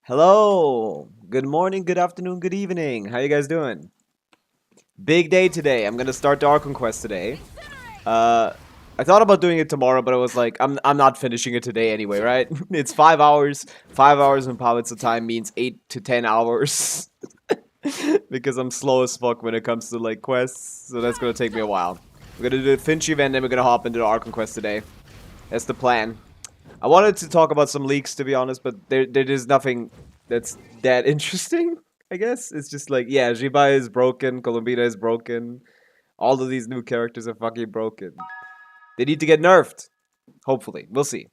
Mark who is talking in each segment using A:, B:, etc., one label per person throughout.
A: Hello. Good morning, good afternoon, good evening. How you guys doing? Big day today. I'm gonna start the Archon quest today. Uh, I thought about doing it tomorrow, but I was like, I'm not finishing it today anyway, right? It's 5 hours. 5 hours in Pavica time means 8 to 10 hours. Because I'm slow as fuck when it comes to like quests, so that's gonna take me a while. We're gonna do the Finch event, then we're gonna hop into the Archon quest today. That's the plan. I wanted to talk about some leaks, to be honest, but there is nothing that's that interesting, I guess. It's just like, yeah, Jibai is broken, Columbina is broken, all of these new characters are fucking broken. They need to get nerfed. Hopefully. We'll see.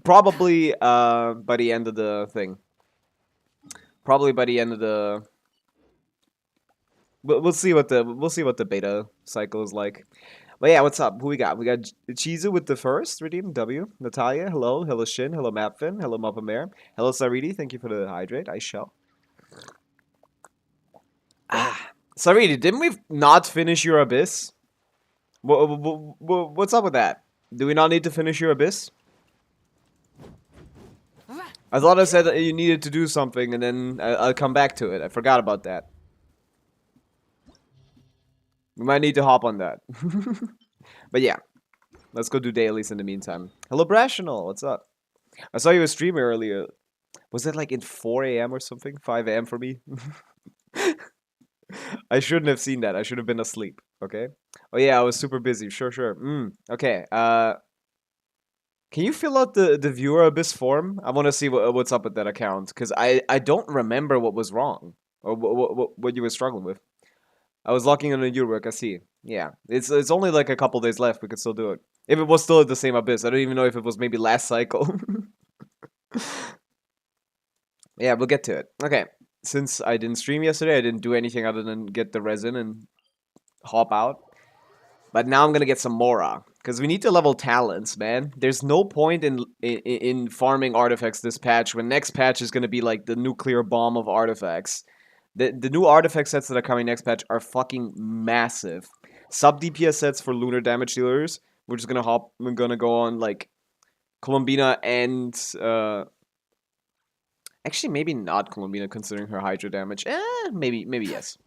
A: Probably by the end of the thing. Probably by the end of the we'll see what the beta cycle is like. But yeah, what's up? Who we got? We got Chizu with the first redeem W. Natalia, hello. Hello Shin. Hello Mapfin. Hello Mapamare. Hello Saridi. Thank you for the hydrate. I shall. Saridi, didn't we not finish your abyss? What's up with that? Do we not need to finish your abyss? I thought I said that you needed to do something, and then I'll come back to it. I forgot about that. We might need to hop on that. But yeah, let's go do dailies in the meantime. Hello, Brational. What's up? I saw you a stream earlier. Was that like in 4 a.m. or something? 5 a.m. for me? I shouldn't have seen that. I should have been asleep. Okay. Oh yeah, I was super busy. Sure, sure. Okay. Can you fill out the viewer abyss form? I want to see what's up with that account because I don't remember what was wrong or what you were struggling with. I was logging in on your work. I see. Yeah, it's only like a couple days left. We could still do it. If it was still at the same abyss, I don't even know if it was maybe last cycle. Yeah, we'll get to it. Okay. Since I didn't stream yesterday, I didn't do anything other than get the resin and hop out. But now I'm gonna get some Mora. Because we need to level talents, man. There's no point in farming artifacts this patch when next patch is gonna be like the nuclear bomb of artifacts. The new artifact sets that are coming next patch are fucking massive. Sub DPS sets for lunar damage dealers. We're just gonna hop. We're gonna go on like Columbina and actually maybe not Columbina considering her Hydra damage. Maybe yes.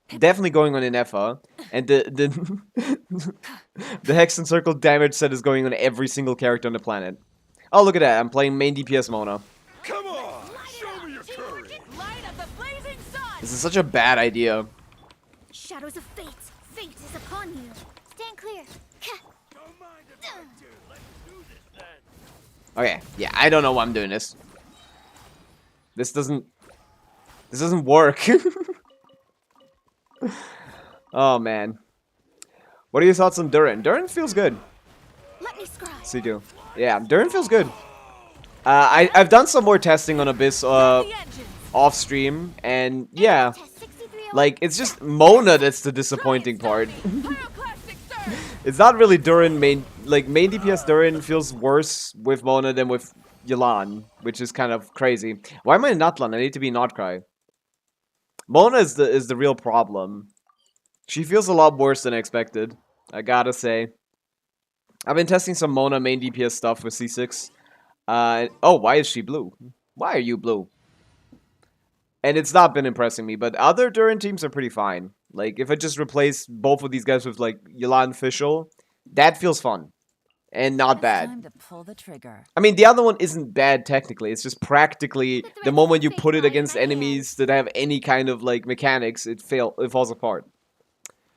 A: Definitely going on Inefa, and the the Hex and Circle damage set is going on every single character on the planet. Oh, look at that! I'm playing main DPS Mona.
B: Come on, show me your courage.
A: This is such a bad idea.
C: Shadows of fate. Fate is upon you. Stand clear.
B: Don't mind if I do. Let's do this then.
A: Okay, yeah, I don't know why I'm doing this. This doesn't work. Oh man. What are your thoughts on Durin? Durin feels good.
C: Let me scribe.
A: Siku. Yeah, Durin feels good. I've done some more testing on Abyss off stream, and yeah, like it's just Mona that's the disappointing part. It's not really Durin main DPS Durin feels worse with Mona than with Yelan, which is kind of crazy. Why am I Natlan? I need to be Notcry. Mona is the real problem. She feels a lot worse than expected, I gotta say. I've been testing some Mona main DPS stuff with C6. Oh, why is she blue? Why are you blue? And it's not been impressing me, but other Durin teams are pretty fine. Like, if I just replace both of these guys with, like, Yelan Fischl, that feels fun. And not bad.
D: Time to pull the trigger.
A: I mean, the other one isn't bad technically. It's just practically the moment you put it against enemies that have any kind of, like, mechanics, it falls apart.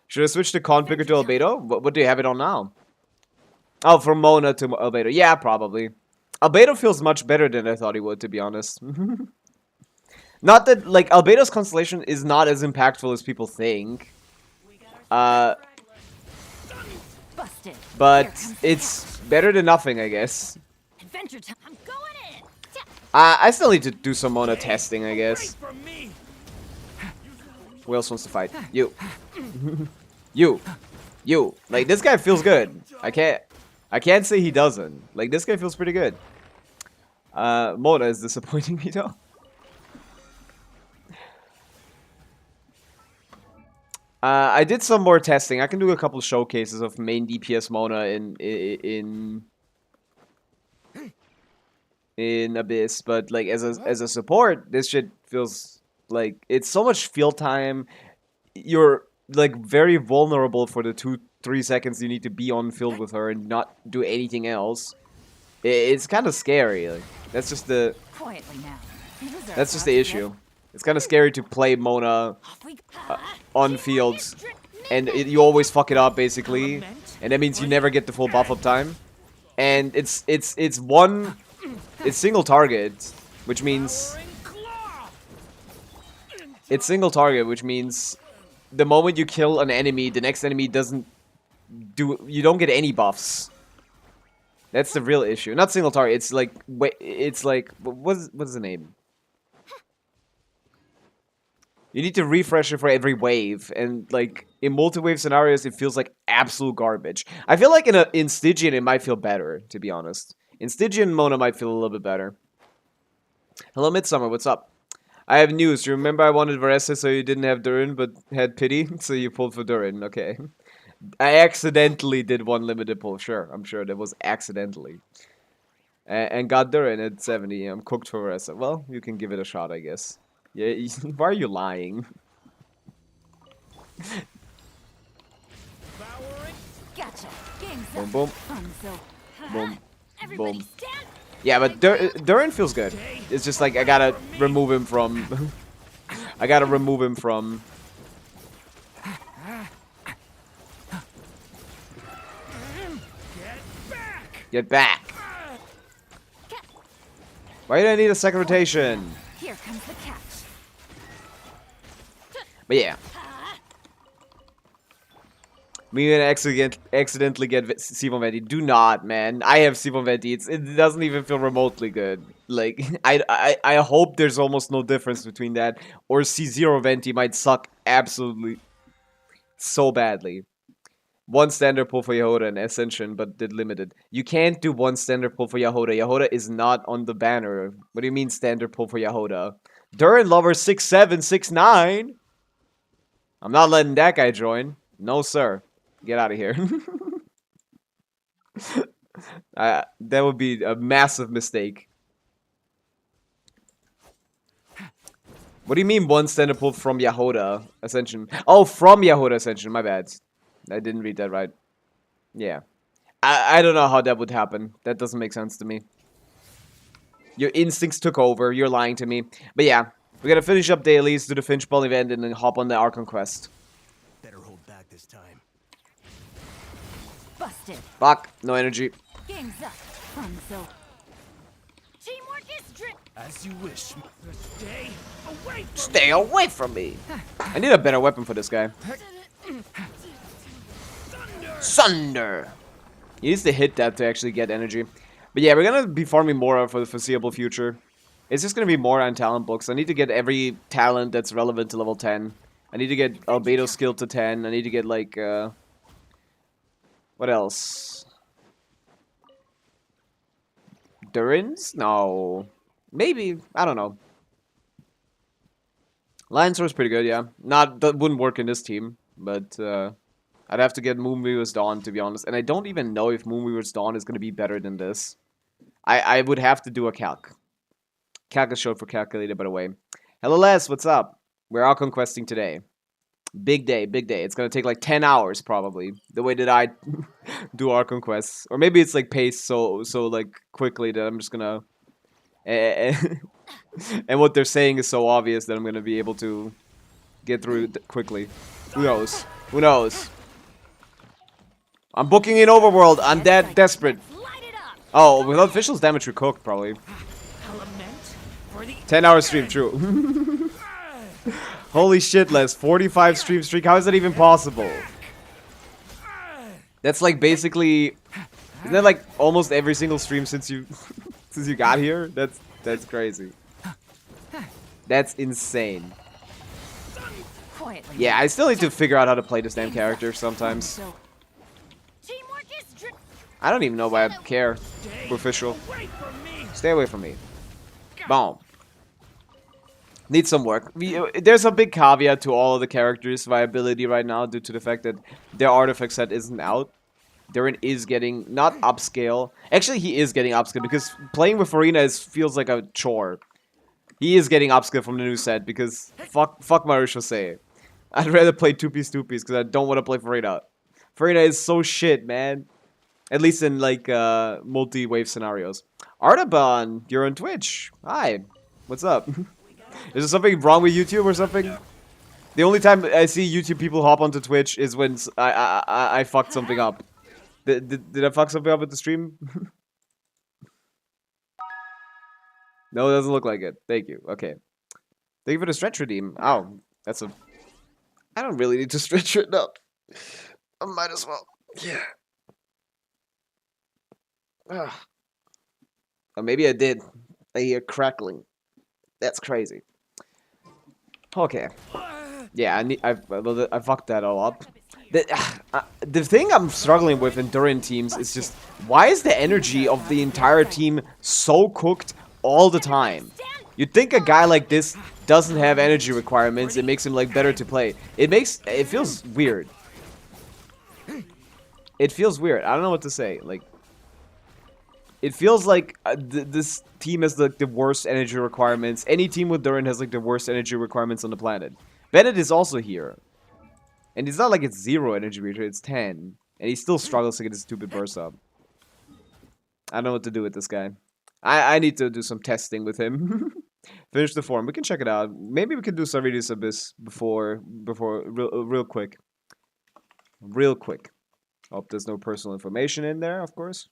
A: Should I switch the configure to Albedo? What do you have it on now? Oh, from Mona to Albedo. Yeah, probably. Albedo feels much better than I thought he would, to be honest. Not that, like, Albedo's constellation is not as impactful as people think.
D: Busted.
A: But it's better than nothing, I guess.
D: Adventure time. I'm going in.
A: I still need to do some Mona testing, I guess.
B: Wait for me.
A: Who else wants to fight? You. You. Like, this guy feels good. I can't say he doesn't. Like, this guy feels pretty good. Mona is disappointing me, though. I did some more testing. I can do a couple showcases of main DPS Mona in in Abyss, but like as a support, this shit feels like it's so much field time. You're like very vulnerable for the 2-3 seconds you need to be on field with her and not do anything else. It's kind of scary. Like, that's just the
D: Quietly now.
A: that's just the issue. It's kind of scary to play Mona on fields, and you always fuck it up basically, and that means you never get the full buff up time. And it's single target, which means it's single target, which means the moment you kill an enemy, the next enemy you don't get any buffs. That's the real issue. Not single target. It's like what's the name? You need to refresh it for every wave, and like in multi-wave scenarios, it feels like absolute garbage. I feel like in Stygian it might feel better, to be honest. In Stygian, Mona might feel a little bit better. Hello, Midsummer. What's up? I have news. You remember I wanted Varessa so you didn't have Durin, but had pity, so you pulled for Durin. Okay. I accidentally did one limited pull. Sure, I'm sure that was accidentally. And got Durin at 70. I'm cooked for Varessa. Well, you can give it a shot, I guess. Yeah, why are you lying?
D: Gotcha.
A: Boom, boom. Boom.
C: Everybody
A: Boom.
C: stand.
A: Yeah, but Durin feels good. It's just like I gotta remove him from... I gotta remove him from... Get back! Why do I need a second rotation?
D: Here comes the catch.
A: But yeah. Me and accidentally get Sivon Venti. Do not, man. I have Sivon Venti. It doesn't even feel remotely good. Like, I hope there's almost no difference between that. Or C0 Venti might suck absolutely so badly. One standard pull for Yahoda and Ascension, but did limited. You can't do one standard pull for Yahoda. Yahoda is not on the banner. What do you mean standard pull for Yahoda? Durin Lover 6'7", 6'9". I'm not letting that guy join. No, sir. Get out of here. That would be a massive mistake. What do you mean one standard pull from Yahoda Ascension? Oh, from Yahoda Ascension. My bad. I didn't read that right. Yeah. I don't know how that would happen. That doesn't make sense to me. Your instincts took over. You're lying to me. But yeah. We gotta finish up dailies, do the Finchball event, and then hop on the Archon quest.
B: Better hold back this time.
D: Busted.
A: Fuck. No energy.
D: Game's up. Funzo.
C: Teamwork is drip.
B: As you wish. Stay away from
A: Stay away from me. I need a better weapon for this guy. Sunder. He needs to hit that to actually get energy. But yeah, we're gonna be farming Mora for the foreseeable future. It's just gonna be Mora and talent books. I need to get every talent that's relevant to level 10. I need to get Albedo skill to 10. I need to get like what else? Durin's? No. Maybe. I don't know. Lion Sword's pretty good, yeah. That wouldn't work in this team, but I'd have to get Moonweaver's Dawn, to be honest. And I don't even know if Moonweaver's Dawn is going to be better than this. I would have to do a calc. Calc is short for calculator, by the way. Hello, Les. What's up? We're Archon questing today. Big day, big day. It's going to take like 10 hours, probably. The way that I do Archon quests. Or maybe it's like paced so like quickly that I'm just going to... And what they're saying is so obvious that I'm going to be able to get through it quickly. Who knows? Who knows? I'm booking in Overworld. I'm that desperate.
C: Light it up.
A: Oh, without officials, damage recooked, probably. 10-hour stream, true. Holy shit, Les. 45 stream streak. How is that even possible? That's like basically... Isn't that like almost every single stream since you since you got here? That's crazy. That's insane.
D: Quietly.
A: Yeah, I still need to figure out how to play this damn character sometimes.
C: Teamwork is drip.
A: I don't even know why I care. Official. Stay away from me. Boom. Need some work. There's a big caveat to all of the characters' viability right now due to the fact that their artifact set isn't out. Durin is getting, not upscale. Actually, he is getting upscale because playing with Farina feels like a chore. He is getting upscale from the new set because fuck Marishose. I'd rather play 2-piece because I don't want to play Farina. Farina is so shit, man. At least in like multi-wave scenarios. Artaban, you're on Twitch. Hi. What's up? Is there something wrong with YouTube or something? The only time I see YouTube people hop onto Twitch is when I fucked something up. Did I fuck something up with the stream? No, it doesn't look like it. Thank you. Okay. Thank you for the stretch redeem. Oh, that's a... I don't really need to stretch it up. I might as well. Yeah. Oh, maybe I did. I hear crackling. That's crazy. Okay. Yeah, I fucked that all up. The thing I'm struggling with in Durin teams is just, why is the energy of the entire team so cooked all the time? You'd think a guy like this doesn't have energy requirements, it makes him like better to play. It feels weird. It feels weird. I don't know what to say. Like, it feels like this team has like the worst energy requirements. Any team with Durin has like the worst energy requirements on the planet. Bennett is also here. And it's not like it's 0 energy meter, it's 10. And he still struggles to get his stupid burst up. I don't know what to do with this guy. I need to do some testing with him. Finish the form. We can check it out. Maybe we can do Saviri's Abyss before real quick. Real quick. Hope there's no personal information in there, of course.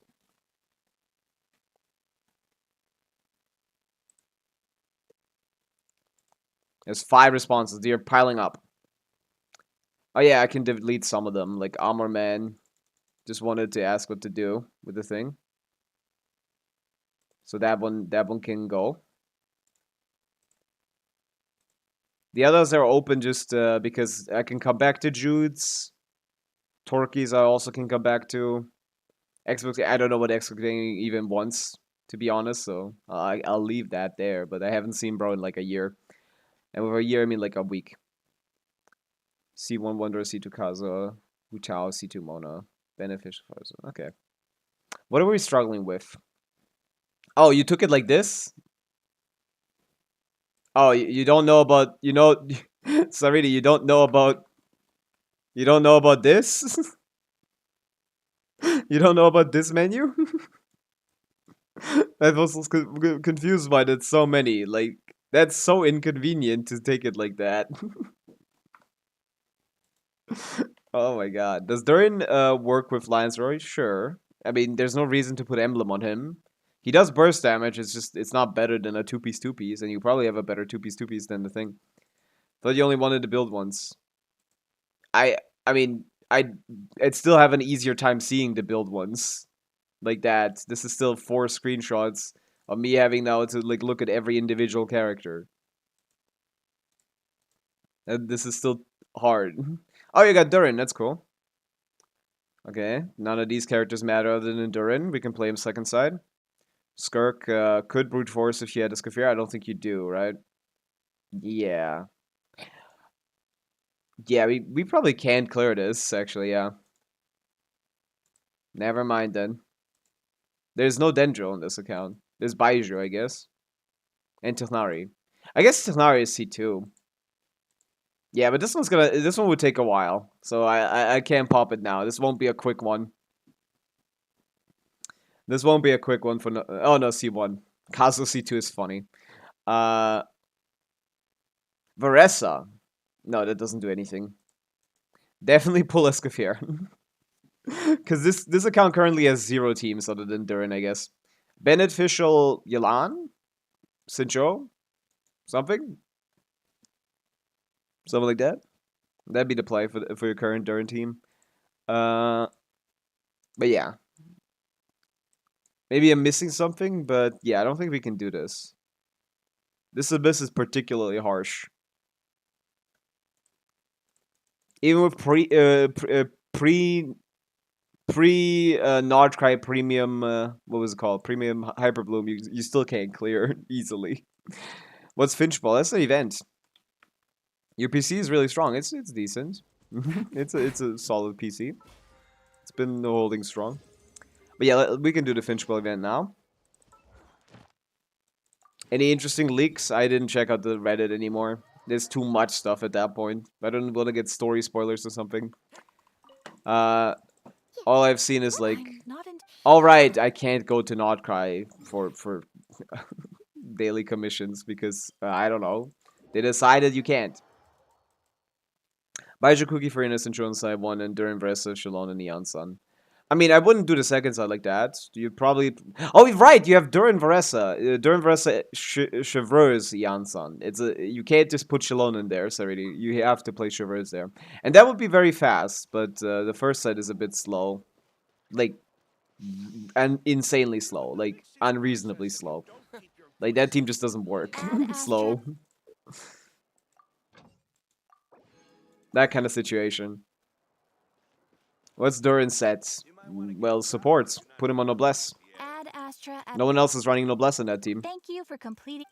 A: There's 5 responses. They're piling up. Oh yeah, I can delete some of them. Like Armor Man just wanted to ask what to do with the thing. So that one can go. The others are open just because I can come back to Jude's. Torque's I also can come back to. Xbox, I don't know what Xbox even wants, to be honest, so I'll leave that there. But I haven't seen bro in like a year. And with a year, I mean like a week. C1 Wonder, C2 Kaza, Wu Chao, C2 Mona, Beneficial. Okay. What are we struggling with? Oh, you took it like this? Oh, you don't know about, you know, Sariti, you don't know about this? You don't know about this menu? I was confused by that so many, like, that's so inconvenient to take it like that. Oh my god. Does Durin work with Lance Roy? Sure. I mean, there's no reason to put emblem on him. He does burst damage, it's just, it's not better than a 2-piece, and you probably have a better 2-piece than the thing. Thought you only wanted to build once. I mean, I'd still have an easier time seeing the build ones. Like that. This is still 4 screenshots of me having now to like look at every individual character. And this is still hard. Oh, you got Durin, that's cool. Okay, none of these characters matter other than Durin. We can play him second side. Skirk could brute force if you had a Scafear. I don't think you do, right? Yeah. Yeah, we probably can't clear this, actually, yeah. Never mind then. There's no Dendro on this account. There's Baiju, I guess. And Tighnari. I guess Tighnari is C2. Yeah, but this one would take a while. So I can't pop it now. This won't be a quick one. This won't be a quick one for no, oh no, C1. Kazu C2 is funny. Varesa. No, that doesn't do anything. Definitely pull Escafir. Because this account currently has 0 teams other than Durin, I guess. Beneficial Yelan? Sincho? Something? Something like that? That'd be the play for your current Durin team. But yeah. Maybe I'm missing something, but yeah, I don't think we can do this. This Abyss is particularly harsh. Even with pre Nardcry premium, what was it called? Premium Hyperbloom, you still can't clear easily. What's Finchball? That's an event. Your PC is really strong. It's decent. It's a solid PC. It's been holding strong. But yeah, we can do the Finchball event now. Any interesting leaks? I didn't check out the Reddit anymore. There's too much stuff at that point. I don't want to get story spoilers or something. All I've seen is like,
D: I'm not in.
A: all right, I can't go to Notcry for daily commissions because I don't know. They decided you can't. Buy your cookie for innocent Drone side 1 and during Vresa, Shalon, and Neon Sun. I mean, I wouldn't do the second side like that. You probably... Oh, right! You have Durin Varesa. Durin Varesa Chevreuse Jansan. It's a... You can't just put Shalon in there, sorry. You have to play Chevreuse there. And that would be very fast, but the first side is a bit slow. Like, and insanely slow. Like, unreasonably slow. Like, that team just doesn't work. Slow. That kind of situation. What's Durin's set? Well, supports. Put him on Noblesse.
C: Add Astra.
A: No one else is running Noblesse in that team.
C: Thank you for completing.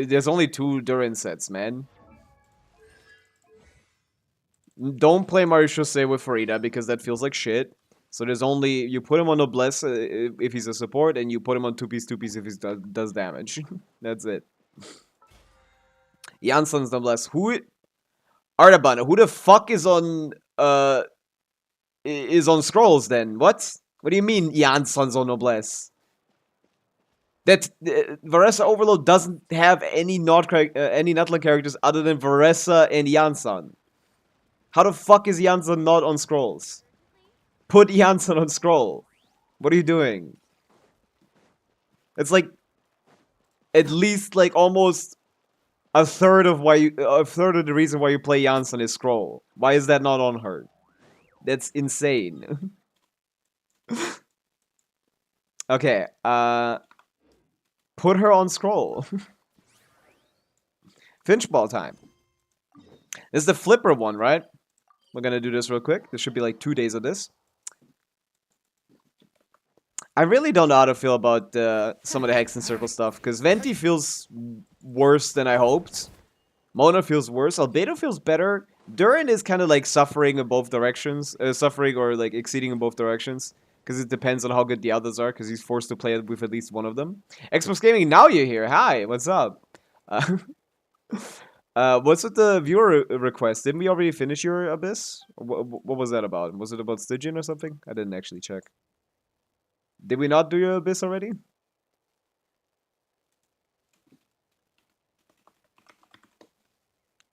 A: There's only 2 Durin sets, man. Don't play Mario Chaussee with Farida because that feels like shit. So there's only... You put him on Noblesse if he's a support, and you put him on 2-piece if he does damage. That's it. Janssen's Noblesse. Artaban, who the fuck is on Scrolls then? What? What do you mean Janssen's on Noblesse? That Varesa Overload doesn't have any Nutland characters other than Varesa and Janssen. How the fuck is Janssen not on Scrolls? Put Janssen on Scroll. What are you doing? It's like at least like almost a third of the reason why you play Janssen is Scroll. Why is that not on her? That's insane. Okay, put her on Scroll. Finchball time. This is the flipper one, right? We're gonna do this real quick. There should be like 2 days of this. I really don't know how to feel about some of the Hex and Circle stuff, because Venti feels worse than I hoped. Mona feels worse. Albedo feels better. Durin is kind of like suffering in both directions. Suffering or like exceeding in both directions. Because it depends on how good the others are, because he's forced to play with at least one of them. Xbox Gaming, now you're here. Hi, what's up? What's with the viewer request? Didn't we already finish your Abyss? What was that about? Was it about Stygian or something? I didn't actually check. Did we not do your Abyss already?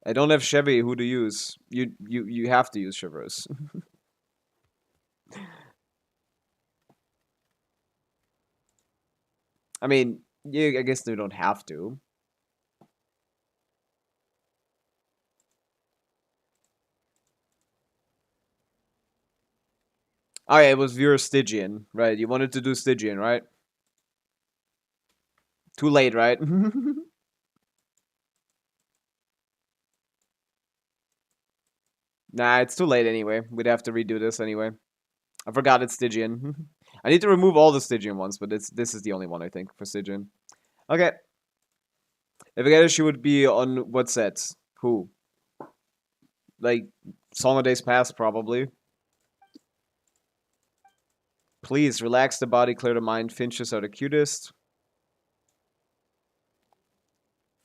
A: I don't have Chevy. Who to use? You have to use Chevreuse. I mean, I guess you don't have to. Oh yeah, it was viewer Stygian, right? You wanted to do Stygian, right? Too late, right? Nah, it's too late anyway. We'd have to redo this anyway. I forgot it's Stygian. I need to remove all the Stygian ones, but this is the only one, I think, for Stygian. Okay. If I get it, she would be on what sets? Who? Like, Song of Days Past, probably. Please, relax the body, clear the mind. Finches are the cutest.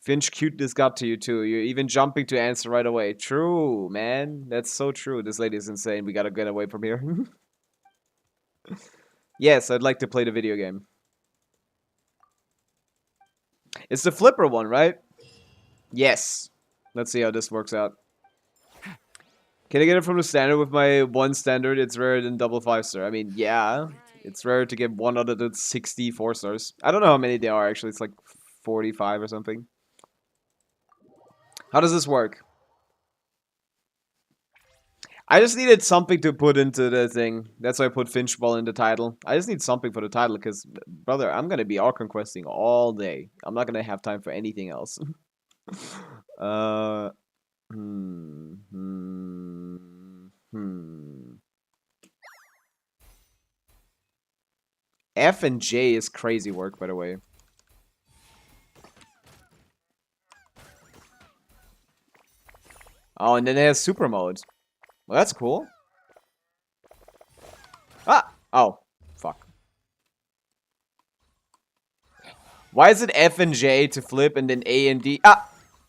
A: Finch cuteness got to you too. You're even jumping to answer right away. True, man. That's so true. This lady is insane. We gotta get away from here. Yes, I'd like to play the video game. It's the flipper one, right? Yes. Let's see how this works out. Can I get it from the standard with my 1 standard? It's rarer than double 5-star. I mean, yeah. It's rare to get 1 out of the 64 stars. I don't know how many there are, actually. It's like 45 or something. How does this work? I just needed something to put into the thing. That's why I put Finchball in the title. I just need something for the title, because, brother, I'm gonna be Archon questing all day. I'm not gonna have time for anything else. F and J is crazy work, by the way. Oh, and then it has super mode. Well, that's cool. Oh, fuck. Why is it F and J to flip and then A and D? Ah!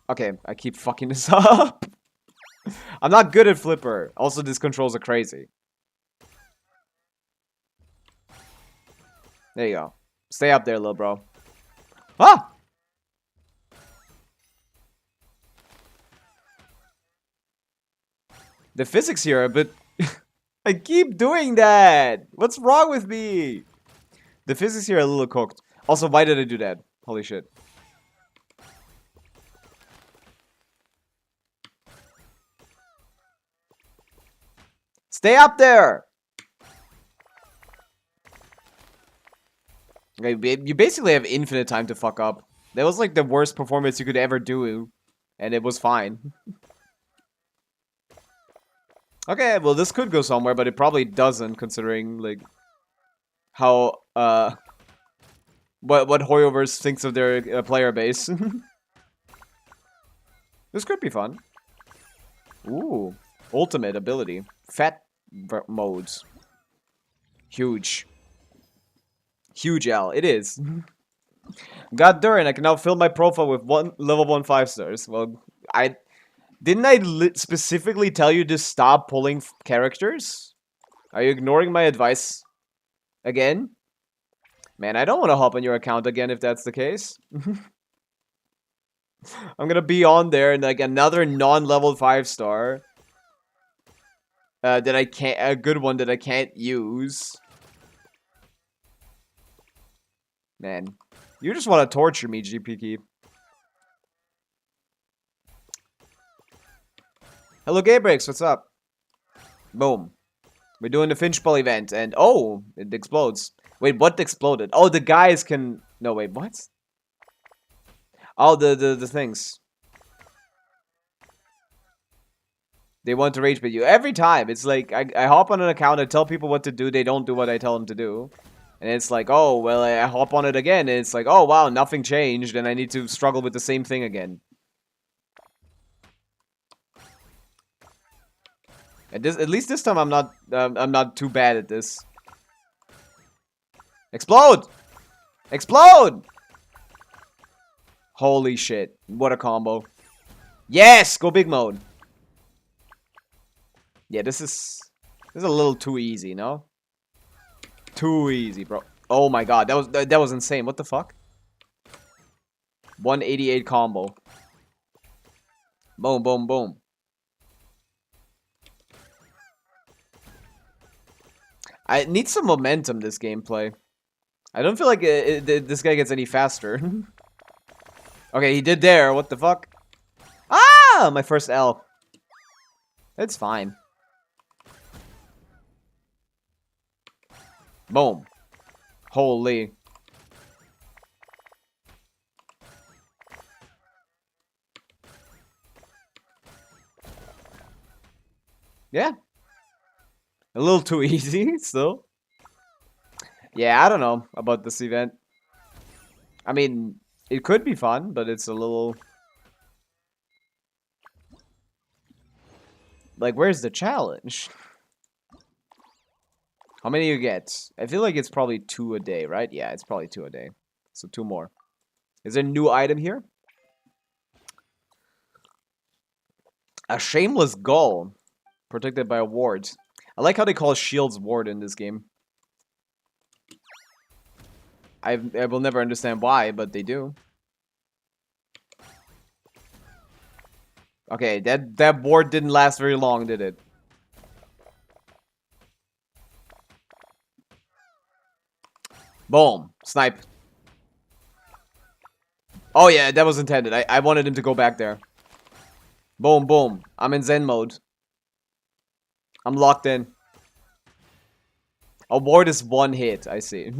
A: Okay, I keep fucking this up. I'm not good at flipper. Also, these controls are crazy. There you go. Stay up there, little bro. Ah! The physics here are a bit... I keep doing that! What's wrong with me? The physics here are a little cooked. Also, why did I do that? Holy shit. Stay up there! Okay, you basically have infinite time to fuck up. That was like the worst performance you could ever do. And it was fine. Okay, well this could go somewhere, but it probably doesn't, considering, like, how, what Hoyoverse thinks of their player base. This could be fun. Ooh. Ultimate ability. Fat modes. Huge. Huge L. It is. God darn, I can now fill my profile with level 1 5-stars. Well, didn't I specifically tell you to stop pulling characters? Are you ignoring my advice? Again? Man, I don't want to hop on your account again if that's the case. I'm gonna be on there and like another non-level 5-star. That I can't, a good one that I can't use. Man, you just want to torture me, GPK. Hello, Gabrix, what's up? Boom. We're doing the Finchball event, and oh, it explodes. Wait, what exploded? Oh, the guys can... No, wait, what? Oh, the things. They want to rage bait you. Every time, it's like, I hop on an account, I tell people what to do, they don't do what I tell them to do. And it's like, oh, well, I hop on it again, and it's like, oh, wow, nothing changed, and I need to struggle with the same thing again. At least this time I'm not too bad at this. Explode! Explode! Holy shit. What a combo. Yes! Go big mode. Yeah, this is a little too easy, no? Too easy, bro. Oh my god, that was insane. What the fuck? 188 combo. Boom, boom, boom. I need some momentum, this gameplay. I don't feel like this guy gets any faster. Okay, he did there. What the fuck? Ah! My first L. It's fine. Boom. Holy. Yeah. A little too easy, still. Yeah, I don't know about this event. I mean, it could be fun, but it's a little... Like, where's the challenge? How many you get? I feel like it's probably 2 a day, right? Yeah, it's probably 2 a day. So 2 more. Is there a new item here? A shameless gull. Protected by a ward. I like how they call shields ward in this game. I will never understand why, but they do. Okay, that ward didn't last very long, did it? Boom. Snipe. Oh yeah, that was intended. I wanted him to go back there. Boom, boom. I'm in Zen mode. I'm locked in. A ward is 1 hit, I see.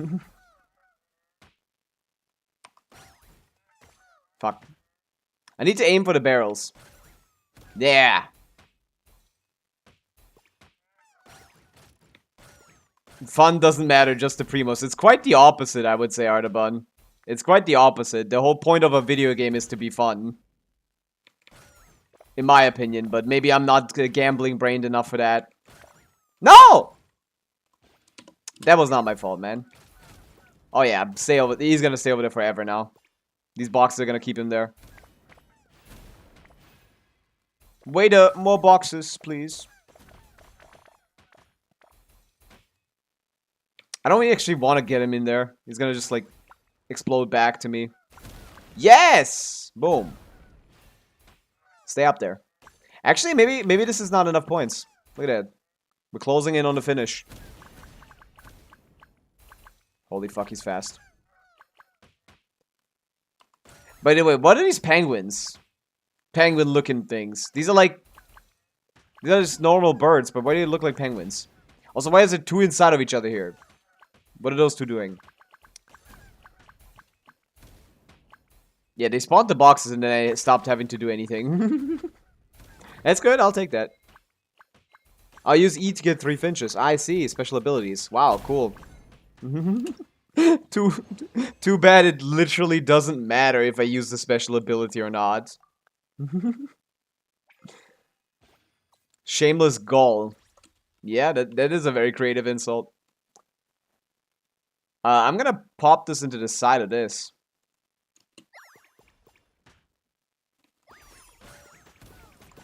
A: Fuck. I need to aim for the barrels. Yeah. Fun doesn't matter, just the primos. It's quite the opposite, I would say, Artaban. It's quite the opposite. The whole point of a video game is to be fun. In my opinion, but maybe I'm not gambling brained enough for that. No! That was not my fault, man. Oh yeah, stay over. He's gonna stay over there forever now. These boxes are gonna keep him there. Wait, more boxes, please. I don't actually want to get him in there. He's gonna just like explode back to me. Yes! Boom. Stay up there. Actually, maybe this is not enough points. Look at that. We're closing in on the finish. Holy fuck, he's fast. By the way, what are these penguins? Penguin-looking things. These are like... These are just normal birds, but why do they look like penguins? Also, why is there two inside of each other here? What are those two doing? Yeah, they spawned the boxes and then I stopped having to do anything. That's good, I'll take that. I'll use E to get 3 finches. I see, special abilities. Wow, cool. Too bad it literally doesn't matter if I use the special ability or not. Shameless gull. Yeah, that is a very creative insult. I'm gonna pop this into the side of this.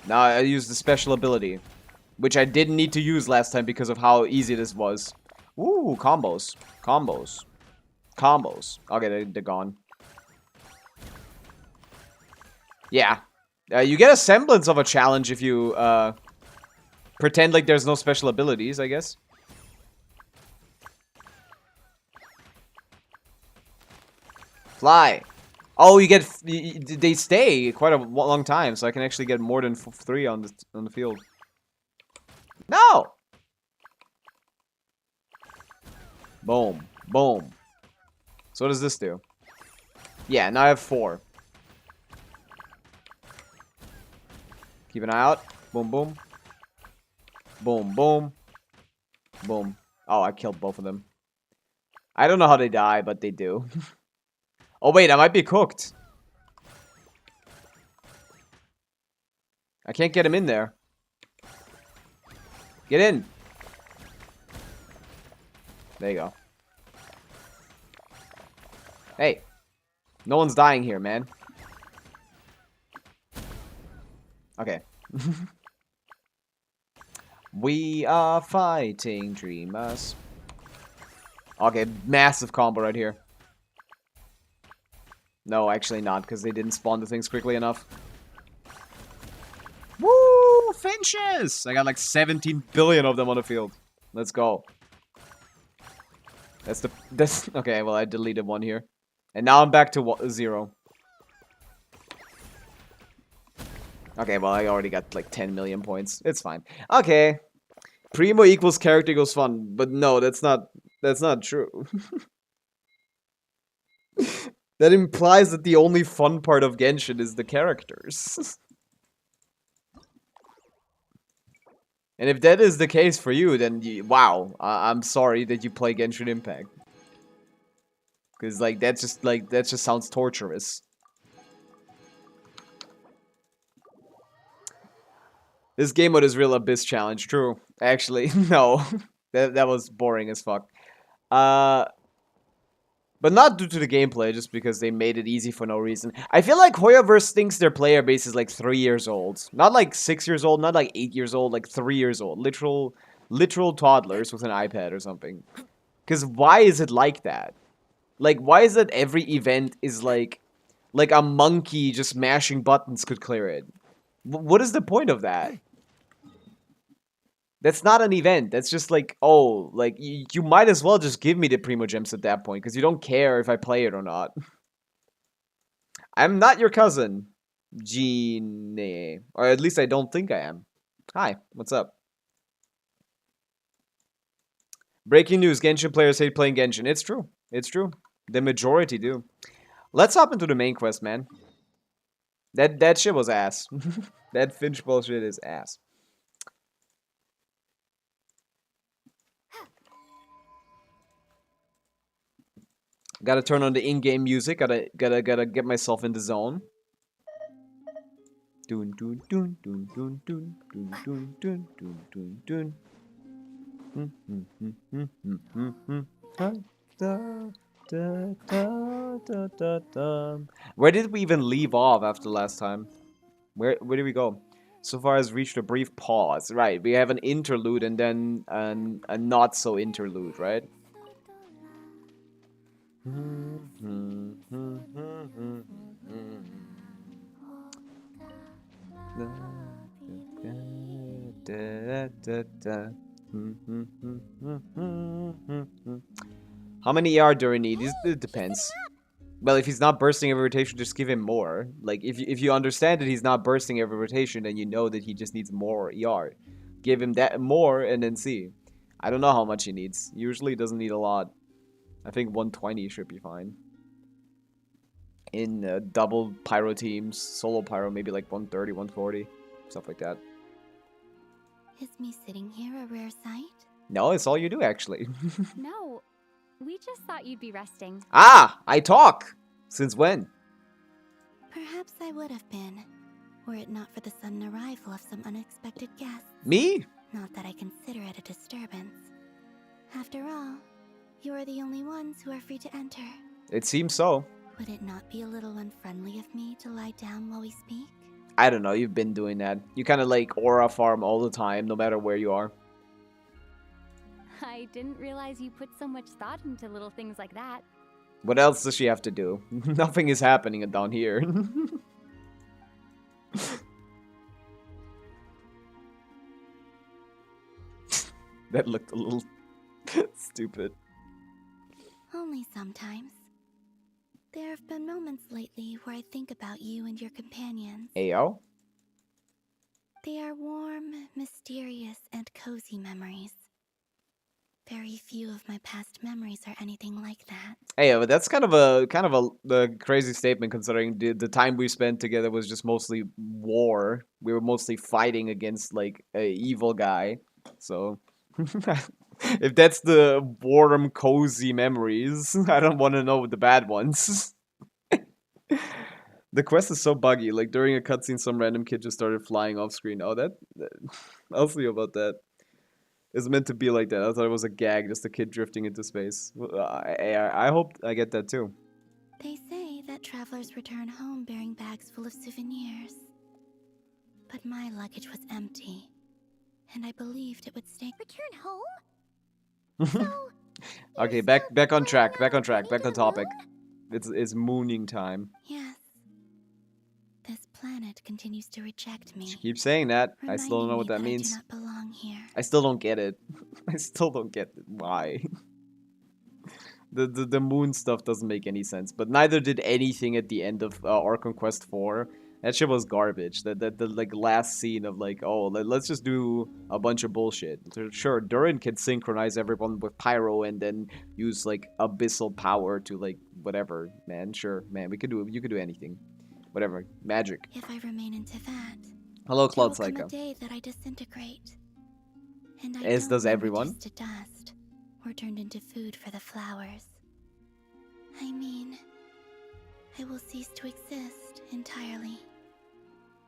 A: Now I use the special ability, which I didn't need to use last time because of how easy this was. Ooh, combos. Combos. Combos. Okay, they're gone. Yeah. You get a semblance of a challenge if you pretend like there's no special abilities, I guess. Fly. Oh, you get... they stay quite a long time, so I can actually get more than 3 on the field. No! Boom. Boom. So what does this do? Yeah, now I have 4. Keep an eye out. Boom, boom. Boom, boom. Boom. Oh, I killed both of them. I don't know how they die, but they do. Oh, wait, I might be cooked. I can't get him in there. Get in. There you go. Hey. No one's dying here, man. Okay. We are fighting dreamers. Okay, massive combo right here. No, actually not, because they didn't spawn the things quickly enough. Woo! Finches! I got like 17 billion of them on the field. Let's go. That's okay, well I deleted one here. And now I'm back to 0. Okay, well I already got like 10 million points. It's fine. Okay. Primo equals character equals fun. But no, that's not true. That implies that the only fun part of Genshin is the characters. And if that is the case for you, then wow, I'm sorry that you play Genshin Impact. Because like that just sounds torturous. This game mode is real abyss challenge. True, actually, no, that was boring as fuck. But not due to the gameplay, just because they made it easy for no reason. I feel like Hoyoverse thinks their player base is like 3 years old. Not like 6 years old, not like 8 years old, like 3 years old. Literal toddlers with an iPad or something. Because why is it like that? Like, why is it every event is like a monkey just mashing buttons could clear it? What is the point of that? That's not an event. That's just like, oh, like, you might as well just give me the Primo Gems at that point, because you don't care if I play it or not. I'm not your cousin, Gene. Or at least I don't think I am. Hi, what's up? Breaking news, Genshin players hate playing Genshin. It's true. It's true. The majority do. Let's hop into the main quest, man. That shit was ass. That Finchball shit is ass. Gotta turn on the in-game music. Gotta get myself in the zone. Dun dun dun dun dun dun dun dun dun dun dun dun. Where did we even leave off after last time? Where did we go? So far as reached a brief pause. Right, we have an interlude and then a not so interlude, right? How many ER do we need? It depends. Well, if he's not bursting every rotation, just give him more. Like, if you understand that he's not bursting every rotation, then you know that he just needs more ER. Give him that more and then see. I don't know how much he needs. Usually he doesn't need a lot. I think 120 should be fine. In double pyro teams, solo pyro, maybe like 130, 140. Stuff like that.
C: Is me sitting here a rare sight?
A: No, it's all you do, actually.
E: No, we just thought you'd be resting.
A: Ah! I talk! Since when?
C: Perhaps I would have been, were it not for the sudden arrival of some unexpected guests.
A: Me?
C: Not that I consider it a disturbance. After all, you are the only ones who are free to enter.
A: It seems so.
C: Would it not be a little unfriendly of me to lie down while we speak?
A: I don't know, you've been doing that. You kind of like aura farm all the time, no matter where you are.
E: I didn't realize you put so much thought into little things like that.
A: What else does she have to do? Nothing is happening down here. That looked a little stupid.
C: Only sometimes. There have been moments lately where I think about you and your companions.
A: Ayo?
C: They are warm, mysterious, and cozy memories. Very few of my past memories are anything like that.
A: Hey, but that's kind of a crazy statement considering the time we spent together was just mostly war. We were mostly fighting against like a evil guy. So if that's the warm, cozy memories, I don't want to know the bad ones. The quest is so buggy. Like during a cutscene, some random kid just started flying off screen. Oh, I'll see about that. It's meant to be like that. I thought it was a gag, just a kid drifting into space. I hope I get that too.
C: They say that travelers return home bearing bags full of souvenirs. But my luggage was empty, and I believed it would stay.
E: Return home? So,
A: Okay, back on track, back on topic. It's mooning time.
C: Yes. This planet continues to reject me.
A: Keep saying that. I still don't know what that
C: reminding me
A: means.
C: I do not belong here.
A: I still don't get it. I still don't get why. The moon stuff doesn't make any sense. But neither did anything at the end of Archon Quest 4. That shit was garbage. The like last scene of like, oh, let's just do a bunch of bullshit. Sure, Durin can synchronize everyone with pyro and then use like abyssal power to like whatever. Man, sure, man, you could do anything. Whatever, magic.
C: If I remain into that,
A: Hello,
C: there will
A: Cloud
C: come
A: Psycho.
C: a day that I disintegrate. And I
A: As
C: don't
A: does
C: want
A: everyone.
C: reduced to dust or turned into food for the flowers. I mean, I will cease to exist entirely.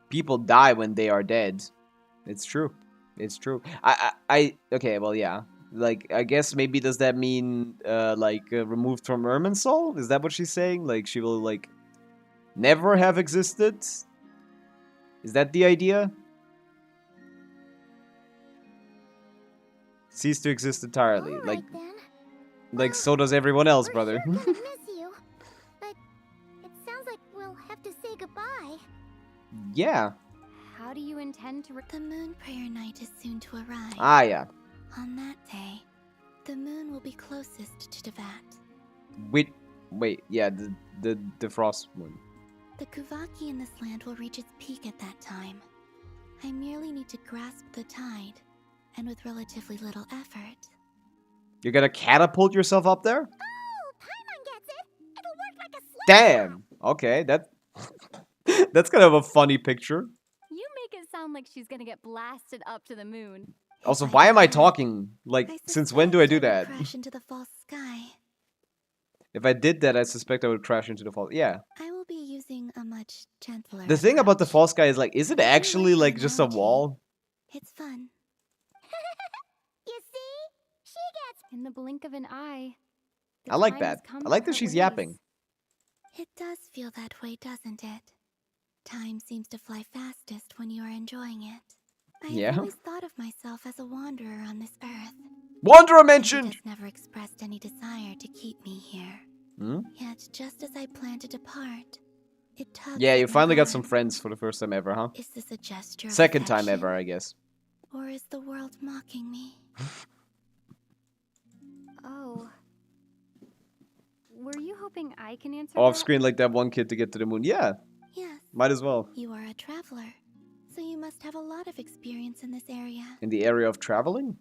A: People die when they are dead. It's true. It's true. Okay, well, yeah. Like, I guess maybe does that mean, removed from Ermin's soul? Is that what she's saying? Like, she will, like, never have existed? Is that the idea? Cease to exist entirely. Like,
C: then.
A: so does everyone else, brother.
C: We're sure gonna miss you, but it sounds like we'll have to say goodbye.
A: Yeah.
E: how do you intend to...
C: The moon prayer night is soon to arrive.
A: Ah, yeah.
C: On that day, the moon will be closest to Devat.
A: Wait, yeah, the frost moon.
C: The Kuvaki in this land will reach its peak at that time. I merely need to grasp the tide, and with relatively little effort.
A: You're gonna catapult yourself up there?
C: Oh, Paimon gets it! It'll work like a sledgehammer!
A: Damn! Okay, that's kind of a funny picture.
E: You make it sound like she's gonna get blasted up to the moon.
A: Also,
C: If
A: why am I
C: can,
A: talking? Like, since when do I do that?
C: suspect I would crash into the false sky.
A: If I did that, I suspect I would crash into the false. Yeah.
C: I will be using a much gentler
A: The thing about the
C: approach.
A: false sky is like, is it
C: I do like
A: actually
C: the
A: like just a
C: analogy.
A: wall?
C: It's fun. You see?
E: In the blink of an eye. the
A: I like
E: time has
A: that.
E: come
A: I like
E: to
A: that
E: part
A: she's
E: ways.
A: yapping.
C: It does feel that way, doesn't it? Time seems to fly fastest when you are enjoying it. I have
A: Yeah.
C: always thought of myself as a wanderer on this earth.
A: Wanderer
C: And it
A: mentioned!
C: has never expressed any desire to keep me here.
A: Hmm?
C: Yet, just as I plan to depart, it tugs
A: Yeah, you
C: at my
A: finally got some
C: arm.
A: friends for the first time ever, huh?
C: Is this a gesture of
A: Second time
C: affection,
A: ever, I guess.
C: or is the world mocking me?
E: Oh. Were you hoping I can answer
A: Off
E: that?
A: screen like that one kid to get to the moon. Yeah,
C: Yes,
A: might as well.
C: you are a traveler, so you must have a lot of experience in this area.
A: In the area of traveling?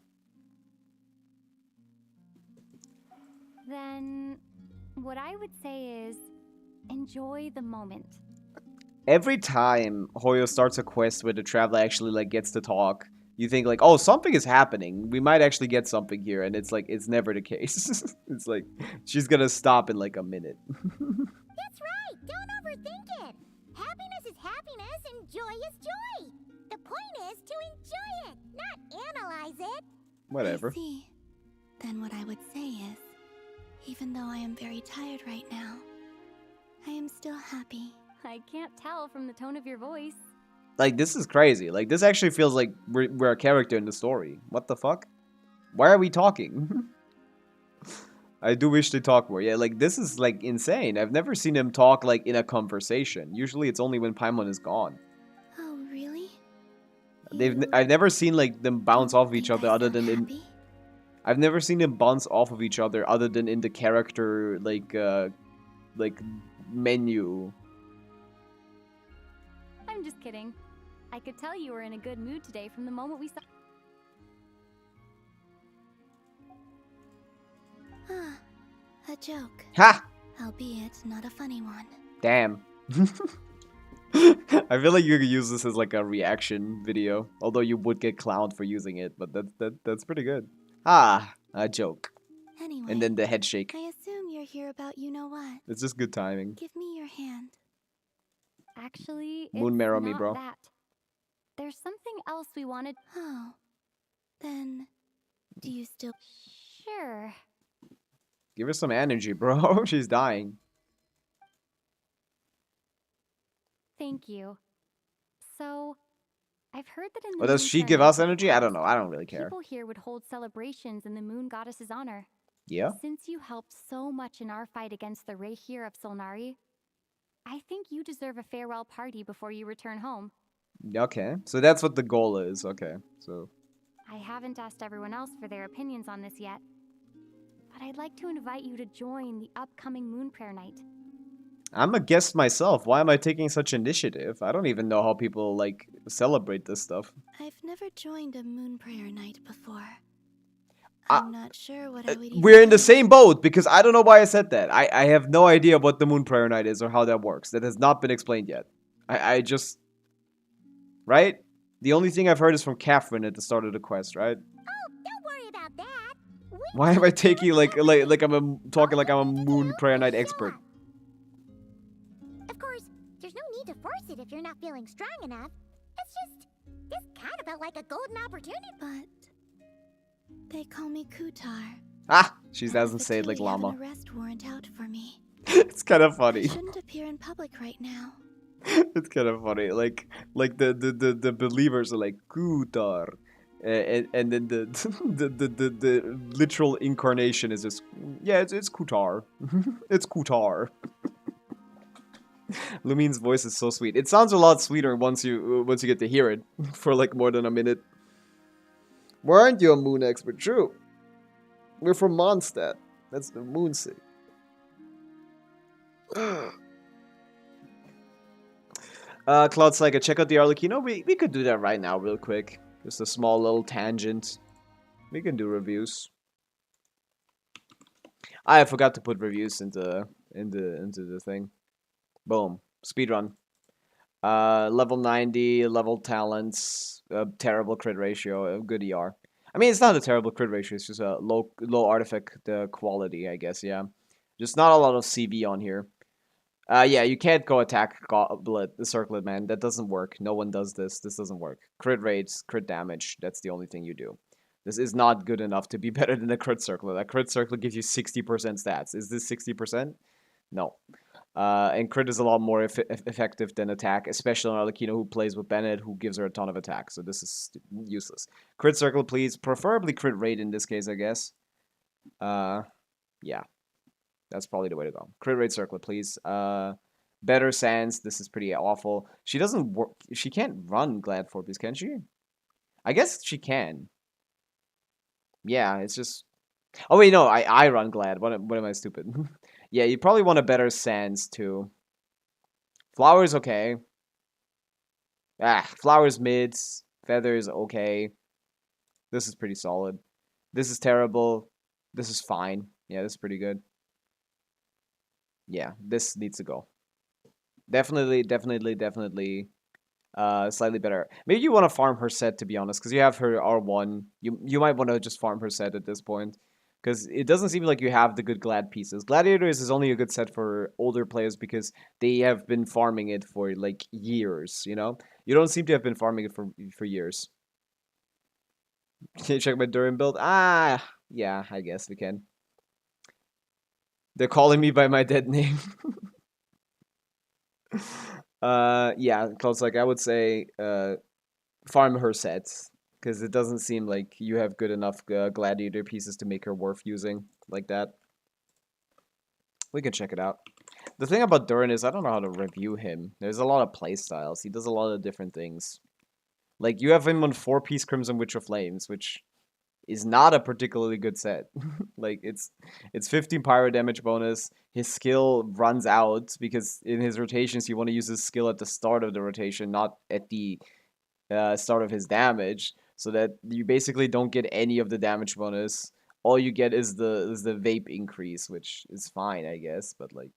E: Then what I would say is enjoy the moment.
A: Every time Hoyo starts a quest where the traveler actually like gets to talk, you think like, oh, something is happening. We might actually get something here, and it's like it's never the case. It's like she's gonna stop in like a minute.
F: That's right! Don't overthink it! Happiness is happiness and joy is joy! The point is to enjoy it, not analyze it!
A: Whatever.
C: I see. Then what I would say is, even though I am very tired right now, I am still happy.
E: I can't tell from the tone of your voice.
A: Like this is crazy. Like this actually feels like we're a character in the story. What the fuck? Why are we talking? I do wish they talk more. Yeah, like this is like insane. I've never seen them talk like in a conversation. Usually it's only when Paimon is gone.
C: Oh, really?
A: I've never seen like them bounce
C: don't
A: off of each
C: think
A: other
C: I
A: other
C: sound
A: than in
C: happy?
A: I've never seen them bounce off of each other other than in the character like menu.
E: I'm just kidding. I could tell you were in a good mood today from the moment we saw.
C: Ah, a joke.
A: Ha!
C: Albeit not a funny one.
A: Damn. I feel like you could use this as like a reaction video, although you would get clowned for using it, but that's pretty good. Ah, a joke.
C: Anyway,
A: And then the head shake.
C: I assume you're here about you-know-what.
A: It's just good timing.
C: Give me your hand.
E: Actually,
A: Moon
E: it's
A: marrow me,
E: not
A: bro.
E: that. There's something else we wanted.
C: Oh, then do you still...
E: Sure.
A: Give her some energy, bro. She's dying.
E: Thank you. So, I've heard that in the
A: Or does
E: Moon
A: she
E: Fair
A: give
E: Night
A: us
E: in the
A: energy? I don't
E: past,
A: know. I don't really care.
E: People here would hold celebrations in the Moon Goddess's honor.
A: Yeah?
E: Since you helped so much in our fight against the Rehir of Solnari, I think you deserve a farewell party before you return home.
A: Okay. So that's what the goal is. Okay. So
E: I haven't asked everyone else for their opinions on this yet, but I'd like to invite you to join the upcoming Moon Prayer Night.
A: I'm a guest myself. Why am I taking such initiative? I don't even know how people like celebrate this stuff.
C: I've never joined a moon prayer night before. I'm not sure what I would even
A: We're in the
C: do.
A: same boat because I don't know why I said that. I have no idea what the Moon Prayer Night is or how that works. That has not been explained yet. I just... Right? The only thing I've heard is from Catherine at the start of the quest, right?
F: Oh, don't worry about that! We
A: Why am I taking like I'm talking like I'm a
F: All you need to
A: Moon
F: do
A: Prayer
F: is
A: Night
F: show
A: expert?
F: up. Of course, there's no need to force it if you're not feeling strong enough. It's just, this kind of felt like a golden opportunity.
C: But they call me Kutar.
A: Ah! She
C: and
A: doesn't
C: the
A: say it like
C: Fatui have
A: llama.
C: an arrest warrant out for me.
A: It's kind of
C: I
A: funny.
C: shouldn't appear in public right now.
A: It's kind of funny. Like the believers are like Kutar, and then the literal incarnation is just it's Kutar. It's Kutar. Lumine's voice is so sweet. It sounds a lot sweeter once you get to hear it for like more than a minute. Why aren't you a moon expert? True. We're from Mondstadt. That's the moon city. Cloud Saga, check out the Arlecchino. We could do that right now real quick. Just a small little tangent. We can do reviews. I forgot to put reviews into the thing. Boom. Speedrun. Level 90, level talents, terrible crit ratio, good ER. I mean, it's not a terrible crit ratio, it's just a low artifact quality, I guess, yeah. Just not a lot of CV on here. Yeah, you can't go attack Goblet, the Circlet, man. That doesn't work. No one does this. This doesn't work. Crit rates, crit damage, that's the only thing you do. This is not good enough to be better than a crit circle. That crit circle gives you 60% stats. Is this 60%? No. And crit is a lot more effective than attack, especially on Arlecchino, who plays with Bennett, who gives her a ton of attack. So this is useless. Crit circle, please. Preferably crit rate in this case, I guess. Yeah. That's probably the way to go. Crit rate circle, please. Better Sands. This is pretty awful. She doesn't work. She can't run Glad Forbies, can she? I guess she can. Yeah, it's just... Oh, wait, no. I run Glad. What am I, stupid? Yeah, you probably want a better Sands, too. Flowers, okay. Flowers, mids. Feathers, okay. This is pretty solid. This is terrible. This is fine. Yeah, this is pretty good. Yeah, this needs to go. Definitely, slightly better. Maybe you want to farm her set, to be honest, because you have her R1. You might want to just farm her set at this point, because it doesn't seem like you have the good Glad pieces. Gladiators is only a good set for older players because they have been farming it for like years. You know, you don't seem to have been farming it for years. Can you check my Durin build? Yeah, I guess we can. They're calling me by my dead name. Yeah, close. Like I would say, farm her sets because it doesn't seem like you have good enough gladiator pieces to make her worth using like that. We can check it out. The thing about Durin is I don't know how to review him. There's a lot of playstyles. He does a lot of different things. Like you have him on 4-piece Crimson Witch of Flames, which is not a particularly good set. Like it's 15 pyro damage bonus. His skill runs out because in his rotations you want to use his skill at the start of the rotation, not at the start of his damage, so that you basically don't get any of the damage bonus. All you get is the vape increase, which is fine, I guess. But like,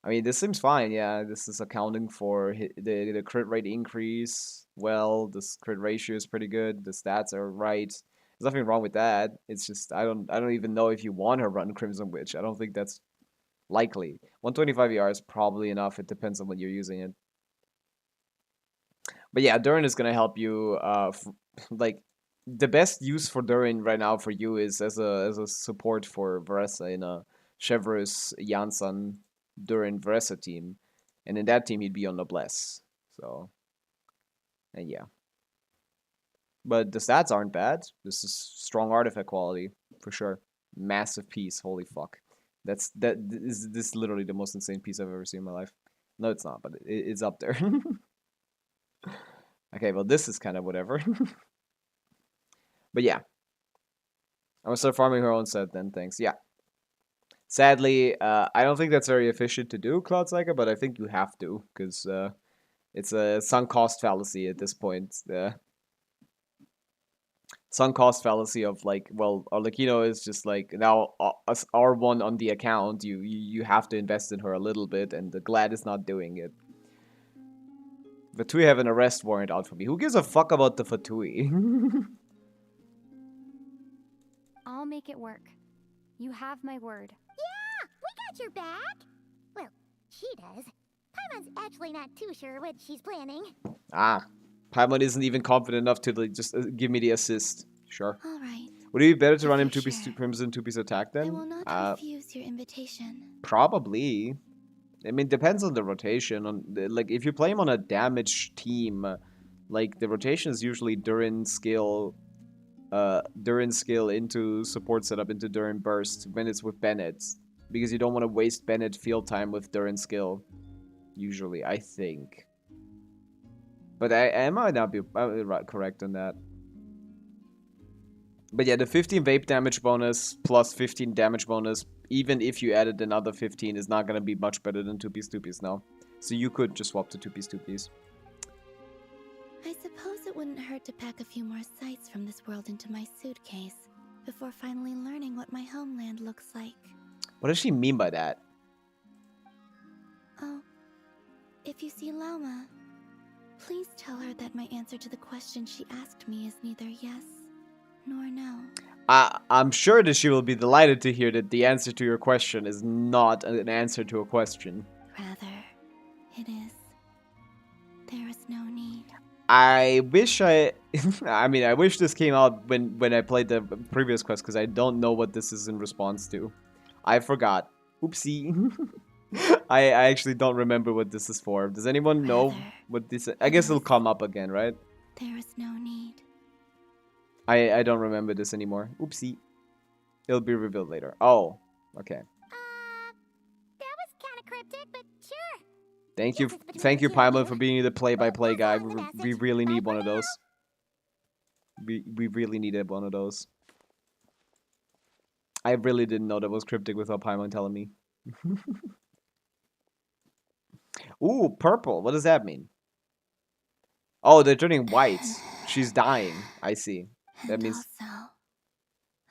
A: I mean, this seems fine. Yeah, this is accounting for the crit rate increase. Well, this crit ratio is pretty good. The stats are right. There's nothing wrong with that. It's just I don't even know if you want to run Crimson Witch. I don't think that's likely. 125 ER is probably enough. It depends on when you're using it. But yeah, Durin is gonna help you. Like the best use for Durin right now for you is as a support for Varesa in a Chevreuse, Janssen, Durin, Varesa team, and in that team he'd be on Noblesse. So, and yeah. But the stats aren't bad. This is strong artifact quality for sure. Massive piece. Holy fuck. This is literally the most insane piece I've ever seen in my life. No, it's not, but it's up there. Okay, well this is kind of whatever. But yeah. I'm gonna start farming her own set then, thanks. Yeah. Sadly, I don't think that's very efficient to do, Cloud Psycho, but I think you have to, because it's a sunk cost fallacy at this point. Sunk cost fallacy of like, well, Arlecchino is just like now R1 on the account. You have to invest in her a little bit, and the Glad is not doing it. Fatui have an arrest warrant out for me. Who gives a fuck about the Fatui?
E: I'll make it work. You have my word.
F: Yeah, we got your back. Well, she does. Paimon's actually not too sure what she's planning.
A: Paimon isn't even confident enough to like, just give me the assist. Sure.
C: All right.
A: Would it be better to run him
C: If you're
A: 2-piece
C: sure.
A: Crimson, 2-piece attack then?
C: I will not refuse your invitation.
A: Probably. I mean, depends on the rotation. Like, if you play him on a damage team, like the rotation is usually Durin skill into support setup into Durin burst when it's with Bennett, because you don't want to waste Bennett field time with Durin skill. Usually, I think. But I might not be correct on that. But yeah, the 15 vape damage bonus plus 15 damage bonus, even if you added another 15, is not going to be much better than 2-piece 2-piece now. So you could just swap to 2-piece 2-piece.
C: I suppose it wouldn't hurt to pack a few more sights from this world into my suitcase before finally learning what my homeland looks like.
A: What does she mean by that?
C: Oh, if you see Lauma, please tell her that my answer to the question she asked me is neither yes nor no.
A: I'm sure that she will be delighted to hear that the answer to your question is not an answer to a question.
C: Rather, it is. There is no need.
A: I wish I I mean, I wish this came out when I played the previous quest because I don't know what this is in response to. I forgot. Oopsie. I actually don't remember what this is for. Does anyone know
C: Rather,
A: what this is? I guess it'll come up again, right?
C: there is no need.
A: I don't remember this anymore. Oopsie. It'll be revealed later. Oh, okay.
F: That was kind of cryptic, but sure.
A: Thank you,
F: Yes, it's between
A: thank
F: the
A: you,
F: two of
A: Paimon,
F: you.
A: for being the play-by-play
F: Move
A: guy.
F: on the
A: We
F: message.
A: really need
F: Bye
A: one
F: for
A: of those. We really needed one of those. I really didn't know that was cryptic without Paimon telling me. Ooh, purple. What does that mean? Oh, they're turning white. She's dying. I see. That
C: And
A: means
C: also,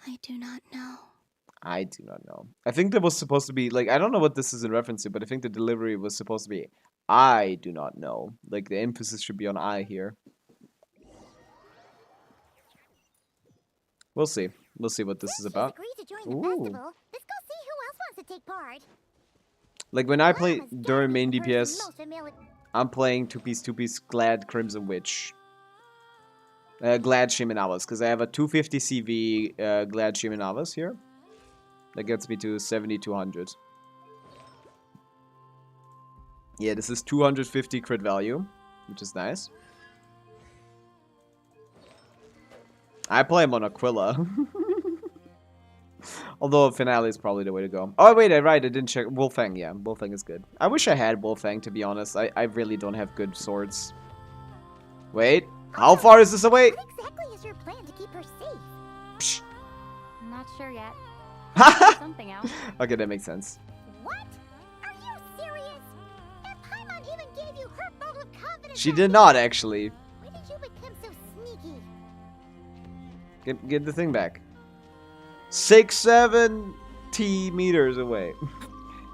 C: I do not know.
A: I do not know. I think that was supposed to be like I don't know what this is in reference to, but I think the delivery was supposed to be I do not know. Like the emphasis should be on I here. We'll see. We'll see what this is
F: Since she's
A: about.
F: agreed to join the
A: Ooh.
F: festival, let's go see who else wants to take part.
A: Like when I play
F: Llama's gotta
A: during
F: be
A: main
F: the person
A: DPS,
F: most familiar-
A: I'm playing two-piece Glad Crimson Witch. Glad Shiminawas, because I have a 250 CV Glad Shiminawas here. That gets me to 7200. Yeah, this is 250 crit value, which is nice. I play him on Aquila. Although Finale is probably the way to go. Oh, wait, I didn't check. Wolfang, yeah. Wolfang is good. I wish I had Wolfang, to be honest. I really don't have good swords. Wait, how far is this away?
F: What exactly is your plan to keep her safe?
A: Psh.
E: I'm not sure yet. Figure something out.
A: Okay, that makes sense.
F: What? Are you serious? And Paimon even gave you her vote of confidence.
A: She
F: that
A: did
F: day.
A: not, actually.
F: When did you become so sneaky?
A: Get the thing back. 670 meters away.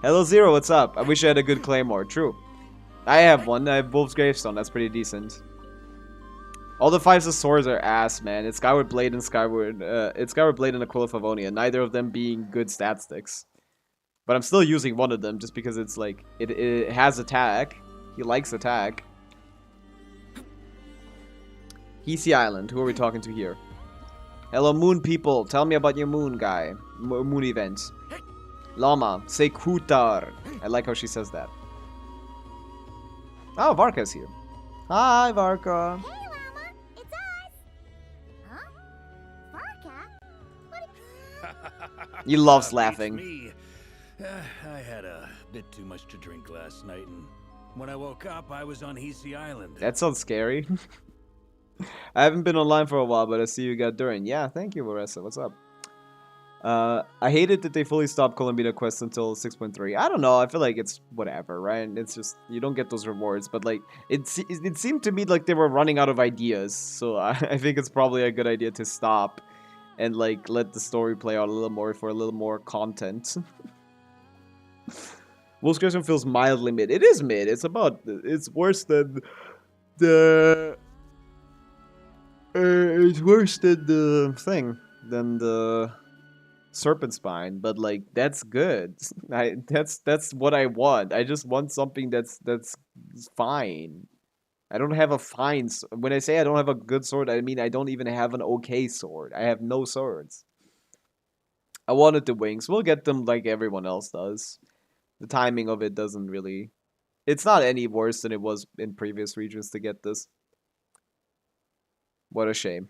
A: Hello, Zero, what's up? I wish I had a good claymore. True. I have one. I have Wolf's Gravestone. That's pretty decent. All the 5s of swords are ass, man. It's Skyward Blade and it's Skyward Blade and Aquila Favonia. Neither of them being good stat sticks. But I'm still using one of them just because it's like, it has attack. He likes attack. Hisi Island. Who are we talking to here? Hello, moon people. Tell me about your moon guy. Moon event. Llama. Say Kutar. I like how she says that. Oh, Varka's here. Hi, Varka.
F: Hey, Llama, it's us. Huh? Varka?
A: He loves
B: Beats
A: laughing.
B: me. I had a bit too much to drink last night, and when I woke up, I was on Hisi Island.
A: That sounds scary. I haven't been online for a while, but I see you got Durin. Yeah, thank you, Marissa. What's up? I hated that they fully stopped Columbia Quest until 6.3. I don't know. I feel like it's whatever, right? It's just, you don't get those rewards. But, like, it seemed to me like they were running out of ideas. So I think it's probably a good idea to stop and, like, let the story play out a little more for a little more content. Wolf's Gravestone feels mildly mid. It is mid. It's worse than the... it's worse than the thing. Than the... Serpent Spine, but like that's good. That's what I want. I just want something that's fine. I don't have a fine. When I say I don't have a good sword, I mean I don't even have an okay sword. I have no swords. I wanted the wings. We'll get them like everyone else does. The timing of it doesn't really. It's not any worse than it was in previous regions to get this. What a shame.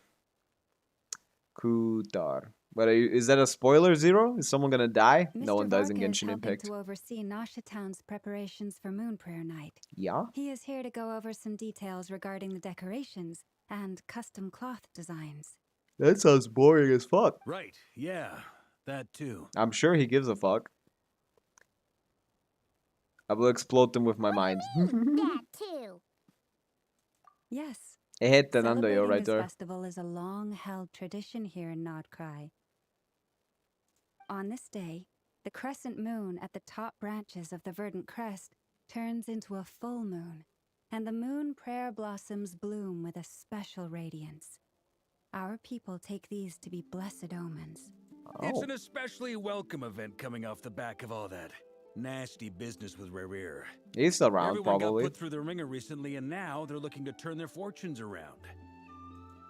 A: Kutar. But is that a spoiler, Zero? Is someone gonna die? No one dies in
G: Varka is
A: Genshin
G: helping
A: Impact.
G: to oversee Nasha Town's preparations for Moon Prayer Night.
A: Yeah?
G: He is here to go over some details regarding the decorations and custom cloth designs.
A: That sounds boring as fuck.
B: Right, yeah, that too.
A: I'm sure he gives a fuck. I will explode them with my mind.
F: That too.
G: Yes,
A: Tenandoyo
G: celebrating
A: right
G: this
A: there.
G: festival is a long-held tradition here in Nodcry. On this day, the crescent moon at the top branches of the verdant crest turns into a full moon, and the moon prayer blossoms bloom with a special radiance. Our people take these to be blessed omens.
B: It's
A: Oh.
B: an especially welcome event coming off the back of all that. nasty business with Rare.
A: He's still around,
B: Everyone got
A: probably.
B: put through the ringer recently, and now they're looking to turn their fortunes around.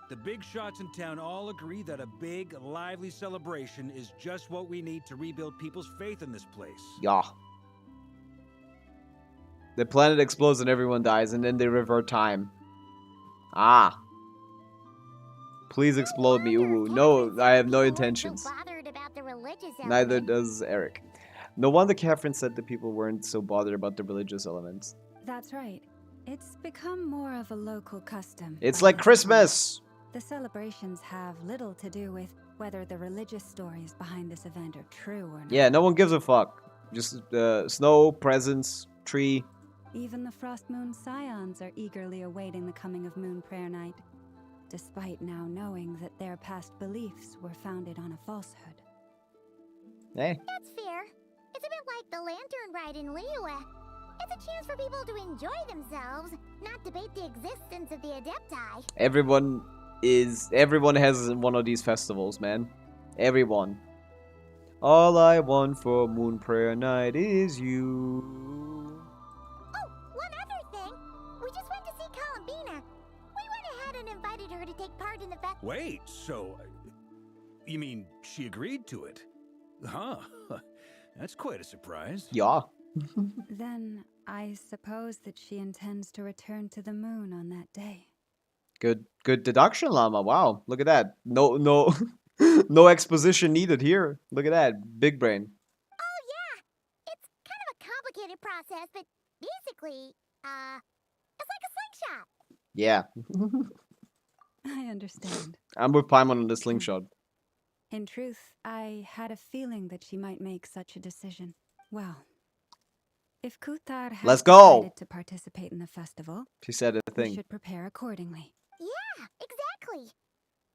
B: The big shots in town all agree that a big, lively celebration is just what we need to rebuild people's faith in this place.
A: Yeah. The planet explodes and everyone dies, and then they revert time. Ah. Please explode me, Uwu. No, I have no intentions.
F: So bothered about the religious
A: Neither
F: element.
A: does Eric. No wonder Catherine said that people weren't so bothered about the religious elements.
G: That's right. It's become more of a local custom.
A: It's
G: by
A: like
G: this point.
A: Christmas!
G: The celebrations have little to do with whether the religious stories behind this event are true or not.
A: Yeah, no one gives a fuck. Just snow, presents, tree.
G: Even the Frost Moon Scions are eagerly awaiting the coming of Moon Prayer Night, despite now knowing that their past beliefs were founded on a falsehood.
A: Hey.
F: That's fair. It's a bit like the lantern ride in Liyue. It's a chance for people to enjoy themselves, not debate the existence of the Adepti.
A: Everyone has one of these festivals, man. Everyone. All I want for Moon Prayer Night is you.
F: Oh, one other thing. We just went to see Columbina. We went ahead and invited her to take part in the festival.
B: Wait, so... you mean she agreed to it? Huh. That's quite a surprise.
A: Yeah.
G: Then I suppose that she intends to return to the moon on that day.
A: Good deduction, Llama. Wow, look at that. No no exposition needed here. Look at that. Big brain.
F: Oh, yeah. It's kind of a complicated process, but basically, it's like a slingshot.
A: Yeah.
G: I understand.
A: I'm with Paimon on the slingshot.
G: In truth, I had a feeling that she might make such a decision. Well, if Kuthar has
A: Let's go!
G: decided to participate in the festival,
A: She said a
G: we
A: thing.
G: should prepare accordingly.
F: Yeah, exactly.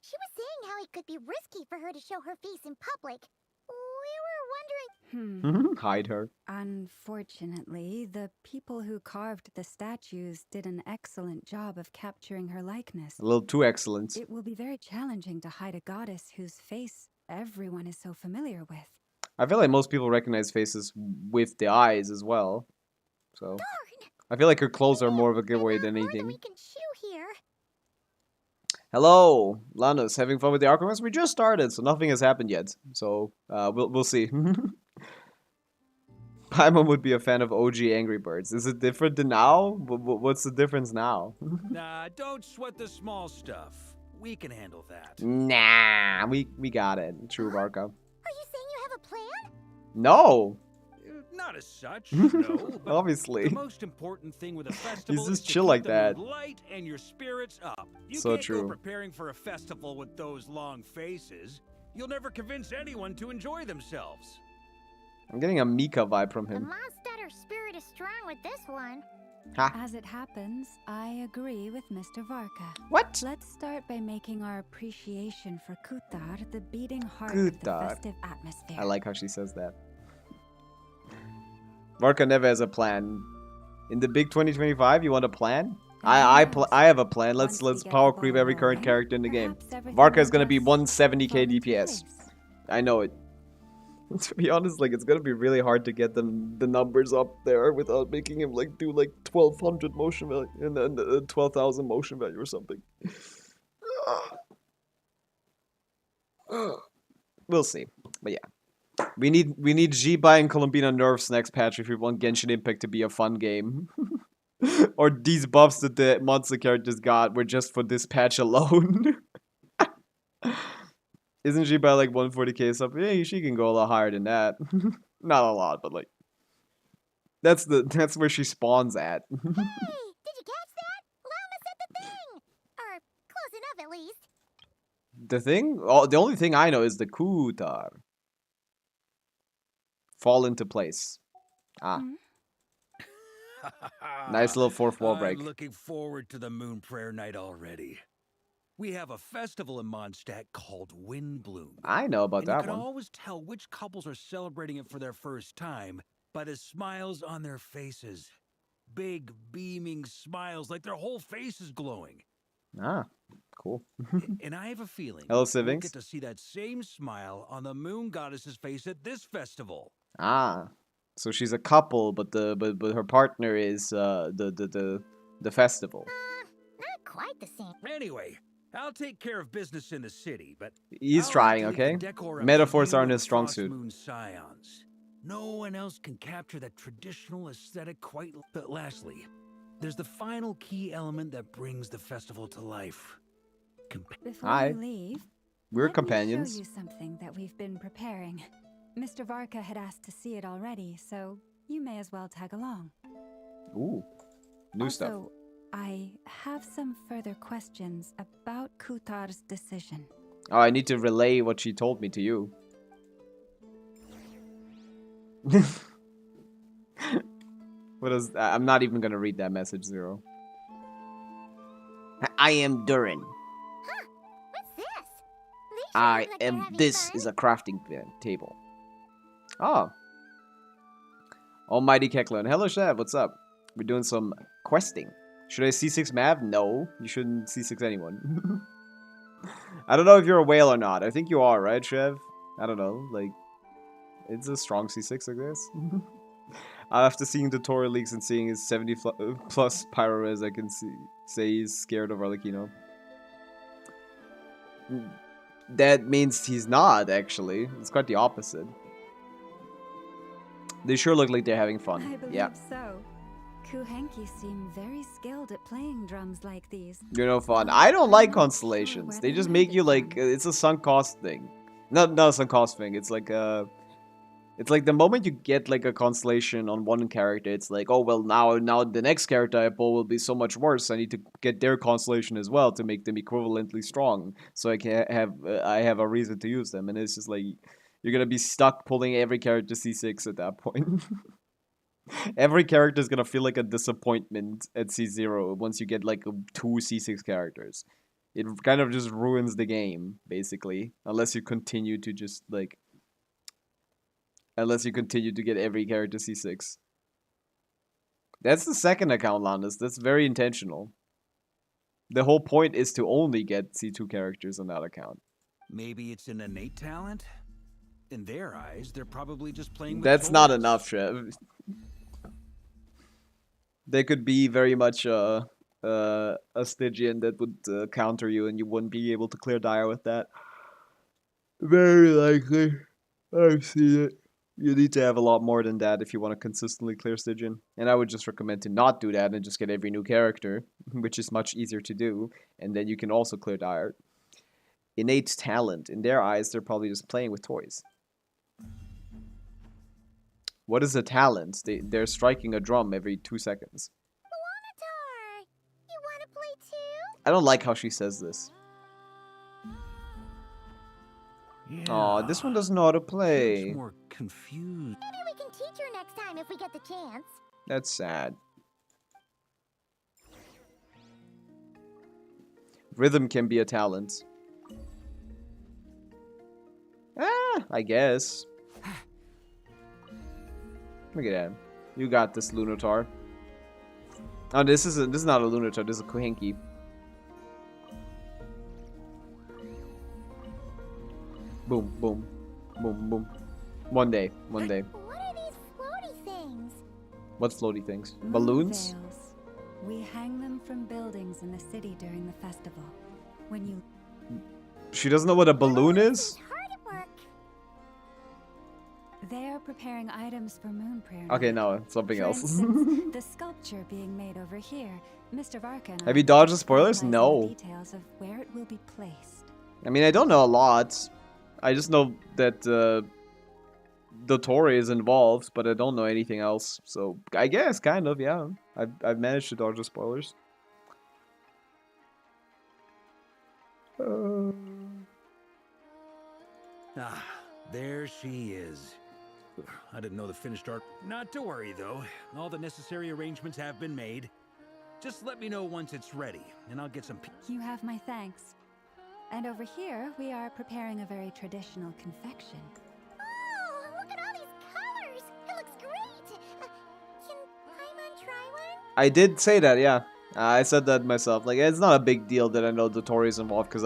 F: She was saying how it could be risky for her to show her face in public. We were wondering...
A: Hide her.
G: Unfortunately, the people who carved the statues did an excellent job of capturing her likeness.
A: A little too excellent.
G: It will be very challenging to hide a goddess whose face everyone is so familiar with.
A: I feel like most people recognize faces with the eyes as well. So
F: Darn!
A: I feel like her clothes are more of a
F: There's
A: giveaway
F: lot
A: than
F: more that
A: anything.
F: we can chew here.
A: Hello, Lanus. Having fun with the Archon? We just started, so nothing has happened yet. So we'll see. Paimon would be a fan of OG Angry Birds. Is it different than now? What's the difference now?
B: Nah, don't sweat the small stuff. We can handle that.
A: Nah, we got it. True, Varka.
F: Are you saying you have a plan?
A: No,
B: Not as such, no. But
A: obviously.
B: the most important thing with a festival
A: just
B: is to
A: chill
B: keep
A: like
B: the
A: that.
B: mood light and your spirits up. You
A: So
B: can't
A: true.
B: go preparing for a festival with those long faces. You'll never convince anyone to enjoy themselves.
A: I'm getting a Mika vibe from
F: The
A: him.
F: Mondstatter spirit is strong with this one.
A: Ha.
G: As it happens, I agree with Mr. Varka.
A: What?
G: Let's start by making our appreciation for Kuthar the beating heart of the
A: Kuthar.
G: festive atmosphere.
A: I like how she says that. Varka never has a plan. In the big 2025, you want a plan? I have a plan. Let's
G: Once we get
A: power
G: the
A: creep
G: ball
A: every current
G: rolling,
A: character in the game.
G: perhaps everything
A: Varka is
G: will
A: gonna be
G: just
A: 170k
G: fall into
A: DPS.
G: place.
A: I know it. To be honest, like, it's gonna be really hard to get the numbers up there without making him like do like 1200 motion value and then 12,000 motion value or something. We'll see, but yeah, we need Jibai and Columbina nerfs next patch if we want Genshin Impact to be a fun game. Or these buffs that the monster characters got were just for this patch alone. Isn't she by like 140k something? Yeah, she can go a lot higher than that. Not a lot, but like that's where she spawns at.
F: Hey, did you catch that? Llama said the thing! Or close enough at least.
A: The thing? Oh, the only thing I know is the Kuthar. Fall into place. Ah, nice little fourth wall break.
B: I'm looking forward to the Moon Prayer Night already. We have a festival in Mondstadt called Windbloom.
A: I know about
B: And you
A: that
B: can
A: one.
B: always tell which couples are celebrating it for their first time by the smiles on their faces. Big, beaming smiles, like their whole face is glowing.
A: Ah, cool.
B: And I have a feeling
A: Hello,
B: we'll
A: siblings.
B: get to see that same smile on the Moon Goddess's face at this festival.
A: Ah, So she's a couple, but but her partner is the festival.
F: Not quite the same.
B: Anyway, I'll take care of business in the city, but
A: He's
B: I'll
A: trying,
B: have to leave
A: okay?
B: the decor up to
A: Metaphors
B: you
A: aren't
B: and
A: his
B: the
A: strong
B: Frost
A: suit.
B: Moon Scions. No one else can capture that traditional aesthetic quite. But lastly, there's the final key element that brings the festival to life.
G: Before
A: Hi.
G: you leave,
A: We're
G: let me
A: companions.
G: show you something that we've been preparing. Mr. Varka had asked to see it already, so you may as well tag along.
A: Ooh, new stuff.
G: Also, I have some further questions about Kutar's decision.
A: Oh, I need to relay what she told me to you. What is? I'm not even gonna read that message, Zero. I am Durin.
F: Huh? What's this? They sure
A: I
F: look like they're
A: am.
F: having
A: This
F: fun.
A: is a crafting table. Oh. Almighty Keklan. Hello, Chef. What's up? We're doing some questing. Should I C6 Mav? No, you shouldn't C6 anyone. I don't know if you're a whale or not. I think you are, right, Chev? I don't know. Like, it's a strong C6, I guess. After seeing tutorial leaks and seeing his 70 plus pyro res, I can say he's scared of Arlecchino. That means he's not, actually. It's quite the opposite. They sure look like they're having fun.
G: I believe
A: Yeah.
G: so. Kuhenki seem very skilled at playing drums like these.
A: You're no fun.
G: Well,
A: I don't
G: I'm
A: like
G: not sure
A: constellations.
G: where
A: They
G: they
A: just
G: learned
A: make you
G: it
A: like
G: from.
A: it's a sunk cost thing. Not a sunk cost thing. It's like the moment you get like a constellation on one character, it's like, oh well, now the next character I pull will be so much worse. I need to get their constellation as well to make them equivalently strong, so I can I have a reason to use them. And it's just like you're gonna be stuck pulling every character C6 at that point. Every character is gonna feel like a disappointment at C0 once you get like 2 C6 characters. It kind of just ruins the game, basically. Unless you continue to just like... Unless you continue to get every character C6. That's the second account, Landis. That's very intentional. The whole point is to only get C2 characters on that account.
B: Maybe it's an innate talent? In their eyes, they're probably just playing with
A: That's not
B: toys.
A: enough, Trev. They could be very much a Stygian that would counter you and you wouldn't be able to clear Dire with that. Very likely. I've seen it. You need to have a lot more than that if you want to consistently clear Stygian. And I would just recommend to not do that and just get every new character, which is much easier to do. And then you can also clear Dire. Innate talent. In their eyes, they're probably just playing with toys. What is a talent? They're striking a drum every 2 seconds.
F: Wanatar, you want to play too?
A: I don't like how she says this.
B: Yeah.
A: Aw, this one doesn't know how to
B: She
A: play.
B: looks more confused.
F: Maybe we can teach her next time if we get the chance.
A: That's sad. Rhythm can be a talent. I guess. Look at that. You got this, Lunatar. Oh, this is not a Lunatar. This is a Kohenki. Boom, boom, boom, boom. One day.
F: What are these floaty things?
A: What floaty things?
G: Moon
A: Balloons?
G: veils. We hang them from buildings in the city during the festival. When you
A: She doesn't know what a balloon is?
F: Seems hard at work.
G: They're preparing items for Moon Prayer.
A: Okay,
G: night.
A: no, something
G: For
A: else.
G: instance, the sculpture being made over here. Mr. Varka and
A: Have
G: I
A: you dodged the
G: are
A: spoilers?
G: finalizing
A: No.
G: the details of where it will be placed.
A: I mean, I don't know a lot. I just know that Dottore is involved, but I don't know anything else. So I guess, kind of, yeah. I've managed to dodge the spoilers.
B: Ah, there she is. I didn't know the finished art. Not to worry, though. All the necessary arrangements have been made. Just let me know once it's ready, and I'll get some...
G: You have my thanks. And over here, we are preparing a very traditional confection.
F: Oh, look at all these colors. It looks great. Can Paimon try one?
A: I did say that, yeah. I said that myself. Like, it's not a big deal that I know Dottore is involved, because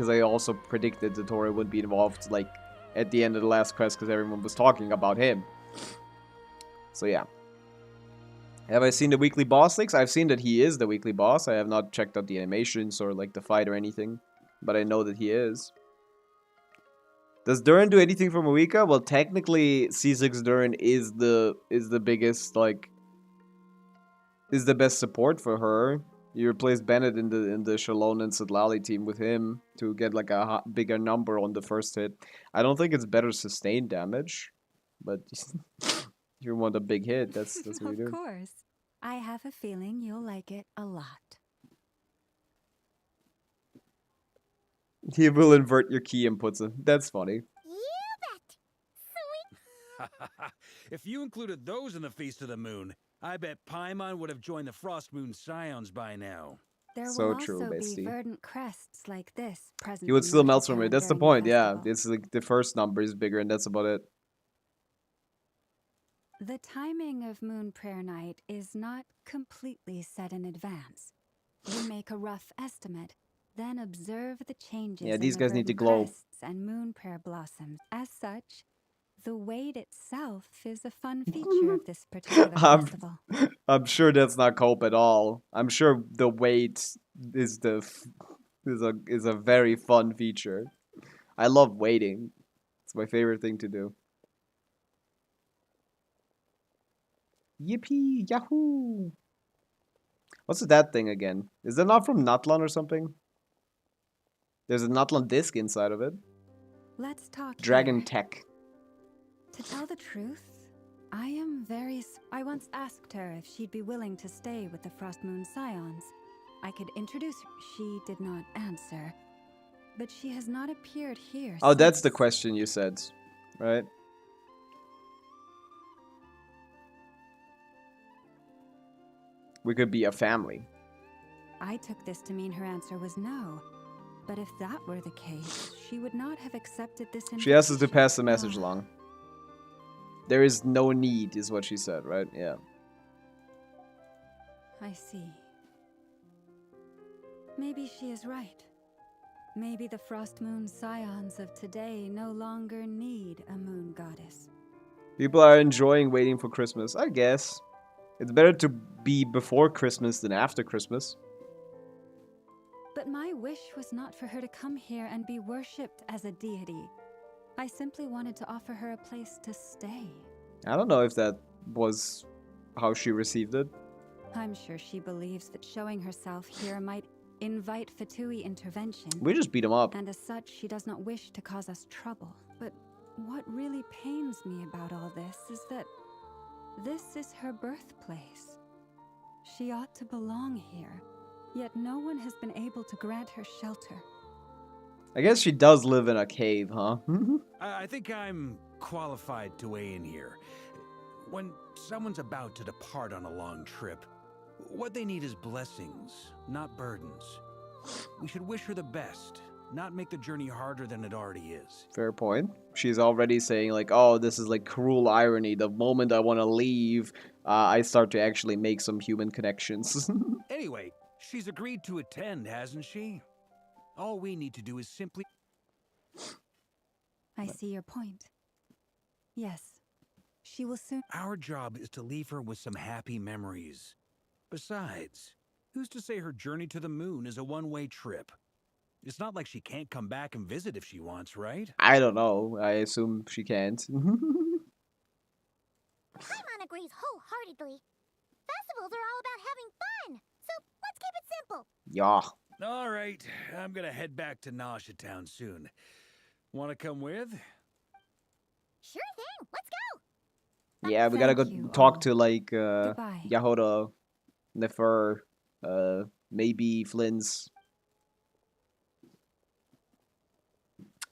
A: I also predicted Dottore would be involved, like, at the end of the last quest, because everyone was talking about him. So yeah. Have I seen the weekly boss leaks? I've seen that he is the weekly boss. I have not checked out the animations or like the fight or anything. But I know that he is. Does Durin do anything for Pavica? Well, technically, C6 Durin is the biggest, like, is the best support for her. You replace Bennett in the Shalon and Sidlali team with him to get like a bigger number on the first hit. I don't think it's better sustained damage, but you want a big hit. That's what you do.
G: Of course. I have a feeling you'll like it a lot.
A: He will invert your key inputs. That's funny.
F: You bet. Sweet.
B: If you included those in the Feast of the Moon, I bet Paimon would have joined the Frost Moon Scions by now.
G: There
A: So
G: will
A: true,
G: also
A: bestie.
G: be verdant crests like this present.
A: He would
G: in
A: still melt from
G: Marshtown
A: it. That's the
G: during
A: point, yeah.
G: festival.
A: It's like the first number is bigger and that's about it.
G: The timing of Moon Prayer Night is not completely set in advance. We make a rough estimate, then observe the changes.
A: Yeah,
G: in
A: these
G: the
A: guys need to
G: verdant
A: glow.
G: crests and Moon Prayer blossoms. As such, the wait itself is a fun feature of this particular festival.
A: I'm sure that's not cope at all. I'm sure the wait is is a very fun feature. I love waiting. It's my favorite thing to do. Yippee! Yahoo! What's that thing again? Is that not from Natlan or something? There's a Natlan disc inside of it.
G: Let's talk
A: Dragon
G: here.
A: Tech.
G: To tell the truth, I am I once asked her if she'd be willing to stay with the Frost Moon Scions. I could introduce her. She did not answer, but she has not appeared here
A: Oh, that's the
G: since.
A: question you said, right? We could be a family.
G: I took this to mean her answer was no. But if that were the case, she would not have accepted this invitation.
A: She asked us to pass the message
G: Ah,
A: along. There is no need, is what she said, right? Yeah.
G: I see. Maybe she is right. Maybe the Frost Moon Scions of today no longer need a moon goddess.
A: People are enjoying waiting for Christmas, I guess. It's better to be before Christmas than after Christmas.
G: But my wish was not for her to come here and be worshipped as a deity. I simply wanted to offer her a place to stay.
A: I don't know if that was how she received it.
G: I'm sure she believes that showing herself here might invite Fatui intervention.
A: We just beat him up.
G: And as such, she does not wish to cause us trouble. But what really pains me about all this is that this is her birthplace. She ought to belong here, yet no one has been able to grant her shelter.
A: I guess she does live in a cave, huh?
B: I think I'm qualified to weigh in here. When someone's about to depart on a long trip, what they need is blessings, not burdens. We should wish her the best, not make the journey harder than it already is.
A: Fair point. She's already saying like, oh, this is like cruel irony. The moment I want to leave, I start to actually make some human connections.
B: Anyway, she's agreed to attend, hasn't she? All we need to do is simply...
G: I see your point. Yes, she will soon.
B: Our job is to leave her with some happy memories. Besides, who's to say her journey to the moon is a one-way trip? It's not like she can't come back and visit if she wants, right?
A: I don't know. I assume she can't.
F: Paimon agrees wholeheartedly. Festivals are all about having fun, so let's keep it simple.
A: Yeah.
B: All right, I'm gonna head back to Nasha Town soon. Want to come with?
F: Sure thing, let's go.
A: Yeah, we gotta go
G: Thank you
A: talk
G: all.
A: to like
G: Goodbye.
A: Yahoda, Nefer, maybe Flynn's.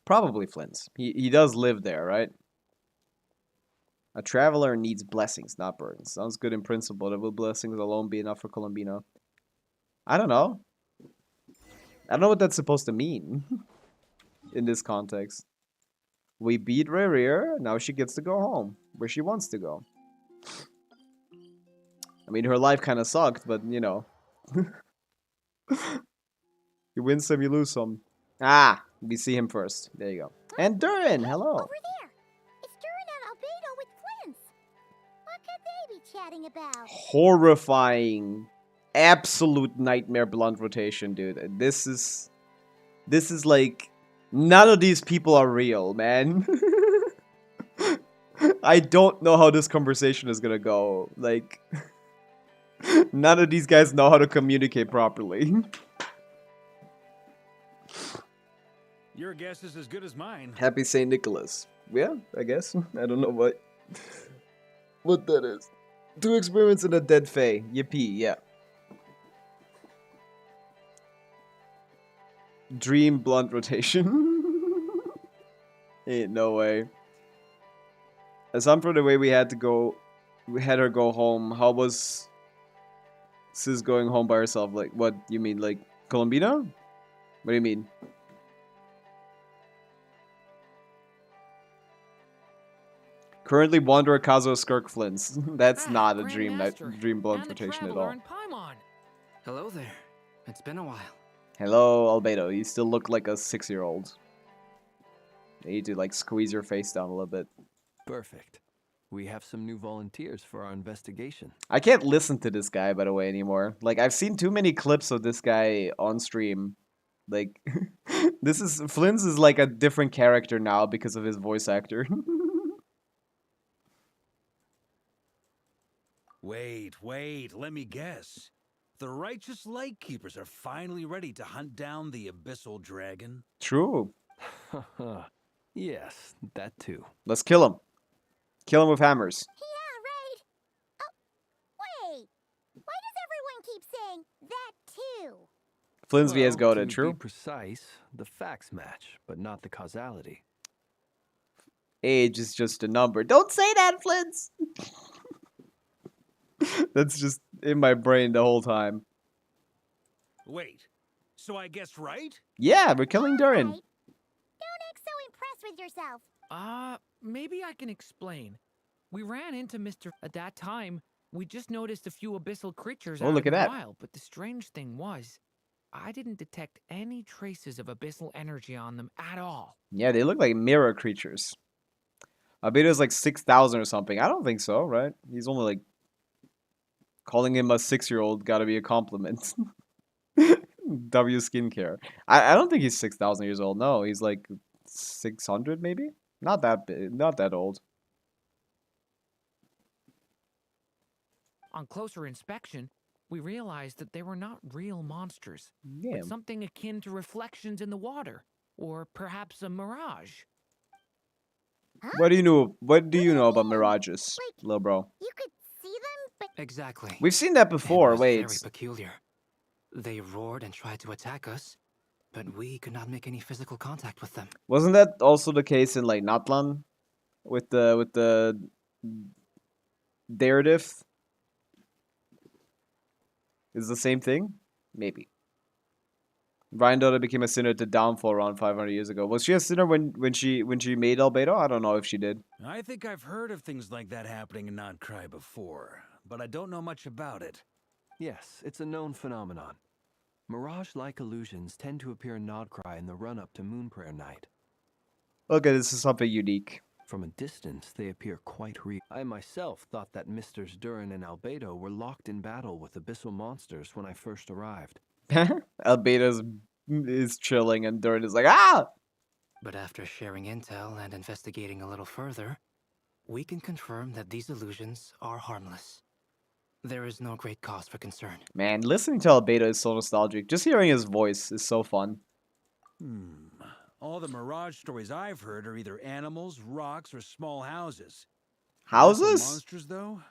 A: Probably Flynn's. He does live there, right? A traveler needs blessings, not burdens. Sounds good in principle. But will blessings alone be enough for Colombina? I don't know. I don't know what that's supposed to mean in this context. We beat Rerir, now she gets to go home, where she wants to go. I mean, her life kind of sucked, but, you know. You win some, you lose some. Ah, we see him first. There you go. And Durin, hello.
F: Over there. It's Durin and Albedo with Flint's. What could they chatting about?
A: Horrifying. Absolute nightmare blunt rotation, dude. This is like, none of these people are real, man. I don't know how this conversation is gonna go. Like, none of these guys know how to communicate properly.
B: Your guess is as good as mine.
A: Happy St. Nicholas. Yeah, I guess. I don't know what that is. 2 experiments in a dead fae. Yippee, yeah. Dream blunt rotation. Ain't no way. Aside from the way we had her go home, how was Sis going home by herself? Like, what, you mean, like, Colombina? What do you mean? Currently Wanderer Kazuo Skirk Flins. That's not a dream blunt rotation at all.
H: Hello there. It's been a while.
A: Hello, Albedo. You still look like a 6-year-old. You need to, like, squeeze your face down a little bit.
I: Perfect. We have some new volunteers for our investigation.
A: I can't listen to this guy, by the way, anymore. Like, I've seen too many clips of this guy on stream. Like, Flins is like a different character now because of his voice actor.
B: Wait, let me guess. The righteous Lightkeepers are finally ready to hunt down the Abyssal Dragon?
A: True.
I: Yes, that too.
A: Let's kill him. Kill him with hammers.
F: Yeah, right. Oh, wait. Why does everyone keep saying that too?
A: Flins vs. Goated,
I: to
A: true?
I: be precise, the facts match, but not the causality.
A: Age is just a number. Don't say that, Flins! That's just in my brain the whole time.
B: Wait, so I guessed right?
A: Yeah, we're killing Durin.
F: Right. Don't act so impressed with yourself.
J: Maybe I can explain. We ran into Mr. At that time, we just noticed a few abyssal creatures out
A: look
J: in
A: at
J: the
A: that.
J: wild, but the strange thing was, I didn't detect any traces of abyssal energy on them at all.
A: Yeah, they look like mirror creatures. Albedo's like 6,000 or something. I don't think so, right? He's only like... Calling him a 6-year-old gotta be a compliment. W skincare. I don't think he's 6,000 years old. No, he's like 600 maybe? Not that big, not that old.
J: On closer inspection, we realized that they were not real monsters,
A: Yeah.
J: but something akin to reflections in the water, or perhaps a mirage.
F: Huh?
A: What do you know about mirages,
F: Like-
A: little bro?
F: You could see them, but
H: Exactly.
A: We've seen that before.
H: It was
A: Wait.
H: very peculiar. They roared and tried to attack us, but we could not make any physical contact with them.
A: Wasn't that also the case in like Natlan with the Daredif? Is the same thing? Maybe. Ryandotter became a sinner to Downfall around 500 years ago. Was she a sinner when she made Albedo? I don't know if she did.
B: I think I've heard of things like that happening in Not Cry before, but I don't know much about it.
I: Yes, it's a known phenomenon. Mirage-like illusions tend to appear in Nodcry in the run-up to Moon Prayer Night.
A: Okay, this is something unique.
I: From a distance, they appear quite real. I myself thought that Misters Durin and Albedo were locked in battle with abyssal monsters when I first arrived.
A: Albedo is chilling and Durin is like, ah!
H: But after sharing intel and investigating a little further, we can confirm that these illusions are harmless. There is no great cause for concern.
A: Man, listening to Albedo is so nostalgic. Just hearing his voice is so fun.
B: All the Mirage stories I've heard are either animals, rocks, or small houses.
A: Houses?
B: Monsters, though?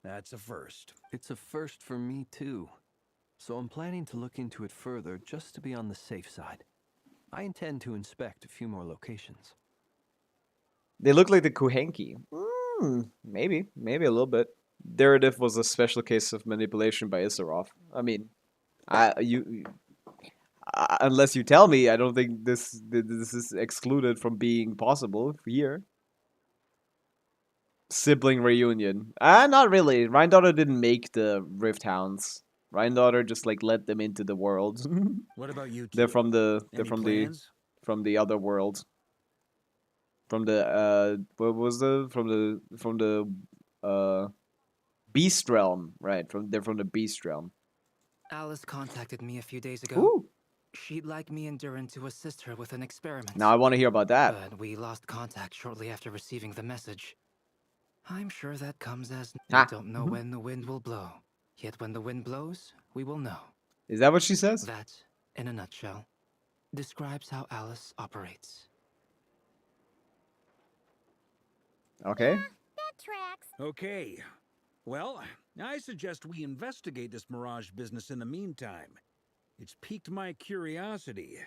B: That's a first.
I: It's a first for me, too. So I'm planning to look into it further just to be on the safe side. I intend to inspect a few more locations.
A: They look like the Kuhenki. Maybe a little bit. Daredif was a special case of manipulation by Issaroth. I mean, unless you tell me, I don't think this is excluded from being possible here. Sibling reunion. Not really. Ryandotter didn't make the Rift Hounds. Ryandotter just like let them into the world.
B: What about you two?
A: They're from the
B: Plans?
A: from the other world. From the what was the from the Beast Realm, right? They're from the Beast Realm.
H: Alice contacted me a few days ago.
A: Ooh.
H: She'd like me and Durin to assist her with an experiment.
A: Now I want to hear about that.
H: But we lost contact shortly after receiving the message. I'm sure that comes as
A: Ha.
H: we don't know when the wind will blow. Yet when the wind blows, we will know.
A: Is that what she says?
H: That, in a nutshell, describes how Alice operates.
A: Okay.
F: That tracks.
B: Okay. Well, I suggest we investigate this Mirage business in the meantime. It's piqued my curiosity,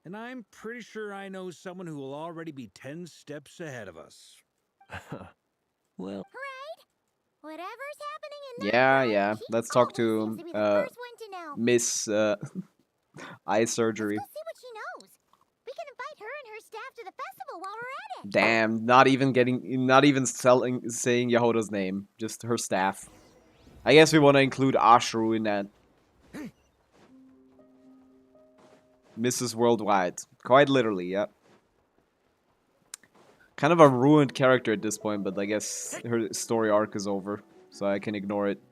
B: and I'm pretty sure I know someone who will already be 10 steps ahead of us.
I: Well,
F: Right? Whatever's happening in
A: Yeah.
F: she
A: Let's talk
F: always
A: to
F: seems to be the first one to know.
A: Miss Eye Surgery.
F: Let's go see what she knows. We can invite her and her staff to the festival while we're at it.
A: Damn, not even saying Yehoda's name, just her staff. I guess we want to include Ashru in that. Mrs. Worldwide. Quite literally, yeah. Kind of a ruined character at this point, but I guess her story arc is over, so I can ignore it.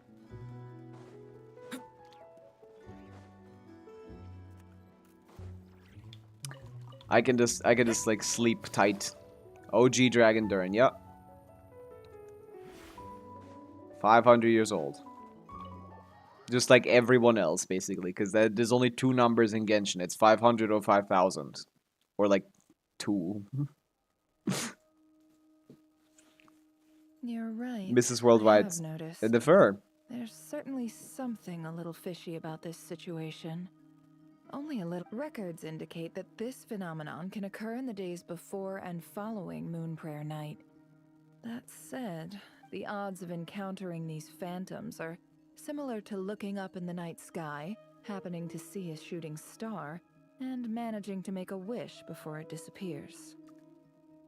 A: I can just like sleep tight. OG Dragon Durin, yep. 500 years old. Just like everyone else, basically, because there's only two numbers in Genshin. It's 500 or 5,000. Or like 2.
K: You're right.
A: Mrs. Worldwide.
K: I have noticed.
A: In the fur.
K: There's certainly something a little fishy about this situation. Only a little. Records indicate that this phenomenon can occur in the days before and following Moon Prayer Night. That said, the odds of encountering these phantoms are similar to looking up in the night sky, happening to see a shooting star, and managing to make a wish before it disappears.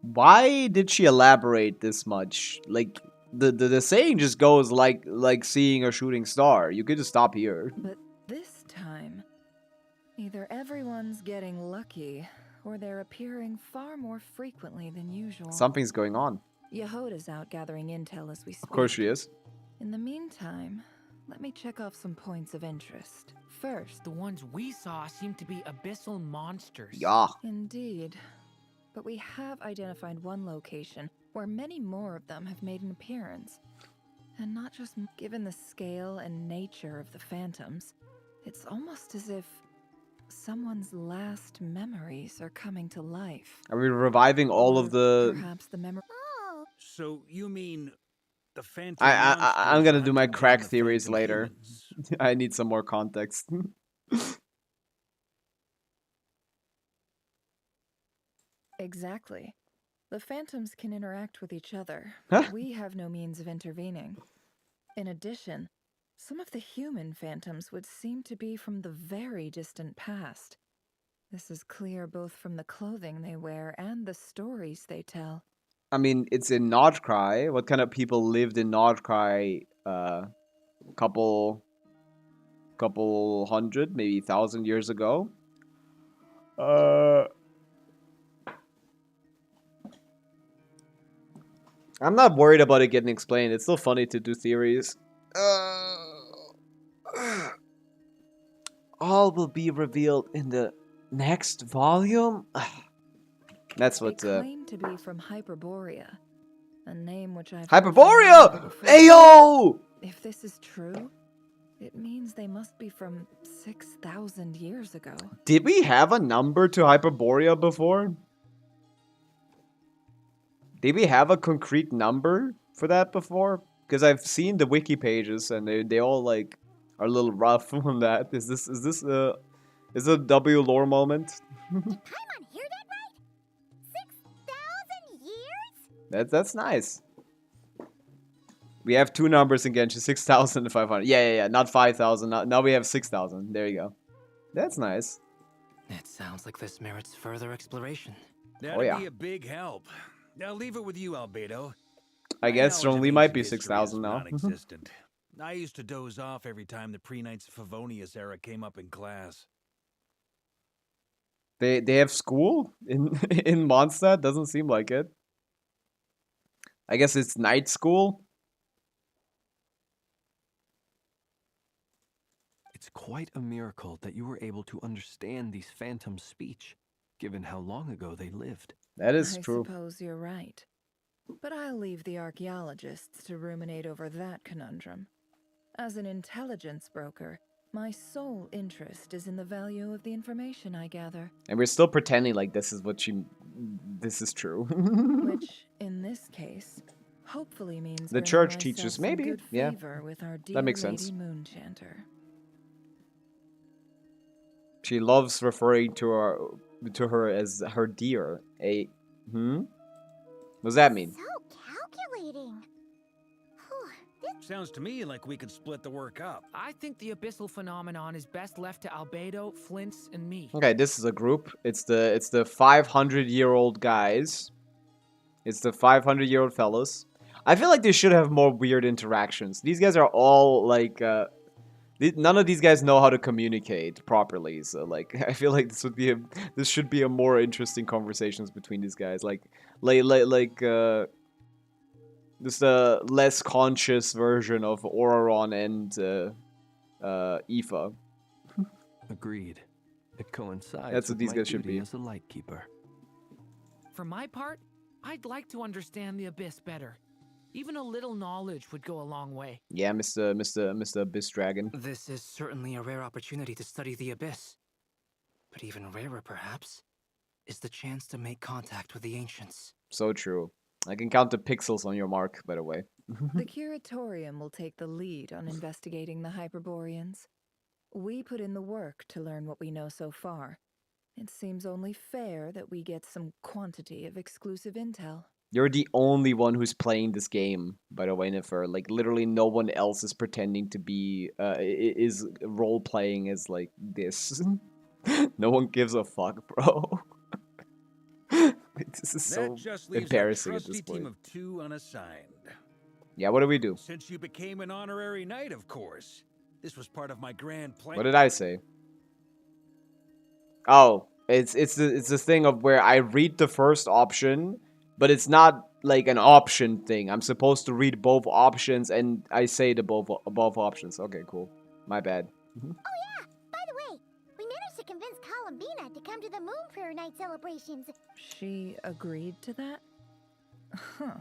A: Why did she elaborate this much? Like, the saying just goes like seeing a shooting star. You could just stop here.
K: But this time, either everyone's getting lucky, or they're appearing far more frequently than usual.
A: Something's going on.
K: Yehoda's out gathering intel as we speak.
A: Of course she is.
K: In the meantime, let me check off some points of interest. First,
J: The ones we saw seem to be abyssal monsters.
A: Yeah.
K: indeed. But we have identified one location where many more of them have made an appearance. And not just given the scale and nature of the phantoms, it's almost as if someone's last memories are coming to life.
A: Are we reviving all of the...
K: Perhaps the memory.
F: Oh,
B: So you mean the phantom
A: I'm
B: monsters
A: gonna
B: are
A: do my
B: hunting
A: crack
B: down the
A: theories
B: phantom
A: later.
B: humans?
A: I need some more context.
K: Exactly. The phantoms can interact with each other,
A: Huh?
K: but we have no means of intervening. In addition, some of the human phantoms would seem to be from the very distant past. This is clear both from the clothing they wear and the stories they tell.
A: I mean, it's in Nordkrai. What kind of people lived in Nordkrai? Couple hundred, maybe 1,000 years ago. I'm not worried about it getting explained. It's still funny to do theories. All will be revealed in the next volume. That's what.
K: They claim to be from Hyperborea, a name which I've
A: Hyperborea!
K: heard before.
A: Ayo!
K: If this is true, it means they must be from 6,000 years ago.
A: Did we have a number to Hyperborea before? Did we have a concrete number for that before? Because I've seen the wiki pages and they all like are a little rough on that. Is this a W lore moment?
F: Paimon, hear that right? 6,000 years?
A: That's nice. We have two numbers in Genshin, 6,500. Yeah. Not 5,000. Now we have 6,000. There you go. That's nice.
H: It sounds like this merits further exploration.
B: That'd
A: yeah.
B: be a big help. I'll leave it with you, Albedo.
A: I guess
B: My knowledge
A: Zhongli
B: of
A: might be
B: ancient history
A: 6,000
B: is
A: now.
B: non-existent. I used to doze off every time the pre-Knights of Favonius era came up in class.
A: They have school in in Mondstadt? Doesn't seem like it. I guess it's night school.
I: It's quite a miracle that you were able to understand these phantoms' speech, given how long ago they lived.
A: That is
K: I
A: true.
K: suppose you're right. But I'll leave the archaeologists to ruminate over that conundrum. As an intelligence broker, my sole interest is in the value of the information I gather.
A: And we're still pretending like this is what this is true.
K: Which, in this case, hopefully means
A: The
K: bringing
A: church
K: myself
A: teaches,
K: some
A: maybe,
K: good
A: yeah.
K: favor with our dear
A: That makes
K: Lady
A: sense.
K: Moonchanter.
A: She loves referring to her as her dear. What does that mean?
F: So calculating.
B: Sounds to me like we could split the work up.
J: I think the abyssal phenomenon is best left to Albedo, Flints, and me.
A: Okay, this is a group. It's the 500-year-old guys. It's the 500-year-old fellas. I feel like they should have more weird interactions. These guys are all like none of these guys know how to communicate properly. So like I feel like this should be a more interesting conversations between these guys. Just a less conscious version of Auron and Aoife.
I: Agreed. It coincides
A: That's what
I: with
A: these
I: my
A: guys should
I: duty
A: be.
I: as a lightkeeper.
J: For my part, I'd like to understand the Abyss better. Even a little knowledge would go a long way.
A: Yeah, Mr. Abyss Dragon.
H: This is certainly a rare opportunity to study the Abyss. But even rarer, perhaps, is the chance to make contact with the Ancients.
A: So true. I can count the pixels on your mark, by the way.
K: The Curatorium will take the lead on investigating the Hyperboreans. We put in the work to learn what we know so far. It seems only fair that we get some quantity of exclusive intel.
A: You're the only one who's playing this game, by the way, Nifer. Like, literally no one else is pretending to be, is role-playing as, like, this. No one gives a fuck, bro. This is so embarrassing at this point.
B: Team of 2 unassigned.
A: Yeah, what do we do?
B: Since you became an honorary knight, of course. This was part of my grand plan.
A: What did I say? Oh, it's the thing of where I read the first option, but it's not like an option thing. I'm supposed to read both options, and I say the both options. Okay, cool. My bad.
F: Oh yeah! By the way, we managed to convince Columbina to come to the Moon Prayer Night celebrations.
K: She agreed to that? Huh.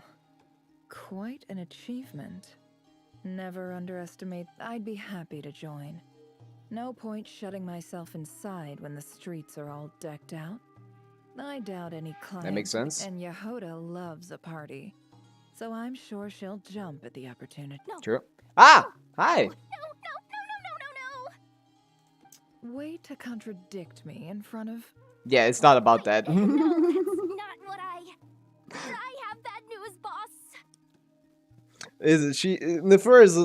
K: Quite an achievement. Never underestimate. I'd be happy to join. No point shutting myself inside when the streets are all decked out. I doubt any client.
A: That makes sense.
K: And Yehuda loves a party. So I'm sure she'll jump at the opportunity.
F: No.
A: True. Ah! Hi!
F: No.
K: Way to contradict me in front of...
A: Yeah, it's not about that.
F: No, that's not what I have bad news, boss.
A: Nefer is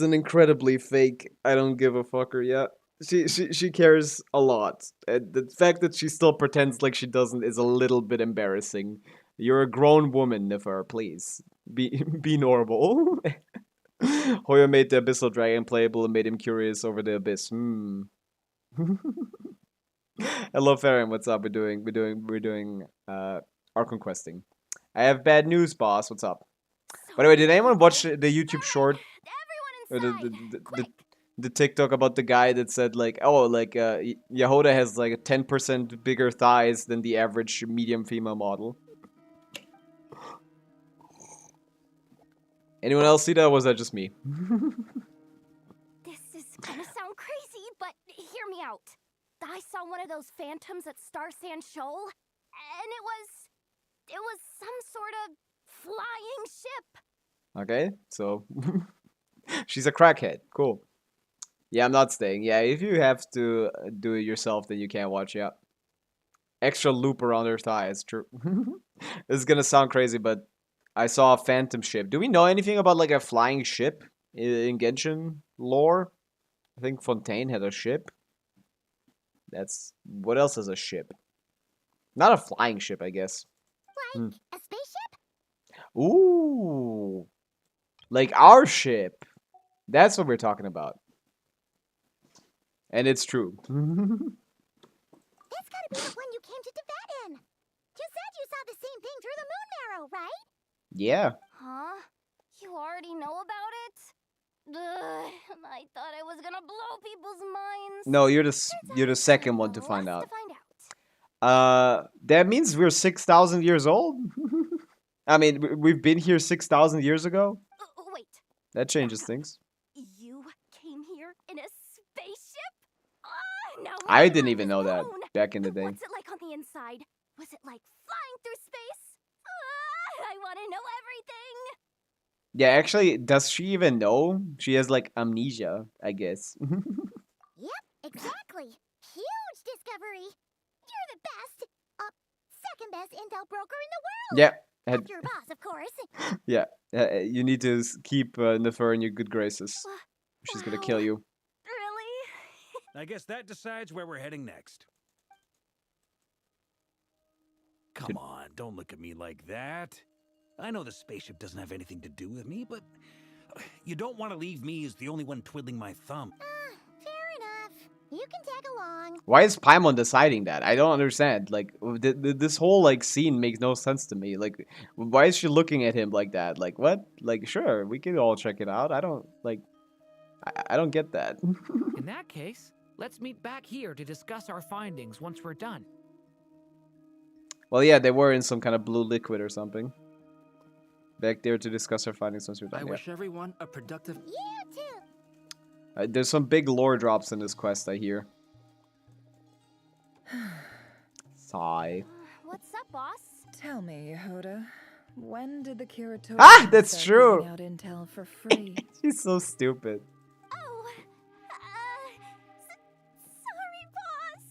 A: an incredibly fake, I don't give a fucker, yeah. She cares a lot. And the fact that she still pretends like she doesn't is a little bit embarrassing. You're a grown woman, Nefer, please. Be normal. Hoya made the Abyssal Dragon playable and made him curious over the Abyss. Hello, Farron. What's up? We're doing Archon questing. I have bad news, boss. What's up? By the way, did anyone watch the YouTube short or the TikTok about the guy that said like, oh, like Yehuda has like 10% bigger thighs than the average medium female model? Anyone else see that, or was that just me?
C: This is gonna sound crazy, but hear me out. I saw one of those phantoms at Star Sand Shoal, and it was some sort of flying ship.
A: Okay, so she's a crackhead. Cool. Yeah, I'm not staying. Yeah, if you have to do it yourself, then you can't watch. Yeah. Extra loop around her thigh. It's true. This is gonna sound crazy, but I saw a phantom ship. Do we know anything about like a flying ship in Genshin lore? I think Fontaine had a ship. That's what else is a ship? Not a flying ship, I guess.
F: Like a spaceship?
A: Ooh, like our ship. That's what we're talking about. And it's true.
F: That's gotta be the one you came to Tibet in. You said you saw the same thing through the moon marrow, right?
A: Yeah.
C: Huh? You already know about it? I thought I was gonna blow people's minds.
A: No, you're the
C: Turns out
A: second
C: I
A: one
C: have
A: to
C: a
A: find
C: lot
A: out.
C: to find out.
A: That means we're 6,000 years old? I mean, we've been here 6,000 years ago?
C: Wait,
A: That changes things.
C: you came here in a spaceship? Now
A: I
C: my
A: didn't
C: mind
A: even
C: is
A: know that
C: blown.
A: back in the day.
C: What's it like on the inside? Was it like flying through space? I want to know everything.
A: Yeah, actually, does she even know? She has like amnesia, I guess.
F: Yep, exactly. Huge discovery. You're the best. Second best intel broker in the world.
A: Yeah.
F: After your boss, of course.
A: Yeah. You need to keep Nefer in your good graces. She's gonna kill you.
C: Really?
B: I guess that decides where we're heading next. Come on, don't look at me like that. I know the spaceship doesn't have anything to do with me, but you don't want to leave me as the only one twiddling my thumb.
F: Fair enough. You can tag along.
A: Why is Paimon deciding that? I don't understand. Like, this whole, like, scene makes no sense to me. Like, why is she looking at him like that? Like, what? Like, sure, we can all check it out. I don't, like, I don't get that.
J: In that case, let's meet back here to discuss our findings once we're done.
A: Well, yeah, they were in some kind of blue liquid or something. Back there to discuss our findings once we're done.
H: I
A: Yeah.
H: wish everyone a productive...
F: You too.
A: There's some big lore drops in this quest, I hear. Sigh.
C: What's up, boss?
K: Tell me, Yehoda, when did the Curatorians
A: Ah, that's
K: start
A: true.
K: giving out intel for free?
A: She's so stupid.
C: Oh, sorry, boss.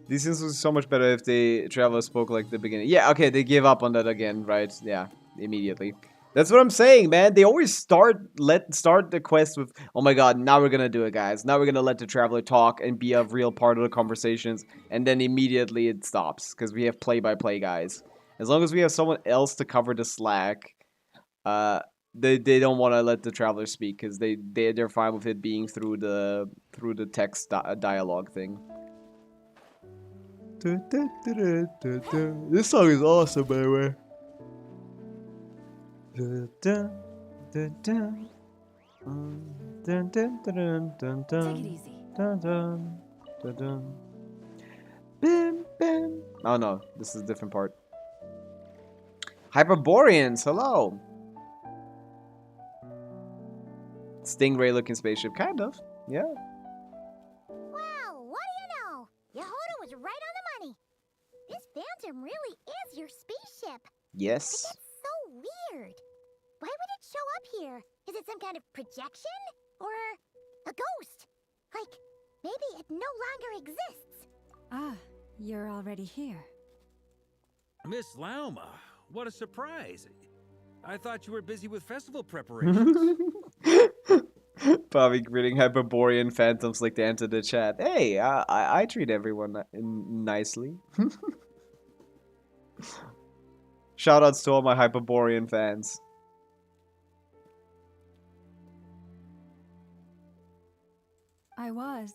A: These things would be so much better if the traveler spoke like the beginning. Yeah, okay, they give up on that again, right? Yeah, immediately. That's what I'm saying, man. They always start the quest with, oh my god, now we're gonna do it, guys. Now we're gonna let the traveler talk and be a real part of the conversations, and then immediately it stops because we have play-by-play guys. As long as we have someone else to cover the slack, they don't want to let the traveler speak because they're fine with it being through the text dialogue thing. This song is awesome, by the way.
K: Take it easy.
A: Oh no, this is a different part. Hyperboreans, hello. Stingray looking spaceship, kind of. Yeah.
F: Wow, what do you know? Yehoda was right on the money. This Phantom really is your spaceship.
A: Yes.
F: But that's so weird. Why would it show up here? Is it some kind of projection? Or a ghost? Like, maybe it no longer exists.
G: Ah, you're already here.
B: Miss Lauma, what a surprise. I thought you were busy with festival preparations.
A: Probably greeting Hyperborean phantoms like they enter the chat. Hey, I treat everyone nicely. Shoutouts to all my Hyperborean fans.
G: I was,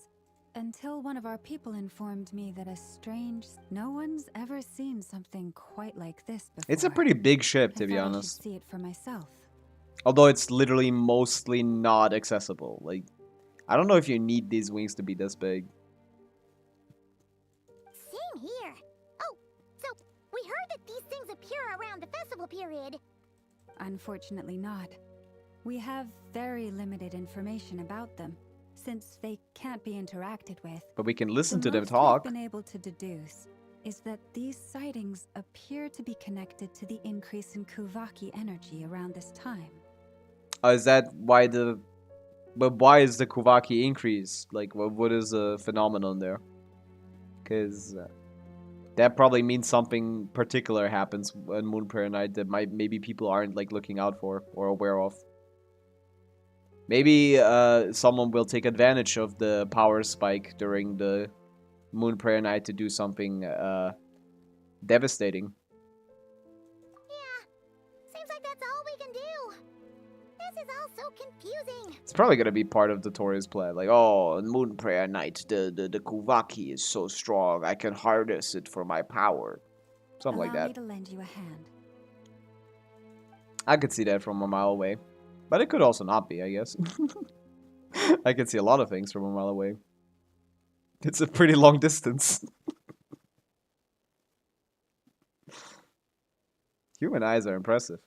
G: until one of our people informed me that a strange... No one's ever seen something quite like this before.
A: It's a pretty big ship,
G: I
A: to be
G: thought I
A: honest.
G: should see it for myself.
A: Although it's literally mostly not accessible. Like, I don't know if you need these wings to be this big.
F: Same here. Oh, so we heard that these things appear around the festival period.
G: Unfortunately not. We have very limited information about them, since they can't be interacted with.
A: But we can listen to them
G: most
A: talk.
G: we've been able to deduce is that these sightings appear to be connected to the increase in Kuvaki energy around this time.
A: Is that why the... But why is the Kuvaki increase? Like, what is the phenomenon there? Because that probably means something particular happens on Moon Prayer Night that maybe people aren't, like, looking out for or aware of. Maybe someone will take advantage of the power spike during the Moon Prayer Night to do something devastating.
F: Yeah, seems like that's all we can do. This is all so confusing.
A: It's probably gonna be part of the Tori's plan. Like, oh, on Moon Prayer Night, the Kuvaki is so strong, I can harness it for my power. Something like
G: Allow
A: that.
G: me to lend you a hand.
A: I could see that from a mile away. But it could also not be, I guess. I can see a lot of things from a mile away. It's a pretty long distance. Human eyes are impressive.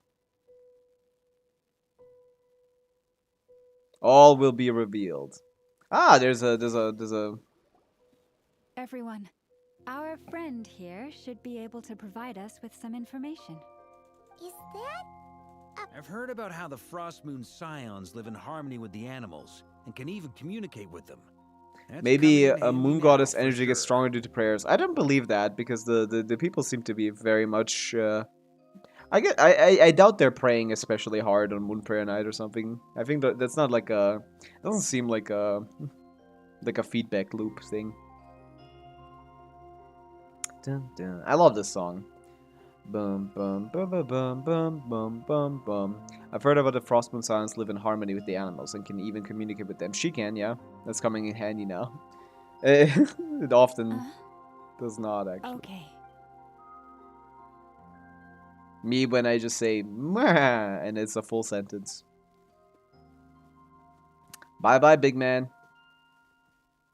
A: All will be revealed. Ah, there's a.
G: Everyone, our friend here should be able to provide us with some information.
F: Is that?
B: I've heard about how the Frost Moon Scions live in harmony with the animals and can even communicate with them. That's
A: Maybe
B: coming in
A: a
B: handy
A: moon
B: now,
A: goddess
B: for
A: energy gets
B: sure.
A: stronger due to prayers. I don't believe that because the people seem to be very much. I doubt they're praying especially hard on Moon Prayer Night or something. I think that's not like a. Doesn't seem like a feedback loop thing. Dun, dun. I love this song. Bum bum bum bum bum bum bum bum bum. I've heard about the Frost Moon Scions live in harmony with the animals and can even communicate with them. She can, yeah. That's coming in handy now. It often does not actually.
G: Okay.
A: Me when I just say "Mwah," and it's a full sentence. Bye bye, big man.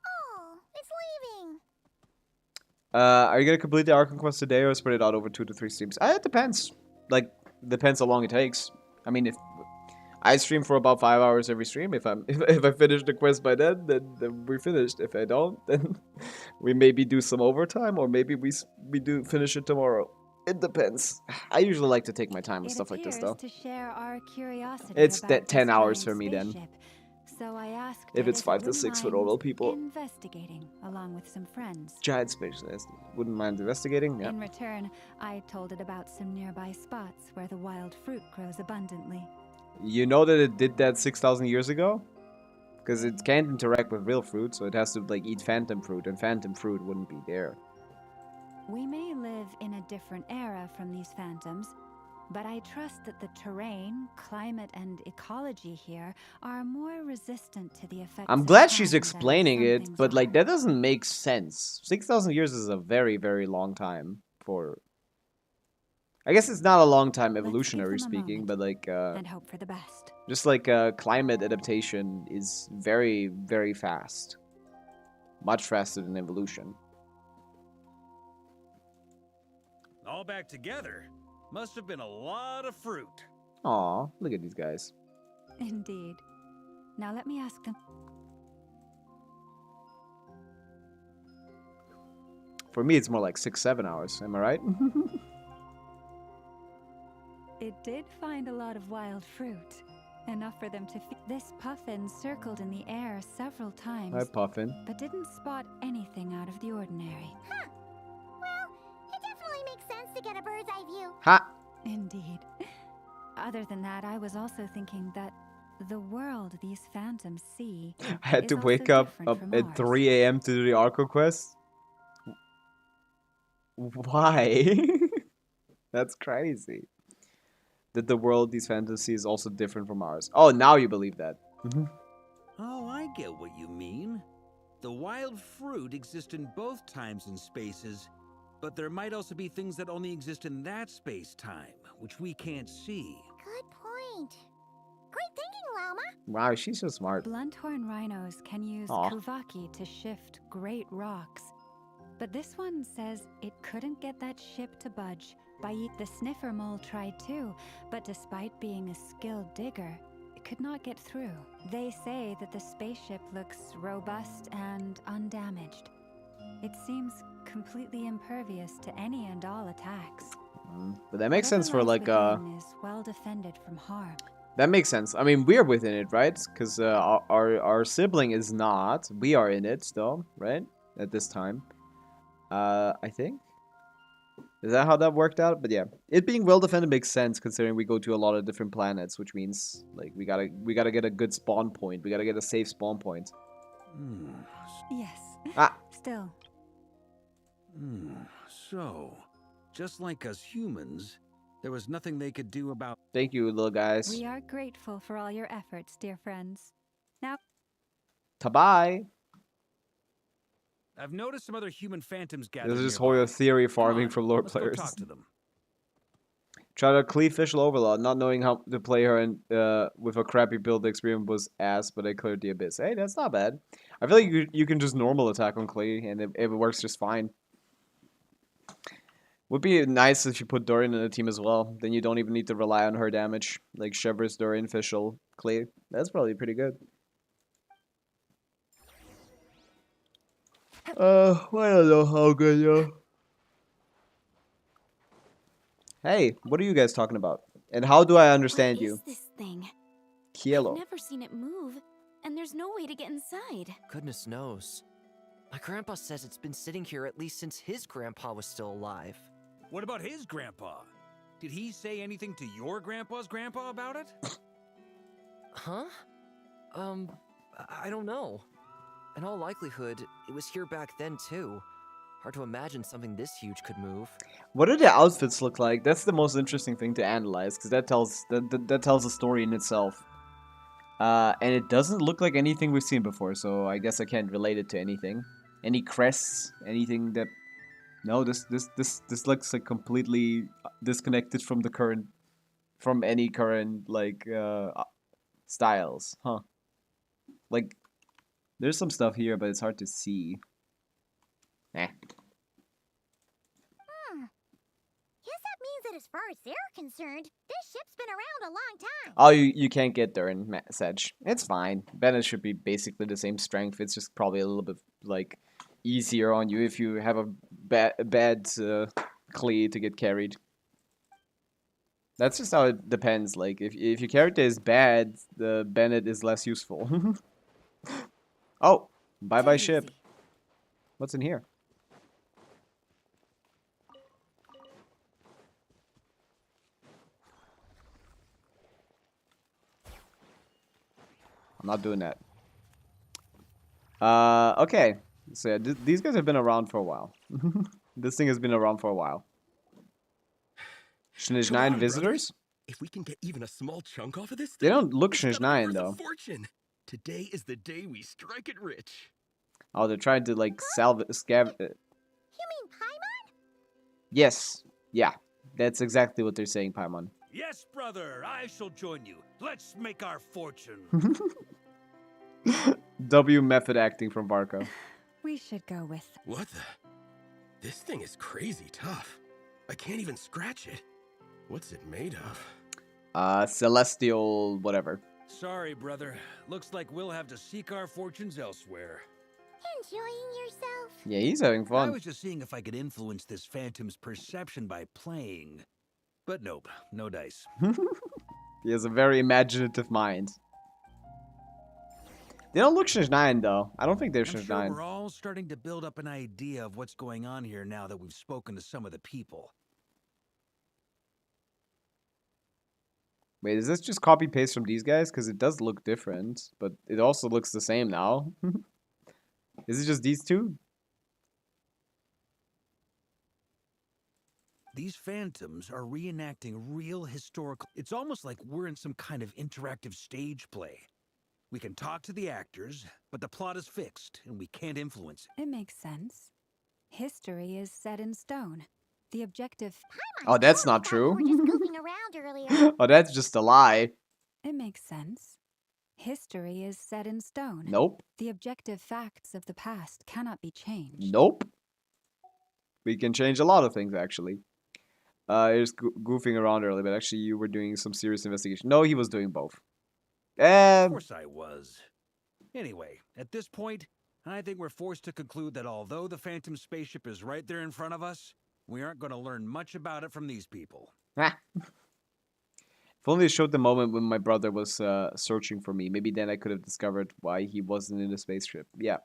F: Oh, it's leaving.
A: Are you gonna complete the Archon quest today or spread it out over 2 to 3 streams? It depends. Like, depends how long it takes. I mean, if I stream for about 5 hours every stream, if I finish the quest by then we're finished. If I don't, then we maybe do some overtime, or maybe we do finish it tomorrow. It depends. I usually like to take my time with stuff like this, though.
G: To share our curiosity
A: It's
G: about
A: 10
G: this
A: hours
G: giant
A: for me then.
G: spaceship. So I asked
A: If
G: it
A: it's
G: it
A: 5 to
G: wouldn't
A: 6 for
G: mind
A: normal people.
G: investigating along with some friends.
A: Giant specialist. Wouldn't mind investigating? Yeah.
G: In return, I told it about some nearby spots where the wild fruit grows abundantly.
A: You know that it did that 6,000 years ago? Because it can't interact with real fruit, so it has to like eat phantom fruit, and phantom fruit wouldn't be there.
G: We may live in a different era from these phantoms, but I trust that the terrain, climate, and ecology here are more resistant to the effects
A: I'm
G: of
A: glad
G: time
A: she's
G: than
A: explaining
G: some
A: it,
G: things
A: but like
G: are.
A: that doesn't make sense. 6,000 years is a very, very long time for. I guess it's not a long time
G: Let's give
A: evolutionary
G: them a
A: speaking,
G: moment
A: but like
G: and hope for the best.
A: just like climate adaptation is very, very fast. Much faster than evolution.
B: All back together. Must have been a lot of fruit.
A: Aw, look at these guys.
G: Indeed. Now let me ask them.
A: For me, it's more like 6-7 hours. Am I right?
G: It did find a lot of wild fruit. Enough for them to This puffin circled in the air several times.
A: Hi, Puffin.
G: But didn't spot anything out of the ordinary.
F: Huh. Well, it definitely makes sense to get a bird's eye view.
A: Ha!
G: Indeed. Other than that, I was also thinking that the world these phantoms see
A: I had
G: is
A: to
G: also
A: wake up
G: different from
A: at
G: ours.
A: 3 a.m. to do the Archon quest. Why? That's crazy. That the world these phantoms see is also different from ours. Oh, now you believe that.
B: Oh, I get what you mean. The wild fruit exist in both times and spaces, but there might also be things that only exist in that space-time, which we can't see.
F: Good point. Great thinking, Llama.
A: Wow, she's so smart.
G: Blunthorn rhinos can use
A: Aw.
G: kuvaki to shift great rocks. But this one says it couldn't get that ship to budge. The sniffer mole tried too, but despite being a skilled digger, it could not get through. They say that the spaceship looks robust and undamaged. It seems completely impervious to any and all attacks.
A: But that makes
G: Whatever
A: sense for
G: lies
A: like
G: within is well defended from harm.
A: that makes sense. I mean, we're within it, right? Because our sibling is not. We are in it still, right? At this time, I think. Is that how that worked out? But yeah, it being well defended makes sense considering we go to a lot of different planets, which means like we gotta get a good spawn point. We gotta get a safe spawn point.
G: Yes.
A: Ah.
G: Still.
B: So, just like us humans, there was nothing they could do about.
A: Thank you, little guys.
G: We are grateful for all your efforts, dear friends. Now.
A: Bye.
B: I've noticed some other human phantoms gathered
A: This is
B: nearby.
A: Hoyo theory
B: Come
A: farming
B: on,
A: from lore
B: let's go
A: players.
B: talk to them.
A: Try to cleave Fischl Overlord, not knowing how to play her and with a crappy build experience was ass, but I cleared the Abyss. Hey, that's not bad. I feel like you can just normal attack on Clay and it works just fine. Would be nice if you put Dorian in the team as well. Then you don't even need to rely on her damage. Like Shivers, Dorian, Fischl, Clay. That's probably pretty good. I don't know how good, yeah. Hey, what are you guys talking about? And how do I understand you?
C: What is this thing?
A: Kielo.
C: I've never seen it move, and there's no way to get inside.
L: Goodness knows. My grandpa says it's been sitting here at least since his grandpa was still alive.
B: What about his grandpa? Did he say anything to your grandpa's grandpa about it?
L: Huh? I don't know. In all likelihood, it was here back then too. Hard to imagine something this huge could move.
A: What do the outfits look like? That's the most interesting thing to analyze, because that tells a story in itself. And it doesn't look like anything we've seen before, so I guess I can't relate it to anything. Any crests? Anything that? No, this looks like completely disconnected from the current, from any current like styles, huh? Like, there's some stuff here, but it's hard to see. Eh.
F: Guess that means that as far as they're concerned, this ship's been around a long time.
A: Oh, you can't get there in Sedge. It's fine. Bennett should be basically the same strength. It's just probably a little bit like easier on you if you have a bad Klee to get carried. That's just how it depends. Like if your character is bad, the Bennett is less useful. Oh, bye ship. What's in here? I'm not doing that. Okay. So yeah, these guys have been around for a while. This thing has been around for a while. Snizh9 visitors?
M: If we can get even a small chunk off of this
A: They
M: thing,
A: don't look
M: it's gonna be
A: Snizh9
M: worth a
A: though.
M: fortune. Today is the day we strike it rich.
A: Oh, they're trying to like salvage,
F: You mean Paimon?
A: Yes. Yeah. That's exactly what they're saying, Paimon.
B: Yes, brother, I shall join you. Let's make our fortune.
A: W method acting from Varco.
G: We should go with...
M: What the? This thing is crazy tough. I can't even scratch it. What's it made of?
A: Celestial whatever.
B: Sorry, brother. Looks like we'll have to seek our fortunes elsewhere.
F: Enjoying yourself?
A: Yeah, he's having
B: I
A: fun.
B: was just seeing if I could influence this phantom's perception by playing. But nope, no dice.
A: He has a very imaginative mind. They don't look Snizh9 though. I don't think they're
B: I'm sure
A: Snizh9.
B: we're all starting to build up an idea of what's going on here now that we've spoken to some of the people.
A: Wait, is this just copy paste from these guys? Because it does look different, but it also looks the same now. Is it just these two?
B: These phantoms are reenacting real historical... It's almost like we're in some kind of interactive stage play. We can talk to the actors, but the plot is fixed, and we can't influence it.
G: It makes sense. History is set in stone. The objective...
A: Oh, that's not true.
F: We're just goofing around earlier.
A: Oh, that's just a lie.
G: It makes sense. History is set in stone.
A: Nope.
G: The objective facts of the past cannot be changed.
A: Nope. We can change a lot of things, actually. He was goofing around earlier, but actually you were doing some serious investigation. No, he was doing both.
B: Of course I was. Anyway, at this point, I think we're forced to conclude that although the Phantom spaceship is right there in front of us, we aren't going to learn much about it from these people.
A: Ah. If only it showed the moment when my brother was searching for me. Maybe then I could have discovered why he wasn't in the spaceship. Yeah.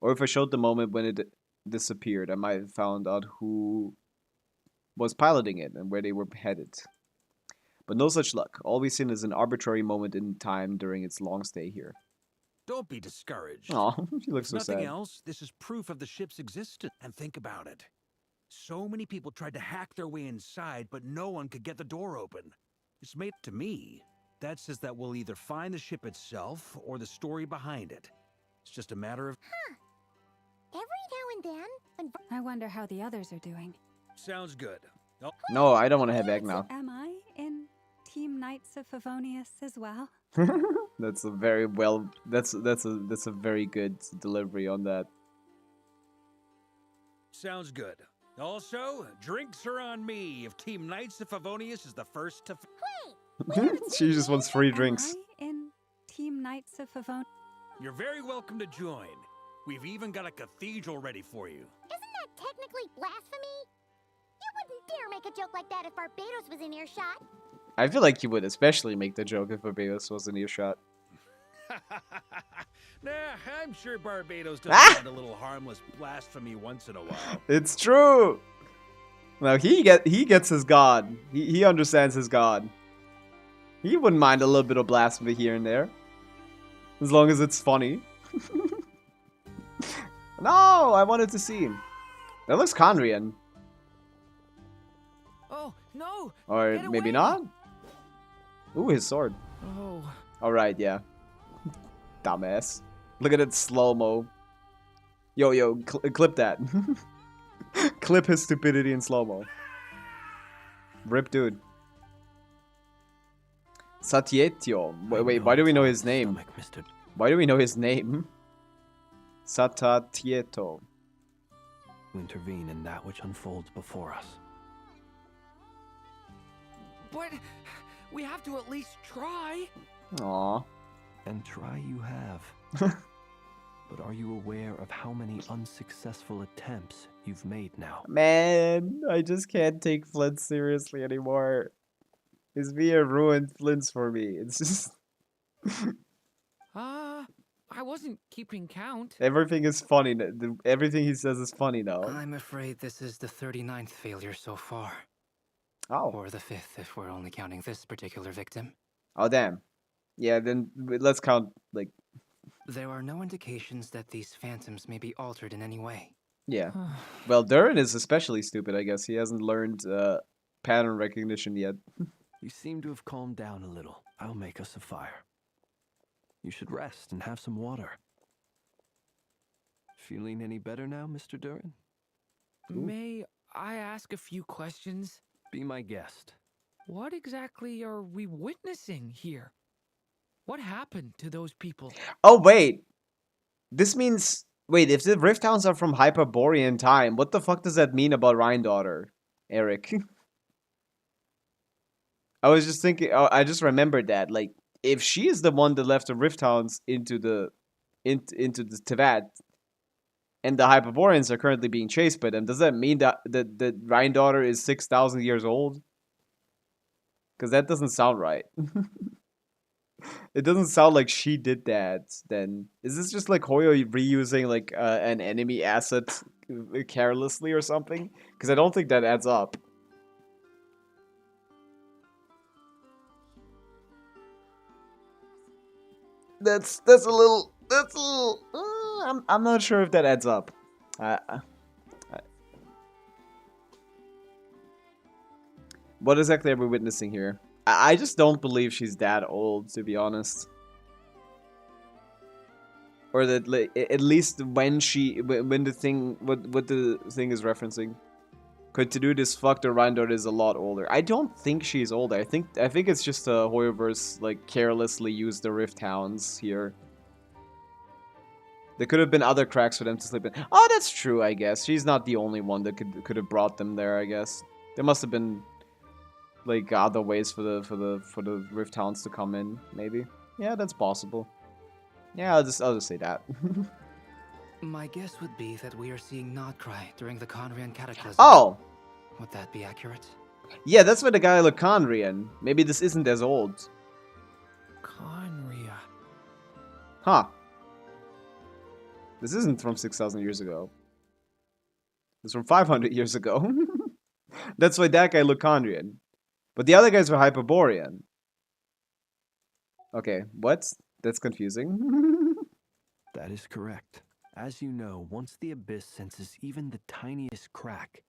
A: Or if I showed the moment when it disappeared, I might have found out who was piloting it and where they were headed. But no such luck. All we've seen is an arbitrary moment in time during its long stay here.
B: Don't be discouraged.
A: Aw, he looks
B: If
A: so
B: nothing
A: sad.
B: else, this is proof of the ship's existence. And think about it. So many people tried to hack their way inside, but no one could get the door open. It's made to me. That says that we'll either find the ship itself or the story behind it. It's just a matter of...
F: Every now and then, when...
G: I wonder how the others are doing.
B: Sounds good. Oh,
F: Wait!
A: No, I don't want to head back now.
G: Am I in Team Knights of Favonius as well?
A: That's a very well. That's a very good delivery on that.
B: Sounds good. Also, drinks are on me if Team Knights of Favonius is the first to...
A: She just wants free drinks.
G: Am I in Team Knights of Favonius?
B: You're very welcome to join. We've even got a cathedral ready for you.
F: Isn't that technically blasphemy? You wouldn't dare make a joke like that if Barbados was in earshot.
A: I feel like you would especially make the joke if Barbados was in earshot.
B: Nah, I'm sure Barbados doesn't mind a little harmless blasphemy once in a while.
A: It's true. Now he gets his god. He understands his god. He wouldn't mind a little bit of blasphemy here and there, as long as it's funny. No, I wanted to see him. That looks Conrian.
J: Oh, no!
A: Or
J: Get
A: maybe
J: away.
A: not. Ooh, his sword.
J: Oh.
A: Alright, yeah. Dumbass. Look at it slow-mo. Yo, clip that. Clip his stupidity in slow-mo. Rip dude. Satietio. Wait, why do we know his name? Why do we know his name? Satatieto.
I: To intervene in that which unfolds before us.
J: But we have to at least try.
A: Aww.
I: And try you have. But are you aware of how many unsuccessful attempts you've made now?
A: Man, I just can't take Flint seriously anymore. His VR ruined Flint's for me. It's just...
J: I wasn't keeping count.
A: Everything is funny. Everything he says is funny now.
H: I'm afraid this is the 39th failure so far.
A: Oh.
H: Or the 5th if we're only counting this particular victim.
A: Oh, damn. Yeah, then let's count, like...
H: There are no indications that these phantoms may be altered in any way.
A: Yeah. Well, Durin is especially stupid, I guess. He hasn't learned pattern recognition yet.
I: You seem to have calmed down a little. I'll make us a fire. You should rest and have some water. Feeling any better now, Mr. Durin?
J: May I ask a few questions?
I: Be my guest.
J: What exactly are we witnessing here? What happened to those people?
A: Oh, wait. This means... Wait, if the Rift Hounds are from Hyperborean time, what the fuck does that mean about Rhine-Daughter, Eric? I was just thinking... I just remembered that. Like, if she is the one that left the Rift Hounds into the Tevat, and the Hyperboreans are currently being chased by them, does that mean that the Rhine-Daughter is 6,000 years old? Because that doesn't sound right. It doesn't sound like she did that, then. Is this just like Hoyo reusing like an enemy asset carelessly or something? Because I don't think that adds up. That's a little... I'm not sure if that adds up. What exactly are we witnessing here? I just don't believe she's that old, to be honest. Or that, like, at least when the thing, what the thing is referencing. Could to do this fuck the Rhine-Daughter is a lot older. I don't think she's older. I think it's just Hoyoverse like carelessly used the Rift Hounds here. There could have been other cracks for them to sleep in. Oh, that's true, I guess. She's not the only one that could have brought them there, I guess. There must have been like other ways for the Rift Hounds to come in, maybe. Yeah, that's possible. Yeah, I'll just say that.
H: My guess would be that we are seeing Nodcry during the Conrian Cataclysm.
A: Oh!
H: Would that be accurate?
A: Yeah, that's why the guy looked Conrian. Maybe this isn't as old.
J: Conria.
A: Huh. This isn't from 6,000 years ago. It's from 500 years ago. That's why that guy looked Conrian. But the other guys were Hyperborean. Okay, what? That's confusing.
I: That is correct. As you know, once the Abyss senses even the tiniest crack,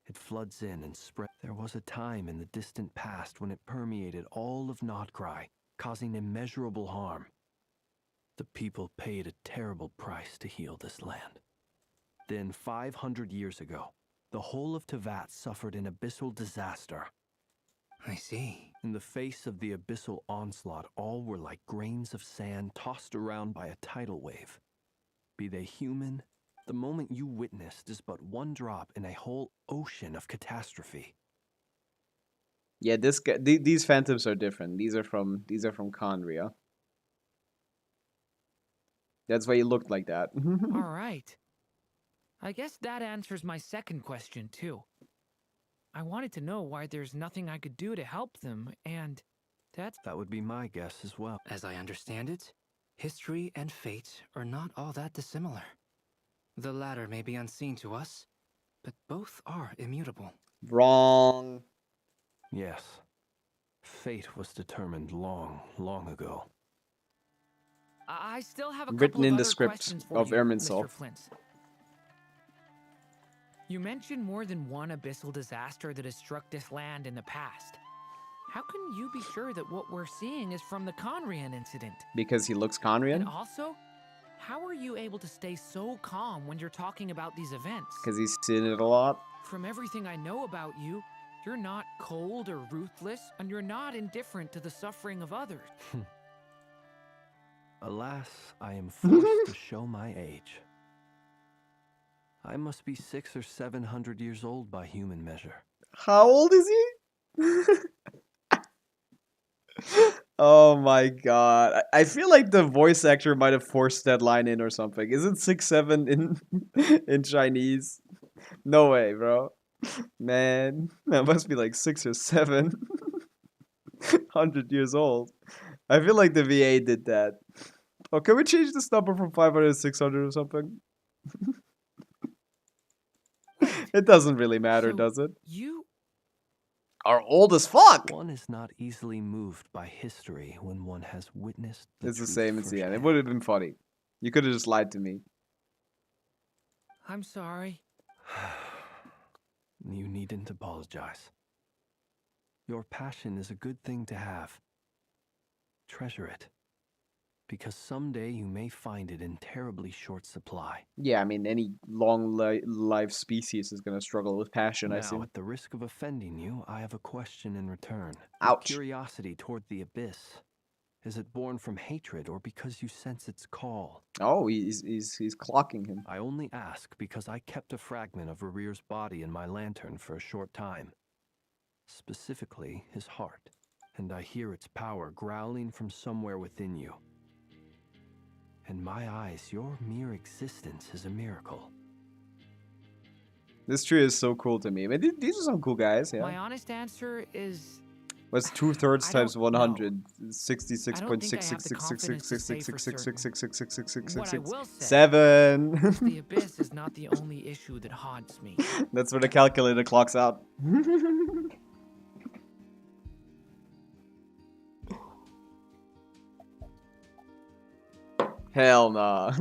I: it floods in and spreads. There was a time in the distant past when it permeated all of Nodcry, causing immeasurable harm. The people paid a terrible price to heal this land. Then, 500 years ago, The whole of Tevat suffered an abyssal disaster.
H: I see.
I: In the face of the abyssal onslaught, all were like grains of sand tossed around by a tidal wave. Be they human, the moment you witnessed is but one drop in a whole ocean of catastrophe.
A: Yeah, this guy, these phantoms are different. These are from Conria. That's why he looked like that.
J: All right. I guess that answers my second question, too. I wanted to know why there's nothing I could do to help them, and
I: that would be my guess as well.
H: As I understand it, history and fate are not all that dissimilar. The latter may be unseen to us, but both are immutable.
A: Wrong.
I: Yes. Fate was determined long, long ago.
J: I still have a
A: Written
J: couple
A: in
J: of
A: the
J: other
A: script
J: questions for
A: of
J: you,
A: Irminsul.
J: Mr. Flint. You mentioned more than one abyssal disaster that has struck this land in the past. How can you be sure that what we're seeing is from the Conrian incident?
A: Because he looks Conrian?
J: And also, how are you able to stay so calm when you're talking about these events?
A: Because he's seen it a lot.
J: From everything I know about you, you're not cold or ruthless, and you're not indifferent to the suffering of others.
I: Alas, I am forced to show my age. I must be 600 or 700 years old by human measure.
A: How old is he? Oh my god. I feel like the voice actor might have forced that line in or something. Isn't 6'7" in Chinese? No way, bro. Man, that must be like 6 or 700 years old. I feel like the VA did that. Oh, can we change this number from 500 to 600 or something? It doesn't really matter, does it?
J: You
A: are old as fuck!
I: One is not easily moved by history when one has witnessed the
A: It's the
I: truth
A: same as the end. It
I: firsthand.
A: would have been funny. You could have just lied to me.
J: I'm sorry.
I: You needn't apologize. Your passion is a good thing to have. Treasure it. Because someday you may find it in terribly short supply.
A: Yeah, I mean, any long-life species is going to struggle with passion, I
I: Now,
A: assume.
I: at the risk of offending you, I have a question in return.
A: Ouch.
I: Your curiosity toward the abyss. Is it born from hatred or because you sense its call?
A: Oh, he's clocking him.
I: I only ask because I kept a fragment of Rerear's body in my lantern for a short time. Specifically, his heart. And I hear its power growling from somewhere within you. In my eyes, your mere existence is a miracle.
A: This tree is so cool to me. I mean, these are some cool guys, yeah.
J: My honest answer is
A: What's 2/3 times 100?
J: Seven.
A: 7.
J: The abyss is not the only issue that haunts me.
A: That's where the calculator clocks out. Hell nah.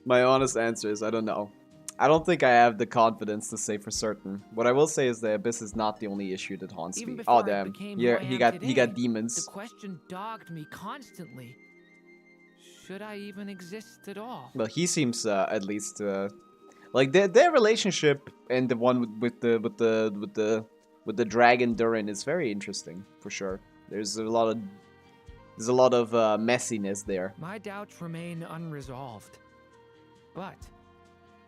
A: My honest answer is I don't know. I don't think I have the confidence to say for certain. What I will say is the abyss is not the only issue that haunts
J: Even
A: me.
J: before
A: Oh
J: I
A: damn.
J: became
A: Yeah,
J: who I
A: he
J: am
A: got
J: today,
A: demons.
J: The question dogged me constantly. Should I even exist at all?
A: Well, he seems at least like their relationship and the one with the dragon Durin is very interesting for sure. There's a lot of messiness there.
J: My doubts remain unresolved. But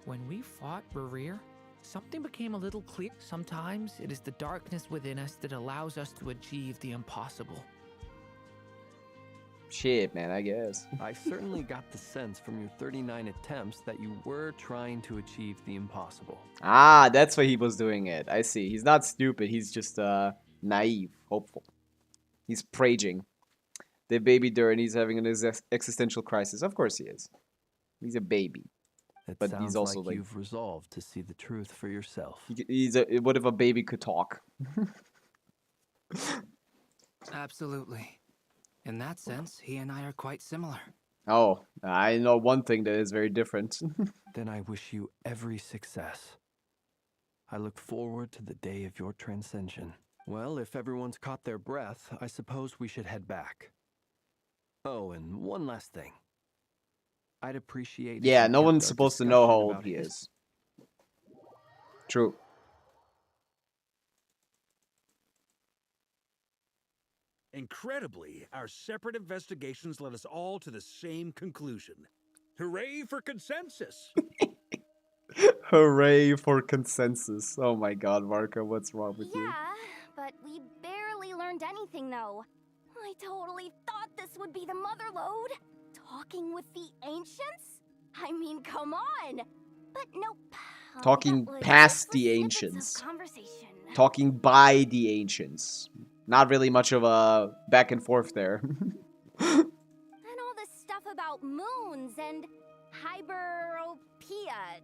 J: when we fought Rerear, something became a little clear. Sometimes it is the darkness within us that allows us to achieve the impossible.
A: Shit, man, I guess.
I: I certainly got the sense from your 39 attempts that you were trying to achieve the impossible.
A: Ah, that's why he was doing it. I see. He's not stupid. He's just naive, hopeful. He's praging. The baby Durin, he's having an existential crisis. Of course he is. He's a baby.
I: It
A: But
I: sounds
A: he's also
I: like you've resolved to see the truth for yourself.
A: What if a baby could talk?
H: Absolutely. In that sense, he and I are quite similar.
A: Oh, I know one thing that is very different.
I: Then I wish you every success. I look forward to the day of your transcension. Well, if everyone's caught their breath, I suppose we should head back. Oh, and one last thing. I'd appreciate...
A: Yeah, no one's supposed to know how old he is. True.
B: Incredibly, our separate investigations led us all to the same conclusion. Hooray for consensus!
A: Hooray for consensus. Oh my god, Marco, what's wrong with you?
C: Yeah, but we barely learned anything though. I totally thought this would be the mother lode. Talking with the ancients? I mean, come on. But nope.
A: Talking
C: That was
A: past the
C: useless snippets
A: ancients.
C: of conversation.
A: Talking by the ancients. Not really much of a back and forth there.
C: And all this stuff about moons and hyperopia.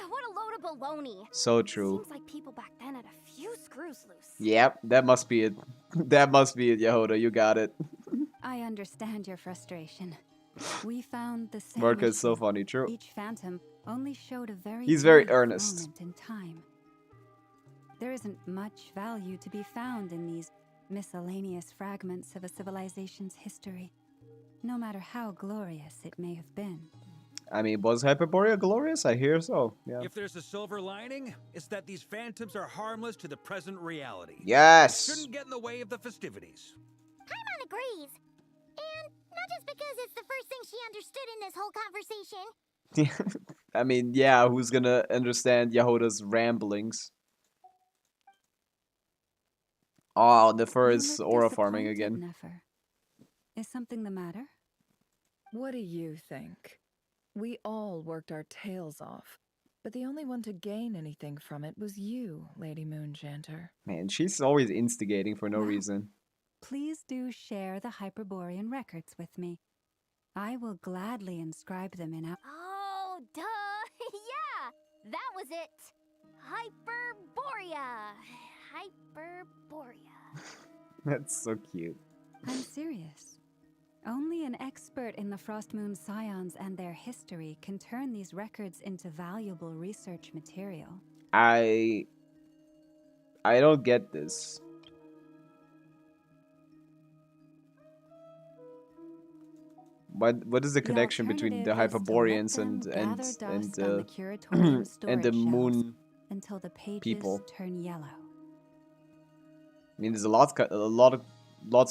C: What a load of baloney.
A: So true.
C: Seems like people back then had a few screws loose.
A: Yep, that must be it. That must be it, Yehuda. You got it.
G: I understand your frustration. We found the same
A: Marco is so
G: issue.
A: funny, true.
G: Each phantom only showed a very
A: He's very
G: brief
A: earnest.
G: moment in time. There isn't much value to be found in these miscellaneous fragments of a civilization's history, no matter how glorious it may have been.
A: I mean, was Hyperborea glorious? I hear so, yeah.
B: If there's a silver lining, it's that these phantoms are harmless to the present reality.
A: Yes!
B: Shouldn't get in the way of the festivities.
F: Paimon agrees. And not just because it's the first thing she understood in this whole conversation.
A: I mean, yeah, who's gonna understand Yehuda's ramblings? Oh, the fur
G: You
A: is
G: look
A: aura farming
G: disappointed,
A: again.
G: Nefer. Is something the matter?
K: What do you think? We all worked our tails off, but the only one to gain anything from it was you, Lady Moonjanter.
A: Man, she's always instigating for no
G: Well,
A: reason.
G: Please do share the Hyperborean records with me. I will gladly inscribe them in our...
C: Oh, duh! Yeah! That was it! Hyperborea! Hyperborea.
A: That's so cute.
G: I'm serious. Only an expert in the Frostmoon Scions and their history can turn these records into valuable research material.
A: I don't get this. What is the connection between the
G: alternative is
A: Hyperboreans
G: to let
A: and
G: them
A: and
G: gather dust on
A: and
G: the curatorium
A: and the
G: storage shelves
A: moon
G: until the pages
A: people?
G: turn yellow.
A: I mean, there's lots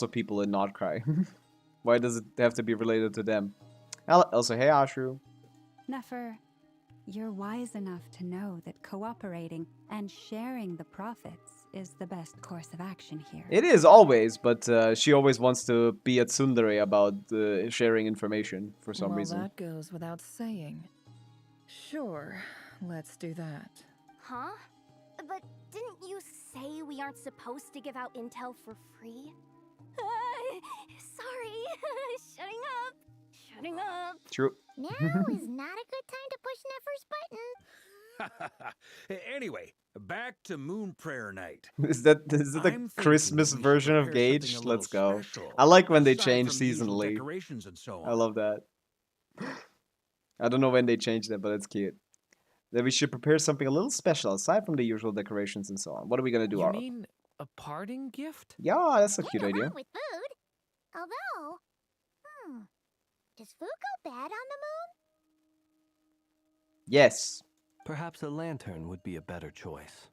A: of people in Notcry. Why does it have to be related to them? Also, hey Ashru.
G: Nefer, you're wise enough to know that cooperating and sharing the profits is the best course of action here.
A: It is always, but she always wants to be a tsundere about sharing information for some
K: Well,
A: reason.
K: that goes without saying. Sure, let's do that.
C: Huh? But didn't you say we aren't supposed to give out intel for free? Sorry. Shutting up.
A: True.
F: Now is not a good time to push Nefer's button.
B: Anyway, back to Moon Prayer Night.
A: Is it
B: I'm
A: the
B: thinking
A: Christmas
B: we should
A: version of
B: prepare something
A: Gage?
B: a little
A: Let's go.
B: special,
A: I like when they
B: aside
A: change
B: from the usual
A: seasonally.
B: decorations and so
A: I
B: on.
A: love that. I don't know when they changed that, but it's cute. That we should prepare something a little special aside from the usual decorations and so on. What are we gonna do?
J: You mean a parting gift?
A: Yeah, that's a
F: Can't
A: cute
F: go
A: idea.
F: wrong with food. Although, does food go bad on the moon?
A: Yes.
I: Perhaps a lantern would be a better choice.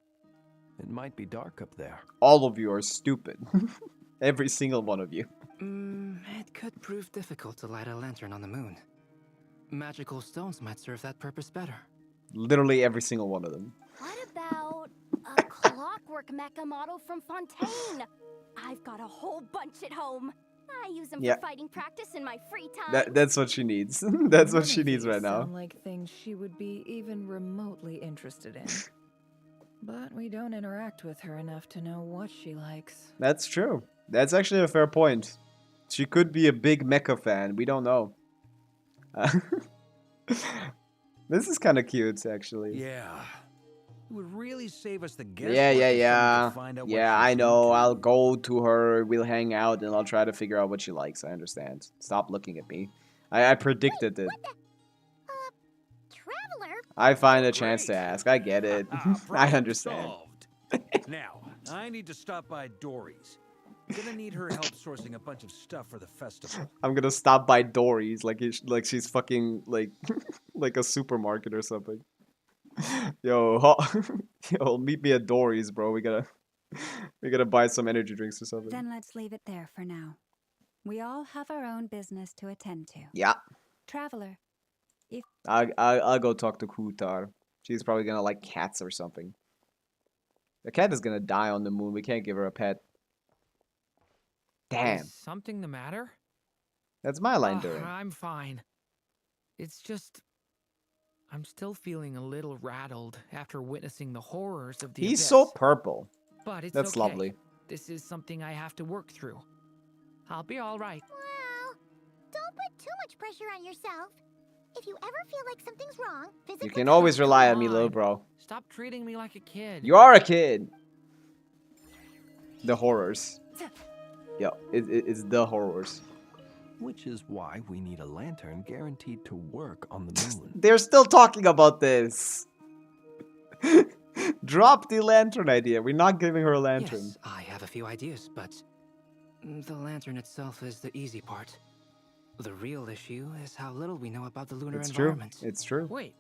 I: It might be dark up there.
A: All of you are stupid. Every single one of you.
H: It could prove difficult to light a lantern on the moon. Magical stones might serve that purpose better.
A: Literally every single one of them.
C: What about a clockwork mecha model from Fontaine? I've got a whole bunch at home. I use them
A: Yeah.
C: for fighting practice in my free time.
A: That's what she needs. That's what
K: None
A: she
K: of
A: needs
K: these
A: right now.
K: sound like things she would be even remotely interested in. But we don't interact with her enough to know what she likes.
A: That's true. That's actually a fair point. She could be a big mecha fan. We don't know. This is kind of cute, actually.
B: Yeah. It would really save us the guesswork.
A: Yeah.
B: if someone could find out what
A: Yeah,
B: she's
A: I know.
B: into.
A: I'll go to her. We'll hang out, and I'll try to figure out what she likes. I understand. Stop looking at me. I predicted it.
F: Traveler?
A: I find a chance to ask. I get it. I
B: Problem
A: understand.
B: solved. Now, I need to stop by Dory's. Gonna need her help sourcing a bunch of stuff for the festival.
A: I'm gonna stop by Dory's like she's fucking like like a supermarket or something. Yo, Yo, meet me at Dory's, bro. We gotta buy some energy drinks or something.
G: Then let's leave it there for now. We all have our own business to attend to.
A: Yeah.
G: Traveler, if
A: I'll go talk to Kutar. She's probably gonna like cats or something. The cat is gonna die on the moon. We can't give her a pet. Damn.
J: Is something the matter?
A: That's my line, Durin.
J: I'm fine. It's just... I'm still feeling a little rattled after witnessing the horrors of the
A: He's
J: abyss.
A: so purple.
J: But it's
A: That's
J: okay.
A: lovely.
J: This is something I have to work through. I'll be all right.
F: Well, don't put too much pressure on yourself. If you ever feel like something's wrong, visit
A: You
F: with
A: can
F: the
A: always
F: doctor.
A: rely on me, little bro.
J: Stop treating me like a kid.
A: You are a kid. The horrors. Yo, it's the horrors.
I: Which is why we need a lantern guaranteed to work on the moon.
A: They're still talking about this. Drop the lantern idea. We're not giving her a lantern.
H: Yes, I have a few ideas, but the lantern itself is the easy part. The real issue is how little we know about the lunar environment.
A: It's true.
J: Wait,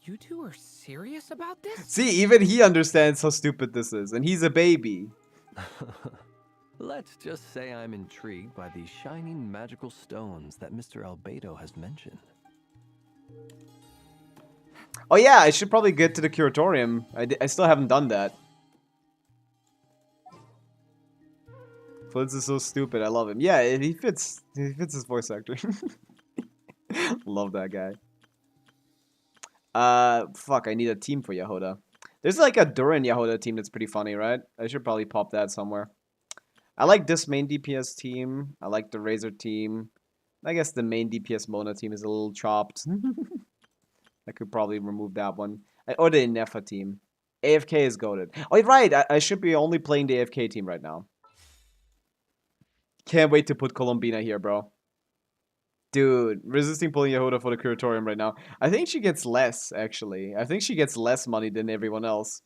J: you two are serious about this?
A: See, even he understands how stupid this is, and he's a baby.
I: Let's just say I'm intrigued by these shining magical stones that Mr. Albedo has mentioned.
A: Oh yeah, I should probably get to the curatorium. I still haven't done that. Flint's is so stupid. I love him. Yeah, he fits his voice actor. Love that guy. Fuck, I need a team for Yahoda. There's like a Durin Yahoda team that's pretty funny, right? I should probably pop that somewhere. I like this main DPS team. I like the Razor team. I guess the main DPS Mona team is a little chopped. I could probably remove that one. Or the Nefa team. AFK is goated. Oh, right. I should be only playing the AFK team right now. Can't wait to put Colombina here, bro. Dude, resisting pulling Yehuda for the curatorium right now. I think she gets less, actually. I think she gets less money than everyone else.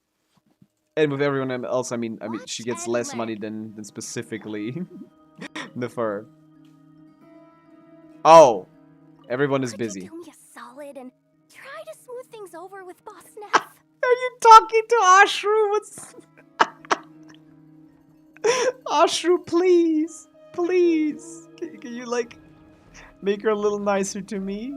A: And with everyone else, I mean she gets less money than specifically Nefer. Oh, everyone is busy.
C: Could you do me a solid and try to smooth things over with Boss Neff?
A: Are you talking to Ashru? What's... Ashru, please. Please. Can you, like, make her a little nicer to me?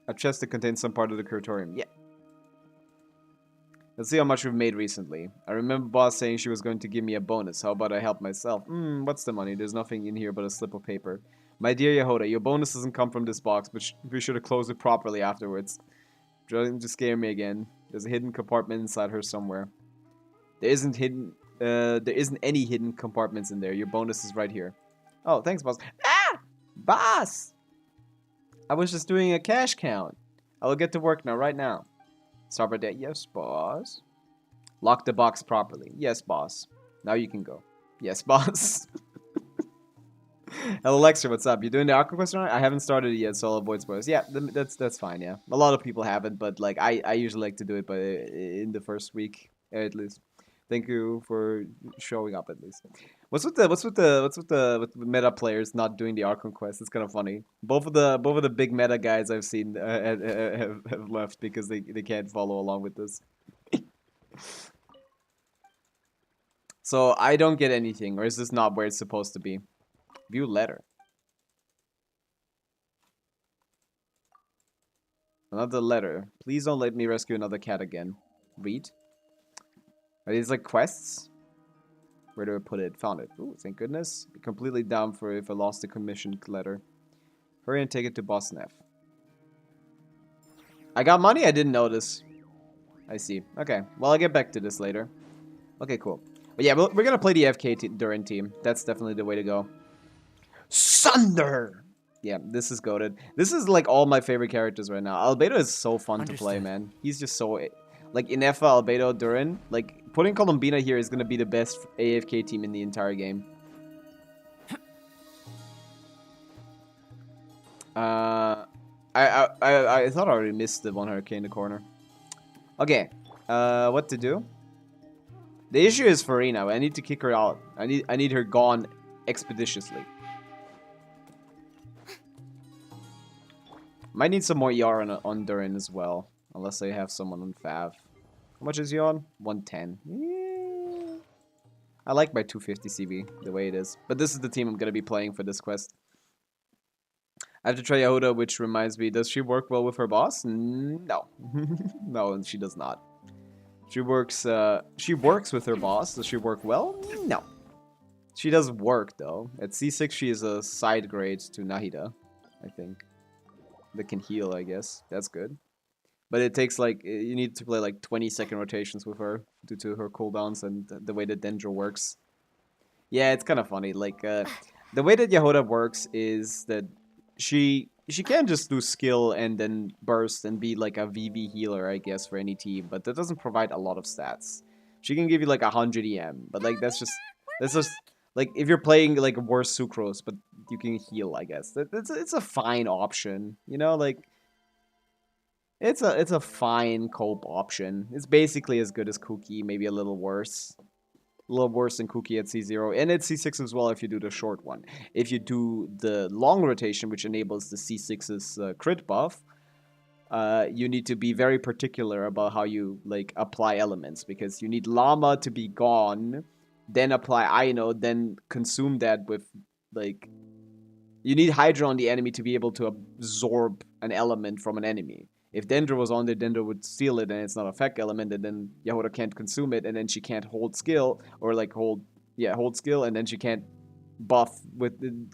A: A chest that contains some part of the curatorium. Yeah. Let's see how much we've made recently. I remember boss saying she was going to give me a bonus. How about I help myself? What's the money? There's nothing in here but a slip of paper. My dear Yehoda, your bonus doesn't come from this box, but we should have closed it properly afterwards. Trying to scare me again. There's a hidden compartment inside her somewhere. There isn't any hidden compartments in there. Your bonus is right here. Oh, thanks, boss. Ah! Boss! I was just doing a cash count. I will get to work now, right now. Start right there. Yes, boss. Lock the box properly. Yes, boss. Now you can go. Yes, boss. Hello, Lexer, what's up? You doing the Archon quest or not? I haven't started it yet, so I'll avoid spoilers. Yeah, that's fine, yeah. A lot of people haven't, but like I usually like to do it in the first week, at least. Thank you for showing up at least. What's with the meta players not doing the Archon quest? It's kind of funny. Both of the big meta guys I've seen have left because they can't follow along with this. So I don't get anything, or is this not where it's supposed to be? View letter. Another letter. Please don't let me rescue another cat again. Read. Are these like quests? Where do I put it? Found it. Ooh, thank goodness. Be completely down for if I lost the commissioned letter. Hurry and take it to Boss Neff. I got money? I didn't notice. I see. Okay. Well, I'll get back to this later. Okay, cool. But yeah, we're gonna play the FK Durin team. That's definitely the way to go. Sunder! Yeah, this is goated. This is like all my favorite characters right now. Albedo is so fun to play, man. He's just so... Like, Inefa, Albedo, Durin. Like, putting Colombina here is gonna be the best AFK team in the entire game. I thought I already missed the one hurricane in the corner. Okay, what to do? The issue is Farina. I need to kick her out. I need her gone expeditiously. Might need some more ER on Durin as well. Unless I have someone on Fav. How much is he on? 110. Yeah. I like my 250 CV, the way it is. But this is the team I'm going to be playing for this quest. I have to try Yehuda, which reminds me, does she work well with her boss? No. No, she does not. She works with her boss. Does she work well? No. She does work, though. At C6, she is a side grade to Nahida, I think. That can heal, I guess. That's good. But it takes, like, you need to play, like, 20-second rotations with her due to her cooldowns and the way that Dendro works. Yeah, it's kind of funny. Like, the way that Yehuda works is that she can just do skill and then burst and be, like, a VV healer, I guess, for any team. But that doesn't provide a lot of stats. She can give you, like, 100 EM. But, like, that's just... Like, if you're playing, like, worse Sucrose, but you can heal, I guess. It's a fine option, you know? Like... It's a fine cope option. It's basically as good as Cookie, maybe a little worse. A little worse than Cookie at C0. And at C6 as well if you do the short one. If you do the long rotation, which enables the C6's crit buff, you need to be very particular about how you, like, apply elements. Because you need Llama to be gone, then apply Aino, then consume that with, like... You need Hydra on the enemy to be able to absorb an element from an enemy. If Dendro was on there, Dendro would steal it, and it's not a effect element, and then Yehuda can't consume it, and then she can't hold skill, or like hold skill, and then she can't buff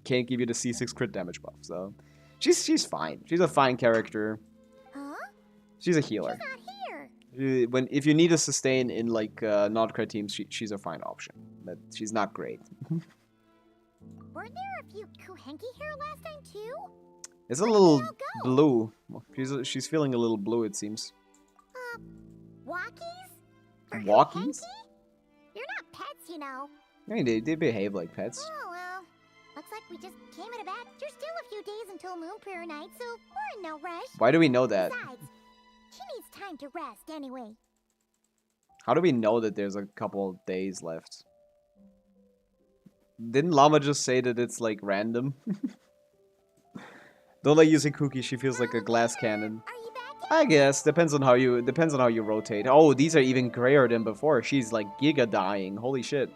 A: can't give you the C6 crit damage buff. So, she's fine. She's a fine character.
F: Huh? She's
A: a healer.
F: not here.
A: If you need a sustain in like not crit teams, she's a fine option. But she's not great.
F: Were there a few Kuhenki here last time too?
A: It's a little blue. She's feeling a little blue, it seems.
F: Walkies?
A: Walkies?
F: You're not pets, you know.
A: I mean, they behave like pets.
F: Oh, well. Looks like we just came at a bad... There's still a few days until Moon Prayer Night, so we're in no rush.
A: Why do we know that?
F: Besides, she needs time to rest anyway.
A: How do we know that there's a couple of days left? Didn't Llama just say that it's, like, random? Don't like using Cookie, she feels like a glass cannon. I guess, depends on how you rotate. Oh, these are even grayer than before. She's like giga dying. Holy shit.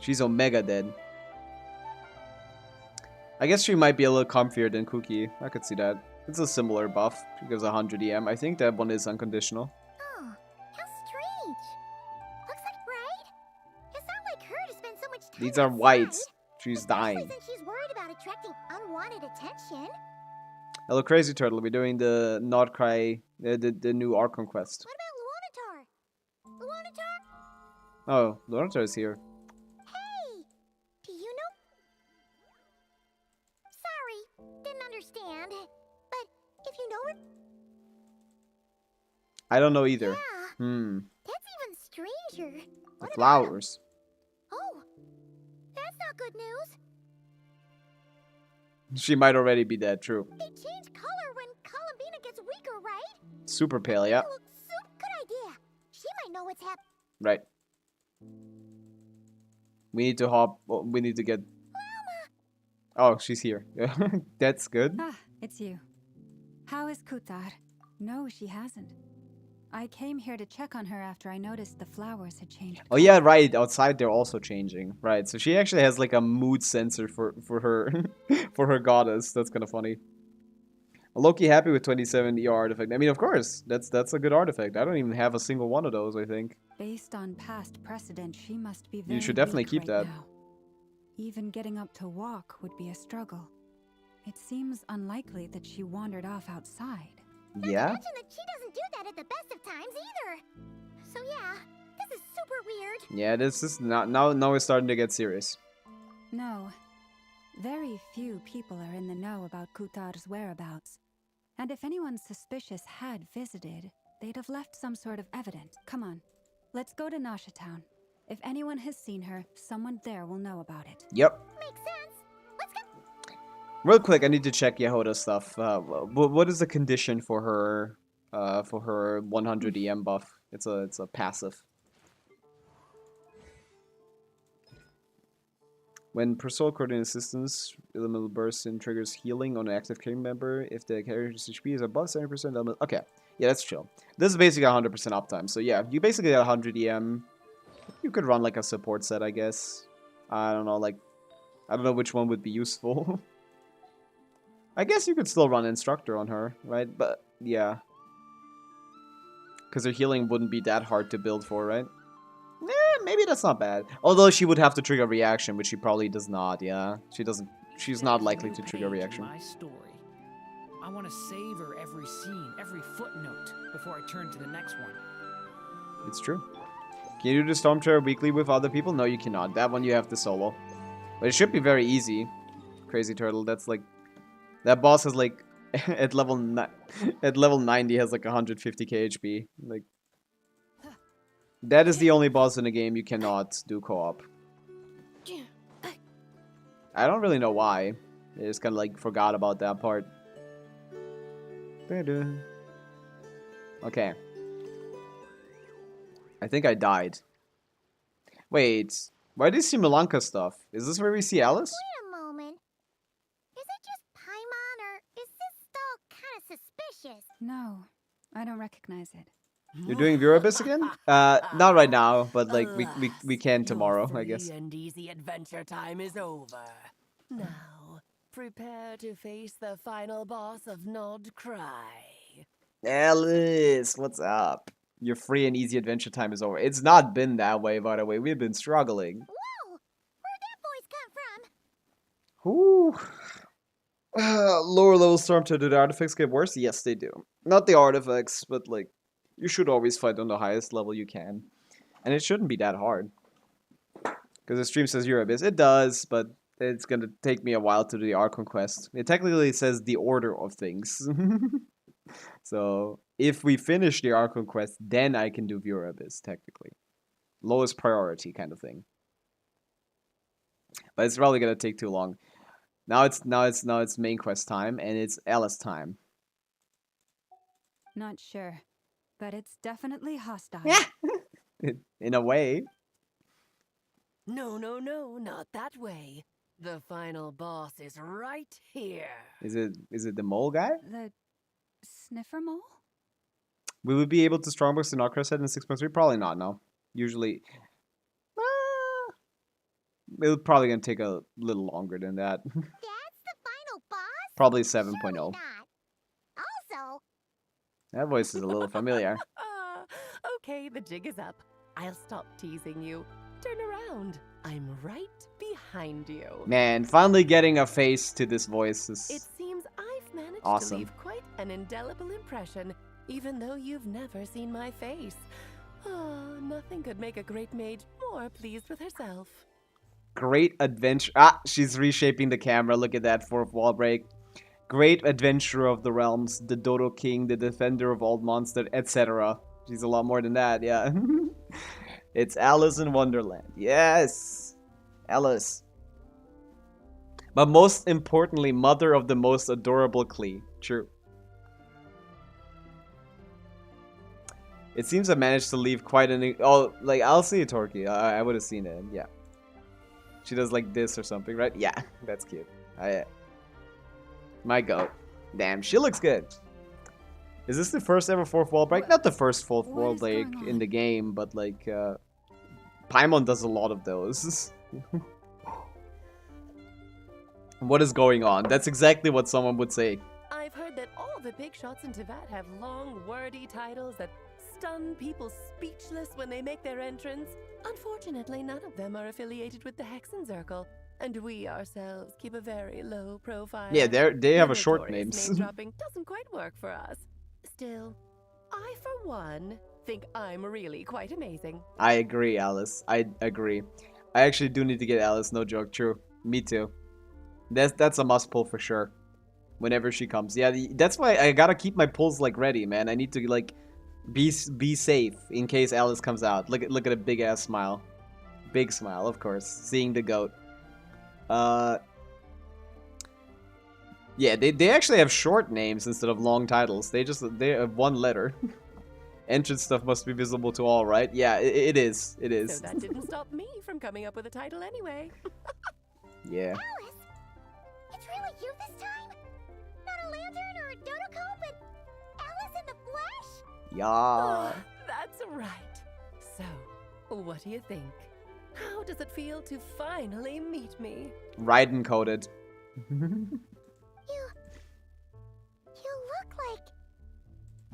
A: She's omega dead. I guess she might be a little comfier than Cookie. I could see that. It's a similar buff. She gives 100 EM. I think that one is unconditional.
F: Oh, how strange. Looks like right? It's not like her to spend so much time
A: These are whites. She's dying.
F: Since she's worried about attracting unwanted attention.
A: Hello, Crazy Turtle. We're doing the Not Cry, the new Archon quest.
F: What about Luanatar? Luanatar?
A: Oh, Luanatar is here.
F: Hey, do you know? Sorry, didn't understand. But if you know her...
A: I don't know either.
F: Yeah, that's even stranger.
A: The flowers.
F: Oh, that's not good news.
A: She might already be dead, true.
F: They change color when Columbina gets weaker, right?
A: Super pale, yeah.
F: Good idea. She might know what's happening.
A: Right. We need to hop. Well, we need to get. Oh, she's here. That's good.
G: Ah, it's you. How is Kutar? No, she hasn't. I came here to check on her after I noticed the flowers had changed.
A: Oh yeah, right. Outside they're also changing. Right. So she actually has like a mood sensor for her for her goddess. That's kind of funny. Low-key happy with 27 ER artifact. I mean, of course, that's a good artifact. I don't even have a single one of those, I think.
G: Based on past precedent, she must be very
A: You should definitely
G: weak
A: keep
G: right
A: that.
G: now. Even getting up to walk would be a struggle. It seems unlikely that she wandered off outside.
A: Yeah?
F: Imagine that she doesn't do that at the best of times either. So yeah, this is super weird.
A: Yeah, this is not now we're starting to get serious.
G: No. Very few people are in the know about Kutar's whereabouts. And if anyone suspicious had visited, they'd have left some sort of evidence. Come on, let's go to Nasha Town. If anyone has seen her, someone there will know about it.
A: Yep.
F: Makes sense. Let's go.
A: Real quick, I need to check Yehuda's stuff. What is the condition for her 100 EM buff? It's a passive. When per soul coordinated assistance, elemental burst in triggers healing on an active king member. If the character's HP is above 70%, element. Okay, yeah, that's chill. This is basically 100% uptime. So yeah, you basically get 100 EM. You could run like a support set, I guess. I don't know, like, I don't know which one would be useful. I guess you could still run instructor on her, right? But yeah, because her healing wouldn't be that hard to build for, right? Maybe that's not bad. Although she would have to trigger reaction, which she probably does not. Yeah, she doesn't. She's not likely to trigger reaction.
J: My story. I want to savor every scene, every footnote before I turn to the next one.
A: It's true. Can you do the Storm Terror weekly with other people? No, you cannot. That one you have to solo. But it should be very easy. Crazy Turtle. That's like, that boss has like at level 90 has like 150k HP. Like, that is the only boss in the game you cannot do co-op. I don't really know why. I just kind of like forgot about that part. Okay. I think I died. Wait, why do you see Milanka stuff? Is this where we see Alice?
F: Wait a moment. Is it just Paimon, or is this stall kind of suspicious?
G: No, I don't recognize it.
A: You're doing Virabis again? Not right now, but like we can tomorrow, I guess.
N: Free and easy adventure time is over. Now, prepare to face the final boss of Nod Cry.
A: Alice, what's up? Your free and easy adventure time is over. It's not been that way, by the way. We've been struggling.
F: Whoa! Where'd that voice come from?
A: Whew. Lower level storm to do the artifacts get worse? Yes, they do. Not the artifacts, but like, you should always fight on the highest level you can. And it shouldn't be that hard. Because the stream says you're abyss. It does, but it's gonna take me a while to do the Archon quest. It technically says the order of things. So, if we finish the Archon quest, then I can do Viewer Abyss, technically. Lowest priority kind of thing. But it's probably gonna take too long. Now it's main quest time, and it's Alice time.
G: Not sure, but it's definitely hostile.
A: In a way.
N: No, not that way. The final boss is right here.
A: Is it the mole guy?
G: The sniffer mole?
A: Will we be able to strongbox the Notcrest head in 6.3? Probably not, no. Usually... it's probably going to take a little longer than that.
F: That's the final boss?
A: Probably 7.0.
F: Surely not. Also...
A: That voice is a little familiar.
N: Okay, the jig is up. I'll stop teasing you. Turn around. I'm right behind you.
A: Man, finally getting a face to this voice is
N: It seems I've managed
A: awesome.
N: to leave quite an indelible impression, even though you've never seen my face. Oh, nothing could make a great mage more pleased with herself.
A: Great adventure. Ah, she's reshaping the camera. Look at that fourth wall break. Great adventurer of the realms, the Dodo King, the defender of old monsters, etc. She's a lot more than that, yeah. It's Alice in Wonderland. Yes! Alice. But most importantly, mother of the most adorable Klee. True. It seems I managed to leave quite an... Oh, like, I'll see it, Torky. I would have seen it, yeah. She does like this or something, right? Yeah, that's cute. My goat. Damn, she looks good. Is this the first ever fourth wall break? Not the first fourth wall break in the game, but like, Paimon does a lot of those. What is going on? That's exactly what someone would say.
N: I've heard that all the big shots in Teyvat have long, wordy titles that stun people speechless when they make their entrance. Unfortunately, none of them are affiliated with the Hexen Circle, and we ourselves keep a very low profile.
A: Yeah, they have a short names.
N: Name dropping doesn't quite work for us. Still, I for one think I'm really quite amazing.
A: I agree, Alice. I agree. I actually do need to get Alice, no joke. True. Me too. That's a must pull for sure. Whenever she comes. Yeah, that's why I gotta keep my pulls like ready, man. I need to like be safe in case Alice comes out. Look at a big ass smile. Big smile, of course. Seeing the goat. Yeah, they actually have short names instead of long titles. They have one letter. Entrance stuff must be visible to all, right? Yeah, it is. It is.
N: So that didn't stop me from coming up with a title anyway.
A: Yeah.
F: Alice, it's really you this time? Not a lantern or a dodo but Alice in the flesh?
A: Yeah.
N: That's right. So, what do you think? How does it feel to finally meet me?
A: Raiden coded.
F: You look like...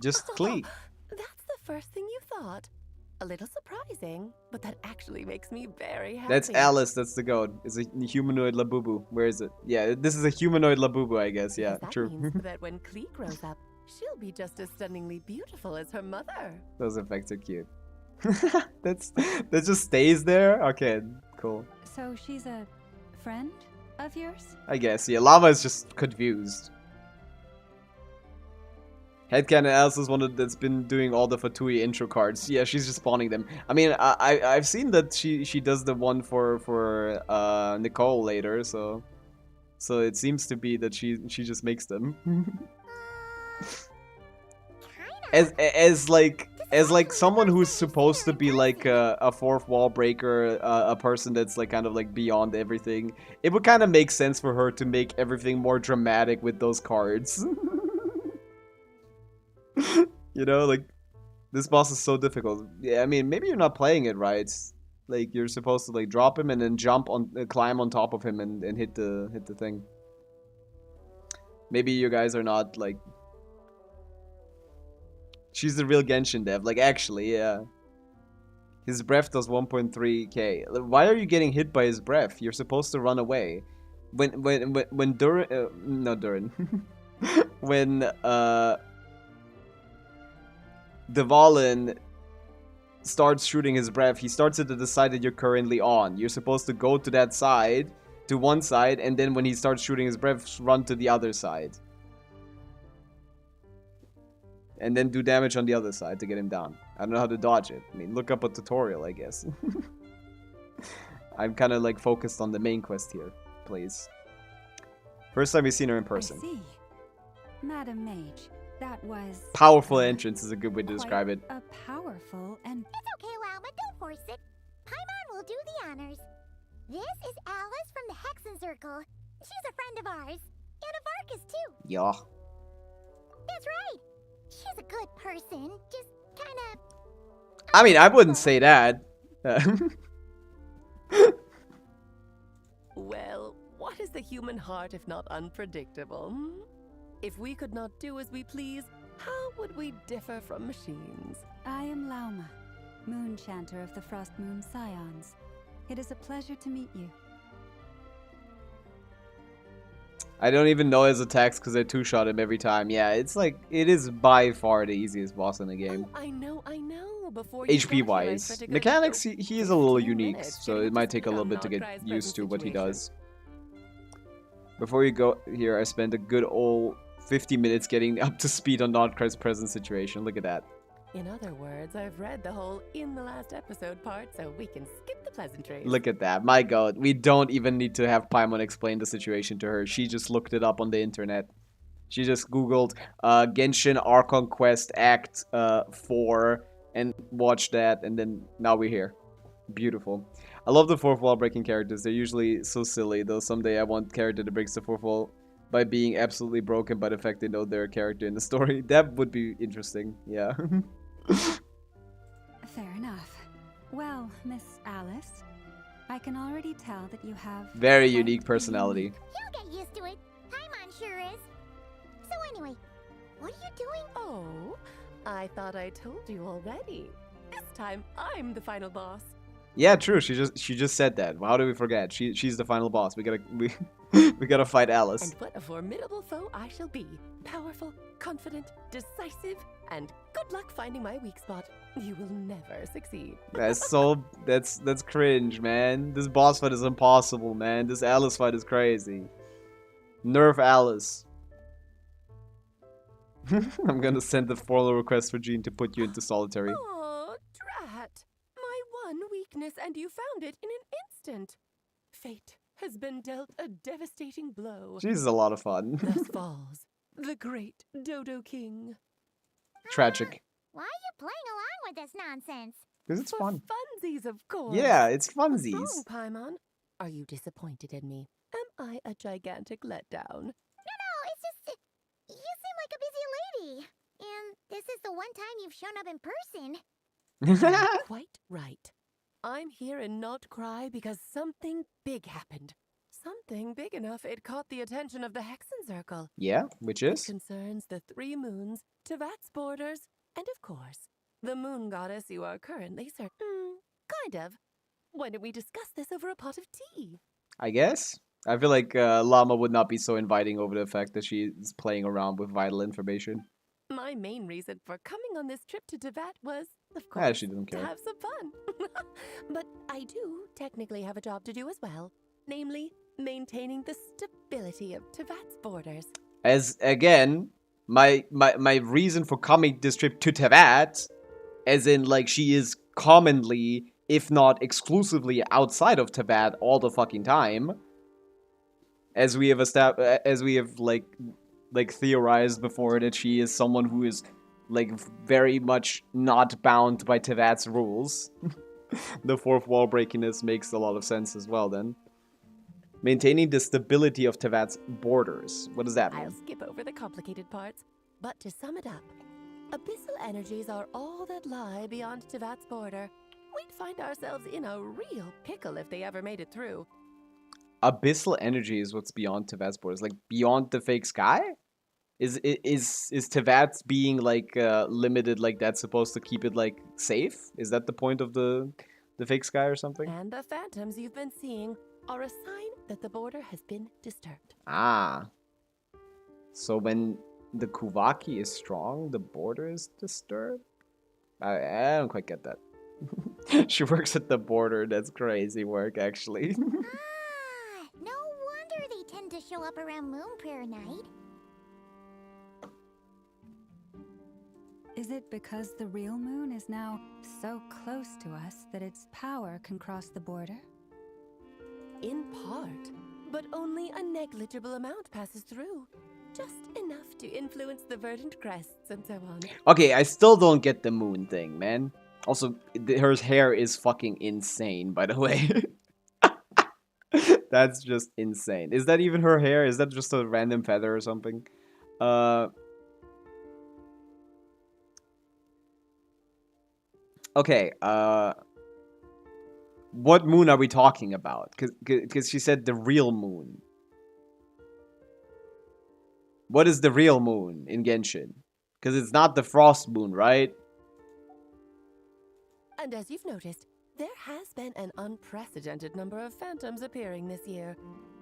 A: Just Klee.
N: That's the first thing you thought. A little surprising, but that actually makes me very happy.
A: That's Alice, that's the goat. It's a humanoid Labubu. Where is it? Yeah, this is a humanoid Labubu, I guess. Yeah,
N: That
A: true.
N: means that when Klee grows up, she'll be just as stunningly beautiful as her mother.
A: Those effects are cute. That just stays there? Okay, cool.
G: So she's a friend of yours?
A: I guess, yeah. Llama is just confused. Headcanon Alice is one that's been doing all the Fatui intro cards. Yeah, she's just spawning them. I mean, I've seen that she does the one for Nicole later, so it seems to be that she just makes them. as like someone who's supposed to be like a fourth wall breaker, a person that's like kind of like beyond everything, it would kind of make sense for her to make everything more dramatic with those cards. You know, like, this boss is so difficult. Yeah, I mean, maybe you're not playing it right. Like, you're supposed to like drop him and then climb on top of him and hit the thing. Maybe you guys are not like. She's the real Genshin dev. Like, actually, yeah. His breath does 1.3k. Why are you getting hit by his breath? You're supposed to run away. When Durin, no Durin. When Dvalin starts shooting his breath, he starts at the side that you're currently on. You're supposed to go to that side, to one side, and then when he starts shooting his breath, run to the other side. And then do damage on the other side to get him down. I don't know how to dodge it. I mean, look up a tutorial, I guess. I'm kind of like focused on the main quest here, please. First time we've seen her in person.
G: I see. Madam Mage, that was...
A: Powerful entrance is a good way to describe it.
G: A powerful and...
F: It's okay, Llama, don't force it. Paimon will do the honors. This is Alice from the Hexen Circle. She's a friend of ours. And of Arcus, too.
A: Yeah.
F: That's right. She's a good person. Just kind of...
A: I mean, I wouldn't say that.
N: Well, what is the human heart if not unpredictable? Hmm? If we could not do as we please, how would we differ from machines?
G: I am Lauma, Moon Chanter of the Frost Moon Scions. It is a pleasure to meet you.
A: I don't even know his attacks because I two-shot him every time. Yeah, it's like, it is by far the easiest boss in the game.
N: Oh, I know. Before
A: HP-wise. Mechanics, he is a little unique, so it might take a little bit to get used to what he does. Before you go here, I spent a good old 50 minutes getting up to speed on Notcry's present situation. Look at that.
N: In other words, I've read the whole in the last episode part, so we can skip the pleasantries.
A: Look at that. My god. We don't even need to have Paimon explain the situation to her. She just looked it up on the internet. She just googled Genshin Archon Quest Act 4 and watched that, and then now we're here. Beautiful. I love the fourth wall breaking characters. They're usually so silly, though someday I want a character that breaks the fourth wall by being absolutely broken by the fact they know they're a character in the story. That would be interesting, yeah.
G: Fair enough. Well, Miss Alice, I can already tell that you have...
A: Very unique personality.
F: You'll get used to it. Paimon sure is. So anyway, what are you doing?
N: Oh, I thought I told you already. This time, I'm the final boss.
A: Yeah, true. She just said that. How do we forget? She's the final boss. We gotta fight Alice.
N: And what a formidable foe I shall be. Powerful, confident, decisive, and good luck finding my weak spot. You will never succeed.
A: That's cringe, man. This boss fight is impossible, man. This Alice fight is crazy. Nerf Alice. I'm gonna send the formal request for Jean to put you into solitary.
N: Oh, drat. My one weakness, and you found it in an instant. Fate has been dealt a devastating blow.
A: She's a lot of fun.
N: Thus falls the great Dodo King.
A: Tragic.
F: Why are you playing along with this nonsense?
A: Because it's fun.
N: Funsies, of course.
A: Yeah, it's
N: What's
A: funsies.
N: wrong, Paimon? Are you disappointed in me? Am I a gigantic letdown?
F: No, it's just you seem like a busy lady. And this is the one time you've shown up in person.
N: You're quite right. I'm here in Not Cry because something big happened. Something big enough it caught the attention of the Hexen Circle.
A: Yeah, which
N: It
A: is?
N: concerns the 3 moons, Tevat's borders, and of course, the moon goddess you are currently kind of. Why don't we discuss this over a pot of tea?
A: I guess. I feel like Llama would not be so inviting over the fact that she is playing around with vital information.
N: My main reason for coming on this trip to Tevat was, of
A: Yeah,
N: course,
A: she doesn't
N: to
A: care.
N: have some fun. But I do technically have a job to do as well, namely, maintaining the stability of Tevat's borders.
A: As again, my reason for coming this trip to Tevat, as in like she is commonly, if not exclusively, outside of Tevat all the fucking time. As we have like theorized before, that she is someone who is like very much not bound by Tevat's rules. The fourth wall breakiness makes a lot of sense as well then. Maintaining the stability of Tevat's borders. What does that mean?
N: I'll skip over the complicated parts, but to sum it up, abyssal energies are all that lie beyond Tevat's border. We'd find ourselves in a real pickle if they ever made it through.
A: Abyssal energy is what's beyond Tevat's borders, like beyond the fake sky? Is Tevat's being like limited like that's supposed to keep it like safe? Is that the point of the fake sky or something?
N: And the phantoms you've been seeing are a sign that the border has been disturbed.
A: Ah. So when the Kuvaki is strong, the border is disturbed? I don't quite get that. She works at the border. That's crazy work, actually.
F: No wonder they tend to show up around Moon Prayer Night.
G: Is it because the real moon is now so close to us that its power can cross the border?
N: In part, but only a negligible amount passes through. Just enough to influence the verdant crests and so on.
A: Okay, I still don't get the moon thing, man. Also, her hair is fucking insane, by the way. That's just insane. Is that even her hair? Is that just a random feather or something? Okay, what moon are we talking about? Because she said the real moon. What is the real moon in Genshin? Because it's not the frost moon, right?
N: And as you've noticed, there has been an unprecedented number of phantoms appearing this year.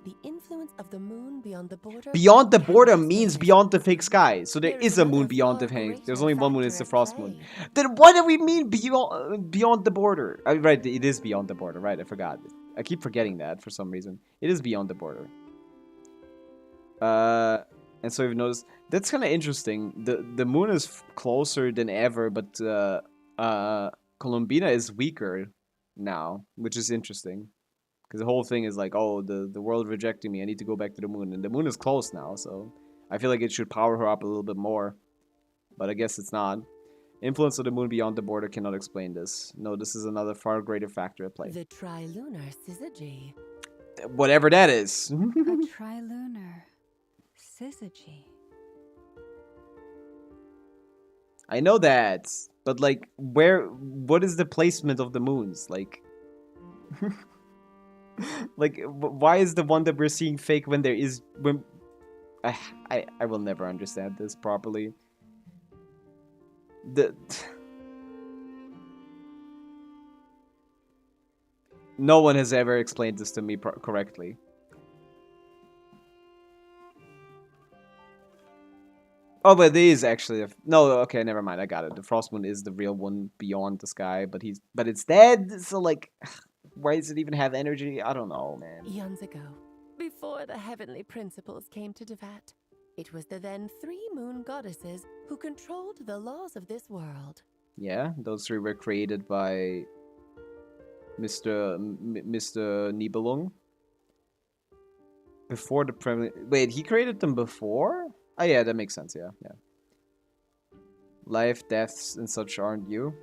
N: The influence of the moon beyond the border...
A: Beyond the border means beyond the fake sky. So there is a moon beyond the fake. There's only one moon, it's the frost moon. Then what do we mean beyond the border? Right, it is beyond the border. Right, I forgot. I keep forgetting that for some reason. It is beyond the border. And so you've noticed, that's kind of interesting. The moon is closer than ever, but Columbina is weaker now, which is interesting. Because the whole thing is like, oh, the world rejecting me, I need to go back to the moon. And the moon is close now, so I feel like it should power her up a little bit more. But I guess it's not. Influence of the moon beyond the border cannot explain this. No, this is another far greater factor at play.
N: The trilunar syzygy.
A: Whatever that is.
G: A trilunar syzygy.
A: I know that, but like, what is the placement of the moons? Like, like, why is the one that we're seeing fake when there is, I will never understand this properly. No one has ever explained this to me correctly. Oh, but there is actually no. Okay, never mind. I got it. The frost moon is the real one beyond the sky, but it's dead. So like, why does it even have energy? I don't know, man.
N: Eons ago, before the heavenly principles came to Tevat, it was the then 3 moon goddesses who controlled the laws of this world.
A: Yeah, those 3 were created by Mr. Nibelung. Before the wait, he created them before? Oh yeah, that makes sense, yeah. Life, deaths, and such aren't you?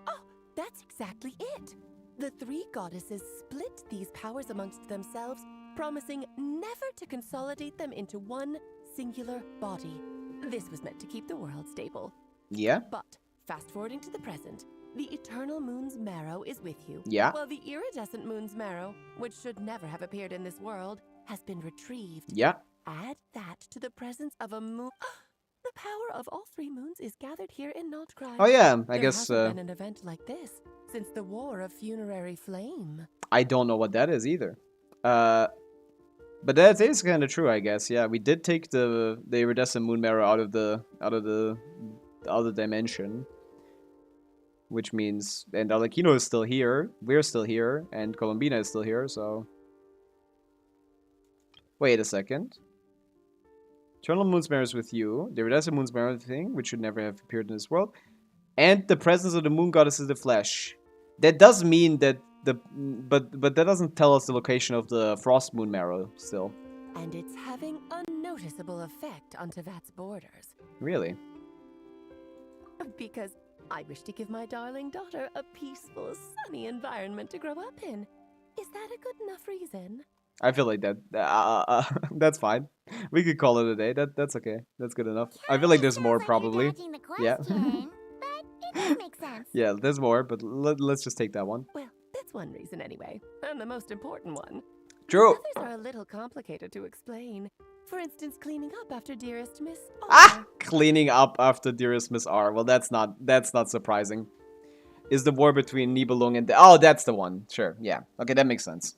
N: Oh, that's exactly it. The three goddesses split these powers amongst themselves, promising never to consolidate them into one singular body. This was meant to keep the world stable.
A: Yeah.
N: But, fast forwarding to the present, the eternal moon's marrow is with you.
A: Yeah.
N: While the iridescent moon's marrow, which should never have appeared in this world, has been retrieved.
A: Yeah.
N: Add that to the presence of a moon. The power of all three moons is gathered here in Notcry.
A: Oh yeah, I
N: there
A: guess
N: hasn't been an event like this since the War of Funerary Flame.
A: I don't know what that is either. But that is kind of true, I guess. Yeah, we did take the iridescent moon marrow out of the other dimension, which means and Alekino is still here, we're still here, and Colombina is still here. So wait a second. Eternal Moon's Marrow is with you. The iridescent Moon's Marrow thing, which should never have appeared in this world, and the presence of the Moon Goddess is the flesh. That does mean that but that doesn't tell us the location of the Frost Moon Marrow still.
N: And it's having a noticeable effect on Tevat's borders.
A: Really?
N: Because I wish to give my darling daughter a peaceful, sunny environment to grow up in. Is that a good enough reason?
A: I feel like that. That's fine. We could call it a day. That's okay. That's good enough. I feel like there's more probably. Yeah.
F: But it does make sense.
A: Yeah, there's more, but let's just take that one.
N: Well, that's one reason anyway, and the most important one.
A: True.
N: Others are a little complicated to explain. For instance, cleaning up after dearest Miss R.
A: Ah, cleaning up after dearest Miss R. Well, that's not surprising. Is the war between Nibelung and oh, that's the one. Sure. Yeah. Okay, that makes sense.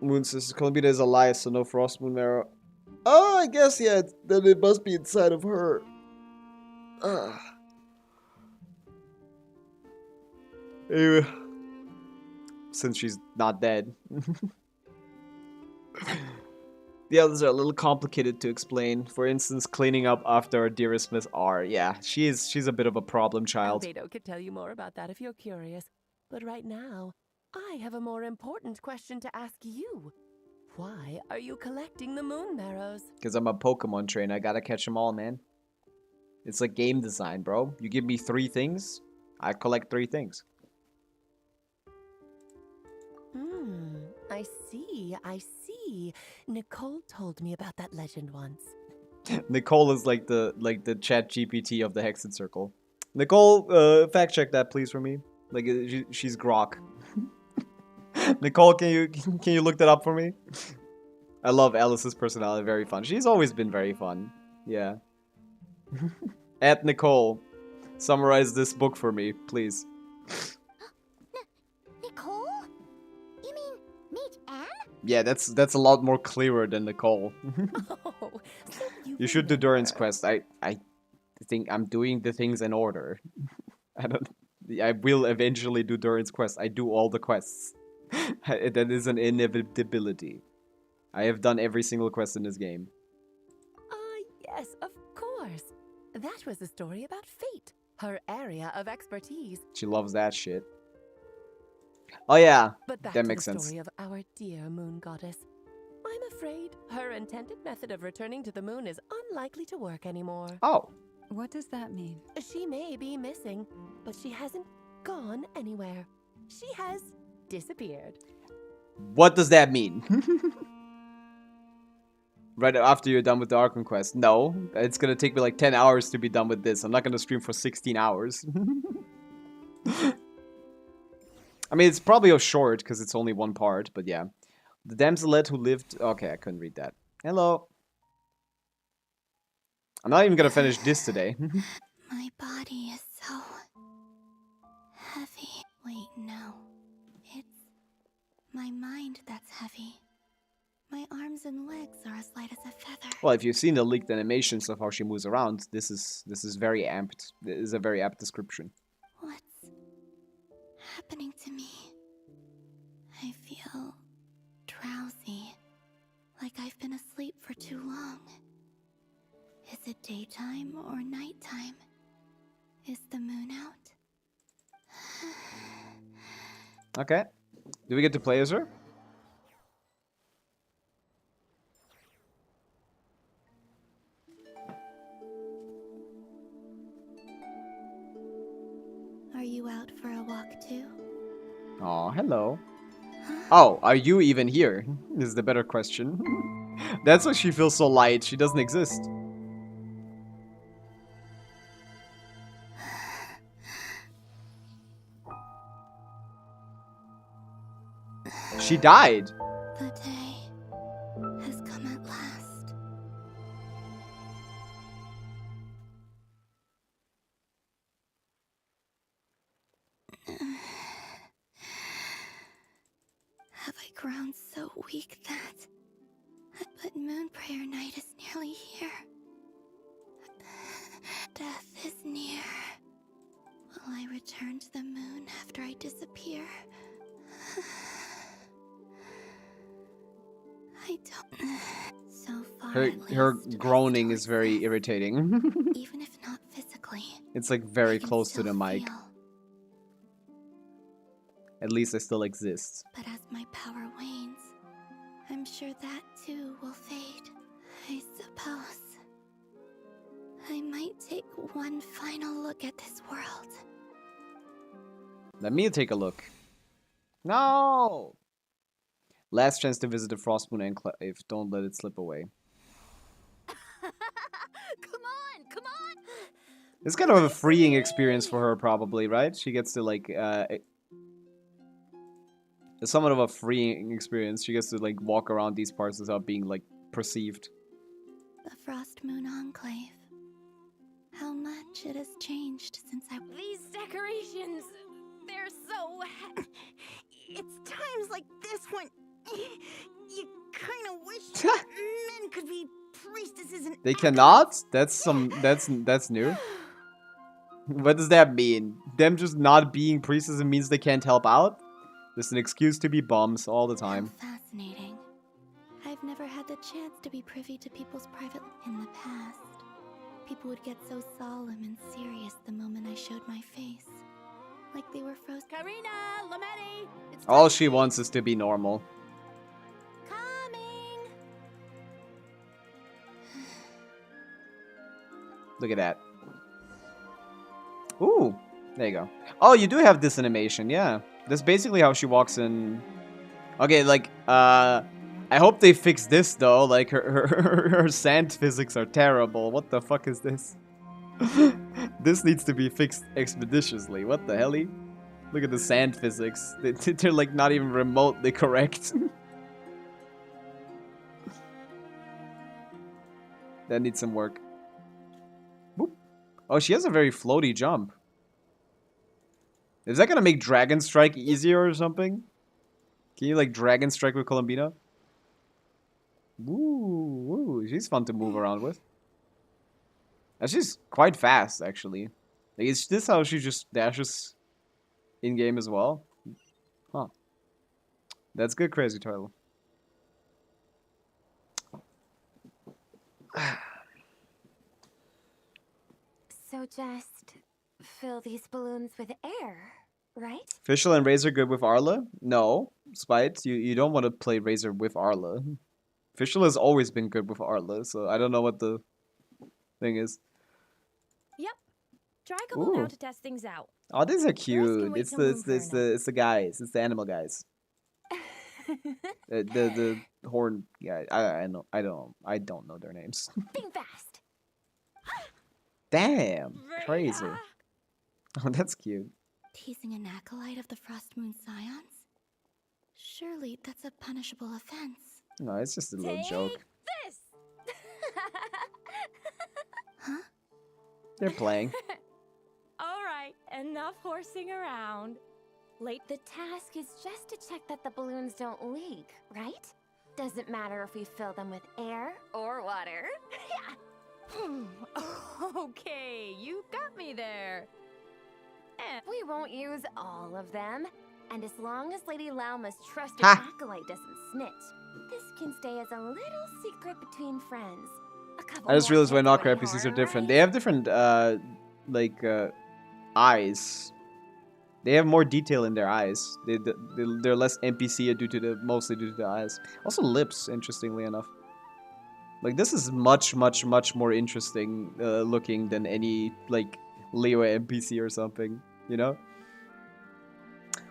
A: Moon says Columbina is alive, so no Frost Moon Marrow. Oh, I guess, yeah, then it must be inside of her. Anyway, since she's not dead. The others are a little complicated to explain. For instance, cleaning up after our dearest Miss R. Yeah, she's a bit of a problem child.
N: Albedo could tell you more about that if you're curious. But right now, I have a more important question to ask you. Why are you collecting the moon marrows?
A: Because I'm a Pokemon trainer. I gotta catch them all, man. It's like game design, bro. You give me 3 things, I collect 3 things.
N: I see. Nicole told me about that legend once.
A: Nicole is like the chat GPT of the Hexen Circle. Nicole, fact check that please for me. Like she's Grok. Nicole, can you look that up for me? I love Alice's personality, very fun. She's always been very fun. Yeah. At Nicole, summarize this book for me, please.
F: Nicole? You mean Mage Anne?
A: Yeah, that's a lot more clearer than Nicole.
N: Oh, so
A: you should do Durin's quest. I think I'm doing the things in order. I will eventually do Durin's quest. I do all the quests. That is an inevitability. I have done every single quest in this game.
N: Yes, of course. That was a story about fate, her area of expertise.
A: She loves that shit. Oh yeah,
N: But back
A: that
N: to
A: makes
N: the
A: sense.
N: story of our dear moon goddess. I'm afraid her intended method of returning to the moon is unlikely to work anymore.
A: Oh.
G: What does that mean?
N: She may be missing, but she hasn't gone anywhere. She has disappeared.
A: What does that mean? Right after you're done with the Archon quest. No, it's gonna take me like 10 hours to be done with this. I'm not gonna stream for 16 hours. I mean, it's probably a short, because it's only one part, but yeah. The damselette who lived... Okay, I couldn't read that. Hello. I'm not even gonna finish this today.
F: My body is so heavy. Wait, no. It's my mind that's heavy. My arms and legs are as light as a feather.
A: Well, if you've seen the leaked animations of how she moves around, this is very amped. This is a very apt description.
F: What's happening to me? I feel drowsy, like I've been asleep for too long. Is it daytime or nighttime? Is the moon out?
A: Okay. Do we get to play as her?
F: Are you out for a walk too?
A: Oh, hello. Oh, are you even here? Is the better question. That's why she feels so light. She doesn't exist. She died.
F: The day has come at last. Have I grown so weak that... But Moon Prayer Night is nearly here. Death is near. Will I return to the moon after I disappear? I don't... So far,
A: Her groaning is very irritating.
F: even if not physically.
A: It's like very close to the mic.
F: Feel.
A: At least I still exist.
F: But as my power wanes, I'm sure that too will fade. I suppose I might take one final look at this world.
A: Let me take a look. No! Last chance to visit the Frostmoon Enclave. Don't let it slip away.
C: Come on!
A: It's kind of a freeing experience for her, probably, right? She gets to, like, it's somewhat of a freeing experience. She gets to, like, walk around these parts without being, like, perceived.
F: The Frostmoon Enclave. How much it has changed since I...
C: These decorations, they're so... It's times like this when you kind of wish men could be priestesses and...
A: They cannot? That's new. What does that mean? Them just not being priestesses means they can't help out? There's an excuse to be bums all the time.
F: How fascinating. I've never had the chance to be privy to people's private... In the past, people would get so solemn and serious the moment I showed my face. Like they were frozen.
C: Karina, Lametti, it's
A: All she wants is to be normal.
C: coming.
A: Look at that. Ooh, there you go. Oh, you do have this animation, yeah. That's basically how she walks in. Okay, like, I hope they fix this, though. Like, her sand physics are terrible. What the fuck is this? This needs to be fixed expeditiously. What the helly? Look at the sand physics. They're, like, not even remotely correct. That needs some work. Boop. Oh, she has a very floaty jump. Is that gonna make Dragon Strike easier or something? Can you, like, Dragon Strike with Columbina? Woo, she's fun to move around with. And she's quite fast, actually. Like, is this how she just dashes in-game as well? Huh. That's good, Crazy Turtle.
C: So just fill these balloons with air, right?
A: Fischl and Razor good with Arla? No. Spite, you don't want to play Razor with Arla. Fischl has always been good with Arla, so I don't know what the thing is.
C: Yep. Try a couple now to test things out.
A: Oh, these are cute.
C: wait
A: It's
C: till
A: the
C: Moonfire
A: it's the guys. It's the animal guys. The horn guy. I don't know their names.
C: Think fast.
A: Damn, crazy. Oh, that's cute.
F: Teasing an acolyte of the Frostmoon Scions? Surely that's a punishable offense.
A: No, it's just a little joke.
C: This.
F: Huh?
A: They're playing.
C: All right, enough horsing around. The task is just to check that the balloons don't leak, right? Doesn't matter if we fill them with air or water.
O: Okay, you got me there.
C: We won't use all of them. And as long as Lady Lauma's trusted
A: Ha!
C: acolyte doesn't snitch, this can stay as a little secret between friends.
A: I just realized why Knockout NPCs are different. They have different, eyes. They have more detail in their eyes. They're less NPC mostly due to the eyes. Also lips, interestingly enough. Like, this is much more interesting looking than any, like, Leo NPC or something, you know?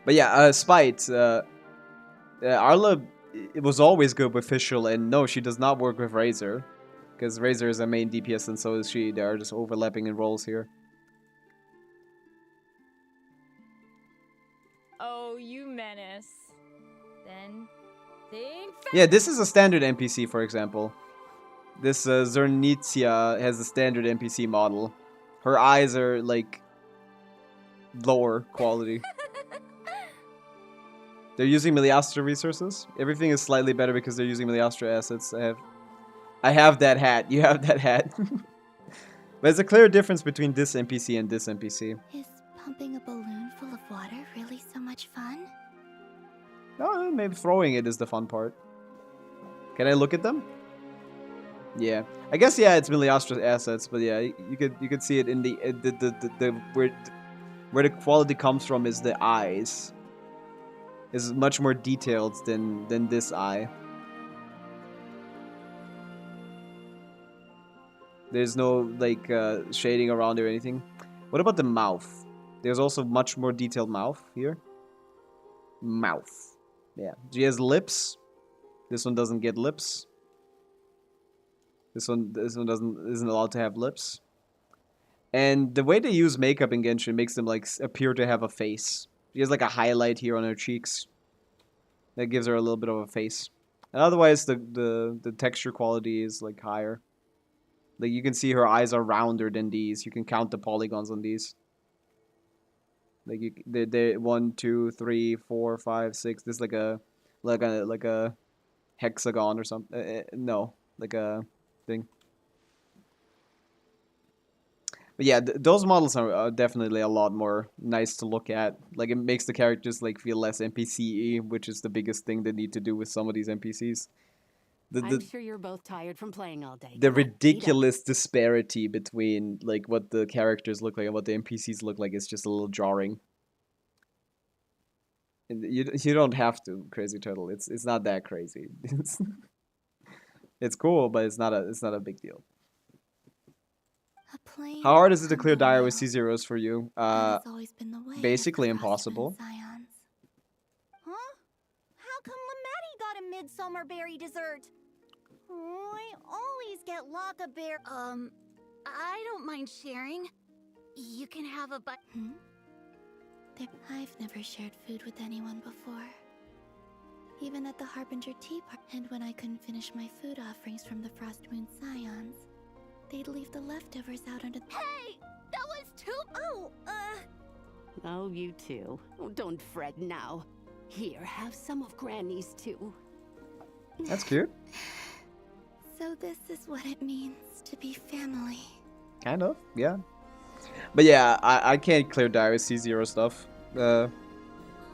A: But yeah, Spite. Arla, it was always good with Fischl, and no, she does not work with Razor. Because Razor is a main DPS and so is she. They are just overlapping in roles here.
O: Oh, you menace. Then think
A: Yeah, this is a standard NPC, for example. This Zernitzia has a standard NPC model. Her eyes are, like, lower quality. They're using Miliastra resources. Everything is slightly better because they're using Miliastra assets. I have that hat. You have that hat. But there's a clear difference between this NPC and this NPC.
F: Is pumping a balloon full of water really so much fun?
A: No, maybe throwing it is the fun part. Can I look at them? Yeah, I guess yeah, it's Miliastra assets, but yeah, you could see it in the where the quality comes from is the eyes. Is much more detailed than this eye. There's no like shading around or anything. What about the mouth? There's also much more detailed mouth here. Mouth. Yeah, she has lips. This one doesn't get lips. This one isn't allowed to have lips. And the way they use makeup in Genshin makes them like appear to have a face. She has like a highlight here on her cheeks. That gives her a little bit of a face. And otherwise the texture quality is like higher. Like you can see her eyes are rounder than these. You can count the polygons on these. Like they 1, 2, 3, 4, 5, 6. This is like a hexagon or something. No, like a thing. But yeah, those models are definitely a lot more nice to look at. Like it makes the characters like feel less NPC-y, which is the biggest thing they need to do with some of these NPCs.
P: I'm sure you're both tired from playing all day.
A: The
P: Come on, eat up.
A: ridiculous disparity between like what the characters look like and what the NPCs look like is just a little jarring. And you don't have to, Crazy Turtle. It's not that crazy. It's cool, but it's not a big deal. How hard is it to clear Dire with C0s for you? Basically impossible.
C: Huh? How come Lamatti got a midsummer berry dessert? Oh, I always get Laka bear. I don't mind sharing. You can have a bite.
F: I've never shared food with anyone before. Even at the Harbinger Tea Party, and when I couldn't finish my food offerings from the Frost Moon Scions, they'd leave the leftovers out under.
C: Hey, that was too.
P: Oh, you too. Oh, don't fret now. Here, have some of Granny's too.
A: That's cute.
F: So this is what it means to be family.
A: Kind of, yeah. But yeah, I can't clear Dire with C0 stuff.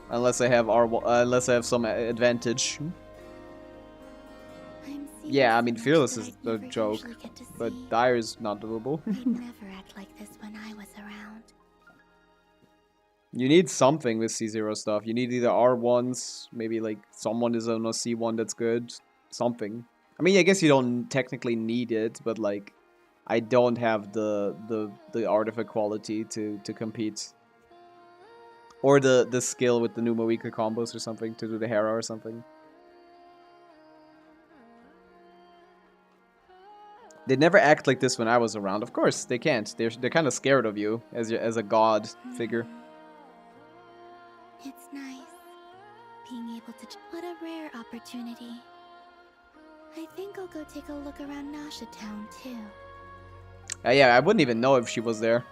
A: Unless I have unless I have some advantage. Yeah, I mean Fearless is a joke, but Dire is not doable.
F: They'd never act like this when I was around.
A: You need something with C0 stuff. You need either R1s, maybe like someone is on a C1 that's good, something. I mean, I guess you don't technically need it, but like, I don't have the artifact quality to compete. Or the skill with the Numaweeka combos or something to do the Hera or something. They never act like this when I was around. Of course, they can't. They're kind of scared of you as a god figure.
F: It's nice being able to. What a rare opportunity. I think I'll go take a look around Nasha Town too.
A: Yeah, I wouldn't even know if she was there.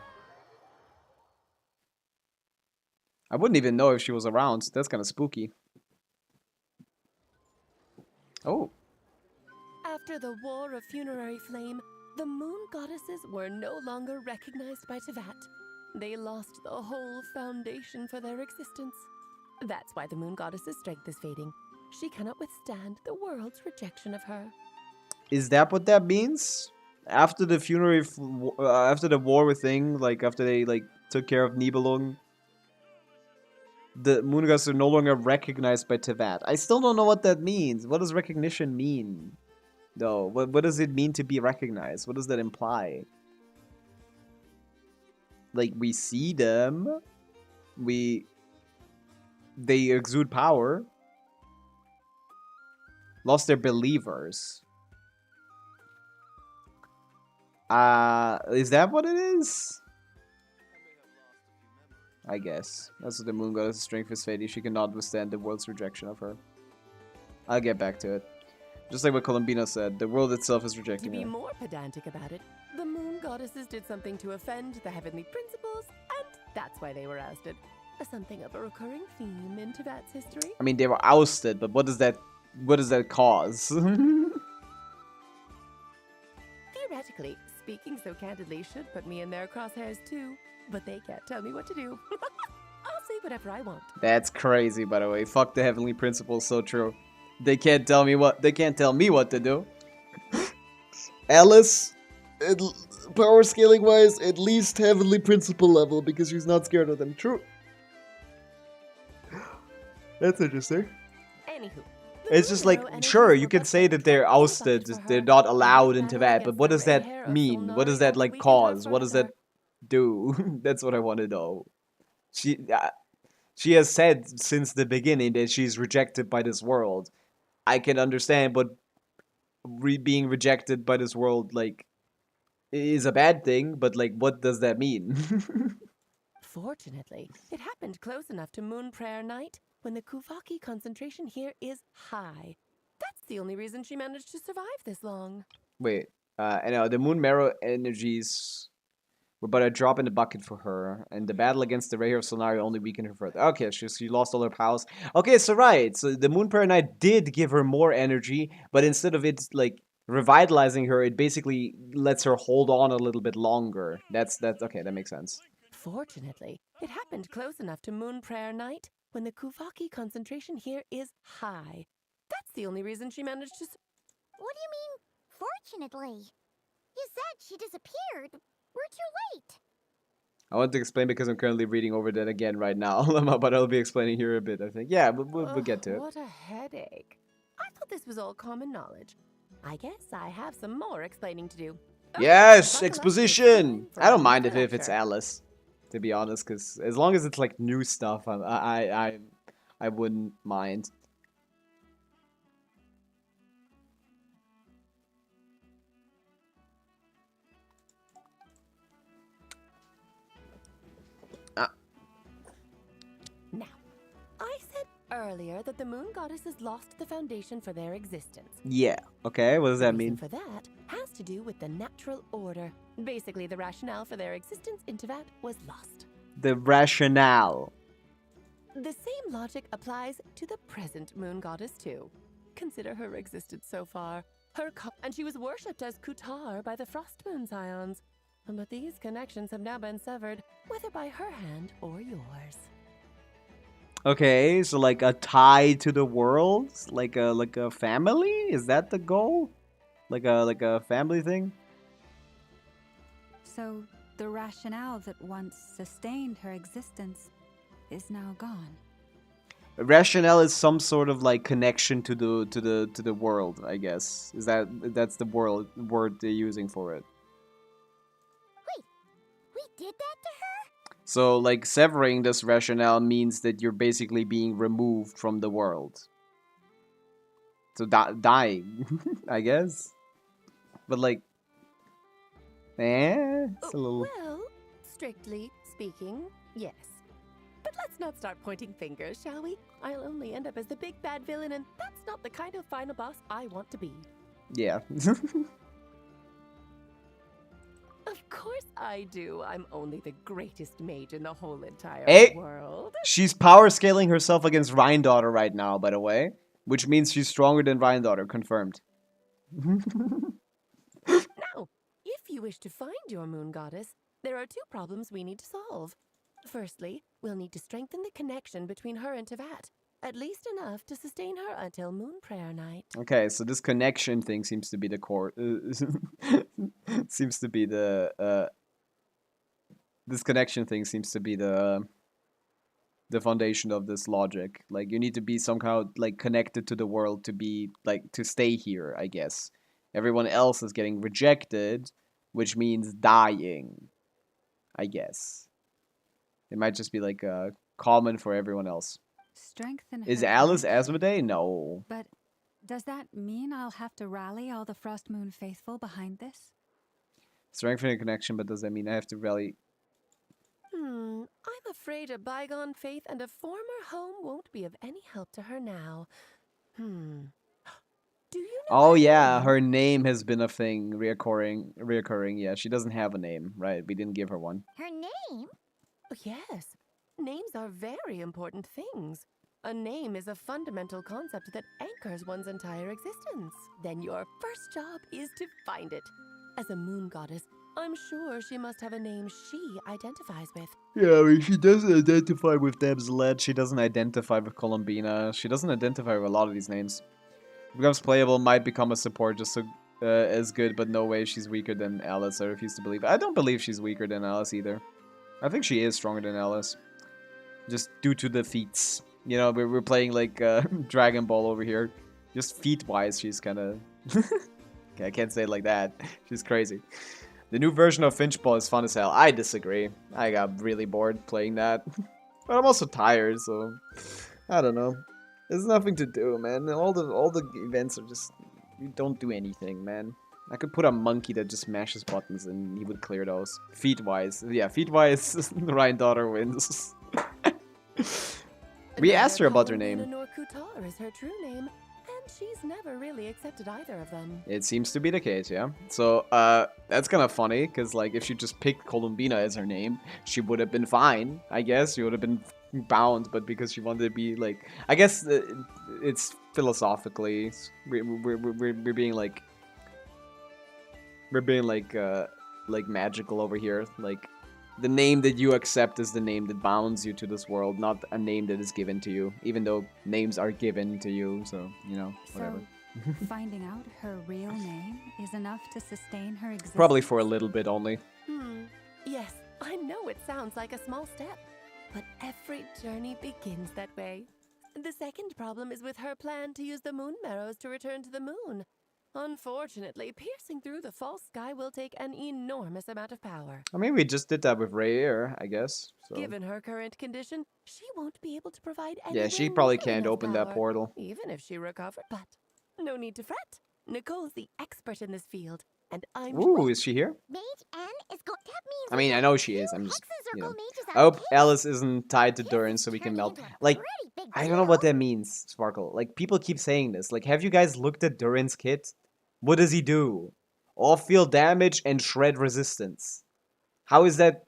A: I wouldn't even know if she was around. That's kind of spooky. Oh.
N: After the War of Funerary Flame, the moon goddesses were no longer recognized by Tevat. They lost the whole foundation for their existence. That's why the moon goddess's strength is fading. She cannot withstand the world's rejection of her.
A: Is that what that means? After the funerary, after the war thing, like after they like took care of Nibelung, the moon gods are no longer recognized by Tevat. I still don't know what that means. What does recognition mean? Though, what does it mean to be recognized? What does that imply? Like we see them, we they exude power. Lost their believers. Is that what it is? I guess. That's what the moon goddess' strength is fading. She cannot withstand the world's rejection of her. I'll get back to it. Just like what Columbina said, the world itself is
N: To
A: rejecting
N: be
A: her.
N: more pedantic about it, the moon goddesses did something to offend the heavenly principles, and that's why they were ousted. Something of a recurring theme in Teyvat's history.
A: I mean, they were ousted, but what does that cause?
N: Theoretically, speaking so candidly should put me in their crosshairs too, but they can't tell me what to do. I'll say whatever I want.
A: That's crazy, by the way. Fuck the heavenly principles, so true. They can't tell me what to do. Alice, power scaling wise, at least heavenly principle level because she's not scared of them. True. That's interesting.
N: Anywho,
A: It's just like, sure, you can say that they're ousted, they're not allowed into that, but what does that mean? What does that like cause? What does that do? That's what I want to know. She has said since the beginning that she's rejected by this world. I can understand, but being rejected by this world like is a bad thing, but like, what does that mean?
N: Fortunately, it happened close enough to Moon Prayer Night when the Kuvaki concentration here is high. That's the only reason she managed to survive this long.
A: Wait, I know the Moon Marrow energies were but a drop in the bucket for her, and the battle against the Ray of Solari only weakened her further. Okay, she lost all her powers. Okay, so right, so the Moon Prayer Night did give her more energy, but instead of it like revitalizing her, it basically lets her hold on a little bit longer. That's okay, that makes sense.
N: Fortunately, it happened close enough to Moon Prayer Night when the Kuvaki concentration here is high. That's the only reason she managed to.
C: What do you mean, fortunately? You said she disappeared. We're too late.
A: I want to explain because I'm currently reading over that again right now, but I'll be explaining here a bit, I think. Yeah, we'll get to it.
N: What a headache. I thought this was all common knowledge. I guess I have some more explaining to do.
A: Yes, exposition! I don't mind if it's Alice, to be honest, because as long as it's like new stuff, I wouldn't mind.
N: Now, I said earlier that the moon goddesses lost the foundation for their existence.
A: Yeah. Okay. What does that mean?
N: The reason for that has to do with the natural order. Basically, the rationale for their existence in Teyvat was lost.
A: The rationale.
N: The same logic applies to the present moon goddess too. Consider her existence so far. And she was worshipped as Kutar by the Frost Moon Scions. But these connections have now been severed, whether by her hand or yours.
A: Okay, so like a tie to the world, like a family. Is that the goal? Like a family thing?
G: So the rationale that once sustained her existence is now gone.
A: Rationale is some sort of like connection to the world, I guess. That's the word they're using for it.
C: Wait, we did that to her?
A: So like severing this rationale means that you're basically being removed from the world. So dying, I guess. But like, it's a little.
N: Well, strictly speaking, yes. But let's not start pointing fingers, shall we? I'll only end up as the big bad villain, and that's not the kind of final boss I want to be.
A: Yeah.
N: Of course I do. I'm only the greatest mage in the whole entire world.
A: She's power scaling herself against Rhine-Daughter right now, by the way. Which means she's stronger than Rhine-Daughter, confirmed.
N: Now, if you wish to find your moon goddess, there are two problems we need to solve. Firstly, we'll need to strengthen the connection between her and Teyvat. At least enough to sustain her until Moon Prayer Night.
A: Okay, so this connection thing seems to be the core. Seems to be the. This connection thing seems to be the foundation of this logic. Like you need to be somehow like connected to the world to be like to stay here. I guess everyone else is getting rejected, which means dying. I guess it might just be like common for everyone else.
G: Strengthen
A: Is
G: her
A: Alice
G: connection.
A: Asmodee? No.
G: But does that mean I'll have to rally all the Frost Moon faithful behind this?
A: Strengthening connection, but does that mean I have to rally?
N: I'm afraid a bygone faith and a former home won't be of any help to her now. Do you know
A: Oh
N: her
A: yeah,
N: name?
A: her name has been a thing, reoccurring. Yeah, she doesn't have a name, right? We didn't give her one.
C: Her name?
N: Yes. Names are very important things. A name is a fundamental concept that anchors one's entire existence. Then your first job is to find it. As a moon goddess, I'm sure she must have a name she identifies with.
A: Yeah, I mean, she doesn't identify with Damselette. She doesn't identify with Columbina. She doesn't identify with a lot of these names. Becomes playable, might become a support just so as good, but no way she's weaker than Alice. I refuse to believe. I don't believe she's weaker than Alice either. I think she is stronger than Alice. Just due to the feats. You know, we're playing like Dragon Ball over here. Just feat-wise, she's kind of... Okay, I can't say it like that. She's crazy. The new version of Finchball is fun as hell. I disagree. I got really bored playing that. But I'm also tired, so... I don't know. There's nothing to do, man. All the events are just... You don't do anything, man. I could put a monkey that just mashes buttons and he would clear those. Feat-wise. Yeah, feat-wise, Ryan Daughter wins. We asked her about her name.
N: Kutar is her true name, and she's never really accepted either of them.
A: It seems to be the case, yeah. So, that's kind of funny, because, like, if she just picked Columbina as her name, she would have been fine, I guess. She would have been bound, but because she wanted to be, like... I guess it's philosophically... We're being, like... We're being, like magical over here. Like, the name that you accept is the name that bounds you to this world, not a name that is given to you. Even though names are given to you, so, you know, whatever.
G: So, finding out her real name is enough to sustain her existence?
A: Probably for a little bit only.
N: Yes, I know it sounds like a small step, but every journey begins that way. The second problem is with her plan to use the moon marrows to return to the moon. Unfortunately, piercing through the false sky will take an enormous amount of power.
A: I mean, we just did that with Rhaegar, I guess. So.
N: Given her current condition, she won't be able to provide any.
A: Yeah, she probably can't open that portal.
N: Even if she recovered, but no need to fret. Nicole's the expert in this field, and I'm...
A: Ooh, is she here?
C: Mage N is going. That means
A: I mean, I know she is. I'm just, you know. I hope Alice isn't tied to Durin so we can melt. Like, I don't know what that means, Sparkle. Like, people keep saying this. Like, have you guys looked at Durin's kit? What does he do? Off-field damage and shred resistance. How is that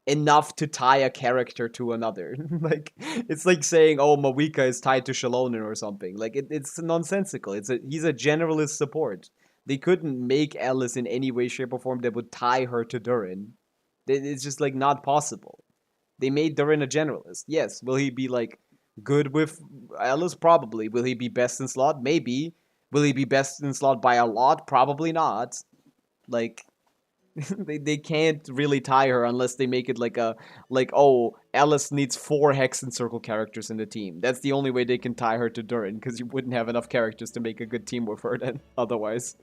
A: enough to tie a character to another? Like, it's like saying, oh, Mawika is tied to Shalonen or something. Like, it's nonsensical. He's a generalist support. They couldn't make Alice in any way, shape, or form that would tie her to Durin. It's just, like, not possible. They made Durin a generalist. Yes, will he be, like, good with Alice? Probably. Will he be best in slot? Maybe. Will he be best in slot by a lot? Probably not. Like, they can't really tie her unless they make it like oh, Alice needs 4 Hex and Circle characters in the team. That's the only way they can tie her to Durin, because you wouldn't have enough characters to make a good team with her then, otherwise.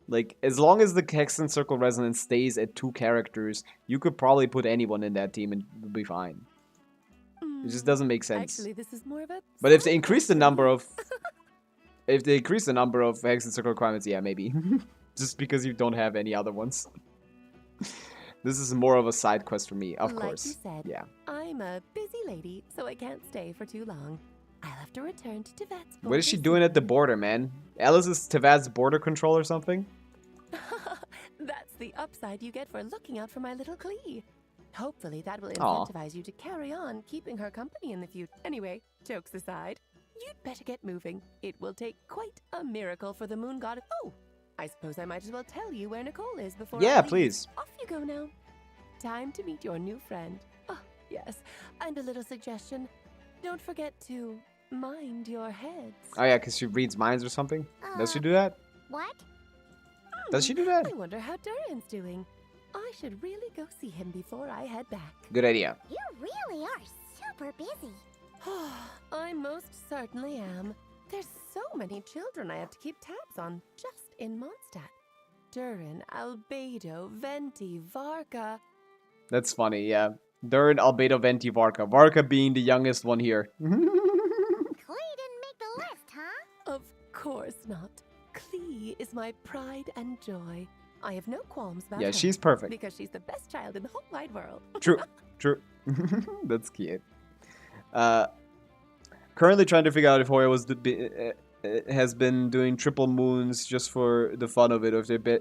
A: Like, as long as the Hex and Circle resonance stays at 2 characters, you could probably put anyone in that team and it'll be fine. It just doesn't make sense.
N: Actually, this is more of a...
A: But if they increase the number of... If they increase the number of Hex and Circle requirements, yeah, maybe. Just because you don't have any other ones. This is more of a side quest for me, of course.
N: Like you said,
A: yeah.
N: I'm a busy lady, so I can't stay for too long. I'll have to return to Tevat's.
A: What is she doing at the border, man? Alice is Tevat's border control or something?
N: That's the upside you get for looking out for my little Klee. Hopefully that will incentivize you to carry on keeping her company in the future. Anyway, jokes aside, you'd better get moving. It will take quite a miracle for the moon god. Oh, I suppose I might as well tell you where Nicole is before.
A: Yeah, please.
N: Off you go now. Time to meet your new friend. Oh, yes. And a little suggestion. Don't forget to mind your heads.
A: Oh yeah, because she reads minds or something? Does she do that?
C: What?
A: Does she do that?
N: I wonder how Durin's doing. I should really go see him before I head back.
A: Good idea.
C: You really are super busy.
N: I most certainly am. There's so many children I have to keep tabs on just in Mondstadt. Durin, Albedo, Venti, Varka.
A: That's funny, yeah. Durin, Albedo, Venti, Varka. Varka being the youngest one here.
C: Klee didn't make the list, huh?
N: Of course not. Klee is my pride and joy. I have no qualms about her.
A: Yeah, she's perfect.
N: Because she's the best child in the whole wide world.
A: True, true. That's cute. Currently trying to figure out if Hoya has been doing triple moons just for the fun of it, or if they're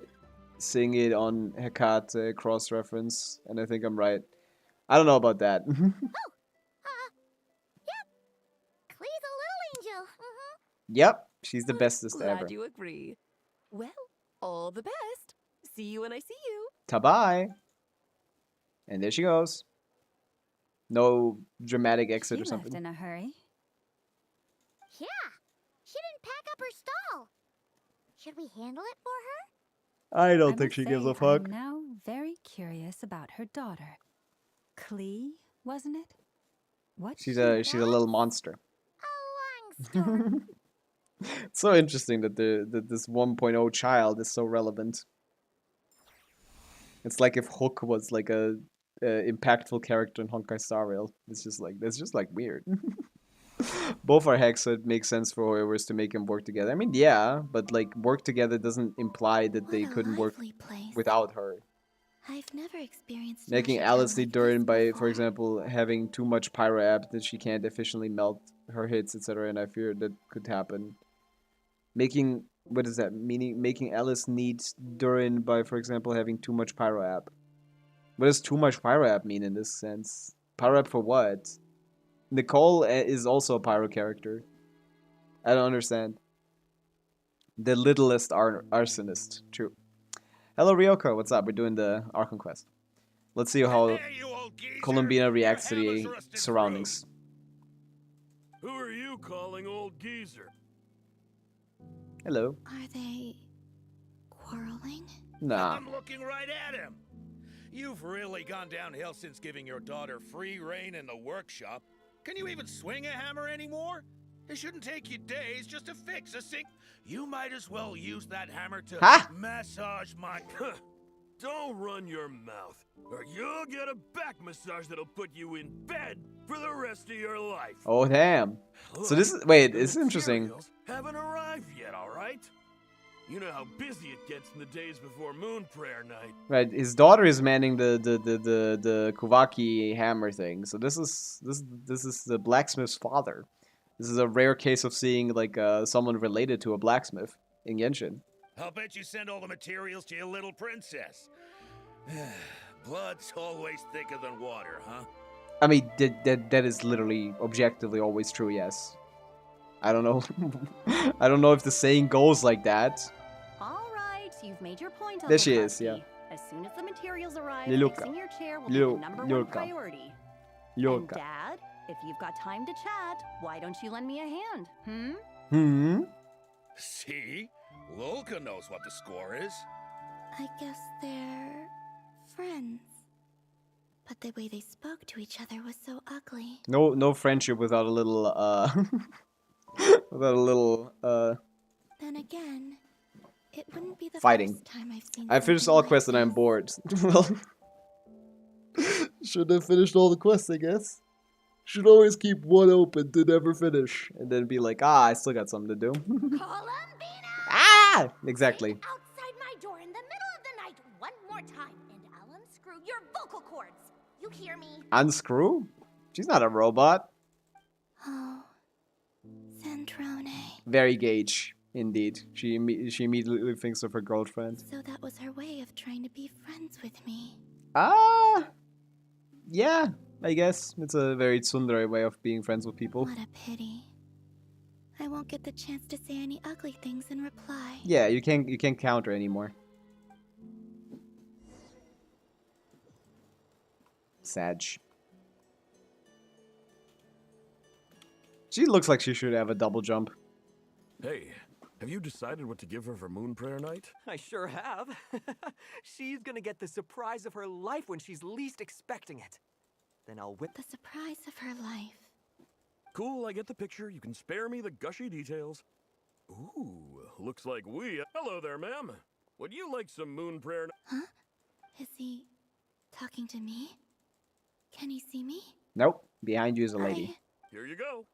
A: seeing it on Hecate cross-reference, and I think I'm right. I don't know about that.
C: Yep. Klee's a little angel.
A: Yep, she's the bestest
N: Glad
A: ever.
N: you agree. Well, all the best. See you when I see you.
A: Ta-bye. And there she goes. No dramatic exit
G: She
A: or something.
G: left in a hurry.
C: Yeah, she didn't pack up her stall. Should we handle it for her?
A: I don't
G: I
A: think
G: must
A: she gives
G: say,
A: a fuck.
G: I'm now very curious about her daughter. Klee, wasn't it? What?
A: She's a little monster.
C: A long story.
A: It's so interesting that this 1.0 child is so relevant. It's like if Hook was like a impactful character in Honkai Star Rail. It's just like weird. Both are hacks, so it makes sense for whoever's to make them work together. I mean, yeah, but like work together doesn't imply that they couldn't work without her.
F: I've never experienced
A: Making Alice need Durin by, for example, having too much pyro app that she can't efficiently melt her hits, etc. And I fear that could happen. Making, what does that mean? Making Alice need Durin by, for example, having too much pyro app. What does too much pyro app mean in this sense? Pyro app for what? Nicole is also a pyro character. I don't understand. The littlest arsonist. True. Hello, Ryoko. What's up? We're doing the Archon quest. Let's see how Columbina reacts to the surroundings.
M: Who are you calling old geezer?
A: Hello.
F: Are they quarreling?
A: Nah.
B: I'm looking right at him. You've really gone downhill since giving your daughter free reign in the workshop. Can you even swing a hammer anymore? It shouldn't take you days just to fix a sink. You might as well use that hammer to massage my...
M: Don't run your mouth, or you'll get a back massage that'll put you in bed for the rest of your life.
A: Oh, damn. So this is... Wait, this is interesting.
M: Haven't arrived yet, all right? You know how busy it gets in the days before Moon Prayer Night.
A: Right, his daughter is manning the Kuvaki hammer thing. So this is the blacksmith's father. This is a rare case of seeing like someone related to a blacksmith in Genshin.
B: I'll bet you send all the materials to your little princess. Blood's always thicker than water, huh?
A: I mean, that is literally objectively always true. Yes. I don't know. I don't know if the saying goes like that.
Q: All right, you've made your point.
A: There she is. Yeah.
Q: As soon as the materials arrive,
A: Liluka.
Q: fixing your chair will be the number one
A: Liluka.
Q: priority.
A: Liluka.
Q: And Dad, if you've got time to chat, why don't you lend me a hand?
B: See? Lolka knows what the score is.
F: I guess they're friends. But the way they spoke to each other was so ugly.
A: No friendship without a little without a little
F: Then again, it wouldn't be the
A: fighting.
F: first time I've seen
A: I finished
F: something
A: all
F: like
A: quests and I'm bored. Well, should have finished all the quests, I guess. Should always keep one open to never finish, and then be like, I still got something to do. Ah! Exactly.
C: Outside my door in the middle of the night one more time, and I'll unscrew your vocal cords. You hear me?
A: Unscrew? She's not a robot.
F: Oh, Centrone.
A: Very gauge, indeed. She immediately thinks of her girlfriend.
F: So that was her way of trying to be friends with me.
A: Yeah, I guess. It's a very tsundere way of being friends with people.
F: What a pity. I won't get the chance to say any ugly things in reply.
A: Yeah, you can't counter anymore. Sag. She looks like she should have a double jump.
M: Hey, have you decided what to give her for Moon Prayer Night?
L: I sure have. She's gonna get the surprise of her life when she's least expecting it. Then I'll whip
F: the surprise of her life.
M: Cool, I get the picture. You can spare me the gushy details. Ooh, looks like we... Hello there, ma'am. Would you like some Moon Prayer...
F: Huh? Is he talking to me? Can you see me?
A: Nope. Behind you is a lady.
M: Here you go.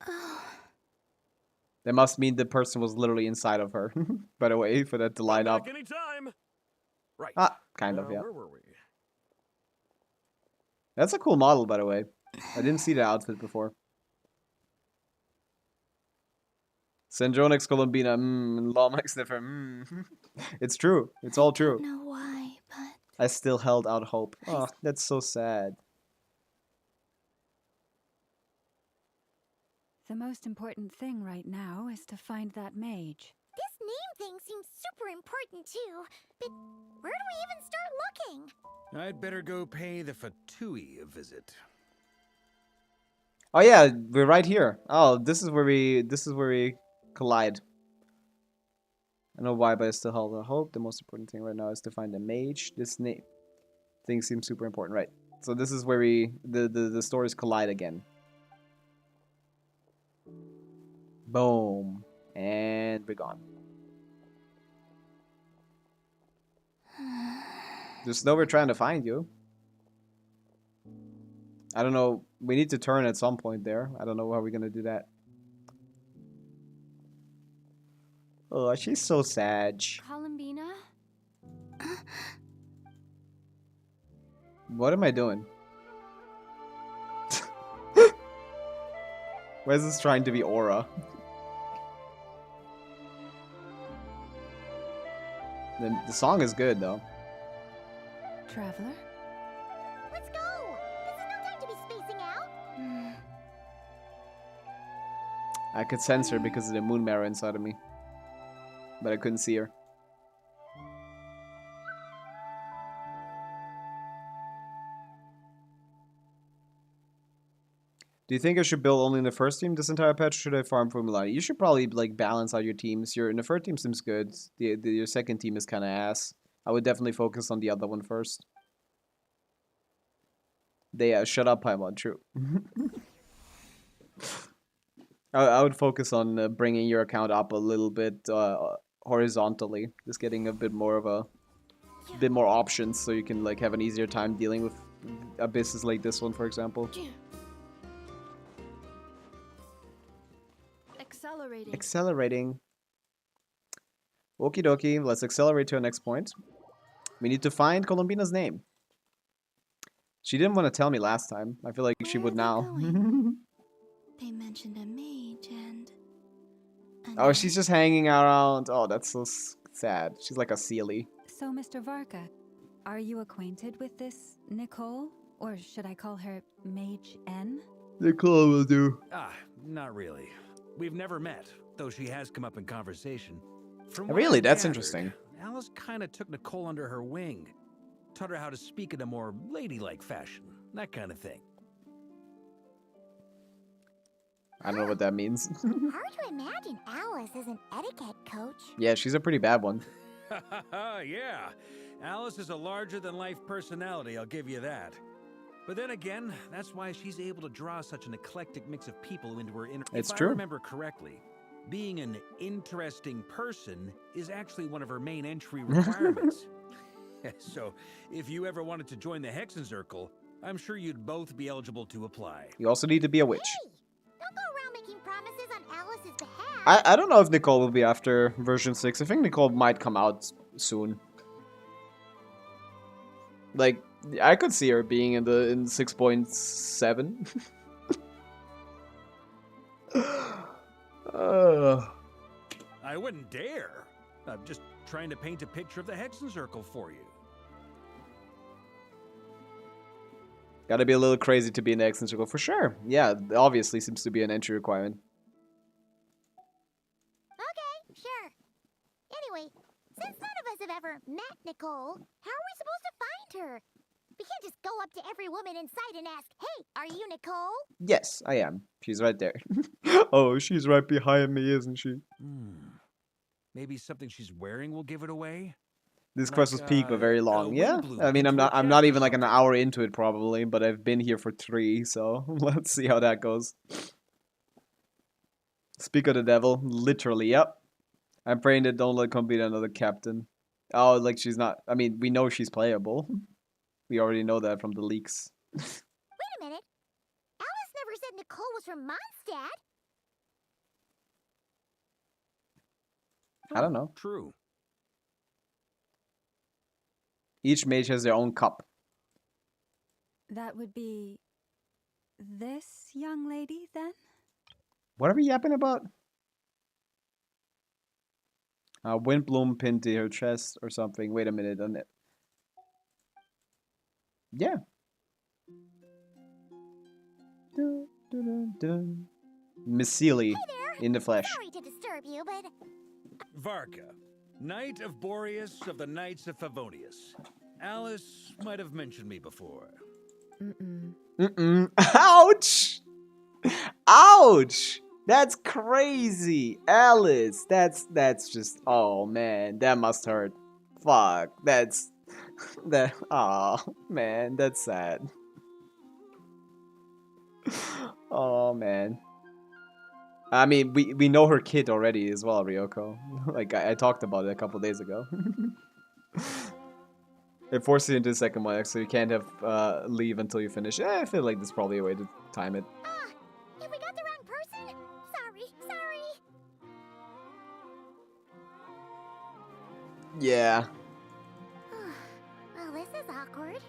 F: Oh,
A: That must mean the person was literally inside of her. By the way, for that to line up.
M: Anytime. Right.
A: Ah, kind of, yeah.
M: Where were we?
A: That's a cool model, by the way. I didn't see the outfit before. Sandronix Columbina, Lawmax Sniffer, It's true. It's all true.
F: I don't know why, but
A: I still held out hope. Oh, that's so sad.
G: The most important thing right now is to find that mage.
C: This name thing seems super important too. But where do we even start looking?
B: I'd better go pay the Fatui a visit.
A: Oh yeah, we're right here. Oh, this is where we collide. I don't know why, but I still held out hope. The most important thing right now is to find a mage. This name thing seems super important, right? So this is where the stories collide again. Boom. And we're gone. Just know we're trying to find you. I don't know. We need to turn at some point there. I don't know how we're gonna do that. Oh, she's so sad.
E: Columbina?
A: What am I doing? Why is this trying to be Aura? The song is good though.
G: Traveler?
C: Let's go! This is no time to be spacing out!
A: I could sense her because of the moon mirror inside of me. But I couldn't see her. Do you think I should build only in the first team this entire patch, or should I farm for Mulan? You should probably like balance out your teams. In the first team seems good. Your second team is kind of ass. I would definitely focus on the other one first. Shut up, Paimon. True. I would focus on bringing your account up a little bit horizontally, just getting a bit more options, so you can like have an easier time dealing with abysses like this one, for example. Accelerating. Okie dokie, let's accelerate to our next point. We need to find Columbina's name. She didn't want to tell me last time. I feel like she would now.
F: they mentioned a mage and...
A: Oh, she's just hanging around. Oh, that's so sad. She's like a Sealy.
G: So, Mr. Varka, are you acquainted with this Nicole? Or should I call her Mage N?
A: Nicole will do.
B: Not really. We've never met, though she has come up in conversation.
A: Really? That's interesting.
B: Alice kind of took Nicole under her wing. Taught her how to speak in a more ladylike fashion. That kind of thing.
A: I don't know what that means.
C: Hard to imagine Alice as an etiquette coach.
A: Yeah, she's a pretty bad one.
B: Yeah. Alice is a larger-than-life personality, I'll give you that. But then again, that's why she's able to draw such an eclectic mix of people into her inner...
A: It's
B: if
A: true.
B: I remember correctly, being an interesting person is actually one of her main entry requirements. So, if you ever wanted to join the Hexenzirkel, I'm sure you'd both be eligible to apply.
A: You also need to be a witch.
C: Hey, don't go around making promises on Alice's behalf.
A: I don't know if Nicole will be after version 6. I think Nicole might come out soon. Like, I could see her being in 6.7.
B: I wouldn't dare. I'm just trying to paint a picture of the Hexenzirkel for you.
A: Gotta be a little crazy to be in the Hexenzirkel for sure. Yeah, obviously seems to be an entry requirement.
C: Okay, sure. Anyway, since none of us have ever met Nicole, how are we supposed to find her? We can't just go up to every woman in sight and ask, hey, are you Nicole?
A: Yes, I am. She's right there. Oh, she's right behind me, isn't she?
B: Maybe something she's wearing will give it away?
A: This quest was peak, but very long. Yeah, I mean, I'm not even like an hour into it probably, but I've been here for 3, so let's see how that goes. Speak of the devil, literally. Yep. I'm praying that don't let come be another captain. Oh, like she's not. I mean, we know she's playable. We already know that from the leaks.
C: Wait a minute. Alice never said Nicole was from Mondstadt.
A: I don't know.
B: True.
A: Each mage has their own cup.
G: That would be this young lady, then?
A: What are we yapping about? Windbloom pinned to her chest or something. Wait a minute. Yeah. Miss Seeley in the flesh.
C: Sorry to disturb you, but
B: Varka, Knight of Boreas of the Knights of Favonius. Alice might have mentioned me before.
A: Ouch! Ouch! That's crazy, Alice. That's just. Oh man, that must hurt. Fuck. That's that. Oh man, that's sad. Oh man. I mean, we know her kid already as well, Ryoko. Like I talked about it a couple days ago. It forces you into the second one, so you can't have leave until you finish. I feel like there's probably a way to time it.
C: if we got the wrong person, sorry.
A: Yeah.
C: Well, this is awkward.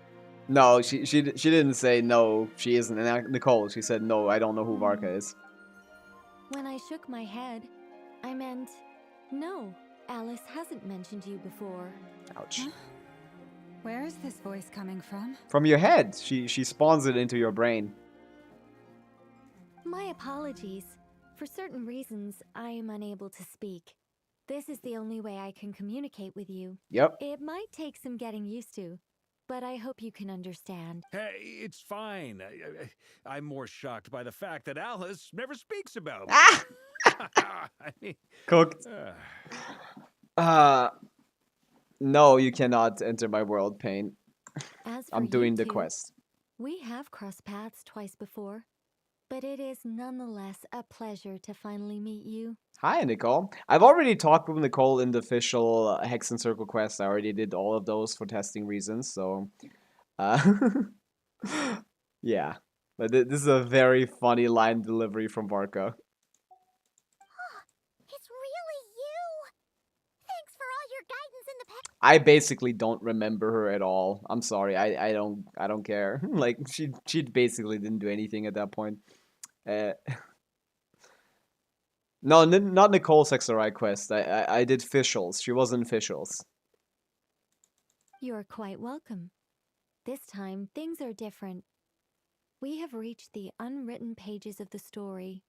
A: No, she didn't say no. She isn't. And Nicole, she said no. I don't know who Varka is.
E: When I shook my head, I meant, no, Alice hasn't mentioned you before.
A: Ouch.
G: Huh? Where is this voice coming from?
A: From your head. She spawns it into your brain.
E: My apologies. For certain reasons, I am unable to speak. This is the only way I can communicate with you.
A: Yep.
E: It might take some getting used to, but I hope you can understand.
B: Hey, it's fine. I'm more shocked by the fact that Alice never speaks about me. I mean,
A: Cooked. No, you cannot enter my world, Pain.
E: As for
A: I'm doing
E: you
A: the
E: two,
A: quest.
E: We have crossed paths twice before, but it is nonetheless a pleasure to finally meet you.
A: Hi, Nicole. I've already talked with Nicole in the official Hex and Circle quest. I already did all of those for testing reasons, so... yeah. But this is a very funny line delivery from Varka.
C: It's really you. Thanks for all your guidance in the past.
A: I basically don't remember her at all. I'm sorry. I don't care. Like she basically didn't do anything at that point. No, not Nicole's XRI quest. I did officials. She was in officials.
E: You're quite welcome. This time, things are different. We have reached the unwritten pages of the story.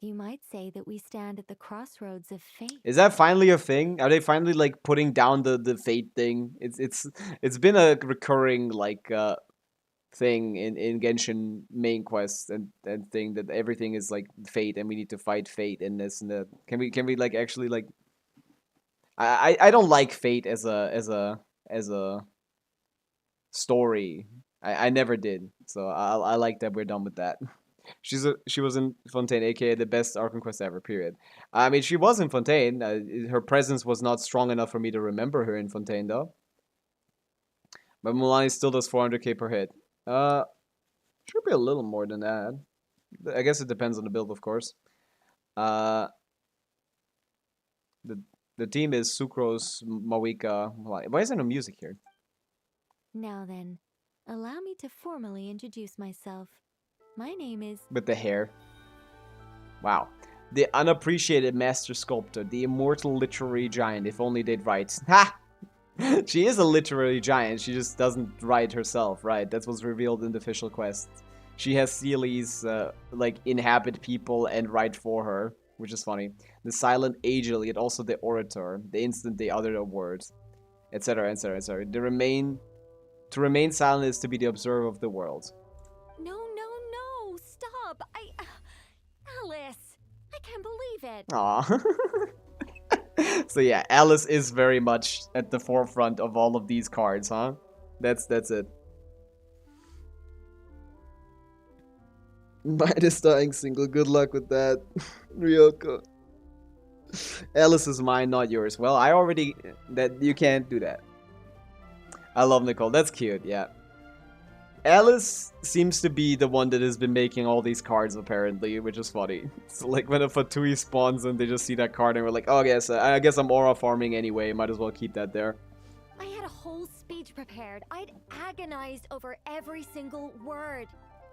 E: You might say that we stand at the crossroads of fate.
A: Is that finally a thing? Are they finally like putting down the fate thing? It's been a recurring like thing in Genshin main quests and thing that everything is like fate and we need to fight fate in this and that. Can we like actually like I don't like fate as a story. I never did. So I like that we're done with that. She was in Fontaine, aka the best Archon quest ever, period. I mean, she was in Fontaine. Her presence was not strong enough for me to remember her in Fontaine, though. But Mulani still does 400k per hit. Should be a little more than that. I guess it depends on the build, of course. The team is Sucrose, Mawika, Mulani. Why is there no music here?
E: Now then, allow me to formally introduce myself. My name is...
A: With the hair. Wow. The unappreciated master sculptor, the immortal literary giant, if only they'd write. Ha! She is a literary giant, she just doesn't write herself, right? That's what's revealed in the official quest. She has Seeley's, like, inhabit people and write for her, which is funny. The silent angel, yet also the orator, the instant they utter a word, etc., etc., etc. To remain silent is to be the observer of the world.
E: No, stop! Alice! I can't believe it!
A: Aw. So yeah, Alice is very much at the forefront of all of these cards, huh? That's it. Mine is dying single. Good luck with that, Ryoko. Alice is mine, not yours. Well, I already... that you can't do that. I love Nicole. That's cute, yeah. Alice seems to be the one that has been making all these cards, apparently, which is funny. So, like, when a Fatui spawns and they just see that card and we're like, oh, I guess I'm aura farming anyway. Might as well keep that there.
E: I had a whole speech prepared. I'd agonized over every single word.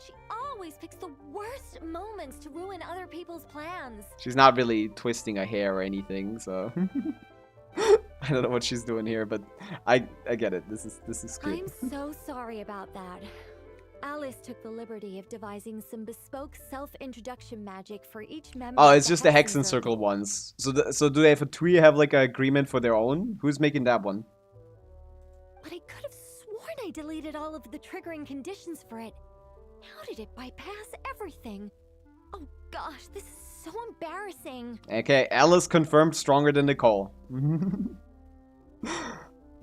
E: She always picks the worst moments to ruin other people's plans.
A: She's not really twisting a hair or anything, so... I don't know what she's doing here, but I get it. This is cute.
E: I'm so sorry about that. Alice took the liberty of devising some bespoke self-introduction magic for each member.
A: Oh,
E: of
A: it's
E: the
A: just the Hexen Circle ones. So so do they have a tree have like an agreement for their own? Who's making that one?
E: But I could have sworn I deleted all of the triggering conditions for it. How did it bypass everything? Oh gosh, this is so embarrassing.
A: Okay, Alice confirmed stronger than Nicole.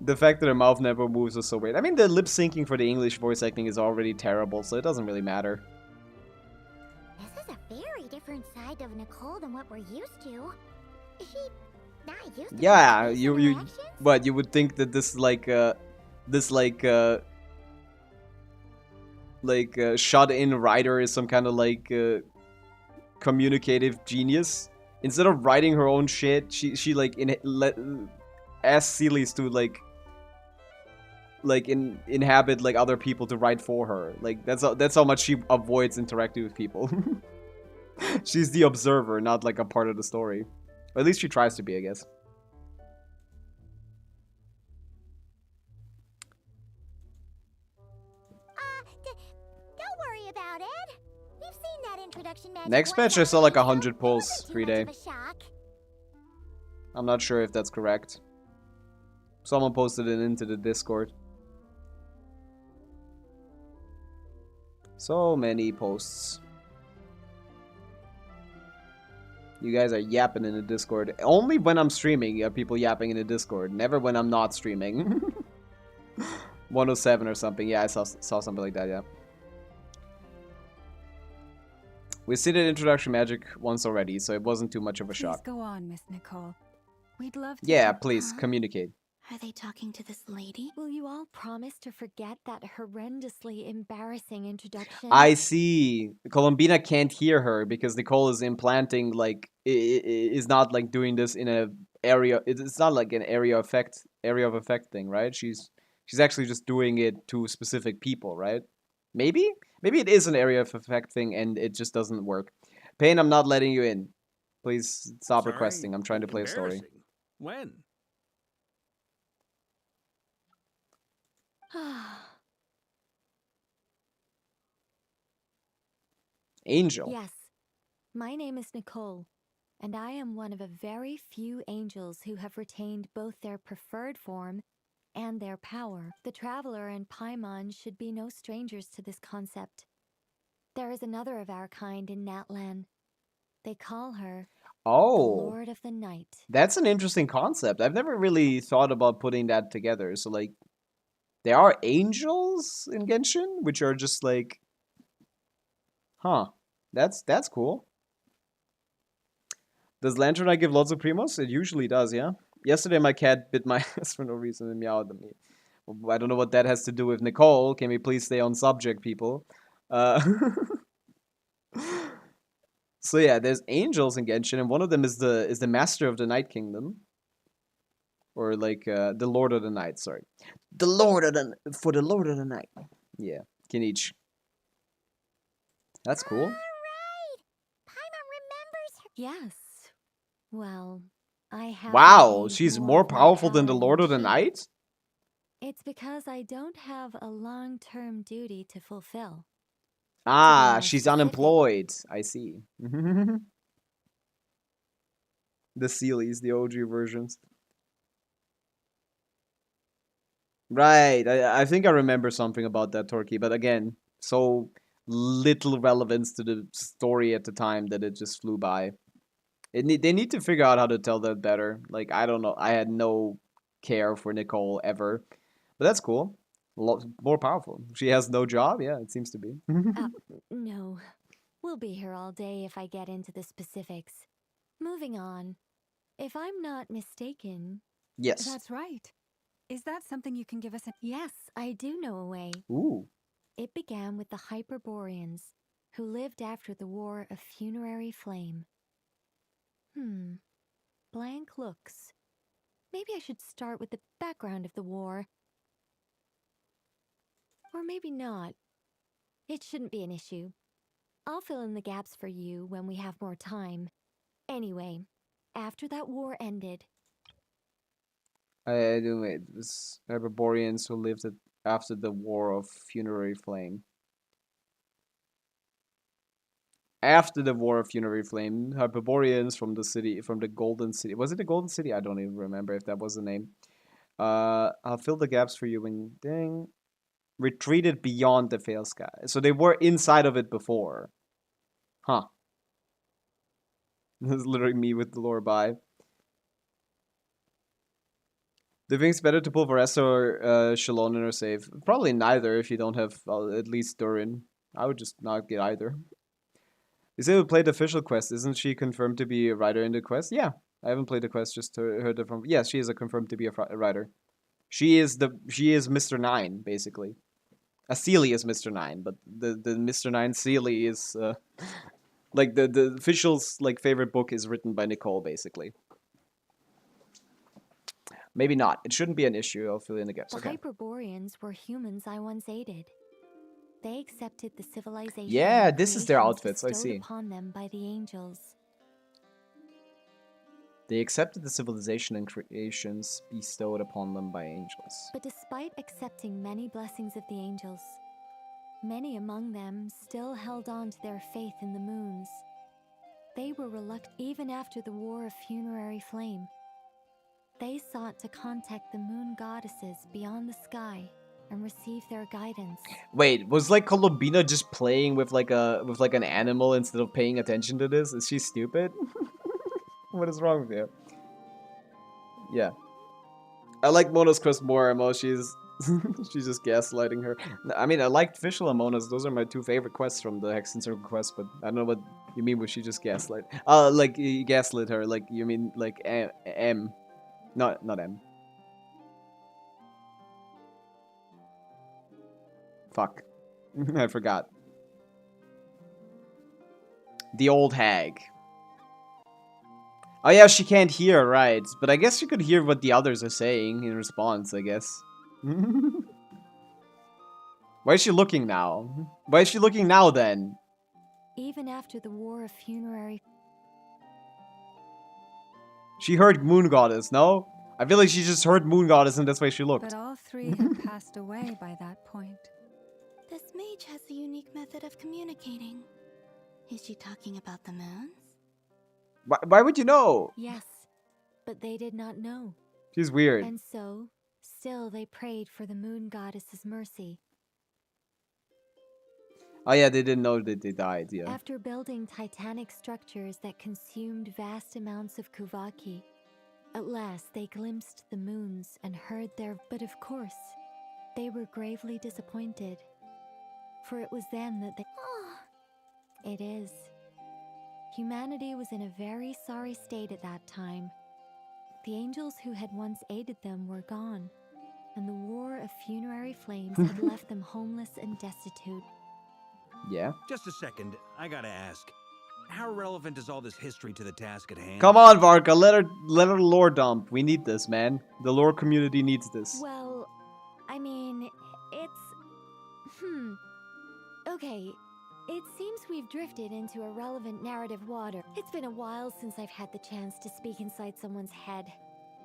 A: The fact that her mouth never moves is so weird. I mean, the lip syncing for the English voice acting is already terrible, so it doesn't really matter.
C: This is a very different side of Nicole than what we're used to. Is she not used to
A: Yeah,
C: these
A: you
C: interactions?
A: but you would think that this shut-in writer is some kind of like communicative genius. Instead of writing her own shit, she like asks Celes to inhabit like other people to write for her. Like that's how much she avoids interacting with people. She's the observer, not like a part of the story. Or at least she tries to be, I guess.
C: Don't worry about it. We've seen that introduction magic.
A: Next patch I saw like 100 pulls 3 day.
C: Of a shock.
A: I'm not sure if that's correct. Someone posted it into the Discord. So many posts. You guys are yapping in the Discord. Only when I'm streaming you have people yapping in the Discord. Never when I'm not streaming. 107 or something. Yeah, I saw something like that, yeah. We see that introduction magic once already, so it wasn't too much of a shock.
G: Please go on, Miss Nicole. We'd love to.
A: Yeah, please, communicate.
F: Are they talking to this lady?
E: Will you all promise to forget that horrendously embarrassing introduction?
A: I see. Columbina can't hear her because Nicole is implanting, like, is not, like, doing this in a area. It's not like an area of effect thing, right? She's actually just doing it to specific people, right? Maybe? Maybe it is an area of effect thing and it just doesn't work. Pain, I'm not letting you in. Please stop requesting. I'm trying to play a story.
B: When?
A: Angel.
E: Yes, my name is Nicole, and I am one of a very few angels who have retained both their preferred form and their power. The Traveler and Paimon should be no strangers to this concept. There is another of our kind in Natlan. They call her the Lord of the Night.
A: That's an interesting concept. I've never really thought about putting that together. So, like, there are angels in Genshin, which are just like, huh? That's cool. Does Lantern give lots of primos? It usually does, yeah. Yesterday my cat bit my ass for no reason and meowed at me. I don't know what that has to do with Nicole. Can we please stay on subject, people? So yeah, there's angels in Genshin, and one of them is the Master of the Night Kingdom. Or like the Lord of the Night, sorry. The Lord of the Night. Yeah, Kenichi. That's cool.
E: Yes. Well, I have.
A: Wow, she's more powerful than the Lord of the Night?
E: It's because I don't have a long-term duty to fulfill.
A: Ah, she's unemployed. I see. The Sealies, the OG versions. Right, I think I remember something about that, Torquay, but again, so little relevance to the story at the time that it just flew by. They need to figure out how to tell that better. Like, I don't know, I had no care for Nicole ever, but that's cool. A lot more powerful. She has no job? Yeah, it seems to be.
E: No. We'll be here all day if I get into the specifics. Moving on. If I'm not mistaken...
A: Yes.
G: That's right. Is that something you can give us?
E: Yes, I do know a way.
A: Ooh.
E: It began with the Hyperboreans, who lived after the War of Funerary Flame. Blank looks. Maybe I should start with the background of the war. Or maybe not. It shouldn't be an issue. I'll fill in the gaps for you when we have more time. Anyway, after that war ended...
A: I do it was Hyperboreans who lived after the War of Funerary Flame. After the War of Funerary Flame, Hyperboreans from the Golden City. Was it the Golden City? I don't even remember if that was the name. I'll fill the gaps for you when dang. Retreated beyond the Veil Sky. So they were inside of it before. Huh. This is literally me with the lore by. Do you think it's better to pull Varessa or Shalon in her save? Probably neither if you don't have at least Durin. I would just not get either. You say we played the official quest. Isn't she confirmed to be a writer in the quest? Yeah. I haven't played the quest, just heard it from... Yes, she is confirmed to be a writer. She is Mr. 9, basically. Sealy is Mr. 9, but the Mr. 9 Sealy is... like, the official's favorite book is written by Nicole, basically. Maybe not. It shouldn't be an issue. I'll fill in the gaps.
E: The
A: Okay.
E: Hyperboreans were humans I once aided. They accepted the civilization.
A: Yeah,
E: and
A: this is their
E: creations
A: outfits. I
E: bestowed
A: see.
E: upon them by the angels.
A: They accepted the civilization and creations bestowed upon them by angels.
E: But despite accepting many blessings of the angels, many among them still held on to their faith in the moons. They were reluctant even after the War of Funerary Flame. They sought to contact the moon goddesses beyond the sky and receive their guidance.
A: Wait, was Columbina just playing with an animal instead of paying attention to this? Is she stupid? What is wrong with you? Yeah. I like Mona's quest more, Mo. She's just gaslighting her. I mean, I liked Fischl and Mona's. Those are my two favorite quests from the Hexen Circle quest, but I don't know what you mean when she just gaslight. You gaslit her. Like, you mean, like, M. Not M. Fuck. I forgot. The old hag. Oh yeah, she can't hear, right. But I guess she could hear what the others are saying in response, I guess. Why is she looking now? Why is she looking now, then?
E: Even after the War of Funerary...
A: She heard Moon Goddess, no? I feel like she just heard Moon Goddess and that's why she looked.
G: But all three had passed away by that point.
F: This mage has a unique method of communicating. Is she talking about the moons?
A: Why would you know?
E: Yes, but they did not know.
A: She's weird.
E: And so, still they prayed for the moon goddess's mercy.
A: Oh yeah, they didn't know that they died, yeah.
E: After building titanic structures that consumed vast amounts of Kuvaki, at last they glimpsed the moons and heard their... But of course, they were gravely disappointed. For it was then that they... It is. Humanity was in a very sorry state at that time. The angels who had once aided them were gone, and the War of Funerary Flames had left them homeless and destitute.
A: Yeah?
B: Just a second, I gotta ask. How relevant is all this history to the task at hand?
A: Come on, Varka, let her lore dump. We need this, man. The lore community needs this.
E: Well, I mean, it's... Okay, it seems we've drifted into irrelevant narrative water. It's been a while since I've had the chance to speak inside someone's head.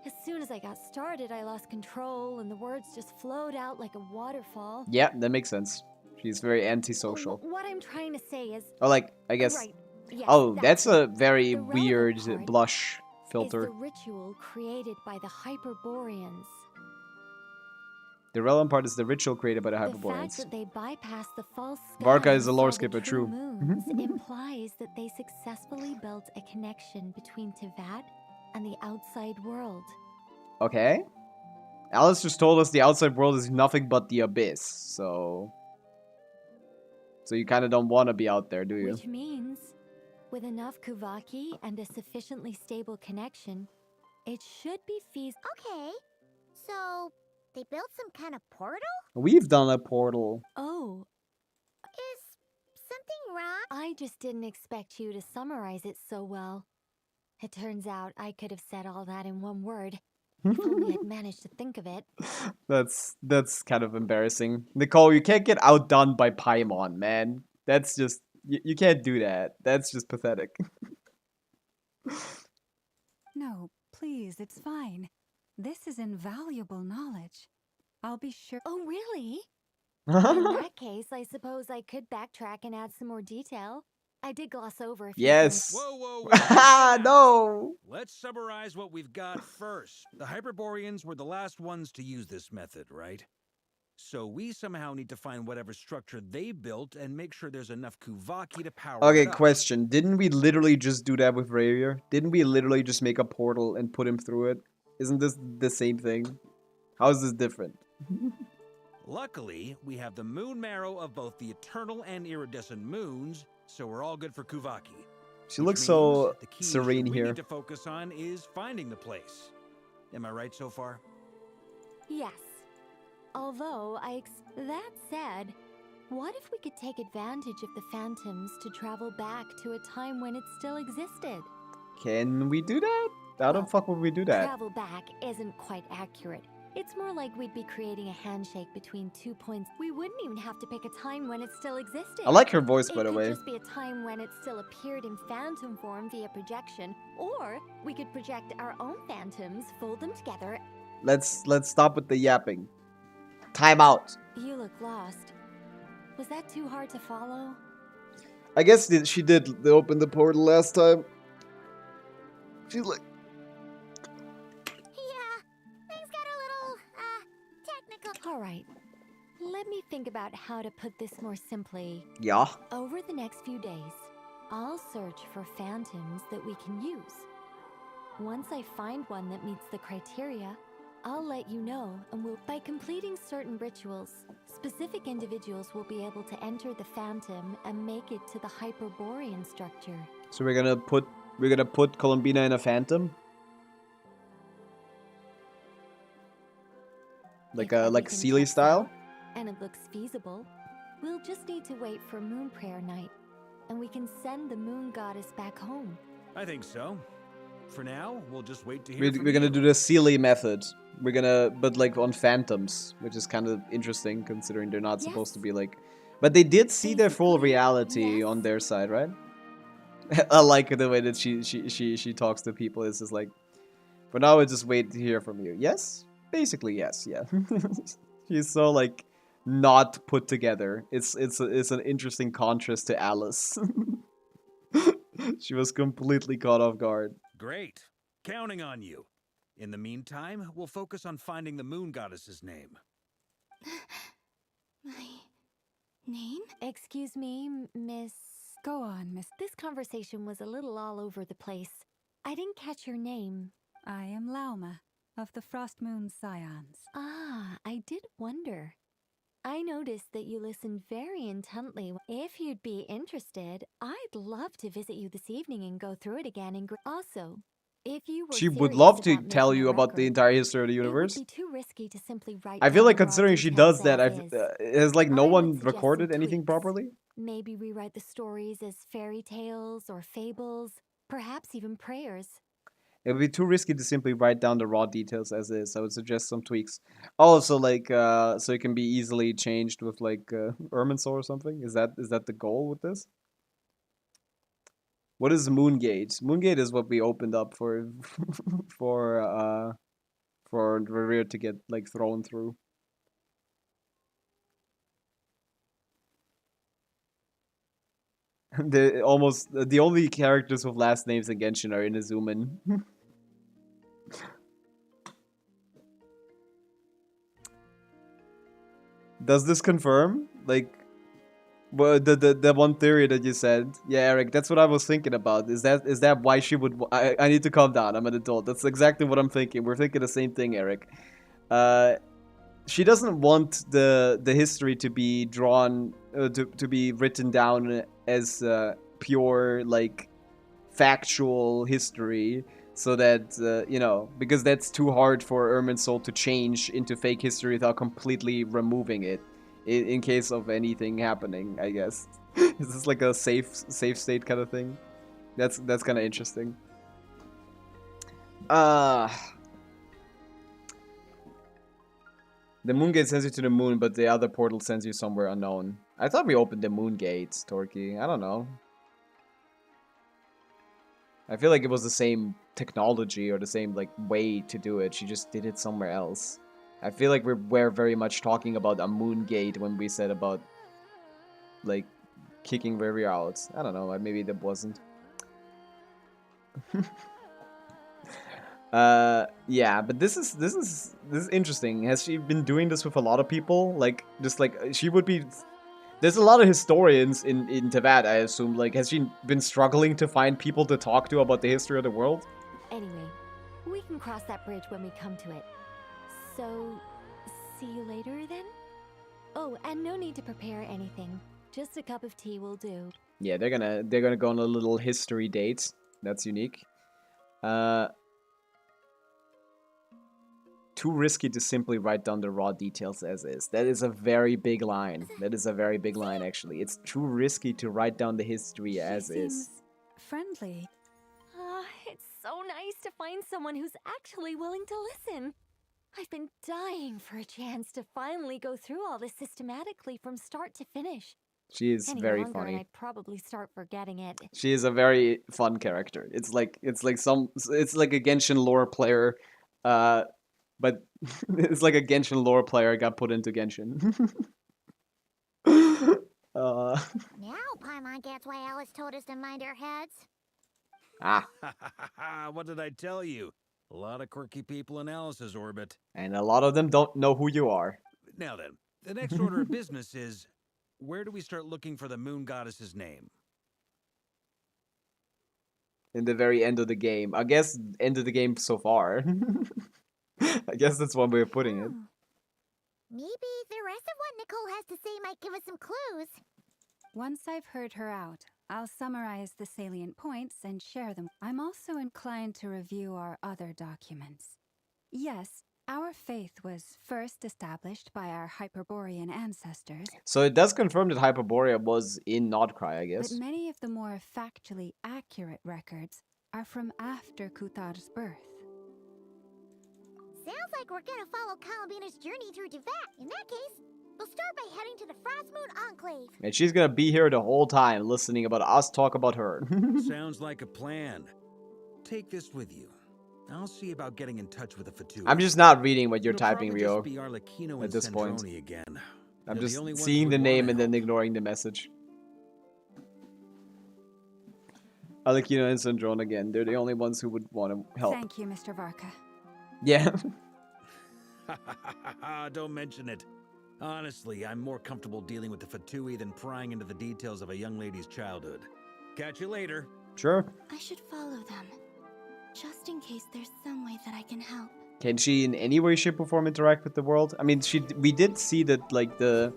E: As soon as I got started, I lost control, and the words just flowed out like a waterfall.
A: Yeah, that makes sense. She's very antisocial.
E: What I'm trying to say is...
A: Oh, like, I guess...
E: Right. Yes,
A: oh, that's a very
E: the
A: weird
E: part
A: blush
E: is
A: filter.
E: the ritual created by the Hyperboreans.
A: The relevant part is the ritual created by the
E: The fact
A: Hyperboreans.
E: that they bypassed the false sky
A: Varka is a
E: and
A: lore
E: saw the
A: skipper, true.
E: moons implies that they successfully built a connection between Teyvat and the outside world.
A: Okay. Alice just told us the outside world is nothing but the abyss, so... So you kind of don't want to be out there, do you?
E: Which means, with enough Kuvaki and a sufficiently stable connection, it should be feasible.
C: Okay, so They built some kind of portal?
A: We've done a portal.
E: Oh,
C: Is something wrong?
E: I just didn't expect you to summarize it so well. It turns out I could have said all that in one word. If only I'd managed to think of it.
A: That's kind of embarrassing. Nicole, you can't get outdone by Paimon, man. That's just you can't do that. That's just pathetic.
G: No, please, it's fine. This is invaluable knowledge. I'll be sure.
E: Oh, really? In that case, I suppose I could backtrack and add some more detail. I did gloss over a few
A: Yes.
E: things.
B: Whoa.
A: No.
B: Let's summarize what we've got first. The Hyperboreans were the last ones to use this method, right? So we somehow need to find whatever structure they built and make sure there's enough Kuvaki to power
A: Okay,
B: it up.
A: question. Didn't we literally just do that with Rayir? Didn't we literally just make a portal and put him through it? Isn't this the same thing? How is this different?
B: Luckily, we have the moon marrow of both the eternal and iridescent moons, so we're all good for Kuvaki.
A: She
B: Which
A: looks so
B: means the key
A: serene
B: issue we
A: here.
B: need to focus on is finding the place. Am I right so far?
E: Yes. Although, that said, what if we could take advantage of the phantoms to travel back to a time when it still existed?
A: Can we do that? How the fuck would we do that?
E: Travel back isn't quite accurate. It's more like we'd be creating a handshake between 2 points. We wouldn't even have to pick a time when it still existed.
A: I like her voice, by the
E: It
A: way.
E: could just be a time when it still appeared in phantom form via projection, or we could project our own phantoms, fold them together.
A: Let's stop with the yapping. Time out.
E: You look lost. Was that too hard to follow?
A: I guess she did open the portal last time. She's like,
E: Technical. All right. Let me think about how to put this more simply.
A: yeah.
E: Over the next few days, I'll search for phantoms that we can use. Once I find one that meets the criteria, I'll let you know, and by completing certain rituals, specific individuals will be able to enter the phantom and make it to the Hyperborean structure.
A: So we're gonna put Columbina in a phantom? Like
E: Everything
A: Sealy
E: checks
A: style?
E: out, and it looks feasible, we'll just need to wait for Moon Prayer Night, and we can send the Moon Goddess back home.
B: I think so. For now, we'll just wait to hear from
A: We're gonna
B: you.
A: do the Sealy method. We're gonna, but like on phantoms, which is kind of interesting considering they're not supposed to be like. But they did see their full reality on their side, right? I like the way that she talks to people. It's just like, for now, we'll just wait to hear from you. Yes, basically yes, yeah. She's so like not put together. It's an interesting contrast to Alice. She was completely caught off guard.
B: Great. Counting on you. In the meantime, we'll focus on finding the moon goddess's name.
F: My name?
E: Excuse me, Miss...
G: Go on, Miss.
E: This conversation was a little all over the place. I didn't catch your name.
G: I am Lauma, of the Frost Moon Scions.
E: Ah, I did wonder. I noticed that you listened very intently. If you'd be interested, I'd love to visit you this evening and go through it again. Also, if you were
A: She would
E: serious
A: love to
E: about
A: tell
E: making
A: you
E: a
A: about the
E: record,
A: entire history of the
E: it would
A: universe.
E: be too risky to simply write
A: I feel
E: down
A: like
E: the raw
A: considering she
E: details
A: does that,
E: as is.
A: has like no
E: I would
A: one
E: suggest
A: recorded
E: some
A: anything
E: tweaks.
A: properly.
E: Maybe rewrite the stories as fairy tales or fables, perhaps even prayers.
A: It would be too risky to simply write down the raw details as is. I would suggest some tweaks. Also, like, so it can be easily changed with like Irminsul or something. Is that the goal with this? What is Moongate? Moongate is what we opened up for for Reverie to get like thrown through. The only characters with last names in Genshin are Inazuman. Does this confirm? Like, well, the one theory that you said, yeah, Eric, that's what I was thinking about. Is that why she would? I need to calm down. I'm an adult. That's exactly what I'm thinking. We're thinking the same thing, Eric. She doesn't want the history to be drawn to be written down as pure like factual history. so that, you know, because that's too hard for Irminsul to change into fake history without completely removing it, in case of anything happening, I guess. Is this like a safe state kind of thing? That's kind of interesting. The moon gate sends you to the moon, but the other portal sends you somewhere unknown. I thought we opened the moon gates, Torky. I don't know. I feel like it was the same technology or the same like way to do it. She just did it somewhere else. I feel like we're very much talking about a moon gate when we said about like kicking Riri out. I don't know. Maybe that wasn't. Yeah, but this is interesting. Has she been doing this with a lot of people? Like, just like she would be. There's a lot of historians in Teyvat, I assume. Like, has she been struggling to find people to talk to about the history of the world?
E: Anyway, we can cross that bridge when we come to it. So, see you later then? Oh, and no need to prepare anything. Just a cup of tea will do.
A: Yeah, they're gonna go on a little history date. That's unique. Too risky to simply write down the raw details as is. That is a very big line. That is a very big line, actually. It's too risky to write down the history as is.
G: Friendly.
E: It's so nice to find someone who's actually willing to listen. I've been dying for a chance to finally go through all this systematically from start to finish.
A: She is
E: Any
A: very
E: longer and
A: funny.
E: I'd probably start forgetting it.
A: She is a very fun character. It's like a Genshin lore player, but it's like a Genshin lore player got put into Genshin.
C: Now Paimon gets why Alice told us to mind our heads.
B: What did I tell you? A lot of quirky people in Alice's orbit.
A: And a lot of them don't know who you are.
B: Now then, the next order of business is, where do we start looking for the moon goddess's name?
A: In the very end of the game. I guess end of the game so far. I guess that's one way of putting it.
C: Maybe the rest of what Nicole has to say might give us some clues.
G: Once I've heard her out, I'll summarize the salient points and share them. I'm also inclined to review our other documents. Yes, our faith was first established by our Hyperborean ancestors.
A: So it does confirm that Hyperborea was in Nordcry, I guess.
G: But many of the more factually accurate records are from after Kuthar's birth.
C: Sounds like we're gonna follow Columbina's journey through Teyvat. In that case, we'll start by heading to the Frostmoon Enclave.
A: And she's gonna be here the whole time, listening about us talk about her.
B: Sounds like a plan. Take this with you. I'll see about getting in touch with the Vtuber.
A: I'm just not reading what you're
B: It'll
A: typing,
B: probably
A: Rio.
B: just be Arlecchino
A: At
B: and
A: this point,
B: Sandrone again.
A: I'm
B: They're
A: just
B: the only ones
A: seeing
B: who
A: the
B: would
A: name
B: wanna
A: and then ignoring the message. Alekino and Sandrone again. They're the only ones who would want to help.
G: Thank you, Mr. Varka.
A: Yeah.
B: Don't mention it. Honestly, I'm more comfortable dealing with the Fatui than prying into the details of a young lady's childhood. Catch you later.
A: Sure.
F: I should follow them, just in case there's some way that I can help.
A: Can she in any way, shape, or form interact with the world? I mean, we did see that, like, I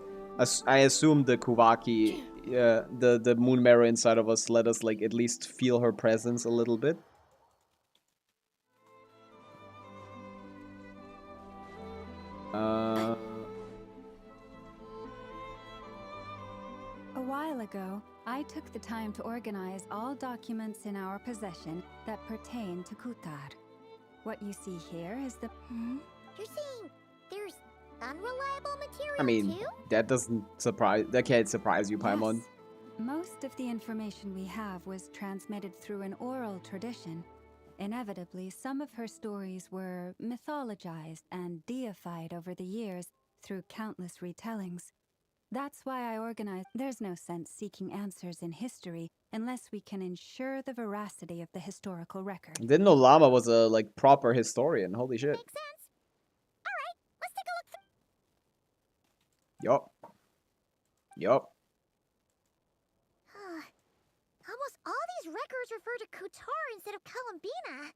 A: assume the Kuvaki, the moon marrow inside of us let us, like, at least feel her presence a little bit.
G: A while ago, I took the time to organize all documents in our possession that pertain to Kuthar. What you see here is the...
C: You're saying there's unreliable material
A: I mean,
C: too?
A: that can't surprise you, Paimon.
G: Yes. Most of the information we have was transmitted through an oral tradition. Inevitably, some of her stories were mythologized and deified over the years through countless retellings. That's why I organized. There's no sense seeking answers in history unless we can ensure the veracity of the historical record.
A: Didn't know Llama was a, like, proper historian. Holy shit.
C: Makes sense. Alright, let's take a look through.
A: Yup. Yup.
C: Almost all these records refer to Kutar instead of Columbina.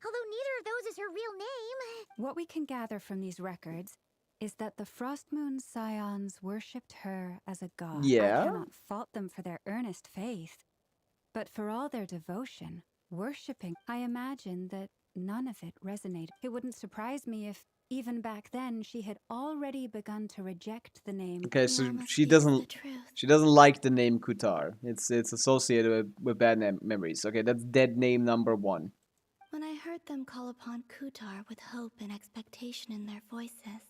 C: Although neither of those is her real name.
G: What we can gather from these records is that the Frostmoon Scions worshipped her as a god.
A: Yeah?
G: I cannot fault them for their earnest faith. But for all their devotion, worshipping. I imagine that none of it resonated. It wouldn't surprise me if, even back then, she had already begun to reject the name.
A: Okay, so she doesn't like the name Kutar. It's associated with bad memories. Okay, that's dead name number 1.
F: When I heard them call upon Kutar with hope and expectation in their voices,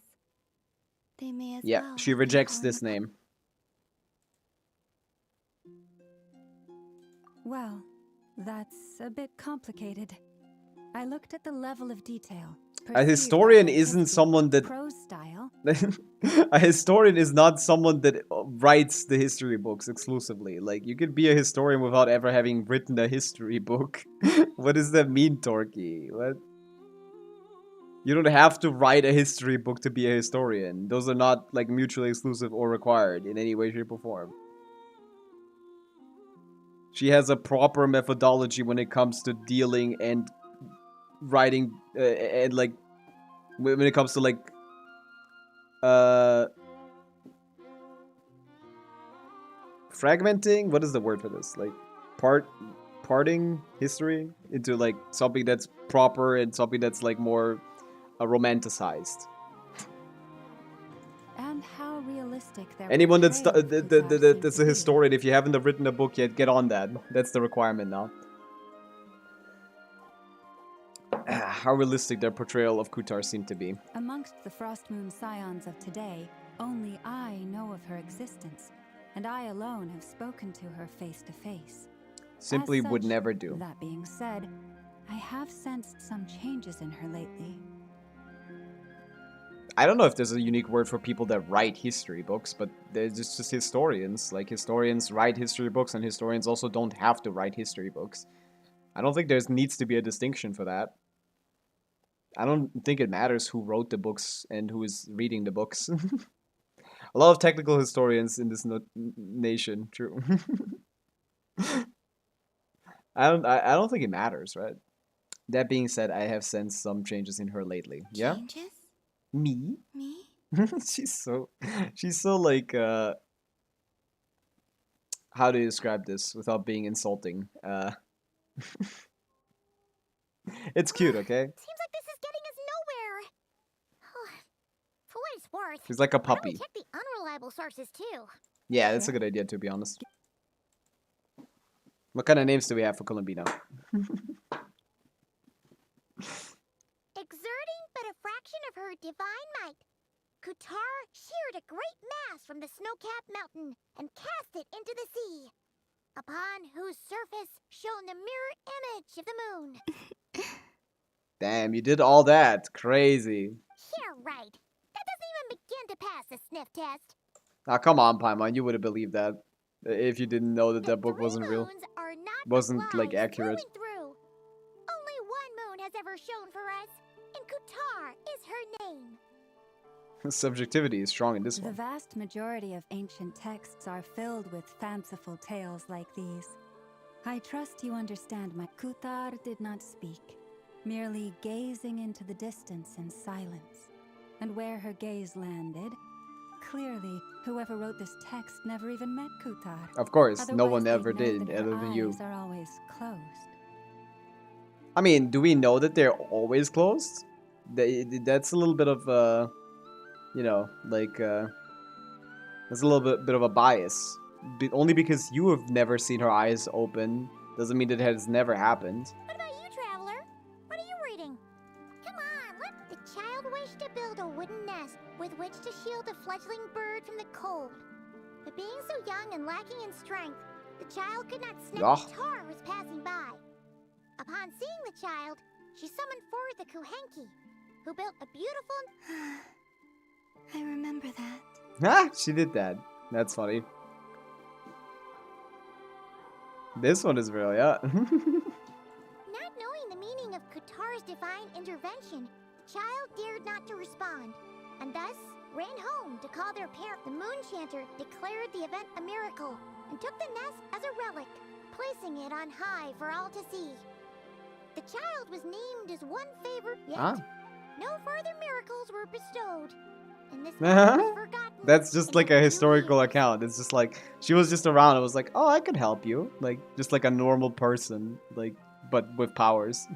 F: they may as
A: Yeah,
F: well
A: she
F: have been
A: rejects
F: calling
A: this
F: upon-
A: name.
G: Well, that's a bit complicated. I looked at the level of detail.
A: A historian isn't someone that
G: prose style.
A: a historian is not someone that writes the history books exclusively. Like, you could be a historian without ever having written a history book. What does that mean, Torky? What? You don't have to write a history book to be a historian. Those are not, like, mutually exclusive or required in any way, shape, or form. She has a proper methodology when it comes to dealing and writing, and, like, when it comes to, like, fragmenting? What is the word for this? Like, parting history into, like, something that's proper and something that's, like, more romanticized.
G: And how realistic their
A: Anyone that's
G: portrayal of Kutar
A: that's
G: seemed
A: a
G: to be.
A: historian, if you haven't written a book yet, get on that. That's the requirement now. How realistic their portrayal of Kutar seemed to be.
G: Amongst the Frostmoon scions of today, only I know of her existence, and I alone have spoken to her face to face.
A: Simply
G: As
A: would
G: such,
A: never do.
G: That being said, I have sensed some changes in her lately.
A: I don't know if there's a unique word for people that write history books, but they're just historians. Like, historians write history books, and historians also don't have to write history books. I don't think there needs to be a distinction for that. I don't think it matters who wrote the books and who is reading the books. A lot of technical historians in this nation, true. I don't think it matters, right? That being said, I have sensed some changes in her lately. Yeah?
F: Changes?
A: Me?
F: Me?
A: she's so like, how do you describe this without being insulting? It's cute, okay?
C: Seems like this is getting us nowhere. For what it's worth,
A: She's like a
C: why don't we
A: puppy.
C: check the unreliable sources too?
A: Yeah, that's a good idea, to be honest. What kind of names do we have for Columbino?
C: Exerting but a fraction of her divine might, Kutar sheared a great mass from the snow-capped mountain and cast it into the sea, upon whose surface shone the mirror image of the moon.
A: Damn, you did all that. Crazy.
C: Yeah, right. That doesn't even begin to pass the sniff test.
A: Ah, come on, Paimon. You would have believed that if you didn't know that that book wasn't real.
C: Are not
A: Wasn't, like, accurate.
C: through. Only one moon has ever shone for us, and Kutar is her name.
A: Subjectivity is strong in this
G: The
A: one.
G: vast majority of ancient texts are filled with fanciful tales like these. I trust you understand my Kutar did not speak, merely gazing into the distance in silence. And where her gaze landed, clearly whoever wrote this text never even met Kutar.
A: Of course, no
G: Otherwise,
A: one
G: they'd
A: ever
G: know
A: did,
G: that her
A: other than you.
G: eyes are always closed.
A: I mean, do we know that they're always closed? That's a little bit of, you know, like, that's a little bit of a bias. Only because you have never seen her eyes open doesn't mean that it has never happened.
C: What about you, traveler? What are you reading? Come on, look. The child wished to build a wooden nest with which to shield a fledgling bird from the cold. But being so young and lacking in strength, the child could not snap
A: Ugh.
C: the tar was passing by. Upon seeing the child, she summoned forth a Kuhenki, who built a beautiful...
F: I remember that.
A: Ah, she did that. That's funny. This one is real, yeah.
C: Not knowing the meaning of Kutar's divine intervention, the child dared not to respond, and thus ran home to call their parent. The moon chanter declared the event a miracle, and took the nest as a relic, placing it on high for all to see. The child was named as one favor, yet no further miracles were bestowed. And this man was forgotten.
A: That's just like a historical account. It's just like, she was just around and was like, oh, I could help you. Like, just like a normal person. Like, but with powers.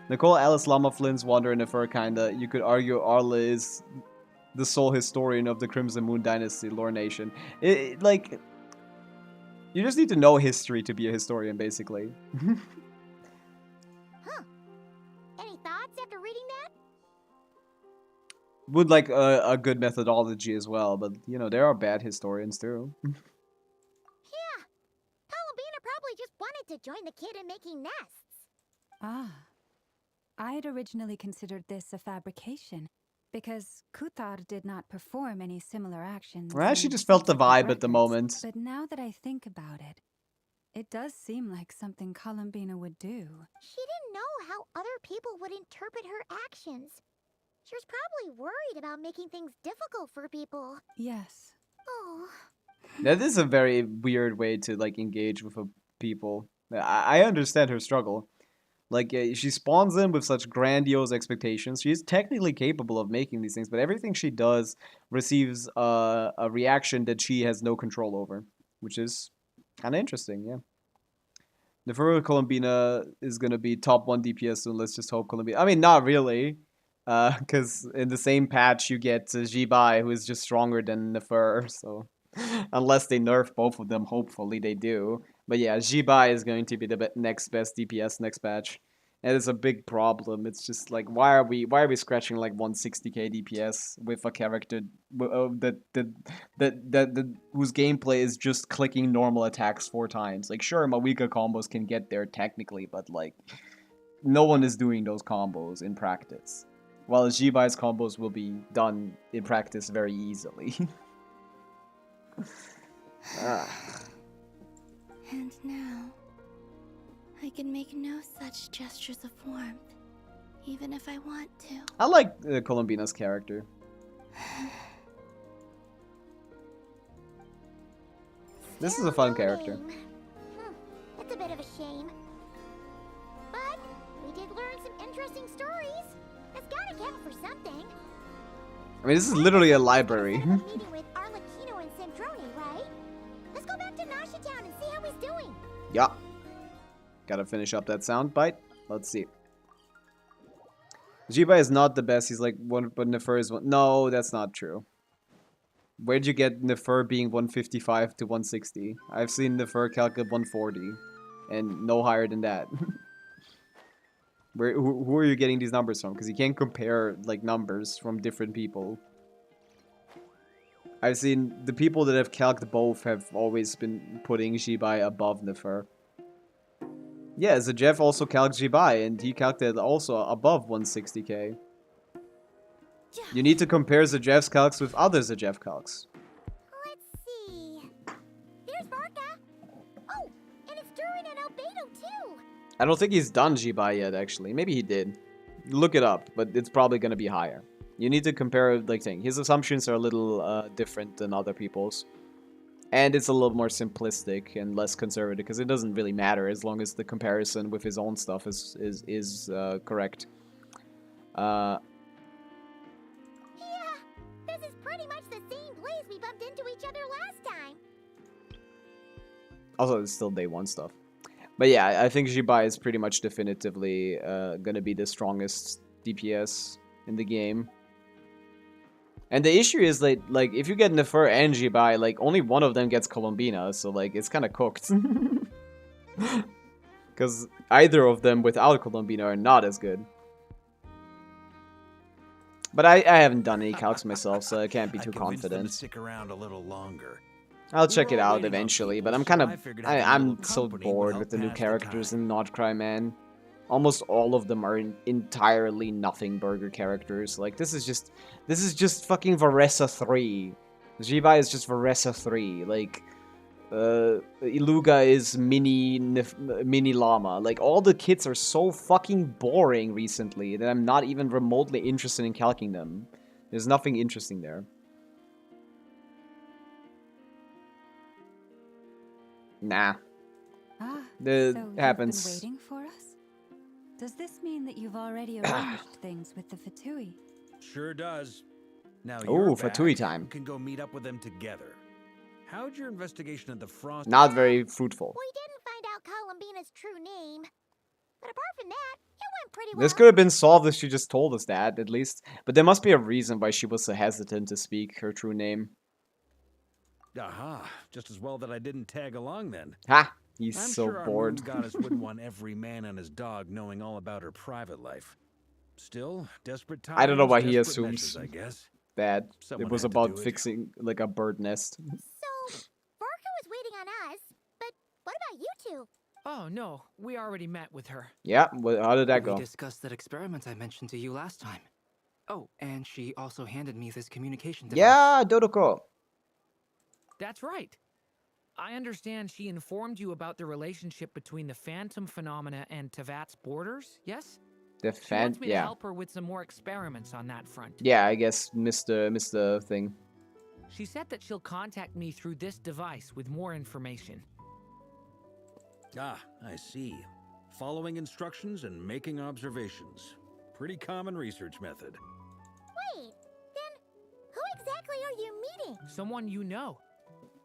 A: Nicole Alice Lama Flynn's Wander in the Fur kinda. You could argue Arla is the sole historian of the Crimson Moon Dynasty lore nation. Like, you just need to know history to be a historian, basically.
C: Huh. Any thoughts after reading that?
A: Would like a good methodology as well, but you know, there are bad historians too.
C: Yeah. Columbina probably just wanted to join the kid in making nests.
G: Ah. I had originally considered this a fabrication, because Kuthar did not perform any similar actions.
A: Well, she
G: in
A: just felt the
G: subsequent
A: vibe at the
G: records.
A: moment.
G: But now that I think about it, it does seem like something Columbina would do.
C: She didn't know how other people would interpret her actions. She was probably worried about making things difficult for people.
G: Yes.
C: Oh.
A: That is a very weird way to like engage with people. I understand her struggle. Like, she spawns them with such grandiose expectations. She is technically capable of making these things, but everything she does receives a reaction that she has no control over, which is kind of interesting, yeah. The Neferu Columbina is going to be top 1 DPS soon. Let's just hope Columbina... I mean, not really. Because in the same patch, you get Jibai, who is just stronger than Nefer, so... Unless they nerf both of them, hopefully they do. But yeah, Jibai is going to be the next best DPS next patch. And it's a big problem. It's just like, why are we scratching like 160k DPS with a character whose gameplay is just clicking normal attacks 4 times? Like, sure, Mawika combos can get there technically, but like, no one is doing those combos in practice. While Jibai's combos will be done in practice very easily.
F: And now, I can make no such gestures of warmth, even if I want to.
A: I like Columbina's character. This is a fun character.
C: It's a bit of a shame. But we did learn some interesting stories. That's gotta count for something.
A: I mean, this is literally a library.
C: Meeting with Arlecchino and Sandrone, right? Let's go back to Nasha Town and see how he's doing.
A: Yeah. Gotta finish up that sound bite. Let's see. Jibai is not the best. He's like one, but Nefer is one. No, that's not true. Where'd you get Nefer being 155 to 160? I've seen Nefer calculate 140, and no higher than that. Who are you getting these numbers from? Because you can't compare like numbers from different people. I've seen the people that have calced both have always been putting Jibai above Nefer. Yeah, Zajev also calced Jibai, and he calculated also above 160k. You need to compare Zajev's calcs with other Zajev calcs.
C: Let's see. There's Varka. Oh, and it's Durin and Albedo too.
A: I don't think he's done Jibai yet, actually. Maybe he did. Look it up, but it's probably going to be higher. You need to compare, like, his assumptions are a little different than other people's. And it's a little more simplistic and less conservative, because it doesn't really matter as long as the comparison with his own stuff is correct.
C: Yeah, this is pretty much the same place we bumped into each other last time.
A: Also, it's still day 1 stuff. But yeah, I think Jibai is pretty much definitively gonna be the strongest DPS in the game. And the issue is that, like, if you get Nefer and Jibai, like, only one of them gets Columbina, so, like, it's kind of cooked. Because either of them without Columbina are not as good. But I haven't done any calcs myself, so I can't be too confident.
B: Stick around a little longer.
A: I'll check it out eventually, but I'm kind of... I'm so bored with the new characters in Notcry, man. Almost all of them are entirely nothing burger characters. Like, this is just fucking Varessa 3. Jibai is just Varessa 3. Like, Iluga is mini llama. Like, all the kits are so fucking boring recently that I'm not even remotely interested in calcing them. There's nothing interesting there. Nah.
G: Ah,
A: It
G: so
A: happens.
G: you've been waiting for us? Does this mean that you've already arranged things with the Fatui?
B: Sure does. Now
A: Ooh,
B: you're
A: Fatui
B: back,
A: time.
B: you can go meet up with them together. How'd your investigation of the Frost...
A: Not very fruitful.
C: We didn't find out Columbina's true name. But apart from that, it went pretty well.
A: This could have been solved if she just told us that, at least. But there must be a reason why she was so hesitant to speak her true name.
B: Aha, just as well that I didn't tag along then.
A: Ha! He's
B: I'm
A: so
B: sure our
A: bored.
B: moon goddess wouldn't want every man and his dog knowing all about her private life. Still, desperate times,
A: I don't know why he
B: desperate
A: assumes
B: measures, I guess.
A: that
B: Someone
A: it was
B: had to
A: about
B: do it.
A: fixing like a bird nest.
C: So, Barker was waiting on us, but what about you two?
J: Oh, no. We already met with her.
A: Yeah, how did that
H: We
A: go?
H: discussed that experiment I mentioned to you last time. Oh, and she also handed me this communication device.
A: Yeah, Dodoko.
J: That's right. I understand she informed you about the relationship between the phantom phenomena and Tevat's borders, yes?
A: The
J: She wants me to
A: yeah.
J: help her with some more experiments on that front.
A: Yeah, I guess Mr. thing.
J: She said that she'll contact me through this device with more information.
B: Ah, I see. Following instructions and making observations. Pretty common research method.
C: Wait, then who exactly are you meeting?
J: Someone you know.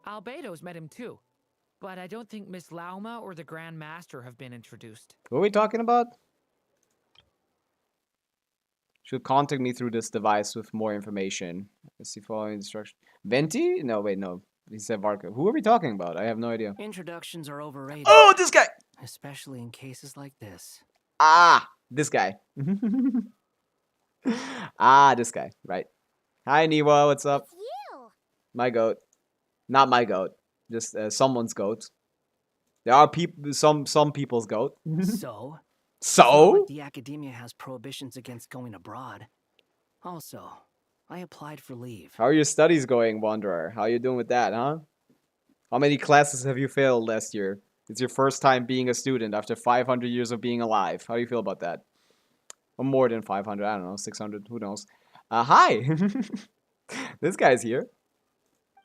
J: Albedo's met him too. But I don't think Miss Lauma or the Grand Master have been introduced.
A: What are we talking about? Should contact me through this device with more information. Let's see following instruction. Venti? No, wait, no. He said Varka. Who are we talking about? I have no idea.
H: Introductions are overrated.
A: Oh, this guy!
H: Especially in cases like this.
A: Ah, this guy. Ah, this guy. Right. Hi, Niwa. What's up?
C: It's you.
A: My goat. Not my goat. Just someone's goat. There are people, some people's goat.
H: So?
A: So?
H: The academia has prohibitions against going abroad. Also, I applied for leave.
A: How are your studies going, Wanderer? How are you doing with that, huh? How many classes have you failed last year? It's your first time being a student after 500 years of being alive. How do you feel about that? Or more than 500, I don't know, 600, who knows? Hi! This guy's here.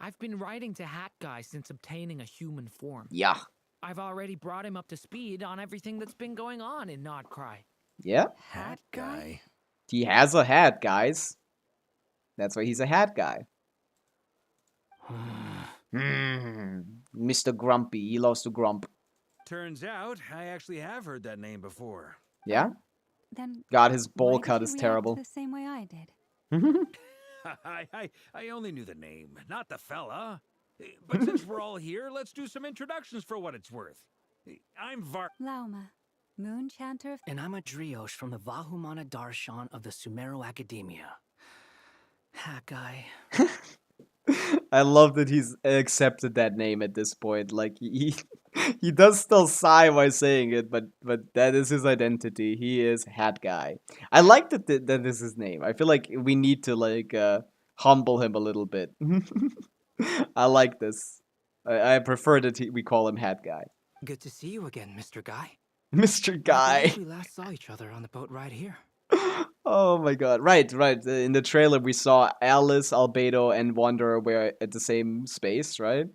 J: I've been writing to Hat Guy since obtaining a human form.
A: Yeah.
J: I've already brought him up to speed on everything that's been going on in Nodcry.
A: Yeah.
B: Hat guy.
A: He has a hat, guys. That's why he's a hat guy. Mr. Grumpy. He loves to grump.
B: Turns out, I actually have heard that name before.
A: Yeah?
G: Then
A: God, his bowl
G: why did
A: cut
G: you
A: is
G: react
A: terrible.
G: the same way I did?
B: I only knew the name, not the fella. But since we're all here, let's do some introductions for what it's worth. I'm
G: Lauma, Moon Chanter of...
H: And I'm a Drioche from the Vahumana Darshan of the Sumero Academia. Hat guy.
A: I love that he's accepted that name at this point. Like he does still sigh while saying it, but that is his identity. He is Hat Guy. I like that that is his name. I feel like we need to like humble him a little bit. I like this. I prefer that we call him Hat Guy.
H: Good to see you again, Mr. Guy.
A: Mr.
H: I
A: Guy.
H: believe we last saw each other on the boat right here.
A: Oh my god. Right. In the trailer we saw Alice, Albedo, and Wanderer were at the same space, right?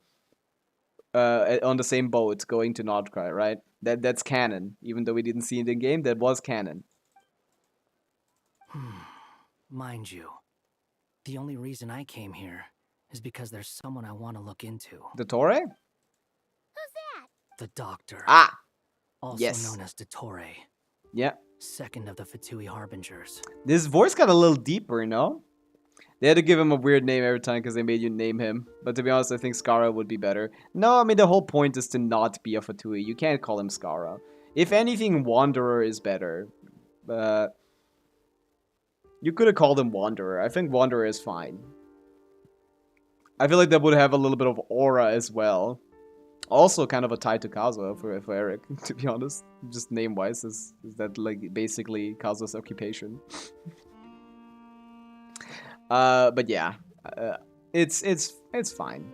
A: On the same boat going to Nordcry, right? That's canon. Even though we didn't see it in game, that was canon.
H: Mind you, the only reason I came here is because there's someone I want to look into.
A: The Torre?
C: Who's that?
H: The Doctor.
A: Ah!
H: Also
A: Yes.
H: known as Dottore.
A: Yeah.
H: Second of the Fatui Harbingers.
A: This voice got a little deeper, no? They had to give him a weird name every time because they made you name him. But to be honest, I think Skara would be better. No, I mean, the whole point is to not be a Fatui. You can't call him Skara. If anything, Wanderer is better. You could have called him Wanderer. I think Wanderer is fine. I feel like that would have a little bit of aura as well. Also kind of a tie to Kazuha for Eric, to be honest. Just name-wise, is that like basically Kazuha's occupation. But yeah, it's fine.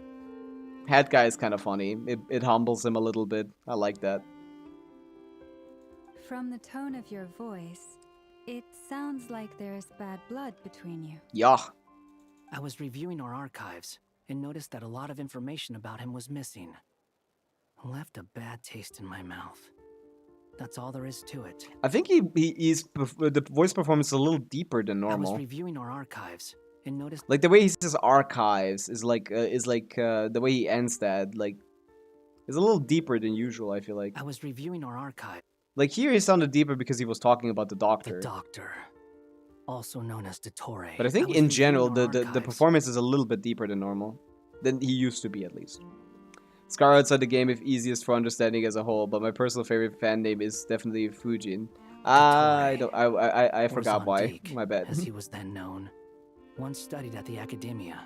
A: Hat Guy is kind of funny. It humbles him a little bit. I like that.
G: From the tone of your voice, it sounds like there's bad blood between you.
A: Yeah.
H: I was reviewing our archives and noticed that a lot of information about him was missing. Left a bad taste in my mouth. That's all there is to it.
A: I think the voice performance is a little deeper than normal.
H: I was reviewing our archives and noticed
A: like the way he says archives is like the way he ends that like is a little deeper than usual. I feel like
H: I was reviewing our archive.
A: Like here he sounded deeper because he was talking about the doctor.
H: The doctor, also known as Dottore.
A: But I think in general, the performance is a little bit deeper than normal. Than he used to be, at least. Scar outside the game, if easiest for understanding as a whole, but my personal favorite fan name is definitely Fujin. I forgot why. My bad.
H: As he was then known. Once studied at the academia,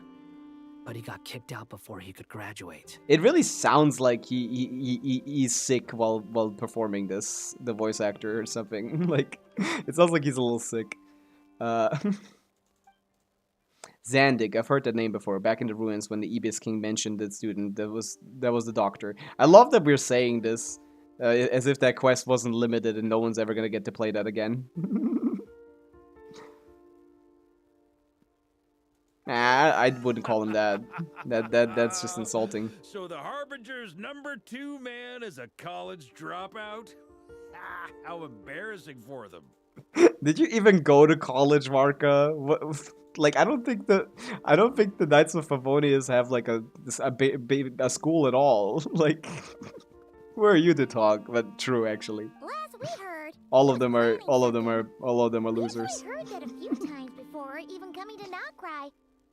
H: but he got kicked out before he could graduate.
A: It really sounds like he's sick while performing this, the voice actor or something. Like, it sounds like he's a little sick. Zandig, I've heard that name before. Back in the ruins, when the Ibis King mentioned the student, that was the doctor. I love that we're saying this, as if that quest wasn't limited and no one's ever gonna get to play that again. I wouldn't call him that. That's just insulting.
B: So the Harbinger's #2 man is a college dropout? How embarrassing for them.
A: Did you even go to college, Marka? What, like, I don't think the Knights of Favonius have like a school at all. Like, where are you to talk? But true, actually.
C: Last we heard,
A: all of them are losers.
C: We've heard that a few times before, even coming to Notcry,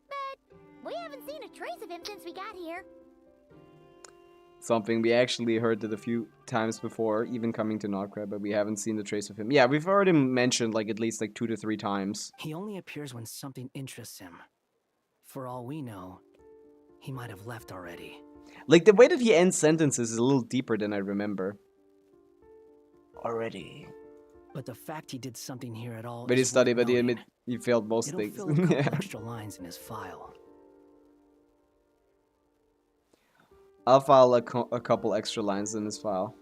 C: but we haven't seen a trace of him since we got here.
A: Something we actually heard it a few times before, even coming to Notcry, but we haven't seen the trace of him. Yeah, we've already mentioned like at least like 2 to 3 times.
H: He only appears when something interests him. For all we know, he might have left already.
A: Like the way that he ends sentences is a little deeper than I remember. Already.
H: But the fact he did something here at all.
A: But he studied, but he failed most
H: It'll
A: things.
H: Fill a couple extra lines in his file.
A: I'll file a couple extra lines in his file.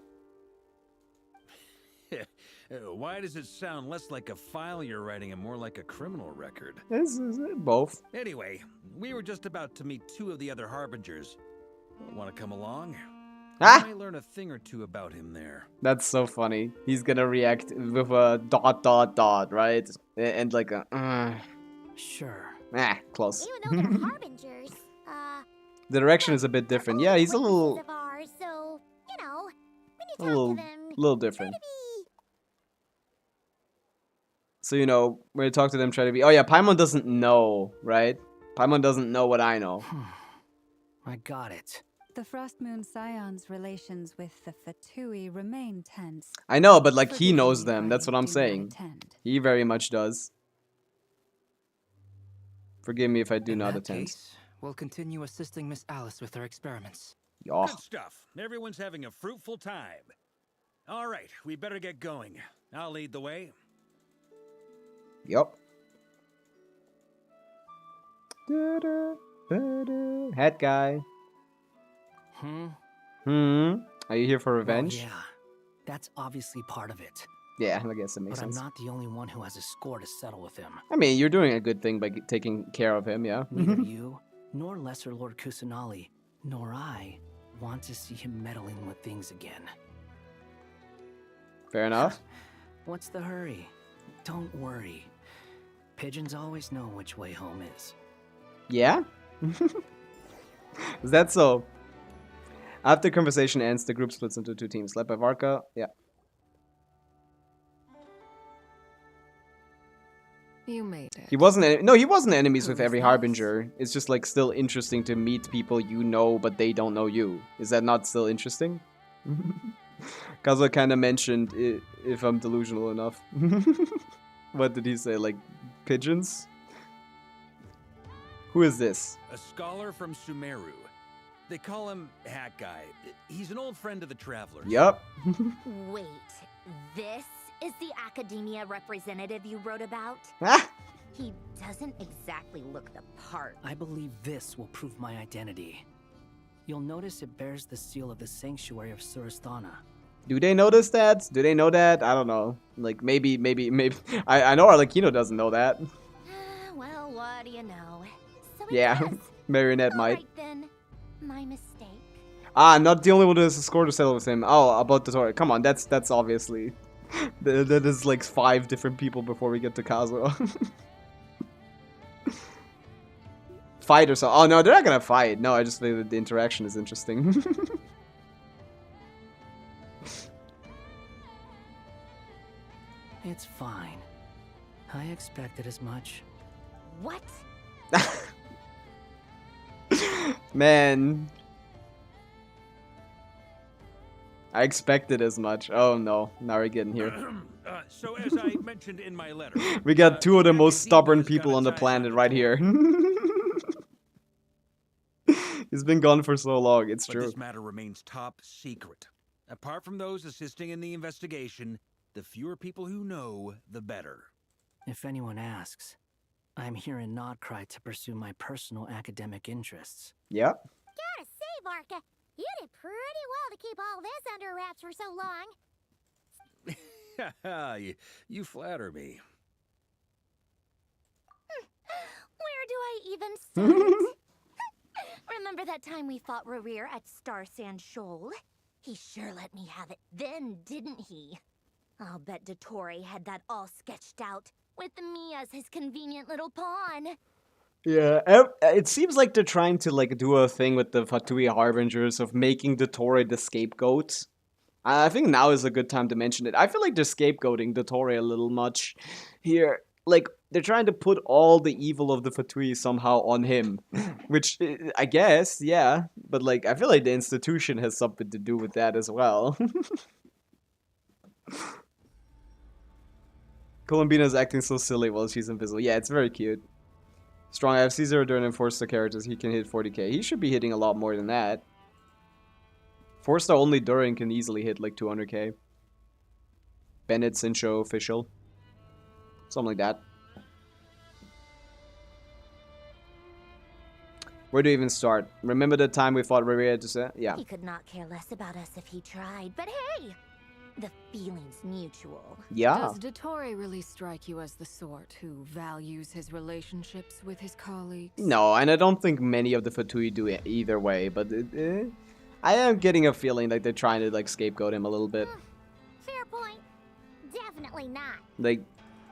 B: Why does it sound less like a file you're writing and more like a criminal record?
A: This is both.
B: Anyway, we were just about to meet 2 of the other Harbingers. Want to come along?
A: Ah!
B: You might learn a thing or two about him there.
A: That's so funny. He's gonna react with a ... right? And like a
H: Sure.
A: Close.
C: Even though they're Harbingers,
A: The direction is a bit different. Yeah, he's a little...
C: of ours, so, you know, when you
A: a
C: talk
A: little,
C: to them,
A: little different. So, you know, when you talk to them, try to be... Oh yeah, Paimon doesn't know, right? Paimon doesn't know what I know.
H: I got it.
G: The Frost Moon Scion's relations with the Fatui remain tense.
A: I know, but like he knows them. That's what I'm saying. He very much does. Forgive me if I do not attend.
R: We'll continue assisting Miss Alice with her experiments.
A: Yeah.
B: Good stuff. Everyone's having a fruitful time. All right, we better get going. I'll lead the way.
A: Yup. Head guy. Are you here for revenge?
H: Well, yeah, that's obviously part of it.
A: Yeah, I guess that makes sense.
H: But I'm not the only one who has a score to settle with him.
A: I mean, you're doing a good thing by taking care of him, yeah?
H: Neither you, nor Lesser Lord Kusanali, nor I want to see him meddling with things again.
A: Fair enough.
H: What's the hurry? Don't worry. Pigeons always know which way home is.
A: Yeah? Is that so? After conversation ends, the group splits into 2 teams, led by Varka. Yeah.
K: You made it.
A: He wasn't. No, he wasn't enemies with every Harbinger. It's just like still interesting to meet people you know, but they don't know you. Is that not still interesting? Kazuha kind of mentioned if I'm delusional enough. What did he say? Like pigeons? Who is this?
B: A scholar from Sumeru. They call him Hat Guy. He's an old friend of the Travelers.
A: Yup.
C: Wait, this is the academia representative you wrote about? He doesn't exactly look the part.
H: I believe this will prove my identity. You'll notice it bears the seal of the Sanctuary of Surasthana.
A: Do they notice that? Do they know that? I don't know. Like, maybe. I know Arlecchino doesn't know that.
C: Well, what do you know? So
A: yeah, Marionette might.
C: Right then, my mistake.
A: Not the only one who has a score to settle with him. Oh, about the Tori. Come on, that's obviously... that is like 5 different people before we get to Kazuha. Fight or so. Oh, no, they're not gonna fight. No, I just think that the interaction is interesting.
H: It's fine. I expected as much.
Q: What?
A: Man. I expected as much. Oh no, now we're getting here.
B: So as I mentioned in my letter,
A: We got two of the most stubborn
B: Academia's got
A: people on
B: its
A: the
B: eyes
A: planet
B: the
A: right
B: Tory.
A: here. He's been gone for so long, it's
B: But
A: true.
B: this matter remains top secret. Apart from those assisting in the investigation, the fewer people who know, the better.
H: If anyone asks, I'm here in Nodcry to pursue my personal academic interests.
A: Yep.
C: Gotta say, Varka, you did pretty well to keep all this under wraps for so long.
B: You flatter me.
C: Where do I even start? Remember that time we fought Rerir at Star Sand Shoal? He sure let me have it then, didn't he? I'll bet Dottore had that all sketched out, with me as his convenient little pawn.
A: Yeah, it seems like they're trying to like do a thing with the Fatui Harbingers of making Dottore the scapegoat. I think now is a good time to mention it. I feel like they're scapegoating Dottore a little much here. Like, they're trying to put all the evil of the Fatui somehow on him. Which, I guess, yeah. But, like, I feel like the institution has something to do with that as well. Columbina's acting so silly while she's invisible. Yeah, it's very cute. Strong FC 0 during and 4-star characters, he can hit 40k. He should be hitting a lot more than that. 4-star only Durin can easily hit like 200k. Bennett Sincho official. Something like that. Where do we even start? Remember the time we fought Rerir to say? Yeah.
C: He could not care less about us if he tried, but hey! The feeling's mutual.
A: Yeah.
K: Does Dottore really strike you as the sort who values his relationships with his colleagues?
A: No, and I don't think many of the Fatui do it either way, but I am getting a feeling like they're trying to like scapegoat him a little bit.
C: Fair point. Definitely not.
A: Like,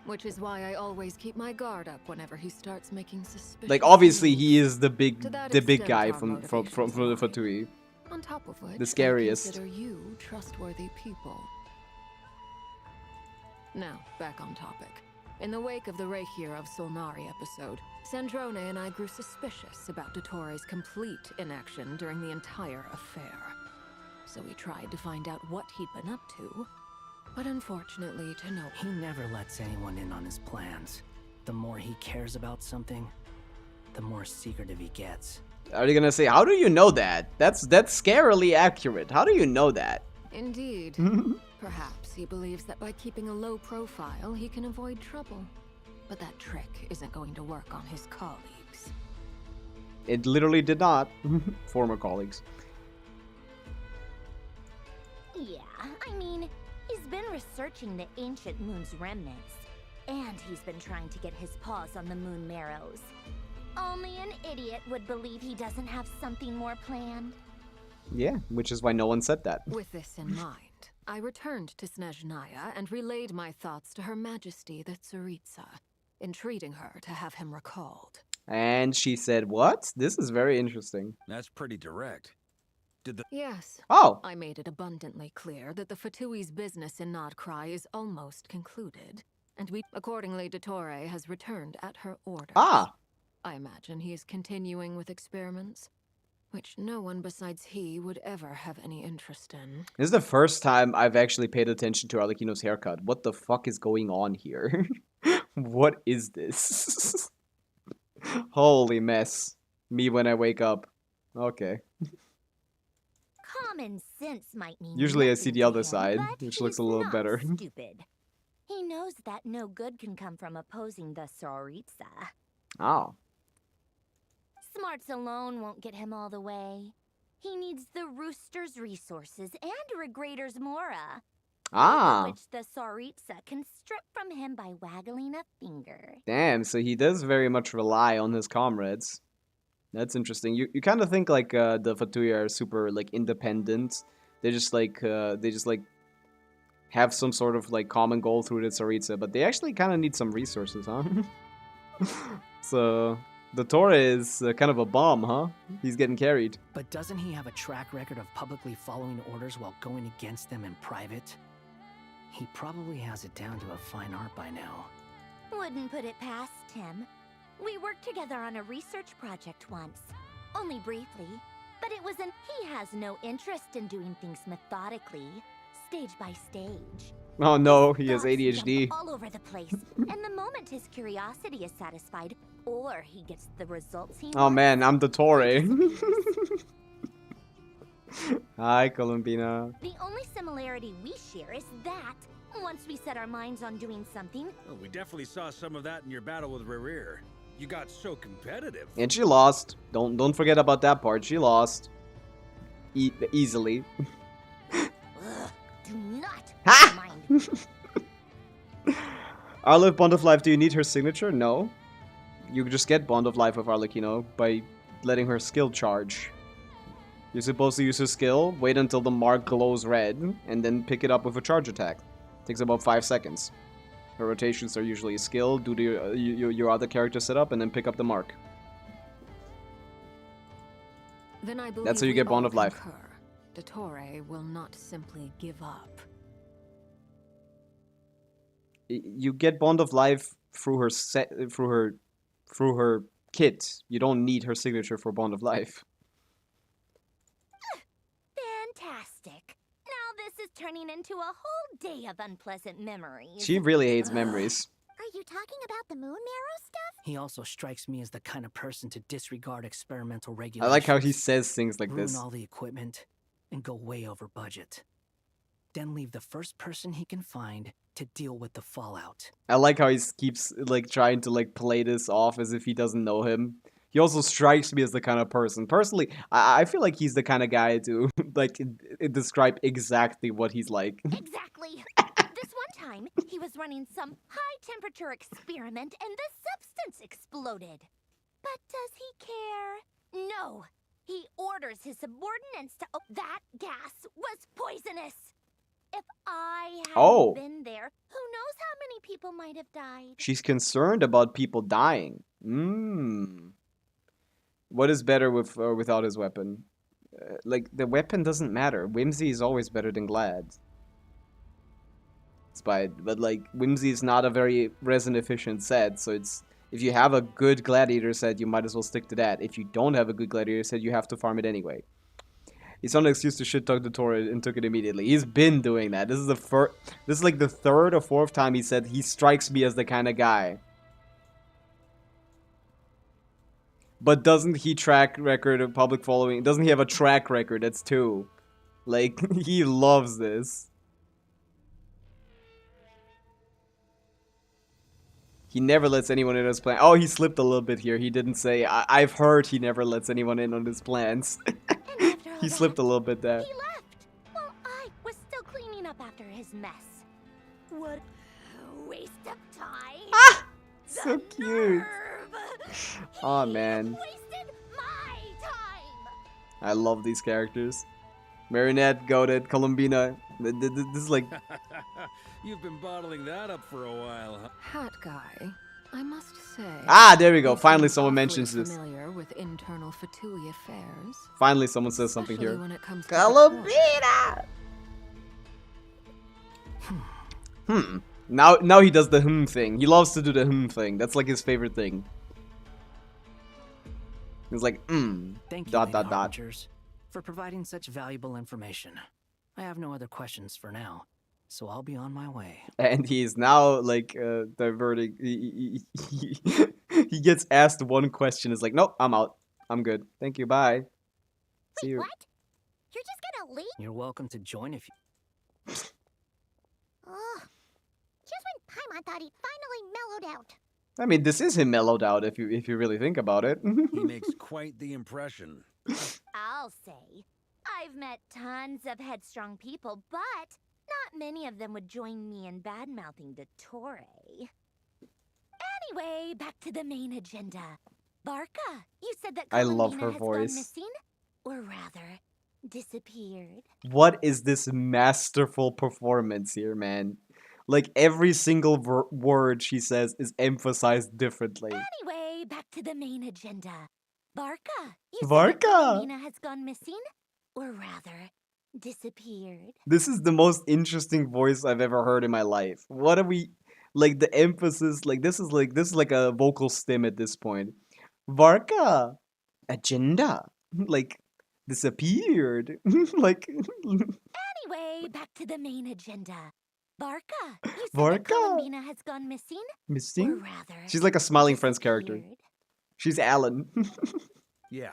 K: Which is why I always keep my guard up whenever he starts making suspicious
A: like obviously he is the big
K: To that
A: guy
K: extent,
A: from
K: our
A: the Fatui.
K: On top of which,
A: The scariest.
K: I consider you trustworthy people. Now, back on topic. In the wake of the Reikir of Solnari episode, Sandrone and I grew suspicious about Dottore's complete inaction during the entire affair. So we tried to find out what he'd been up to, but unfortunately to no...
H: He never lets anyone in on his plans. The more he cares about something, the more secretive he gets.
A: Are you gonna say, how do you know that? That's scarily accurate. How do you know that?
K: Indeed. Perhaps he believes that by keeping a low profile, he can avoid trouble. But that trick isn't going to work on his colleagues.
A: It literally did not. Former colleagues.
C: Yeah, I mean, he's been researching the ancient moon's remnants. And he's been trying to get his paws on the moon marrows. Only an idiot would believe he doesn't have something more planned.
A: Yeah, which is why no one said that.
K: With this in mind, I returned to Snezhnaya and relayed my thoughts to Her Majesty the Tsaritsa, entreating her to have him recalled.
A: And she said, what? This is very interesting.
B: That's pretty direct. Did the...
K: Yes.
A: Oh.
K: I made it abundantly clear that the Fatui's business in Nodcry is almost concluded, and accordingly, Dottore has returned at her orders.
A: Ah.
K: I imagine he is continuing with experiments, which no one besides he would ever have any interest in.
A: This is the first time I've actually paid attention to Arlecchino's haircut. What the fuck is going on here? What is this? Holy mess. Me when I wake up. Okay.
C: Common sense might mean
A: Usually I see
C: nothing
A: the
C: to
A: other
C: him,
A: side,
C: but
A: which looks
C: he's
A: a little
C: not
A: better.
C: Stupid. He knows that no good can come from opposing the Tsaritsa.
A: Oh.
C: Smarts alone won't get him all the way. He needs the Rooster's resources and Regrator's Mora.
A: Ah.
C: Which the Tsaritsa can strip from him by waggling a finger.
A: Damn, so he does very much rely on his comrades. That's interesting. You kind of think like the Fatui are super like independent. They just like have some sort of like common goal through the Tsaritsa, but they actually kind of need some resources, huh? So Dottore is kind of a bomb, huh? He's getting carried.
H: But doesn't he have a track record of publicly following orders while going against them in private? He probably has it down to a fine art by now.
C: Wouldn't put it past him. We worked together on a research project once. Only briefly. But it wasn't. He has no interest in doing things methodically, stage by stage.
A: Oh no, he has
C: Thoughts
A: ADHD.
C: jump all over the place, and the moment his curiosity is satisfied, or he gets the results he
A: Oh
C: wants,
A: man, I'm the Torre. Hi, Columbina.
C: the only similarity we share is that once we set our minds on doing something,
B: Oh, we definitely saw some of that in your battle with Rerir. You got so competitive.
A: And she lost. Don't forget about that part. She lost. Easily.
C: do not
A: Ha!
C: mind.
A: Arlive Bond of Life, do you need her signature? No. You just get Bond of Life with Arlecchino by letting her skill charge. You're supposed to use her skill, wait until the mark glows red, and then pick it up with a charge attack. Takes about 5 seconds. Her rotations are usually a skill, do your other character setup, and then pick up the mark.
S: Then I believe
A: That's how you
S: we
A: get Bond
S: all
A: of Life.
S: concur. Dottore will not simply give up.
A: You get Bond of Life through her kit. You don't need her signature for Bond of Life.
C: Fantastic. Now this is turning into a whole day of unpleasant memories.
A: She really hates memories.
C: Are you talking about the moon marrow stuff?
H: He also strikes me as the kind of person to disregard experimental
A: I
H: regulations.
A: like how he says things like
H: ruin
A: this.
H: all the equipment and go way over budget. Then leave the first person he can find to deal with the fallout.
A: I like how he keeps like trying to like play this off as if he doesn't know him. He also strikes me as the kind of person. Personally, I feel like he's the kind of guy to like describe exactly what he's like.
C: Exactly. This one time, he was running some high-temperature experiment and the substance exploded. But does he care? No. He orders his subordinates to... Oh, that gas was poisonous. If I hadn't been there, who knows how many people might have died.
A: She's concerned about people dying. What is better with or without his weapon? Like, the weapon doesn't matter. Whimsy is always better than Glad. But like, Whimsy is not a very resin efficient set, so it's... If you have a good Gladiator set, you might as well stick to that. If you don't have a good Gladiator set, you have to farm it anyway. He's not an excuse to shit talk the Torah and took it immediately. He's been doing that. This is like the third or fourth time he said he strikes me as the kind of guy. But doesn't he track record of public following? Doesn't he have a track record? That's 2. Like, he loves this. He never lets anyone in on his plan. Oh, he slipped a little bit here. He didn't say. I've heard he never lets anyone in on his plans. He slipped a little bit there.
C: He left. Well, I was still cleaning up after his mess. What a waste of time.
A: Ah! So cute. Oh man.
C: Wasted my time.
A: I love these characters. Marinette, Goated, Columbina. This is like...
B: You've been bottling that up for a while, huh?
S: Hat guy, I must say.
A: Ah, there we go.
S: you
A: Finally
S: seem
A: someone
S: awfully
A: mentions this.
S: Familiar with internal Fatui affairs.
A: Finally someone says something
S: especially
A: here.
S: when it comes to
A: Columbina! Now he does the thing. He loves to do the thing. That's like his favorite thing. He's like,
H: Thank you,
A: dot,
H: Lady
A: dot, dot.
H: Harbingers, for providing such valuable information. I have no other questions for now, so I'll be on my way.
A: And he's now, like, diverting. He gets asked one question. Is like, nope, I'm out. I'm good. Thank you, bye. See you.
C: What? You're just gonna leave?
H: You're welcome to join if you...
C: Ugh. Just when Paimon thought he finally mellowed out.
A: I mean, this is him mellowed out if you really think about it.
B: He makes quite the impression.
C: I'll say. I've met tons of headstrong people, but not many of them would join me in bad-mouthing Dottore. Anyway, back to the main agenda. Barca, you said that
A: I love her
C: Columbina has
A: voice.
C: gone missing? Or rather, disappeared.
A: What is this masterful performance here, man? Like, every single word she says is emphasized differently.
C: Anyway, back to the main agenda. Barca, you said that
A: Barca!
C: Columbina has gone missing? Or rather, disappeared.
A: This is the most interesting voice I've ever heard in my life. What are we like the emphasis like this is like a vocal stim at this point. Varka agenda like disappeared. Like
C: Anyway, back to the main agenda. Varka, you said that
A: Varka
C: Columbina has gone missing? Or
A: missing?
C: rather,
A: She's like a smiling friends character. She's Alan.
B: Yeah.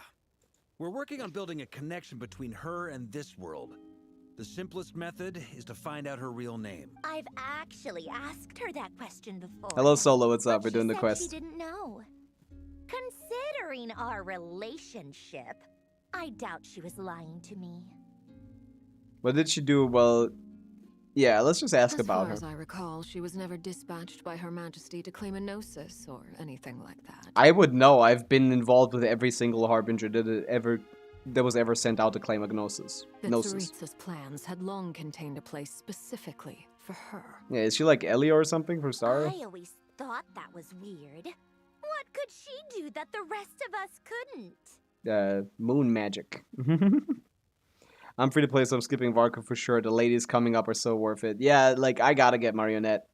B: We're working on building a connection between her and this world. The simplest method is to find out her real name.
C: I've actually asked her that question before.
A: Hello Solo, what's up? We're doing the
C: She
A: quest.
C: didn't know. Considering our relationship, I doubt she was lying to me.
A: What did she do? Well, yeah, let's just ask about her.
S: As far as I recall, she was never dispatched by Her Majesty to claim a gnosis or anything like that.
A: I would know. I've been involved with every single harbinger that was ever sent out to claim a gnosis.
S: The Tsaritsa's plans had long contained a place specifically for her.
A: Yeah, is she like Ellie or something from Star?
C: I always thought that was weird. What could she do that the rest of us couldn't?
A: Moon magic. I'm free to play, so I'm skipping Varka for sure. The ladies coming up are so worth it. Yeah, like, I gotta get Marionette.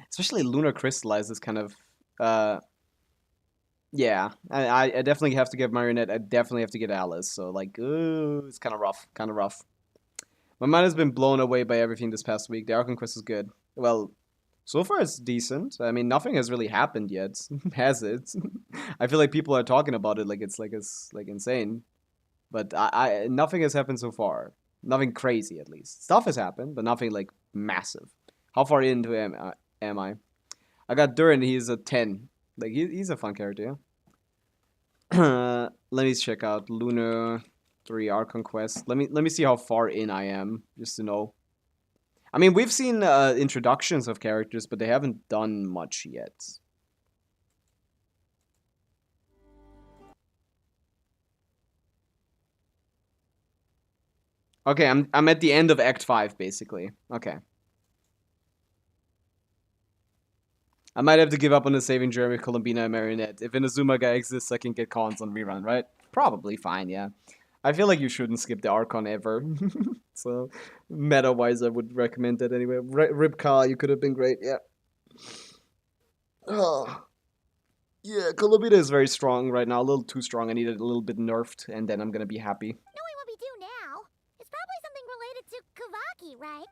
A: Especially Lunar Crystallize is kind of, yeah. I definitely have to get Marionette. I definitely have to get Alice. So, like, it's kind of rough. My mind has been blown away by everything this past week. The Archon quest is good. Well, so far it's decent. I mean, nothing has really happened yet, has it? I feel like people are talking about it like it's insane. But nothing has happened so far. Nothing crazy, at least. Stuff has happened, but nothing, like, massive. How far into am I? I got Durin, he's a 10. Like, he's a fun character, yeah? Let me check out Lunar 3 Archon Quest. Let me see how far in I am, just to know. I mean, we've seen introductions of characters, but they haven't done much yet. Okay, I'm at the end of Act 5, basically. Okay. I might have to give up on the saving Jeremy, Columbina, and Marionette. If Inazuma guy exists, I can get cons on rerun, right? Probably fine, yeah. I feel like you shouldn't skip the Archon ever. So, meta-wise, I would recommend that anyway. Rip Car, you could have been great, yeah. Oh. Yeah, Columbina is very strong right now. A little too strong. I need it a little bit nerfed, and then I'm gonna be happy.
C: Knowing what we do now, it's probably something related to Kavaki, right?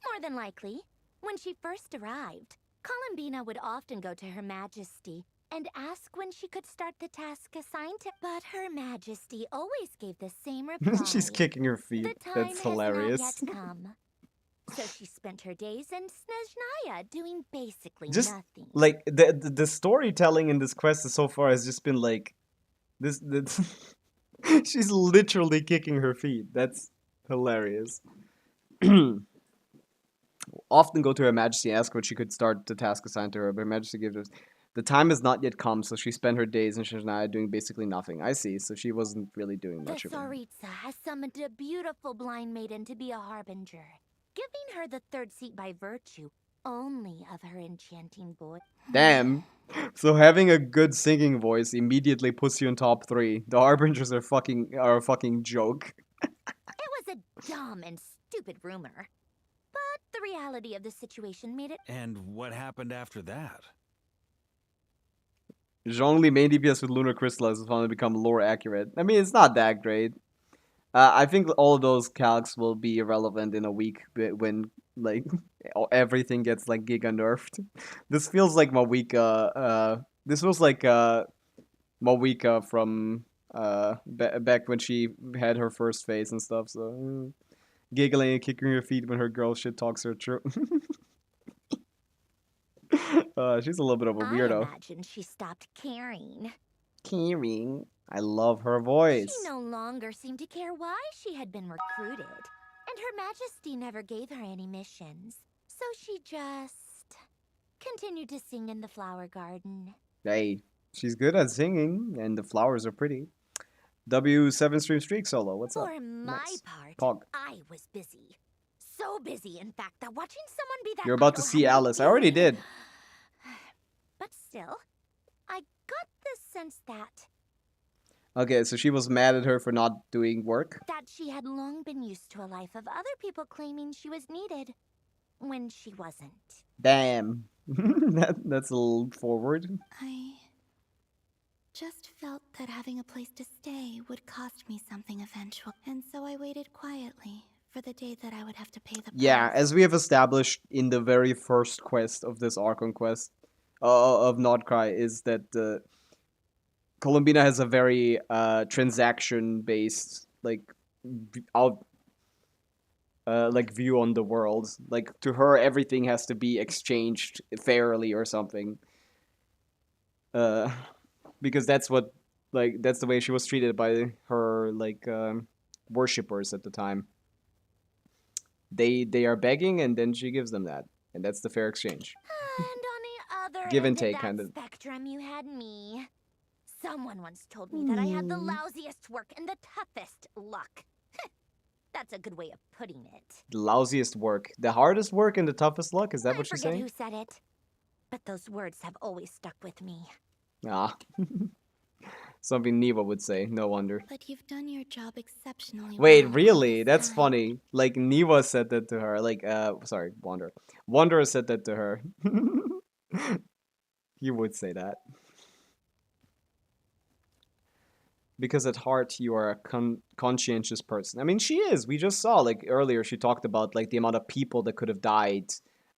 C: More than likely. When she first arrived, Columbina would often go to Her Majesty and ask when she could start the task assigned to. But Her Majesty always gave the same reply.
A: She's kicking her feet.
C: The time
A: That's hilarious.
C: has not yet come. So she spent her days in Snezhnaya doing basically
A: Just
C: nothing.
A: like the storytelling in this quest so far has just been like this she's literally kicking her feet. That's hilarious. Often go to Her Majesty and ask when she could start the task assigned to her, but Her Majesty gives us the time has not yet come, so she spent her days in Snezhnaya doing basically nothing. I see, so she wasn't really doing much
C: The
A: of it.
C: Tsaritsa has summoned a beautiful blind maiden to be a harbinger, giving her the third seat by virtue only of her enchanting voice.
A: Damn. So having a good singing voice immediately puts you in top 3. The Harbingers are a fucking joke.
C: It was a dumb and stupid rumor, but the reality of the situation made it.
B: And what happened after that?
A: Zhongli main DPS with Lunar Crystal has finally become lore accurate. I mean, it's not that great. I think all of those calcs will be irrelevant in a week when, like, everything gets, like, giga nerfed. This feels like Mawika, this was like, Mawika from, back when she had her first phase and stuff, so, giggling and kicking her feet when her girl shit talks her true. She's a little bit of a weirdo.
C: I imagine she stopped caring.
A: Caring? I love her voice.
C: She no longer seemed to care why she had been recruited, and Her Majesty never gave her any missions. So she just continued to sing in the flower garden.
A: Hey, she's good at singing, and the flowers are pretty. W7 stream streak solo, what's up?
C: For my
A: Nice.
C: part,
A: Pog.
C: I was busy. So busy, in fact, that watching someone be that
A: You're about to
C: idle
A: see
C: had me
A: Alice. I already did.
C: But still, I got the sense that
A: Okay, so she was mad at her for not doing work.
C: That she had long been used to a life of other people claiming she was needed when she wasn't.
A: Damn. That's a little forward.
F: I just felt that having a place to stay would cost me something eventually, and so I waited quietly for the day that I would have to pay the
A: Yeah,
F: price.
A: as we have established in the very first quest of this Archon quest of Nordcry, is that Columbina has a very transaction-based out like view on the world. Like to her, everything has to be exchanged fairly or something. Because that's what that's the way she was treated by her worshippers at the time. They are begging, and then she gives them that, and that's the fair exchange.
C: And on the other
A: Give and
C: end
A: take,
C: of
A: kind
C: that
A: of.
C: spectrum, you had me. Someone once told me that I had the lousiest work and the toughest luck. That's a good way of putting it.
A: The lousiest work, the hardest work, and the toughest luck. Is that what she's
C: I forget
A: saying?
C: who said it, but those words have always stuck with me.
A: Ah, something Neva would say. No wonder.
F: But you've done your job exceptionally
A: Wait,
F: well.
A: really? That's funny. Like Neva said that to her. Sorry, Wander. Wanderer said that to her. He would say that. Because at heart you are a conscientious person. I mean, she is. We just saw earlier she talked about the amount of people that could have died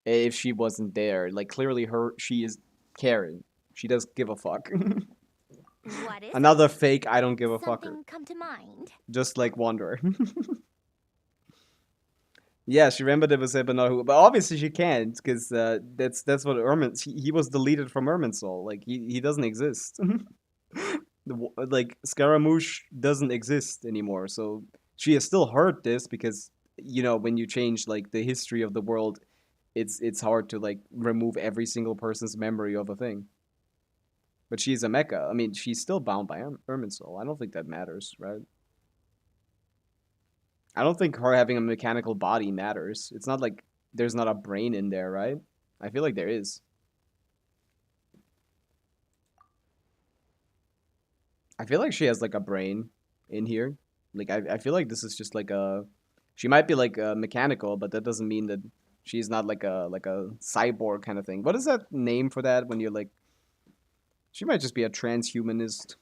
A: if she wasn't there. Like clearly she is caring. She does give a fuck.
C: What is
A: Another fake I don't give a fucker.
C: something come to mind?
A: Just like Wanderer. Yeah, she remembered it was it, but not who. But obviously she can't, because that's what he was deleted from Irminsul. Like he doesn't exist. Scaramouche doesn't exist anymore, so she has still heard this because when you change the history of the world, it's hard to remove every single person's memory of a thing. But she's a mecha. I mean, she's still bound by Irminsul. I don't think that matters, right? I don't think her having a mechanical body matters. It's not like there's not a brain in there, right? I feel like there is. I feel like she has a brain in here. I feel like this is just she might be mechanical, but that doesn't mean that she's not like a cyborg kind of thing. What is that name for that when you're she might just be a transhumanist.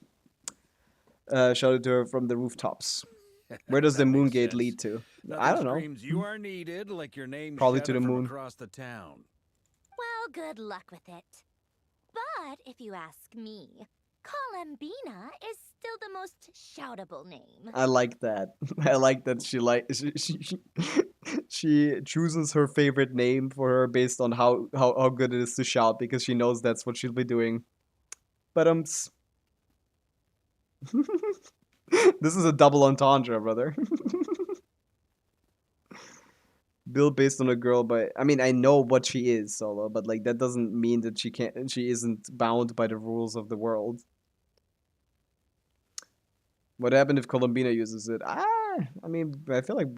A: Shouted to her from the rooftops. Where does the moon gate lead to? I don't know.
B: Screams you are needed, like your name
A: Probably to
B: shouted
A: the
B: from
A: moon.
B: across the town.
C: Well, good luck with it. But if you ask me, Columbina is still the most shoutable name.
A: I like that. I like that she chooses her favorite name for her based on how good it is to shout, because she knows that's what she'll be doing. But this is a double entendre, brother. Build based on a girl, but I mean I know what she is, Solo, but that doesn't mean that she isn't bound by the rules of the world. What happened if Columbina uses it? I mean, I feel like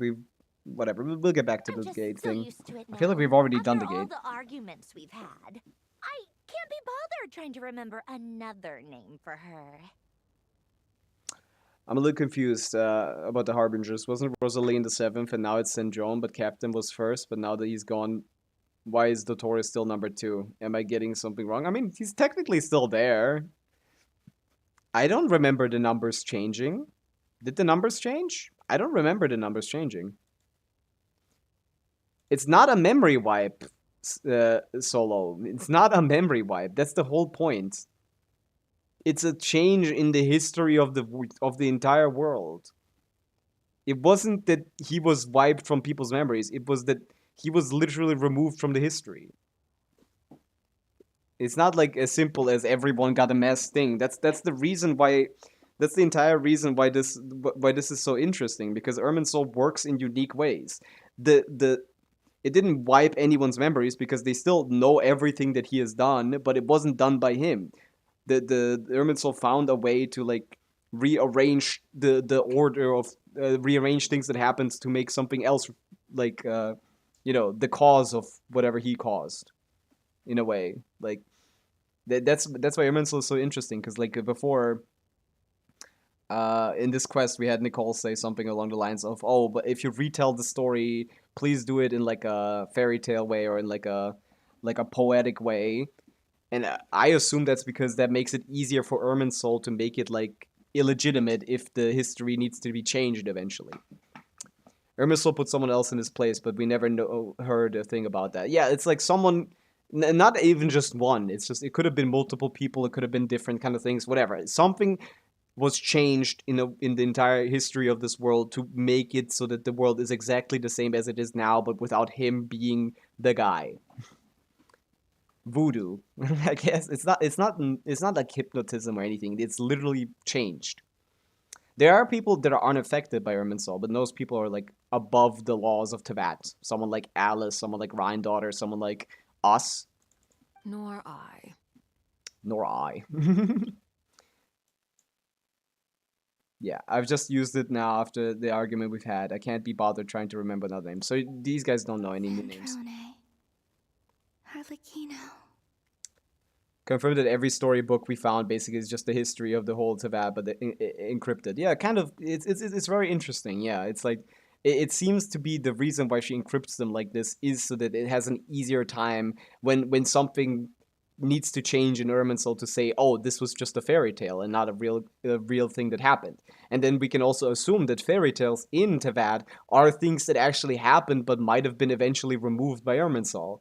A: whatever. We'll get back to the gate thing. I feel like we've already done the
C: After all
A: gate.
C: the arguments we've had, I can't be bothered trying to remember another name for her.
A: I'm a little confused about the Harbingers. Wasn't Rosaline the 7th, and now it's St. John, but Captain was first, but now that he's gone, why is Dottore still number 2? Am I getting something wrong? I mean, he's technically still there. I don't remember the numbers changing. Did the numbers change? I don't remember the numbers changing. It's not a memory wipe, Solo. It's not a memory wipe. That's the whole point. It's a change in the history of the entire world. It wasn't that he was wiped from people's memories. It was that he was literally removed from the history. It's not as simple as everyone got a mass thing. That's the reason why. That's the entire reason why this is so interesting, because Irminsul works in unique ways. It didn't wipe anyone's memories because they still know everything that he has done, but it wasn't done by him. The Irminsul found a way to rearrange the order of rearrange things that happens to make something else the cause of whatever he caused, in a way. That's why Irminsul is so interesting, because before in this quest, we had Nicole say something along the lines of, "Oh, but if you retell the story, please do it in like a fairy tale way or in like a poetic way." And I assume that's because that makes it easier for Irminsul to make it like illegitimate if the history needs to be changed eventually. Irminsul put someone else in his place, but we never heard a thing about that. Yeah, it's like someone, not even just one. It's just it could have been multiple people. It could have been different kind of things. Whatever. Something was changed in the entire history of this world to make it so that the world is exactly the same as it is now, but without him being the guy. Voodoo. I guess it's not like hypnotism or anything. It's literally changed. There are people that are unaffected by Irminsul, but those people are like above the laws of Tevat. Someone like Alice, someone like Rhine-Daughter, someone like us.
S: Nor I.
A: Nor I. Yeah, I've just used it now after the argument we've had. I can't be bothered trying to remember another name. So these guys don't know any new names.
F: Harlequino.
A: Confirmed that every storybook we found basically is just the history of the whole Tevat, but encrypted. Yeah, kind of. It's very interesting. Yeah, it's like it seems to be the reason why she encrypts them like this is so that it has an easier time when something needs to change in Irminsul to say, oh, this was just a fairy tale and not a real thing that happened. And then we can also assume that fairy tales in Tevat are things that actually happened but might have been eventually removed by Irminsul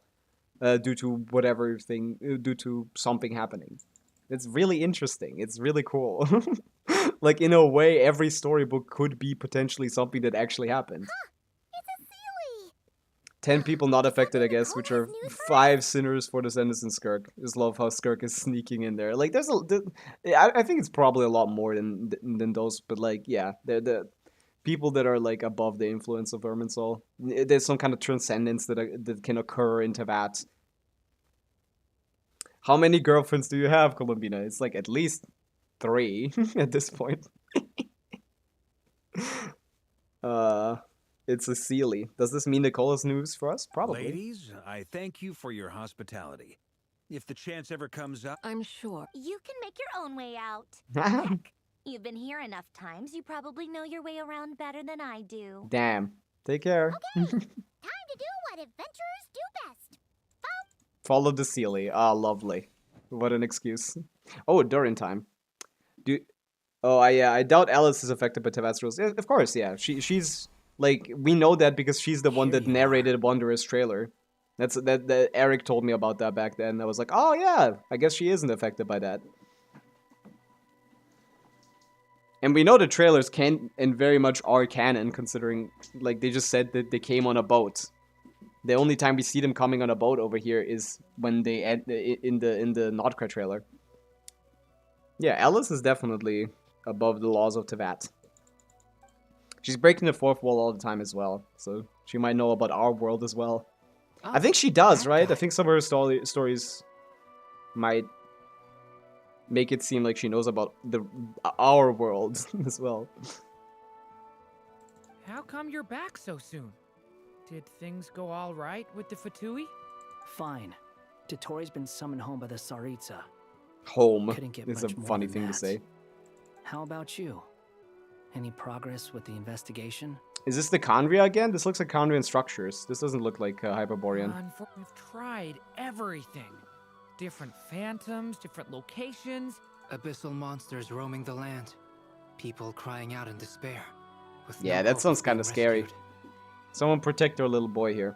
A: due to something happening. It's really interesting. It's really cool. Like, in a way, every storybook could be potentially something that actually happened. 10 people not affected, I guess, which are 5 sinners for the sentence in Skirk. Just love how Skirk is sneaking in there. Like, I think it's probably a lot more than those, but like, yeah, they're the people that are like above the influence of Irminsul. There's some kind of transcendence that can occur in Tevat. How many girlfriends do you have, Columbina? It's like at least 3 at this point. It's a Sealy. Does this mean Nicole has news for us? Probably.
B: Ladies, I thank you for your hospitality. If the chance ever comes up,
S: I'm sure.
C: You can make your own way out. Heck, you've been here enough times, you probably know your way around better than I do.
A: Damn. Take care.
C: Time to do what adventurers do best.
A: Follow the Sealy. Ah, lovely. What an excuse. Oh, during time. I doubt Alice is affected by Tevat's rules. Yeah, of course, yeah. She's like, we know that because she's the one that narrated Wanderer's trailer. That Eric told me about that back then. I was like, oh yeah, I guess she isn't affected by that. And we know the trailers can and very much are canon, considering like they just said that they came on a boat. The only time we see them coming on a boat over here is when they in the Notcra trailer. Yeah, Alice is definitely above the laws of Tevat. She's breaking the fourth wall all the time as well, so she might know about our world as well. Oh, I think she does, right? I think some of her stories might make it seem like she knows about our world as well.
J: How come you're back so soon? Did things go all right with the Fatui?
H: Fine. Totori's been summoned home by the Tsaritsa.
A: Home is a funny thing to say.
H: How about you? Any progress with the investigation?
A: Is this the Kandria again? This looks like Kandrian structures. This doesn't look like Hyperborean.
J: We've tried everything. Different phantoms, different locations.
R: Abyssal monsters roaming the land. People crying out in despair.
A: Yeah, that sounds kind of scary. Someone protect our little boy here.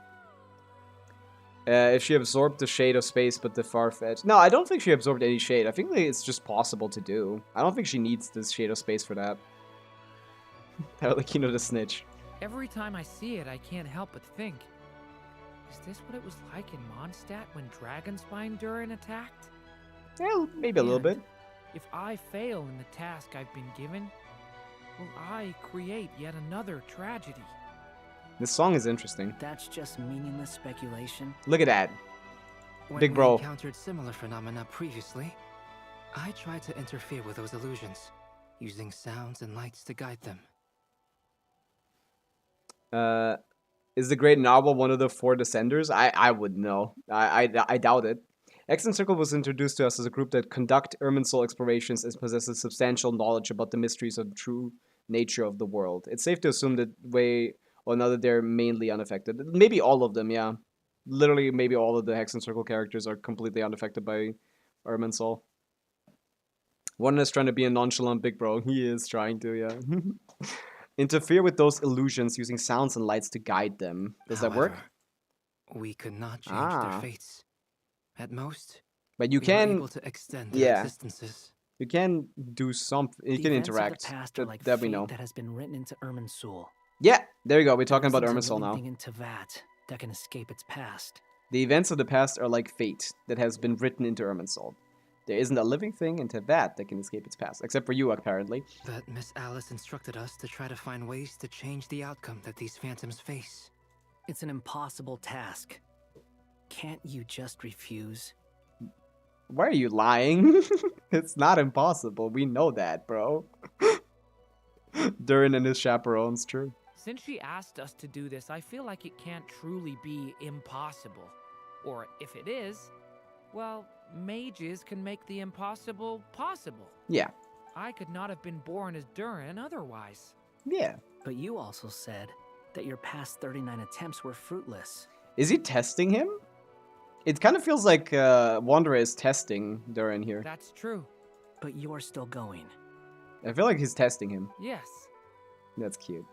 A: If she absorbed the shade of space, but the far-fetched... No, I don't think she absorbed any shade. I think it's just possible to do. I don't think she needs this shade of space for that. Harlequino the snitch.
J: Every time I see it, I can't help but think. Is this what it was like in Mondstadt when Dragonspine Durin attacked?
A: Yeah, maybe a little bit.
J: If I fail in the task I've been given, will I create yet another tragedy?
A: This song is interesting.
H: That's just meaningless speculation.
A: Look at that. Big bro.
R: When we encountered similar phenomena previously, I tried to interfere with those illusions, using sounds and lights to guide them.
A: Is the Great Narwhal one of the 4 Descenders? I wouldn't know. I doubt it. Hexen Circle was introduced to us as a group that conduct Irminsul explorations and possesses substantial knowledge about the mysteries of the true nature of the world. It's safe to assume that way or another they're mainly unaffected. Maybe all of them, yeah. Literally, maybe all of the Hexen Circle characters are completely unaffected by Irminsul. One is trying to be a nonchalant big bro. He is trying to, yeah. Interfere with those illusions using sounds and lights to guide them. Does that work?
R: We could not change their fates. At most,
A: but you
R: we
A: can
R: were able to extend their existences.
A: You can do something. You can interact.
H: The past are like
A: that we
H: fate
A: know.
H: That has been written into Irminsul.
A: Yeah, there you go. We're talking about Irminsul now.
H: There isn't a living thing in Teyvat that can escape its past.
A: The events of the past are like fate that has been written into Irminsul. There isn't a living thing in Teyvat that can escape its past, except for you, apparently.
R: But Miss Alice instructed us to try to find ways to change the outcome that these phantoms face.
H: It's an impossible task. Can't you just refuse?
A: Why are you lying? It's not impossible. We know that, bro. Durin and his chaperones, true.
J: Since she asked us to do this, I feel like it can't truly be impossible. Or if it is, well, mages can make the impossible possible.
A: Yeah.
J: I could not have been born as Durin otherwise.
A: Yeah.
H: But you also said that your past 39 attempts were fruitless.
A: Is he testing him? It kind of feels like Wanderer is testing Durin here.
J: That's true.
H: But you're still going.
A: I feel like he's testing him.
J: Yes.
A: That's cute.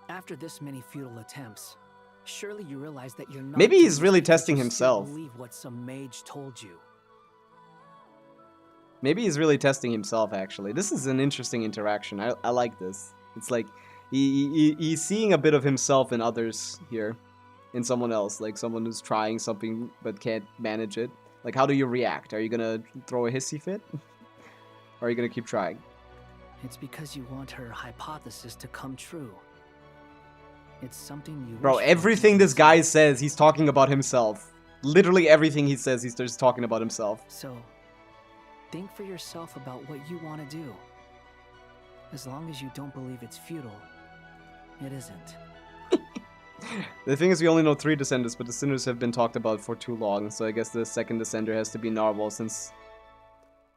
H: After this many futile attempts, surely you realize that you're not.
A: Maybe he's really testing himself.
H: Believe what some mage told you.
A: Maybe he's really testing himself, actually. This is an interesting interaction. I like this. It's like he's seeing a bit of himself in others here. In someone else, like someone who's trying something but can't manage it. Like, how do you react? Are you gonna throw a hissy fit? Or are you gonna keep trying?
H: It's because you want her hypothesis to come true. It's something you...
A: Bro, everything this guy says, he's talking about himself. Literally everything he says, he's just talking about himself.
H: So, think for yourself about what you want to do. As long as you don't believe it's futile, it isn't.
A: The thing is, we only know 3 Descenders, but the Sinners have been talked about for too long, so I guess the second Descender has to be Narwhal, since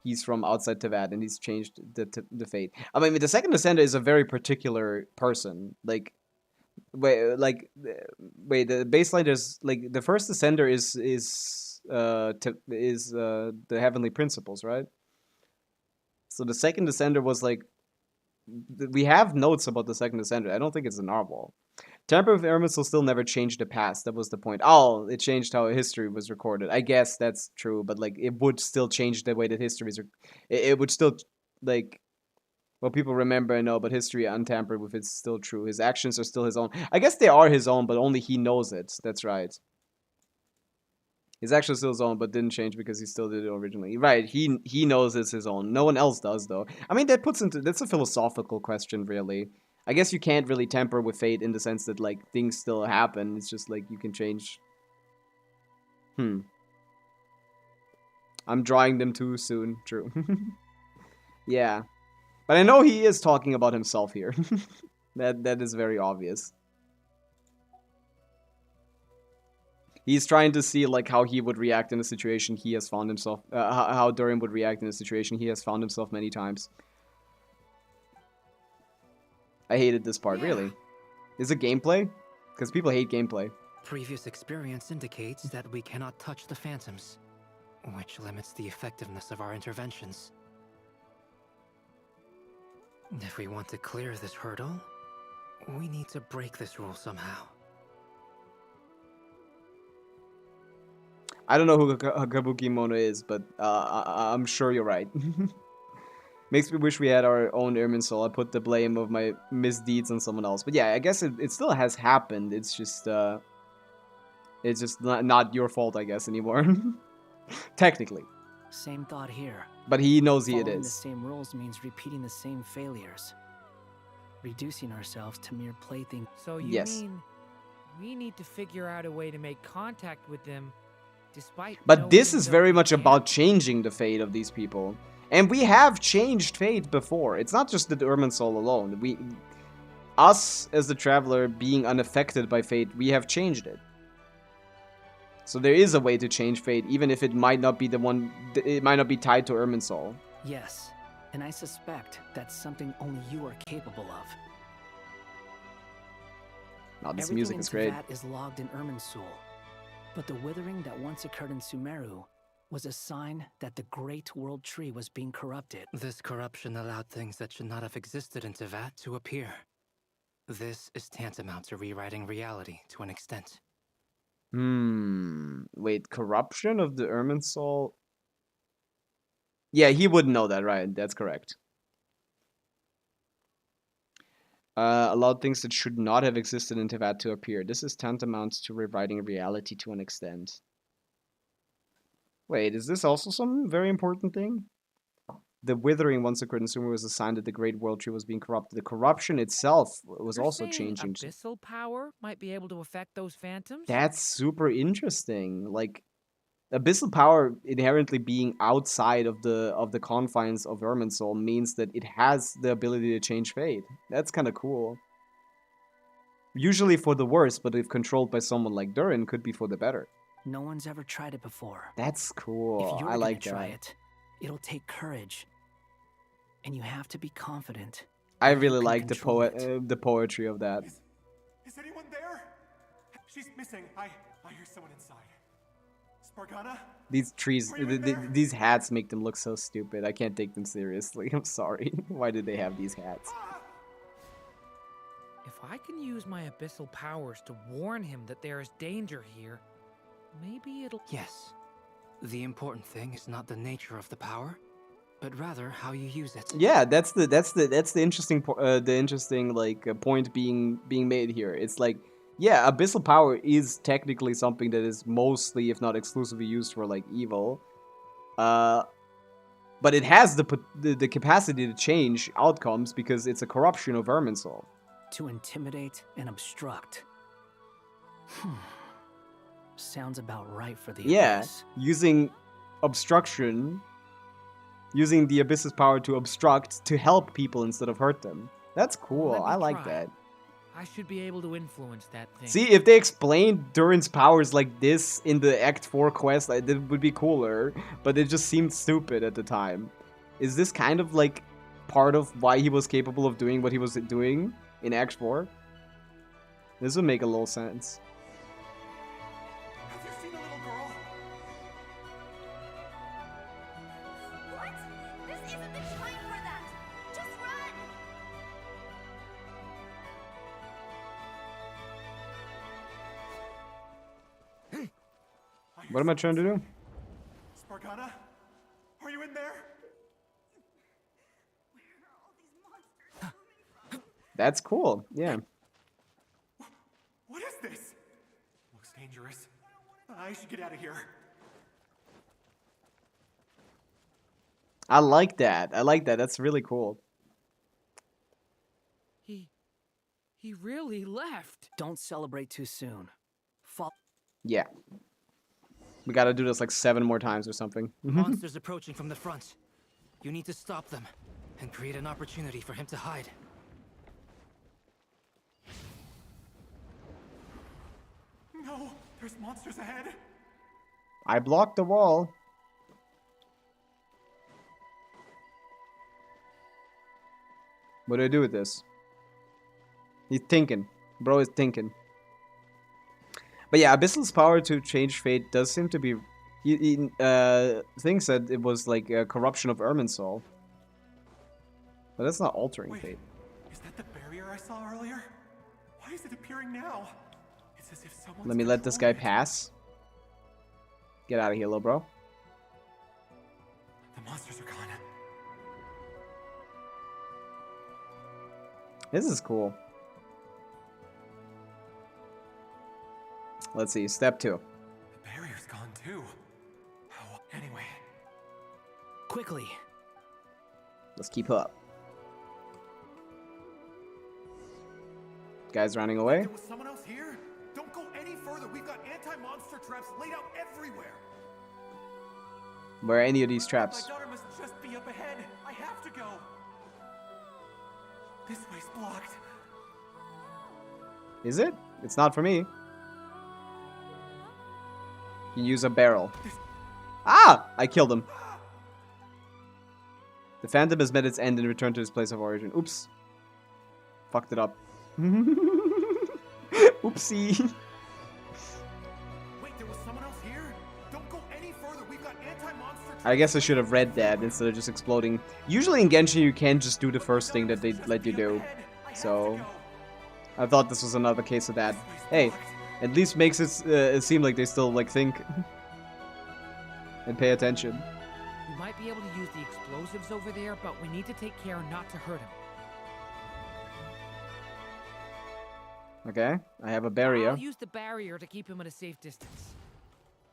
A: he's from outside Teyvat, and he's changed the fate. I mean, the second Descender is a very particular person. Like, wait, the baseline is, like, the first Descender is the Heavenly Principles, right? So the second Descender was, like, we have notes about the second Descender. I don't think it's a Narwhal. Tamper with Irminsul still never changed the past. That was the point. Oh, it changed how history was recorded. I guess that's true, but like it would still change the way that history is. It would still like what people remember and know, but history untampered with it's still true. His actions are still his own. I guess they are his own, but only he knows it. That's right. His actions are still his own, but didn't change because he still did it originally. Right? He knows it's his own. No one else does, though. I mean, that's a philosophical question, really. I guess you can't really tamper with fate in the sense that, like, things still happen. It's just, like, you can change. I'm drawing them too soon. True. Yeah. But I know he is talking about himself here. That is very obvious. He's trying to see, like, how he would react in a situation he has found himself... how Durin would react in a situation he has found himself many times. I hated this part, really. Is it gameplay? Because people hate gameplay.
R: Previous experience indicates that we cannot touch the phantoms, which limits the effectiveness of our interventions. If we want to clear this hurdle, we need to break this rule somehow.
A: I don't know who Kabuki Mono is, but I'm sure you're right. Makes me wish we had our own Irminsul. I put the blame of my misdeeds on someone else. But yeah, I guess it still has happened. It's just not your fault, I guess, anymore. Technically.
H: Same thought here.
A: But he knows it
H: Following
A: is.
H: the same rules means repeating the same failures. Reducing ourselves to mere playthings.
J: So you mean we need to figure out a way to make contact with them despite...
A: But this is very much about changing the fate of these people. And we have changed fate before. It's not just the Irminsul alone. Us, as the Traveler, being unaffected by fate, we have changed it. So there is a way to change fate, even if it might not be the one. It might not be tied to Irminsul.
H: Yes, and I suspect that's something only you are capable of.
A: Now this
H: Everything
A: music
H: in
A: is great.
H: Teyvat is logged in Irminsul, but the withering that once occurred in Sumeru was a sign that the Great World Tree was being corrupted.
R: This corruption allowed things that should not have existed in Teyvat to appear. This is tantamount to rewriting reality to an extent.
A: Wait, corruption of the Irminsul? Yeah, he wouldn't know that, right? That's correct. Allowed things that should not have existed in Teyvat to appear. This is tantamount to rewriting reality to an extent. Wait, is this also some very important thing? The withering once occurred in Sumeru was a sign that the Great World Tree was being corrupted. The corruption itself was
J: You're
A: also
J: saying
A: changing.
J: abyssal power might be able to affect those phantoms?
A: That's super interesting. Like, abyssal power inherently being outside of the confines of Irminsul means that it has the ability to change fate. That's kind of cool. Usually for the worse, but if controlled by someone like Durin, could be for the better.
H: No one's ever tried it before.
A: That's cool.
H: If you're
A: I like
H: gonna try
A: that.
H: it, it'll take courage, and you have to be confident.
A: I
H: that you
A: really
H: can
A: like
H: control it.
A: the poetry of that.
T: Is anyone there? She's missing. I hear someone inside. Spargana?
A: These trees, these hats make them look so stupid. I can't take them seriously. I'm sorry. Why did they have these hats?
J: If I can use my abyssal powers to warn him that there is danger here, maybe it'll...
R: Yes. The important thing is not the nature of the power, but rather how you use it.
A: Yeah, that's the interesting point being made here. It's like, yeah, abyssal power is technically something that is mostly, if not exclusively, used for like evil. But it has the capacity to change outcomes because it's a corruption of Irminsul.
H: To intimidate and obstruct. Sounds about right for the Abyss.
A: Using obstruction, using the Abyss's power to obstruct to help people instead of hurt them. That's cool. I like that.
J: I should be able to influence that thing.
A: See, if they explained Durin's powers like this in the Act 4 quest, that would be cooler, but it just seemed stupid at the time. Is this kind of like part of why he was capable of doing what he was doing in Act 4? This would make a little sense.
T: Have you seen a little girl?
C: What? This isn't the time for that! Just run!
A: What am I trying to do?
T: Spargana? Are you in there?
A: That's cool. Yeah.
T: What is this? Looks dangerous. I should get out of here.
A: I like that. I like that. That's really cool.
J: He really left.
H: Don't celebrate too soon.
A: Yeah. We gotta do this like 7 more times or something.
R: Monsters approaching from the front. You need to stop them and create an opportunity for him to hide.
T: No, there's monsters ahead.
A: I blocked the wall. What do I do with this? He's thinking. Bro is thinking. But yeah, Abyssal's power to change fate does seem to be... Thing said it was like a corruption of Irminsul. But that's not altering fate.
T: Is that the barrier I saw earlier? Why is it appearing now? It's as if someone's
A: Let me let this guy pass. Get out of here, little bro.
T: The monsters are gone.
A: This is cool. Let's see, step 2.
T: The barrier's gone too. Oh, anyway.
H: Quickly.
A: Let's keep up. Guy's running away.
T: There was someone else here? Don't go any further. We've got anti-monster traps laid out everywhere.
A: Where are any of these traps?
T: My daughter must just be up ahead. I have to go. This way's blocked.
A: Is it? It's not for me. You use a barrel. Ah! I killed him. The phantom has met its end and returned to its place of origin. Oops. Fucked it up. Oopsie.
T: Wait, there was someone else here? Don't go any further. We've got anti-monster.
A: I guess I should have read that instead of just exploding. Usually in Genshin you can just do the first thing that they let you do. So I thought this was another case of that. Hey, at least makes it seem like they still like think and pay attention.
J: We might be able to use the explosives over there, but we need to take care not to hurt him.
A: Okay, I have a barrier.
J: I'll use the barrier to keep him at a safe distance.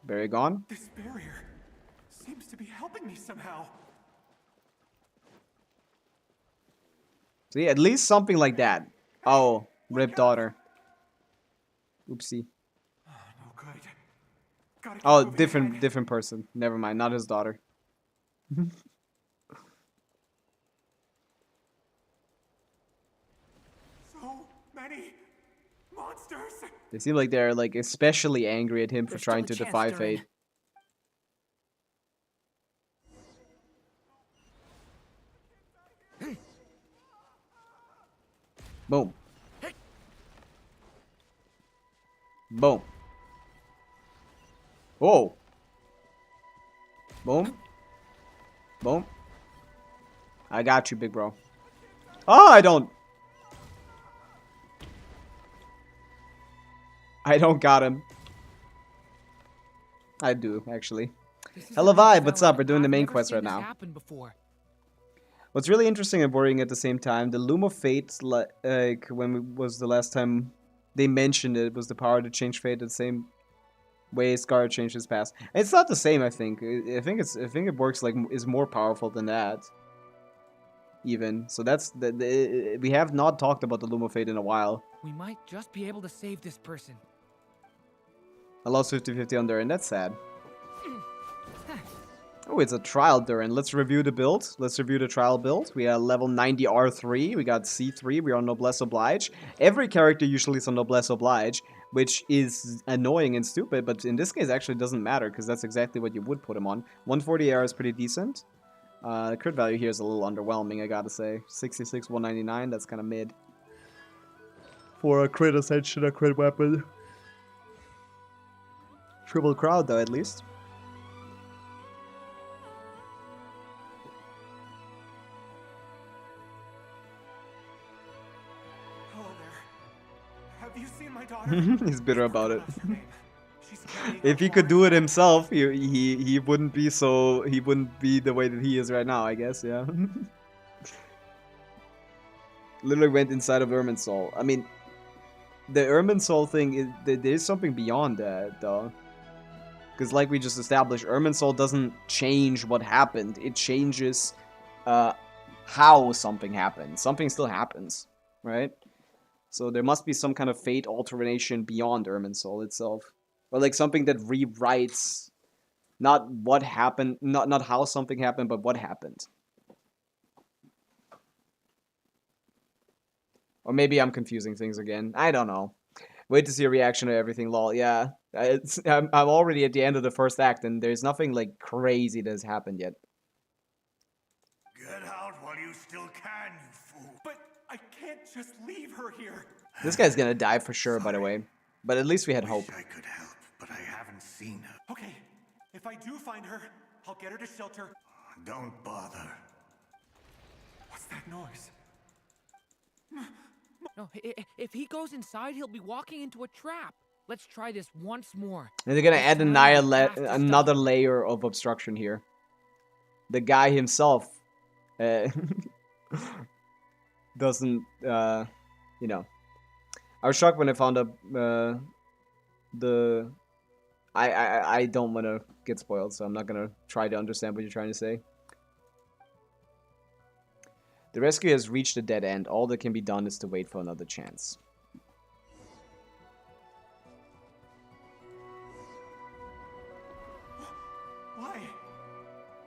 A: Barrier gone.
T: This barrier seems to be helping me somehow.
A: See, at least something like that. Oh, rip daughter. Oopsie.
T: No good. Gotta keep
A: Oh,
T: moving ahead.
A: different person. Never mind, not his daughter.
T: So many monsters.
A: They seem like they're like especially angry at him for trying to defy fate. Boom. Boom. Whoa. Boom. Boom. I got you, big bro. Oh, I don't got him. I do, actually. Hello, Vibe. What's up? We're doing the main quest right now. What's really interesting and worrying at the same time, the Loom of Fate, like was the last time they mentioned it, was the power to change fate the same way Scar changed his past. It's not the same, I think. I think it works like is more powerful than that. Even so, that's we have not talked about the Loom of Fate in a while.
J: We might just be able to save this person.
A: I lost 50-50 on Durin. That's sad. Oh, it's a trial Durin. Let's review the build. Let's review the trial build. We are level 90 R3. We got C3. We are Noblesse Oblige. Every character usually is on Noblesse Oblige, which is annoying and stupid, but in this case actually doesn't matter because that's exactly what you would put him on. 140 AR is pretty decent. The crit value here is a little underwhelming, I gotta say. 66, 199. That's kind of mid. For a crit ascension, a crit weapon. Triple crowd though, at least.
T: Hello there. Have you seen my daughter?
A: He's bitter about it. If he could do it himself, he wouldn't be so he wouldn't be the way that he is right now, I guess, yeah. Literally went inside of Irminsul. I mean, the Irminsul thing is there's something beyond that though. Because like we just established, Irminsul doesn't change what happened. It changes how something happened. Something still happens, right? So there must be some kind of fate alteration beyond Irminsul itself. Or like something that rewrites not what happened, not how something happened, but what happened. Or maybe I'm confusing things again. I don't know. Wait to see a reaction to everything, lol. Yeah, I'm already at the end of the first act, and there's nothing like crazy that has happened yet.
T: Get out while you still can, you fool. But I can't just leave her here.
A: This guy's gonna die for sure, by the way. But at least we had hope.
T: I could help, but I haven't seen her. Okay, if I do find her, I'll get her to shelter. Don't bother. What's that noise?
J: No, if he goes inside, he'll be walking into a trap. Let's try this once more.
A: And they're gonna add another layer of obstruction here. The guy himself doesn't, you know. I was shocked when I found out I don't want to get spoiled, so I'm not gonna try to understand what you're trying to say. The rescue has reached a dead end. All that can be done is to wait for another chance.
T: Why?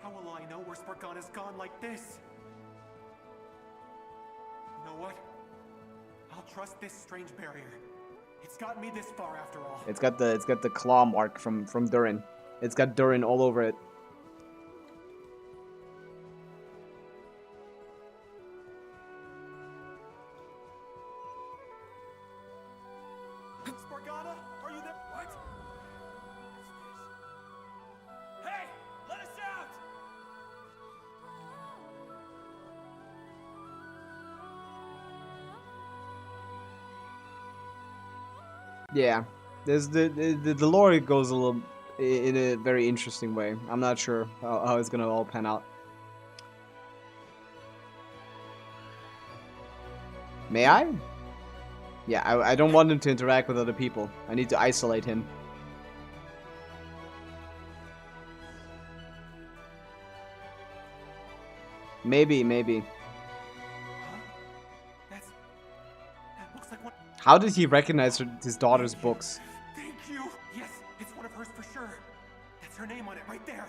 T: How will I know where Spargana's gone like this? You know what? I'll trust this strange barrier. It's got me this far after all.
A: It's got the claw mark from Durin. It's got Durin all over it.
T: Spargana, are you there? What? Hey, let us out!
A: Yeah, there's the lore goes a little in a very interesting way. I'm not sure how it's gonna all pan out. May I? Yeah, I don't want him to interact with other people. I need to isolate him. Maybe.
T: That looks like one.
A: How did he recognize his daughter's books?
T: Thank you. Yes, it's one of hers for sure. That's her name on it right there.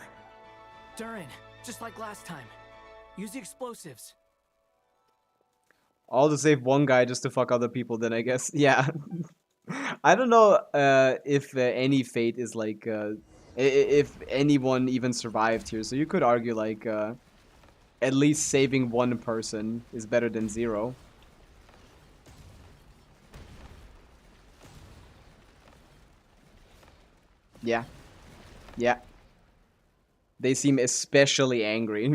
H: Durin, just like last time. Use the explosives.
A: All to save one guy just to fuck other people, then I guess. Yeah. I don't know if any fate is like... if anyone even survived here. So you could argue like... at least saving one person is better than 0. Yeah. Yeah. They seem especially angry.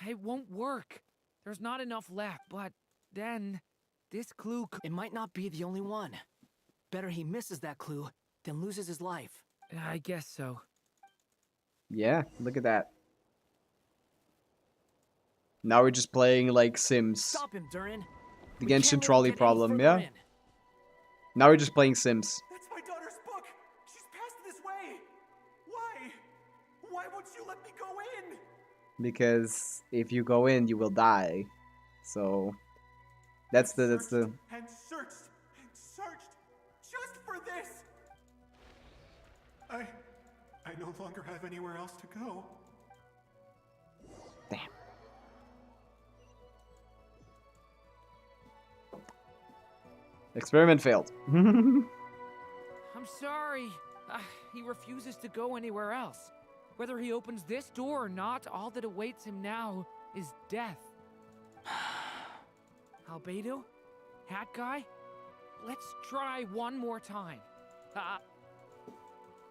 J: It won't work. There's not enough left, but then this clue
H: It might not be the only one. Better he misses that clue than loses his life.
J: I guess so.
A: Yeah, look at that. Now we're just playing like Sims.
H: Stop him, Durin.
A: The
H: We can't
A: Genshin
H: let him
A: trolley
H: get any
A: problem,
H: further
A: yeah?
H: in.
A: Now we're just playing Sims.
T: That's my daughter's book. She's passed this way. Why? Why won't you let me go in?
A: Because if you go in, you will die. So that's the
T: And searched just for this. I no longer have anywhere else to go.
A: Damn. Experiment failed.
J: I'm sorry. He refuses to go anywhere else. Whether he opens this door or not, all that awaits him now is death. Albedo? Hat guy? Let's try one more time.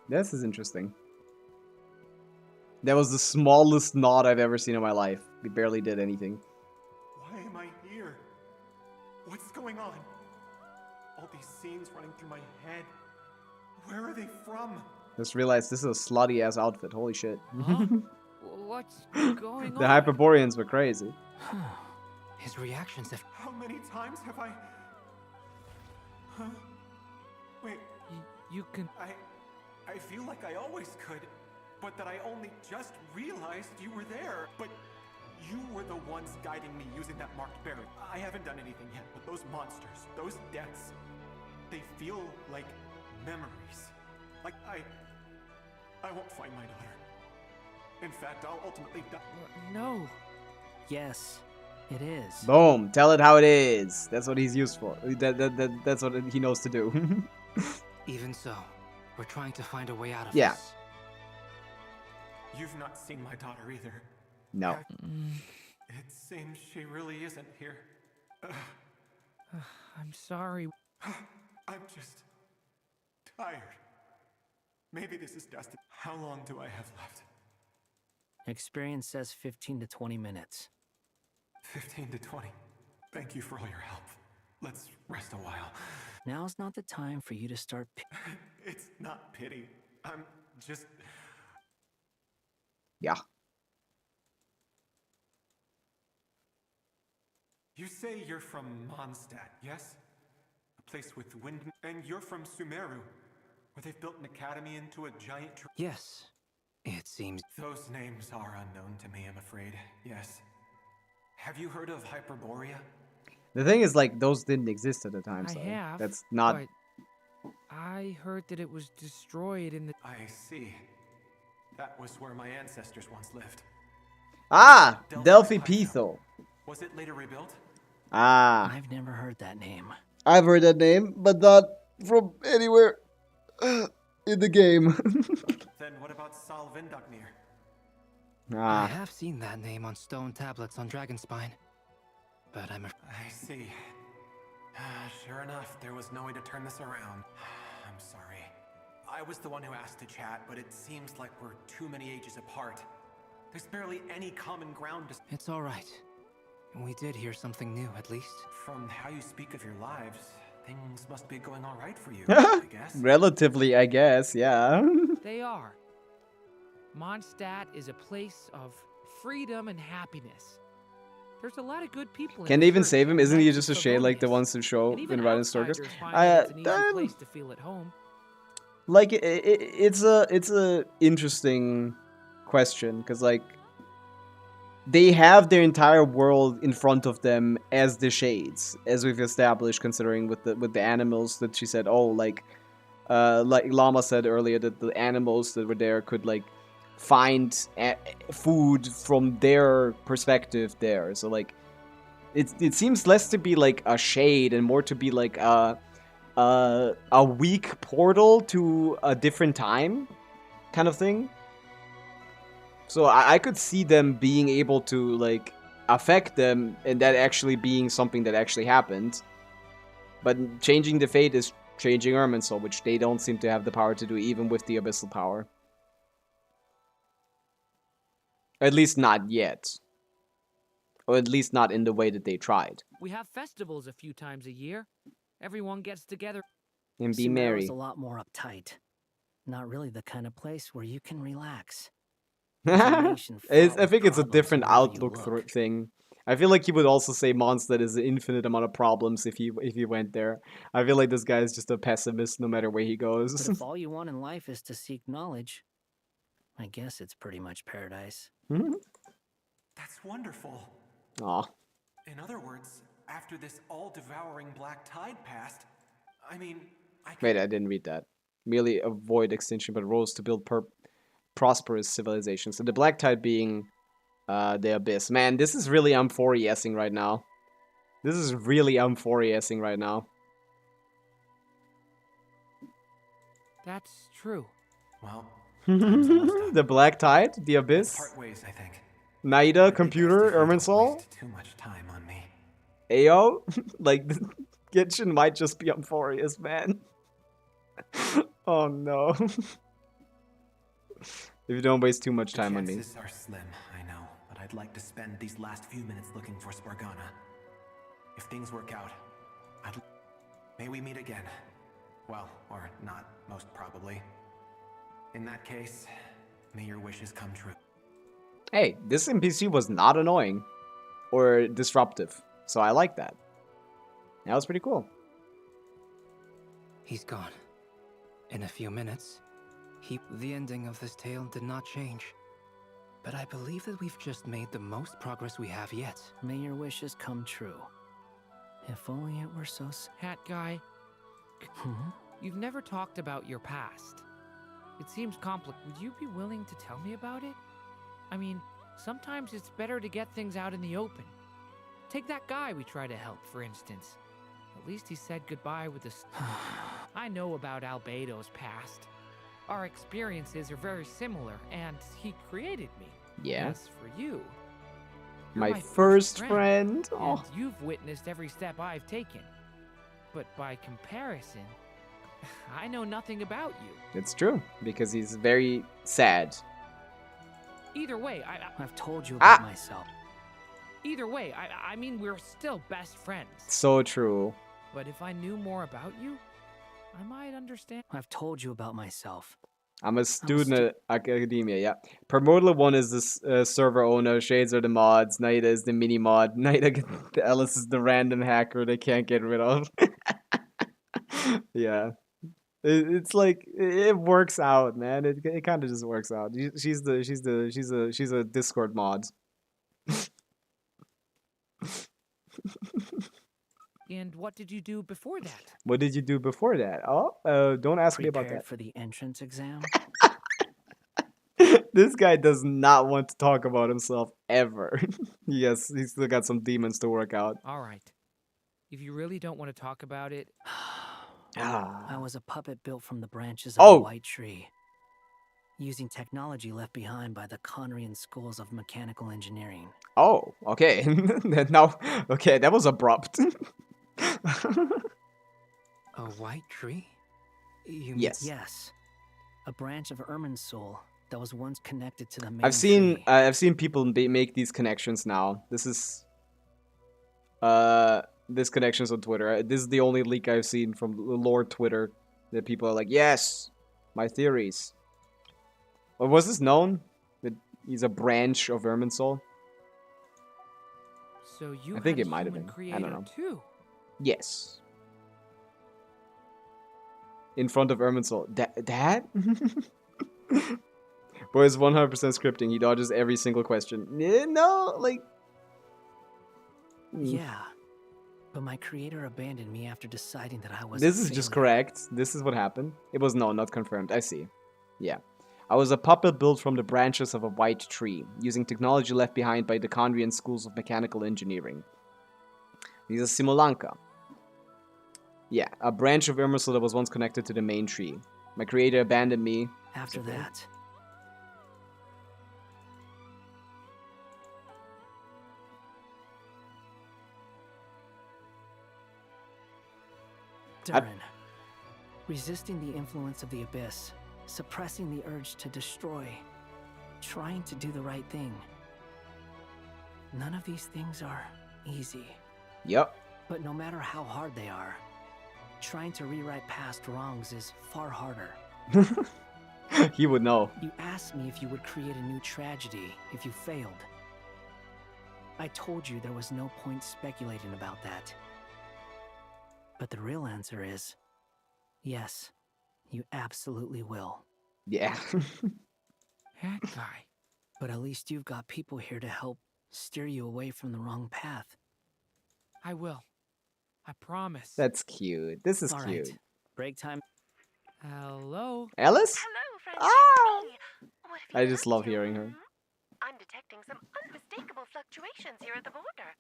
A: This is interesting. That was the smallest nod I've ever seen in my life. We barely did anything.
T: Why am I here? What's going on? All these scenes running through my head. Where are they from?
A: Just realized this is a slutty ass outfit. Holy shit.
J: Huh? What's going
A: The
J: on?
A: Hyperboreans were crazy.
R: His reactions have...
T: How many times have I... Huh? Wait.
J: You can...
T: I feel like I always could, but that I only just realized you were there. But you were the ones guiding me using that marked barrier. I haven't done anything yet, but those monsters, those deaths, they feel like memories. Like I won't find my daughter. In fact, I'll ultimately die.
J: No.
H: Yes, it is.
A: Boom. Tell it how it is. That's what he's used for. That's what he knows to do.
R: Even so, we're trying to find a way out of
A: Yeah.
R: this.
T: You've not seen my daughter either.
A: No.
T: It seems she really isn't here.
J: I'm sorry.
T: I'm just tired. Maybe this is destiny. How long do I have left?
H: Experience says 15 to 20 minutes.
T: 15 to 20. Thank you for all your help. Let's rest a while.
H: Now's not the time for you to start...
T: It's not pity. I'm just...
A: Yeah.
T: You say you're from Mondstadt, yes? A place with wind... And you're from Sumeru, where they've built an academy into a giant...
R: Yes, it seems...
T: Those names are unknown to me, I'm afraid. Yes. Have you heard of Hyperborea?
A: The thing is, like, those didn't exist at the time, so
J: I have.
A: that's not...
J: But I heard that it was destroyed in the...
T: I see. That was where my ancestors once lived.
A: Ah! Delphi Pitho.
T: Was it later rebuilt?
A: Ah.
H: I've never heard that name.
A: I've heard that name, but not from anywhere in the game.
T: Then what about Sal Vindagnir?
R: I have seen that name on stone tablets on Dragonspine, but
T: I see. Sure enough, there was no way to turn this around. I'm sorry. I was the one who asked to chat, but it seems like we're too many ages apart. There's barely any common ground to...
R: It's all right. We did hear something new, at least.
T: From how you speak of your lives, things must be going all right for you, I guess.
A: Relatively, I guess, yeah.
J: They are. Mondstadt is a place of freedom and happiness. There's a lot of good people.
A: Can they even save him? Isn't he just a shade like the ones who show in Riding Storkers?
J: It's an easy place to feel at home.
A: Like it's a interesting question because like they have their entire world in front of them as the shades, as we've established, considering with the animals that she said. Oh, like Llama said earlier that the animals that were there could like find food from their perspective there. So like it seems less to be like a shade and more to be like a weak portal to a different time kind of thing. So I could see them being able to like affect them and that actually being something that actually happened. But changing the fate is changing Irminsul, which they don't seem to have the power to do even with the abyssal power. At least not yet. Or at least not in the way that they tried.
J: We have festivals a few times a year. Everyone gets together
A: And be merry.
H: Sumeru's a lot more uptight. Not really the kind of place where you can relax.
A: I think it's a different outlook thing. I feel like he would also say Mondstadt is an infinite amount of problems if he went there. I feel like this guy is just a pessimist no matter where he goes.
H: But if all you want in life is to seek knowledge, I guess it's pretty much paradise.
T: That's wonderful.
A: Aw.
T: In other words, after this all-devouring black tide passed, I mean,
A: Wait, I didn't read that. Merely avoid extinction, but rose to build prosperous civilizations. So the black tide being the abyss. Man, this is really I'm4ESing right now. This is really I'm4ESing right now.
J: That's true.
T: Well,
A: the black tide, the abyss.
T: part ways, I think.
A: Naida, computer, Irminsul.
T: Too much time on me.
A: Ayo, like Genshin might just be I'm4ES, man. Oh no. If you don't waste too much time on me.
T: Chances are slim, I know, but I'd like to spend these last few minutes looking for Spargana. If things work out, may we meet again. Well, or not, most probably. In that case, may your wishes come true.
A: Hey, this NPC was not annoying or disruptive, so I like that. That was pretty cool.
R: He's gone. In a few minutes, the ending of this tale did not change. But I believe that we've just made the most progress we have yet.
H: May your wishes come true. If only it were so...
J: Hat guy, you've never talked about your past. It seems complicated. Would you be willing to tell me about it? I mean, sometimes it's better to get things out in the open. Take that guy we try to help, for instance. At least he said goodbye with this. I know about Albedo's past. Our experiences are very similar, and he created me.
A: Yeah.
J: As for you,
A: my first friend.
J: And you've witnessed every step I've taken. But by comparison, I know nothing about you.
A: It's true, because he's very sad.
J: Either way,
H: I've told you about myself.
J: Either way, I mean, we're still best friends.
A: So true.
J: But if I knew more about you, I might understand.
H: I've told you about myself.
A: I'm a student at academia, yeah. Primordial 1 is the server owner, Shades are the mods, Naida is the mini mod, Alice is the random hacker they can't get rid of. Yeah. It's like it works out, man. It kind of just works out. She's a Discord mod.
J: And what did you do before that?
A: What did you do before that? Oh, don't ask me about that.
H: For the entrance exam.
A: This guy does not want to talk about himself ever. Yes, he's still got some demons to work out.
J: All right. If you really don't want to talk about it,
H: I was a puppet built from the branches of a white tree, using technology left behind by the Conrian schools of mechanical engineering.
A: Oh, okay. Now, okay, that was abrupt.
H: A white tree? You
A: Yes.
H: Yes. A branch of Irminsul that was once connected to the main
A: I've seen
H: tree.
A: I've seen people make these connections now. This is this connections on Twitter. This is the only leak I've seen from Lord Twitter that people are like, yes, my theories. Or was this known that he's a branch of Irminsul?
J: So you
A: I think
J: had
A: it
J: a
A: might have
J: human
A: been.
J: creator
A: I don't know.
J: too.
A: Yes. In front of Irminsul. That? Boy, it's 100% scripting. He dodges every single question. No, like...
H: Yeah. But my creator abandoned me after deciding that I was
A: This is just correct. This is what happened. It was not confirmed. I see. Yeah. I was a puppet built from the branches of a white tree, using technology left behind by the Conrian schools of mechanical engineering. He's a Simulanka. Yeah, a branch of Irminsul that was once connected to the main tree. My creator abandoned me.
H: After that. Durin. Resisting the influence of the Abyss, suppressing the urge to destroy, trying to do the right thing. None of these things are easy.
A: Yep.
H: But no matter how hard they are, trying to rewrite past wrongs is far harder.
A: He would know.
H: You asked me if you would create a new tragedy if you failed. I told you there was no point speculating about that. But the real answer is, yes, you absolutely will.
A: Yeah.
J: That guy.
H: But at least you've got people here to help steer you away from the wrong path.
J: I will. I promise.
A: That's cute. This is
H: All
A: cute.
H: right. Break time.
J: Hello?
A: Alice?
U: Hello, friend.
A: Ah!
U: It's me. What have you
A: I
U: been
A: just
U: up
A: love
U: to?
A: hearing her.
U: I'm detecting some unmistakable fluctuations here at the border.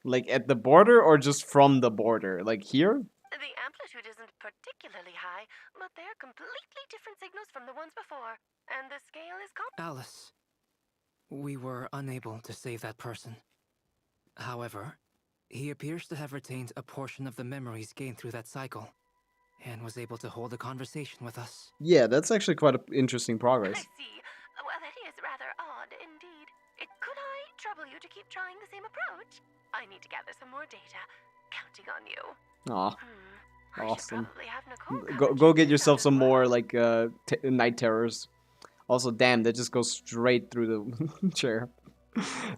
A: Like at the border or just from the border? Like here?
U: The amplitude isn't particularly high, but they're completely different signals from the ones before. And the scale is
R: Alice, we were unable to save that person. However, he appears to have retained a portion of the memories gained through that cycle, and was able to hold a conversation with us.
A: Yeah, that's actually quite an interesting progress.
U: I see. Well, that is rather odd indeed. Could I trouble you to keep trying the same approach? I need to gather some more data. Counting on you.
A: Aw.
U: I should
A: Awesome.
U: probably have Nicole
A: Go get yourself some more, like, night terrors. Also, damn, that just goes straight through the chair.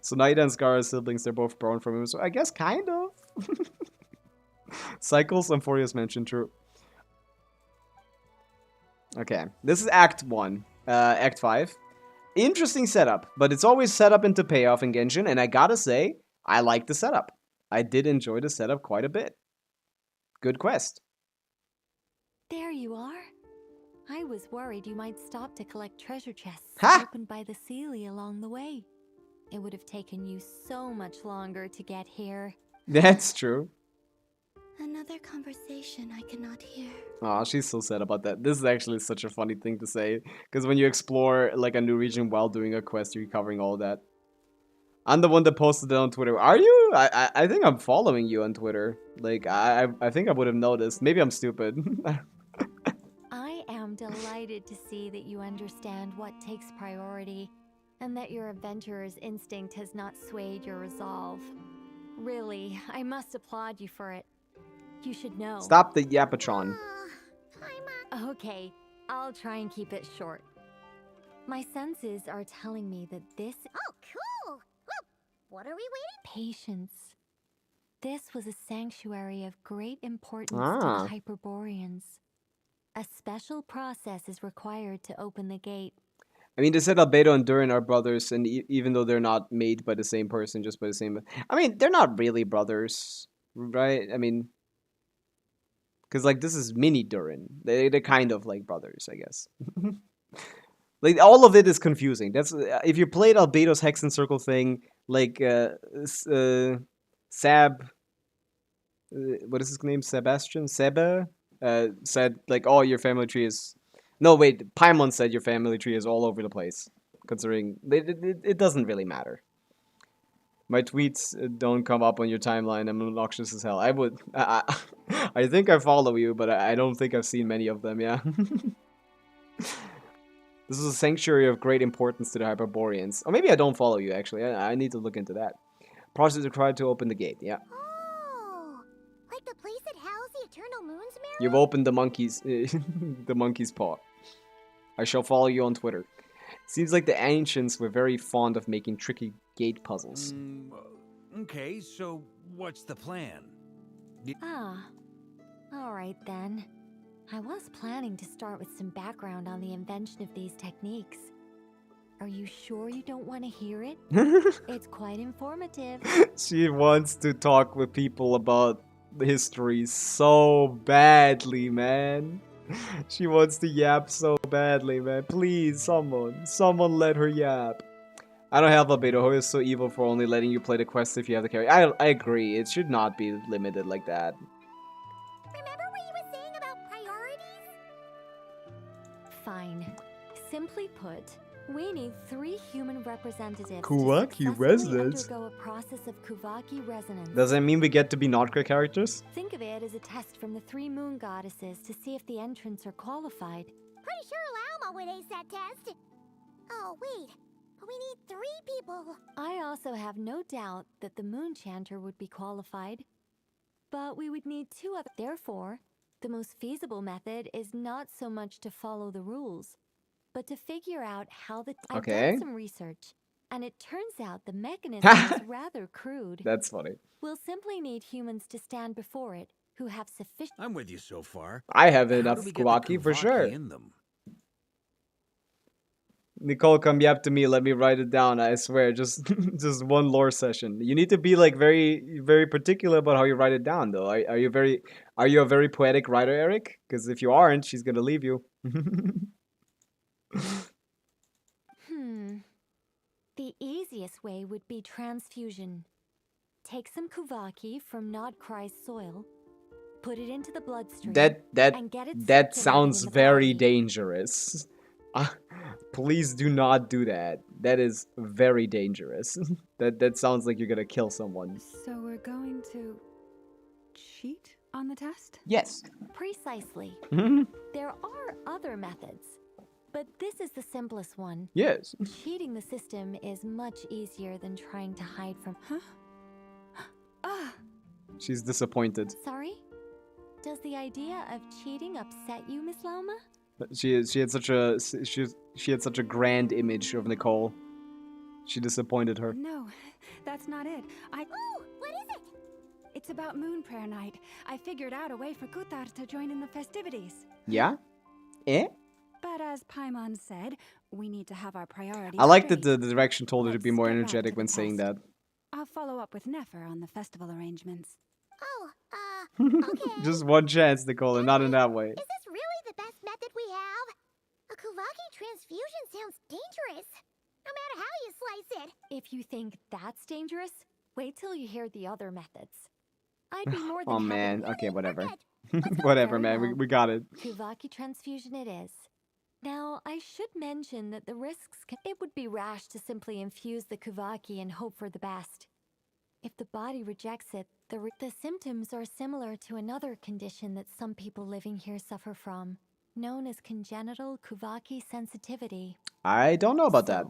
A: So Naida and Scar are siblings, they're both born from him, so I guess kind of. Cycles, Amphorius mentioned, true. Okay, this is Act 1. Act 5. Interesting setup, but it's always set up into payoff in Genshin, and I gotta say, I like the setup. I did enjoy the setup quite a bit. Good quest.
E: There you are. I was worried you might stop to collect treasure chests
A: Ha!
E: opened by the Seelie along the way. It would have taken you so much longer to get here.
A: That's true.
F: Another conversation I cannot hear.
A: Aw, she's so sad about that. This is actually such a funny thing to say. Because when you explore like a new region while doing a quest, you're covering all that. I'm the one that posted it on Twitter. Are you? I think I'm following you on Twitter. Like, I think I would have noticed. Maybe I'm stupid.
E: I am delighted to see that you understand what takes priority, and that your adventurer's instinct has not swayed your resolve. Really, I must applaud you for it. You should know.
A: Stop the yapatron.
E: Okay, I'll try and keep it short. My senses are telling me that this...
C: Oh, cool! Well, what are we waiting?
E: Patience. This was a sanctuary of great importance
A: Ah.
E: to the Hyperboreans. A special process is required to open the gate.
A: I mean, they said Albedo and Durin are brothers, and even though they're not made by the same person, just by the same... I mean, they're not really brothers, right? I mean... Because, like, this is mini Durin. They're kind of like brothers, I guess. Like, all of it is confusing. That's if you played Albedo's Hex and Circle thing, like, Sab... what is his name? Sebastian? Seba? said like, "Oh, your family tree is." No, wait. Paimon said your family tree is all over the place. Considering it doesn't really matter. My tweets don't come up on your timeline. I'm obnoxious as hell. I would. I think I follow you, but I don't think I've seen many of them. Yeah. This is a sanctuary of great importance to the Hyperboreans. Or maybe I don't follow you, actually. I need to look into that. Process required to open the gate, yeah.
C: Oh, like the place that housed the Eternal Moon's Marrow?
A: You've opened the monkey's, the monkey's paw. I shall follow you on Twitter. Seems like the ancients were very fond of making tricky gate puzzles.
B: Okay, so what's the plan?
E: Alright then. I was planning to start with some background on the invention of these techniques. Are you sure you don't want to hear it? It's quite informative.
A: She wants to talk with people about history so badly, man. She wants to yap so badly, man. Please, someone let her yap. I don't have Albedo. Who is so evil for only letting you play the quest if you have the carry? I agree. It should not be limited like that.
C: Remember what you were saying about priorities?
E: Fine. Simply put, we need 3 human representatives
A: Kuvaki
E: to
A: residents?
E: undergo a process of Kuvaki resonance.
A: Does that mean we get to be Notker characters?
E: Think of it as a test from the 3 moon goddesses to see if the entrants are qualified.
C: Pretty sure Lauma would ace that test. Oh, wait. But we need 3 people.
E: I also have no doubt that the moon chanter would be qualified. But we would need 2 other. Therefore, the most feasible method is not so much to follow the rules, but to figure out how the...
A: Okay.
E: I've done some research, and it turns out the mechanism is rather crude.
A: That's funny.
E: We'll simply need humans to stand before it who have sufficient...
B: I'm with you so far.
A: I have
B: How
A: enough
B: do we get the
A: Kuvaki for
B: Kuvaki
A: sure.
B: in them?
A: Nicole, come yap to me. Let me write it down. I swear, just just one lore session. You need to be like very particular about how you write it down, though. Are you a very poetic writer, Eric? Because if you aren't, she's gonna leave you.
E: The easiest way would be transfusion. Take some Kuvaki from Nodcry's soil, put it into the bloodstream, and get it
A: That
E: circulating
A: sounds
E: in the
A: very
E: body.
A: dangerous. Please do not do that. That is very dangerous. That sounds like you're gonna kill someone.
G: So we're going to cheat on the test?
A: Yes.
E: Precisely.
A: Mhm.
E: There are other methods, but this is the simplest one.
A: Yes.
E: Cheating the system is much easier than trying to hide from...
A: She's disappointed.
E: Sorry? Does the idea of cheating upset you, Miss Lauma?
A: She had such a grand image of Nicole. She disappointed her.
G: No, that's not it.
C: Ooh, what is it?
G: It's about Moon Prayer Night. I figured out a way for Kutar to join in the festivities.
A: Yeah? Eh?
G: But as Paimon said, we need to have our priorities
A: I like that
G: straight.
A: the direction told her to be more
G: Let's get back
A: energetic
G: to
A: when
G: the
A: saying that.
G: I'll follow up with Nefer on the festival arrangements.
C: Oh, okay.
A: Just one chance, Nicole, and not in that way.
C: Is this really the best method we have? A Kuvaki transfusion sounds dangerous, no matter how you slice it.
E: If you think that's dangerous, wait till you hear the other methods. I'd be more than
A: Oh
E: happy-
A: man, okay, whatever. Whatever,
E: Very
A: man,
E: well.
A: we got it.
E: Kuvaki transfusion it is. Now, I should mention that the risks it would be rash to simply infuse the Kuvaki and hope for the best. If the body rejects it, the symptoms are similar to another condition that some people living here suffer from, known as congenital Kuvaki sensitivity.
A: I don't know about that.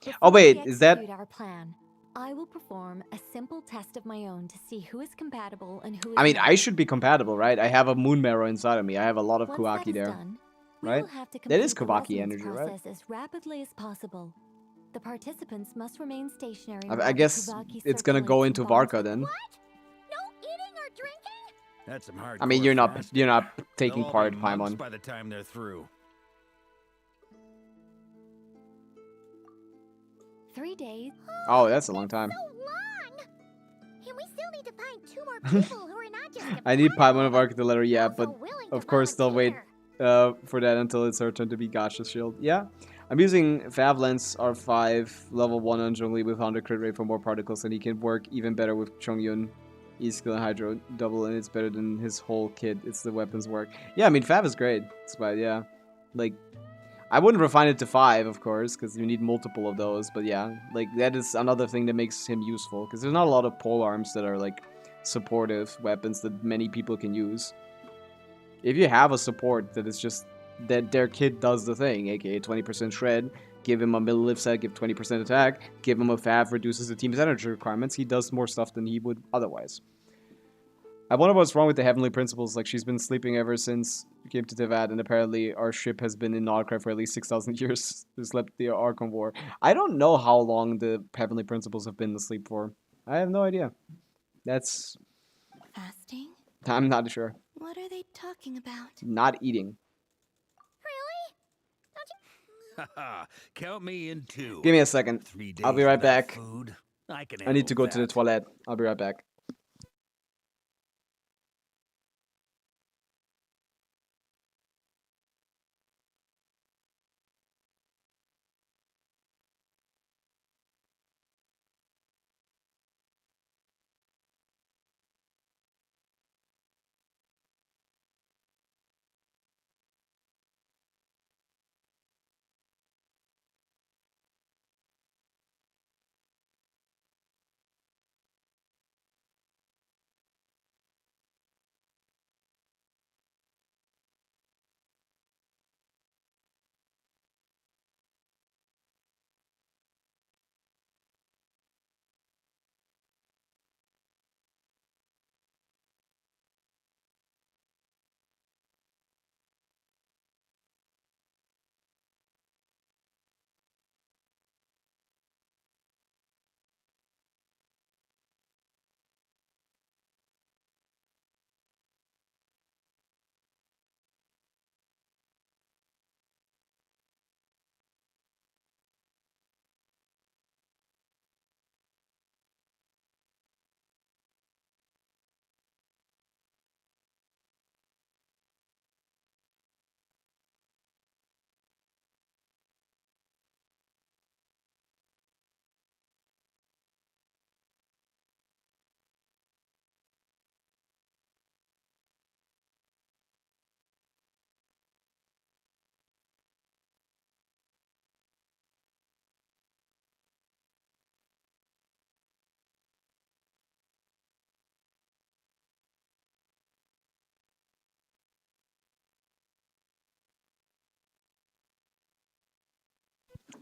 E: Before
A: Oh wait,
E: we
A: is that...
E: execute our plan, I will perform a simple test of my own to see who is compatible and who is
A: I mean,
E: not.
A: I should be compatible, right? I have a moon marrow inside of me. I have a lot of
E: Once
A: Kuvaki
E: that is
A: there.
E: done, we
A: Right?
E: will have to
A: That is
E: complete the
A: Kuvaki
E: resonance
A: energy, right?
E: process as rapidly as possible. The participants must remain stationary.
A: I
E: while the
A: guess
E: Kuvaki
A: it's gonna go
E: circulates
A: into
E: in bonds.
A: Varka then.
B: That's some hard.
A: I mean, you're not taking part, Paimon.
B: By the time they're through.
E: 3 days.
A: Oh, that's a long time.
C: And we still need to find 2 more people who are not just
A: I need Paimon of Arc to let her, yeah, but of course they'll wait for that until it's her turn to be Gotcha's shield. Yeah. I'm using Favlens R5, level 1 on Zhongli with 100 crit rate for more particles, and he can work even better with Chongyun. E-skill and Hydro double, and it's better than his whole kit. It's the weapons work. Yeah, I mean, Fav is great. That's why, yeah. Like, I wouldn't refine it to 5, of course, because you need multiple of those. But yeah, like, that is another thing that makes him useful. Because there's not a lot of pole arms that are, like, supportive weapons that many people can use. If you have a support that is just that their kit does the thing, aka 20% shred, give him a middle lift set, give 20% attack, give him a Fav, reduces the team's energy requirements, he does more stuff than he would otherwise. I wonder what's wrong with the Heavenly Principles. Like, she's been sleeping ever since we came to Tevat, and apparently our ship has been in Nordcraft for at least 6,000 years. We slept the Archon War. I don't know how long the Heavenly Principles have been asleep for. I have no idea. That's...
F: Fasting?
A: I'm not sure.
F: What are they talking about?
A: Not eating.
B: Haha, count me in 2.
A: Give me a second.
B: 3 days
A: I'll be right
B: without
A: back.
B: Food. I can
A: I need to go
B: handle
A: to the
B: that.
A: toilet. I'll be right back.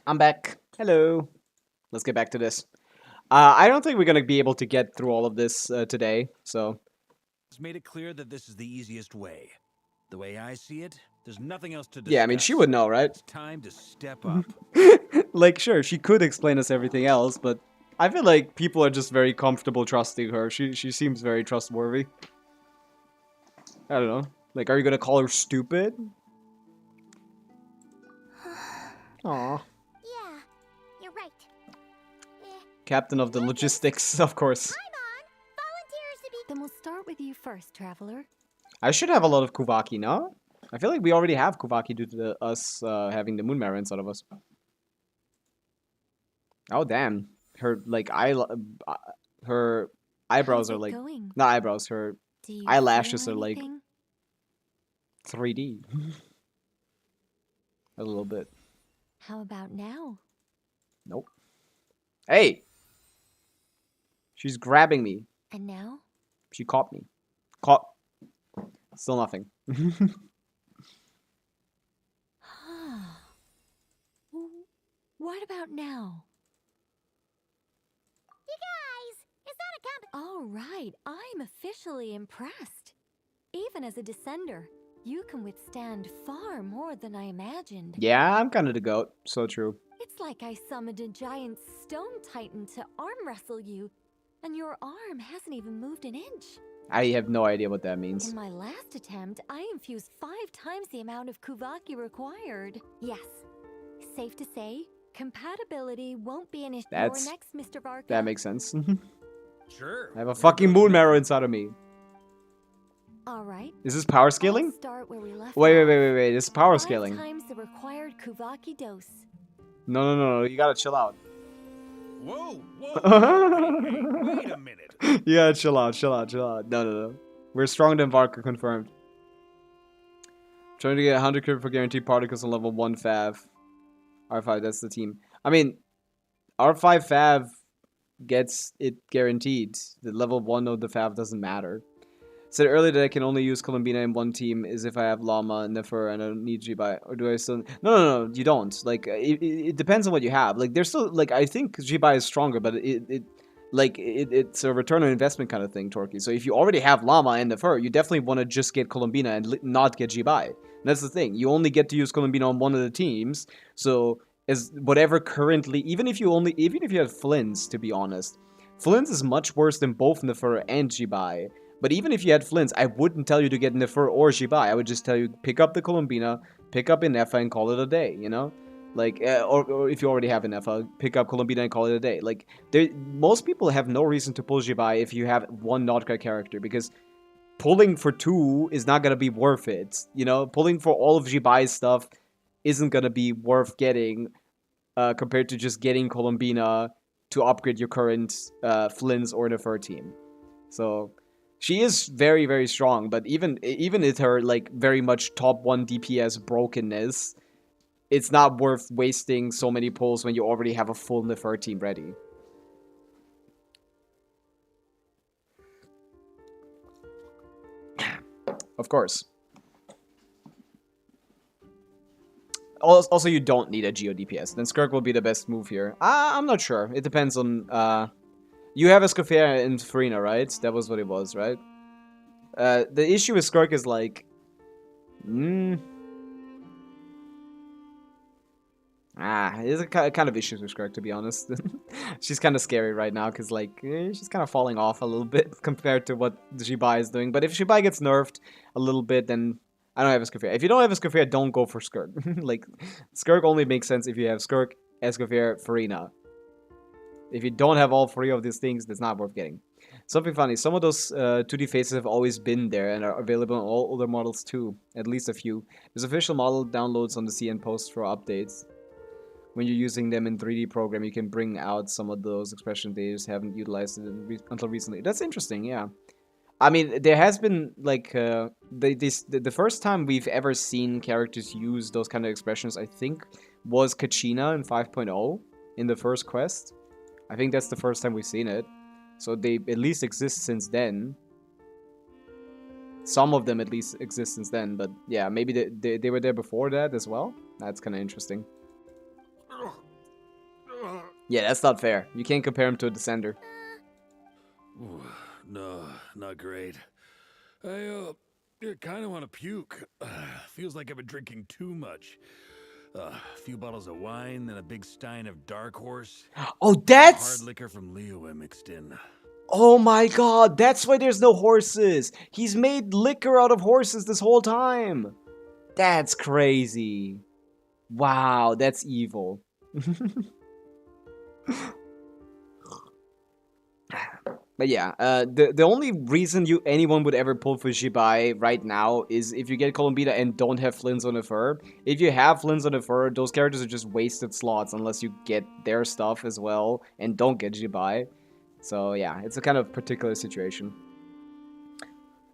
A: I'm back. Hello. Let's get back to this. I don't think we're going to be able to get through all of this today, so...
B: It's made it clear that this is the easiest way. The way I see it, there's nothing else to discuss.
A: Yeah, I mean, she would know, right?
B: It's time to step up.
A: Like, sure, she could explain us everything else, but I feel like people are just very comfortable trusting her. She seems very trustworthy. I don't know. Like, are you gonna call her stupid? Aw.
C: Yeah, you're right.
A: Captain of the logistics, of course.
E: Then we'll start with you first, Traveler.
A: I should have a lot of Kuvaki, no? I feel like we already have Kuvaki due to us having the Moon Marrow inside of us. Oh, damn. Her, like, her eyebrows are, like...
E: going?
A: Not eyebrows, her
E: Do you
A: eyelashes
E: feel
A: are, like,
E: anything?
A: 3D. A little bit.
E: How about now?
A: Nope. Hey! She's grabbing me.
E: And now?
A: She caught me. Caught. Still nothing.
E: What about now?
C: You guys, is that a
E: All right, I'm officially impressed. Even as a descender, you can withstand far more than I imagined.
A: Yeah, I'm kind of the goat. So true.
E: It's like I summoned a giant stone titan to arm wrestle you, and your arm hasn't even moved an inch.
A: I have no idea what that means.
E: In my last attempt, I infused 5 times the amount of Kuvaki required. Yes, safe to say, compatibility won't be an issue.
A: That's...
E: You're next, Mr. Varka.
A: That makes sense.
B: Sure.
A: I have a fucking Moon Marrow inside of me.
E: All right.
A: Is this power scaling?
E: Start where we left
A: Wait.
E: off.
A: This is power
E: 5
A: scaling.
E: times the required Kuvaki dose.
A: No. You gotta chill out.
B: Whoa, whoa, wait a minute.
A: Yeah, chill out, chill out, chill out. No, no, no. We're stronger than Varka, confirmed. Trying to get 100 crit for guaranteed particles on level 1 Fav. R5, that's the team. I mean, R5 Fav gets it guaranteed. The level 1 of the Fav doesn't matter. Said earlier that I can only use Columbina in one team is if I have Llama, Nefer, and I don't need Jibai. Or do I still... No, you don't. Like, it depends on what you have. Like, there's still... Like, I think Jibai is stronger, but it's a return on investment kind of thing, Torquay. So if you already have Llama and Nefer, you definitely want to just get Columbina and not get Jibai. That's the thing. You only get to use Columbina on one of the teams. So, as whatever currently... Even if you have Flints, to be honest. Flints is much worse than both Nefer and Jibai. But even if you had Flints, I wouldn't tell you to get Nefer or Jibai. I would just tell you, pick up the Columbina, pick up Inefa, and call it a day, you know? Like, or if you already have Inefa, pick up Columbina and call it a day. Like, most people have no reason to pull Jibai if you have one Notcra character, because pulling for 2 is not going to be worth it, you know? Pulling for all of Jibai's stuff isn't going to be worth getting compared to just getting Columbina to upgrade your current Flints or Nefer team. So... She is very, very strong, but even with her, like, very much top 1 DPS brokenness, it's not worth wasting so many pulls when you already have a full Nefer team ready. Of course. Also, you don't need a Geo DPS. Then Skirk will be the best move here. I'm not sure. It depends on... You have Escoffier and Farina, right? That was what it was, right? The issue with Skirk is like... there's a kind of issues with Skirk, to be honest. She's kind of scary right now, because like, she's kind of falling off a little bit compared to what Jibai is doing. But if Jibai gets nerfed a little bit, then I don't have Escoffier. If you don't have Escoffier, don't go for Skirk. Like, Skirk only makes sense if you have Skirk, Escoffier, Farina. If you don't have all 3 of these things, that's not worth getting. Something funny, some of those 2D faces have always been there and are available on all older models too. At least a few. There's official model downloads on the CN post for updates. When you're using them in 3D program, you can bring out some of those expressions they just haven't utilized until recently. That's interesting, yeah. I mean, there has been, like, the first time we've ever seen characters use those kind of expressions, I think, was Kachina in 5.0 in the first quest. I think that's the first time we've seen it. So they at least exist since then. Some of them at least exist since then, but yeah, maybe they were there before that as well? That's kind of interesting. Yeah, that's not fair. You can't compare him to a Descender.
B: Ooh, no, not great. I kind of want to puke. Feels like I've been drinking too much. A few bottles of wine, then a big stein of Dark Horse.
A: Oh, that's...
B: Hard liquor from Liyue mixed in.
A: Oh my god, that's why there's no horses. He's made liquor out of horses this whole time. That's crazy. Wow, that's evil. But yeah, the only reason anyone would ever pull for Jibai right now is if you get Columbina and don't have Flints on the Fur. If you have Flints on the Fur, those characters are just wasted slots unless you get their stuff as well and don't get Jibai. So yeah, it's a kind of particular situation.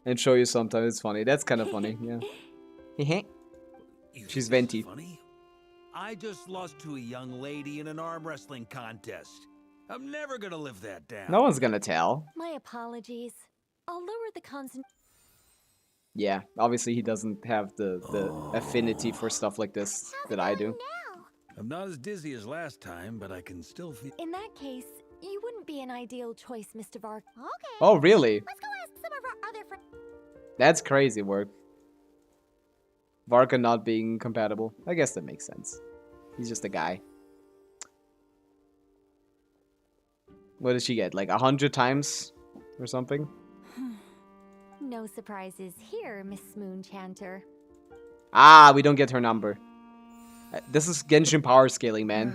A: And show you sometimes, it's funny. That's kind of funny, yeah. She's Venti.
B: Funny? I just lost to a young lady in an arm wrestling contest. I'm never gonna live that down.
A: No one's gonna tell.
E: My apologies. I'll lower the concentration.
A: Yeah, obviously he doesn't have the affinity for stuff like this that I do.
B: I'm not as dizzy as last time, but I can still feel...
E: In that case, you wouldn't be an ideal choice, Mr. Vark. Okay.
A: Oh, really?
E: Let's go ask some of our other friends.
A: That's crazy work. Varka not being compatible. I guess that makes sense. He's just a guy. What did she get? Like 100 times or something?
E: No surprises here, Miss Moonchanter.
A: Ah, we don't get her number. This is Genshin power scaling, man.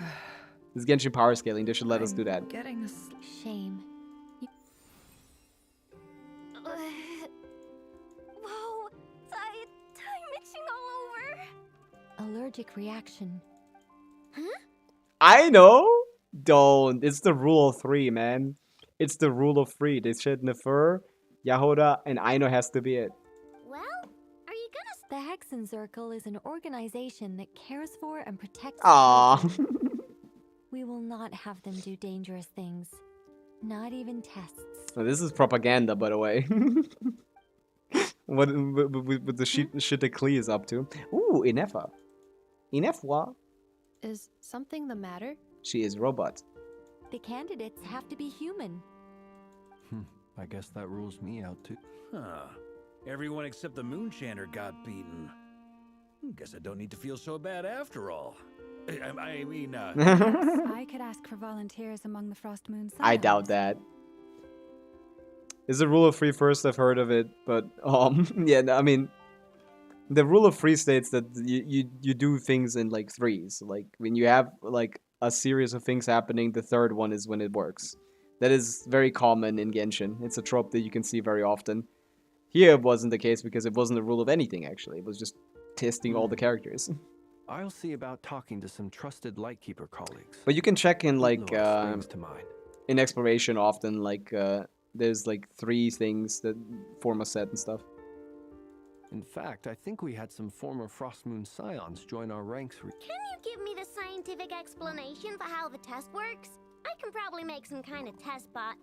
A: This is Genshin power scaling. They should let us do that.
K: Getting a
E: shame. Whoa, time itching all over. Allergic reaction. Huh?
A: I know. Don't. It's the rule of 3, man. It's the rule of 3. They said Nefer, Yahoda, and Aino has to be it.
E: Well, are you gonna... The Hexenzirkel is an organization that cares for and protects
A: Aww.
E: children. We will not have them do dangerous things. Not even tests.
A: Well, this is propaganda, by the way. What with the shit that Klee is up to. Ooh, Inefa. Inefwa.
D: Is something the matter?
A: She is robot.
E: The candidates have to be human.
I: I guess that rules me out too.
B: Huh. Everyone except the Moonchanter got beaten. Guess I don't need to feel so bad after all. I mean,
G: Yes, I could ask for volunteers among the Frost Moon Scions.
A: I doubt that. Is the rule of 3 first? I've heard of it, but yeah, no, I mean, the rule of 3 states that you do things in like threes. Like when you have like a series of things happening, the third one is when it works. That is very common in Genshin. It's a trope that you can see very often. Here it wasn't the case because it wasn't a rule of anything actually. It was just testing all the characters.
I: I'll see about talking to some trusted Lightkeeper colleagues.
A: But you can check in like
I: springs to mind.
A: in exploration often like there's like 3 things that form a set and stuff.
I: In fact, I think we had some former Frostmoon Scions join our ranks.
C: Can you give me the scientific explanation for how the test works? I can probably make some kind of test bot.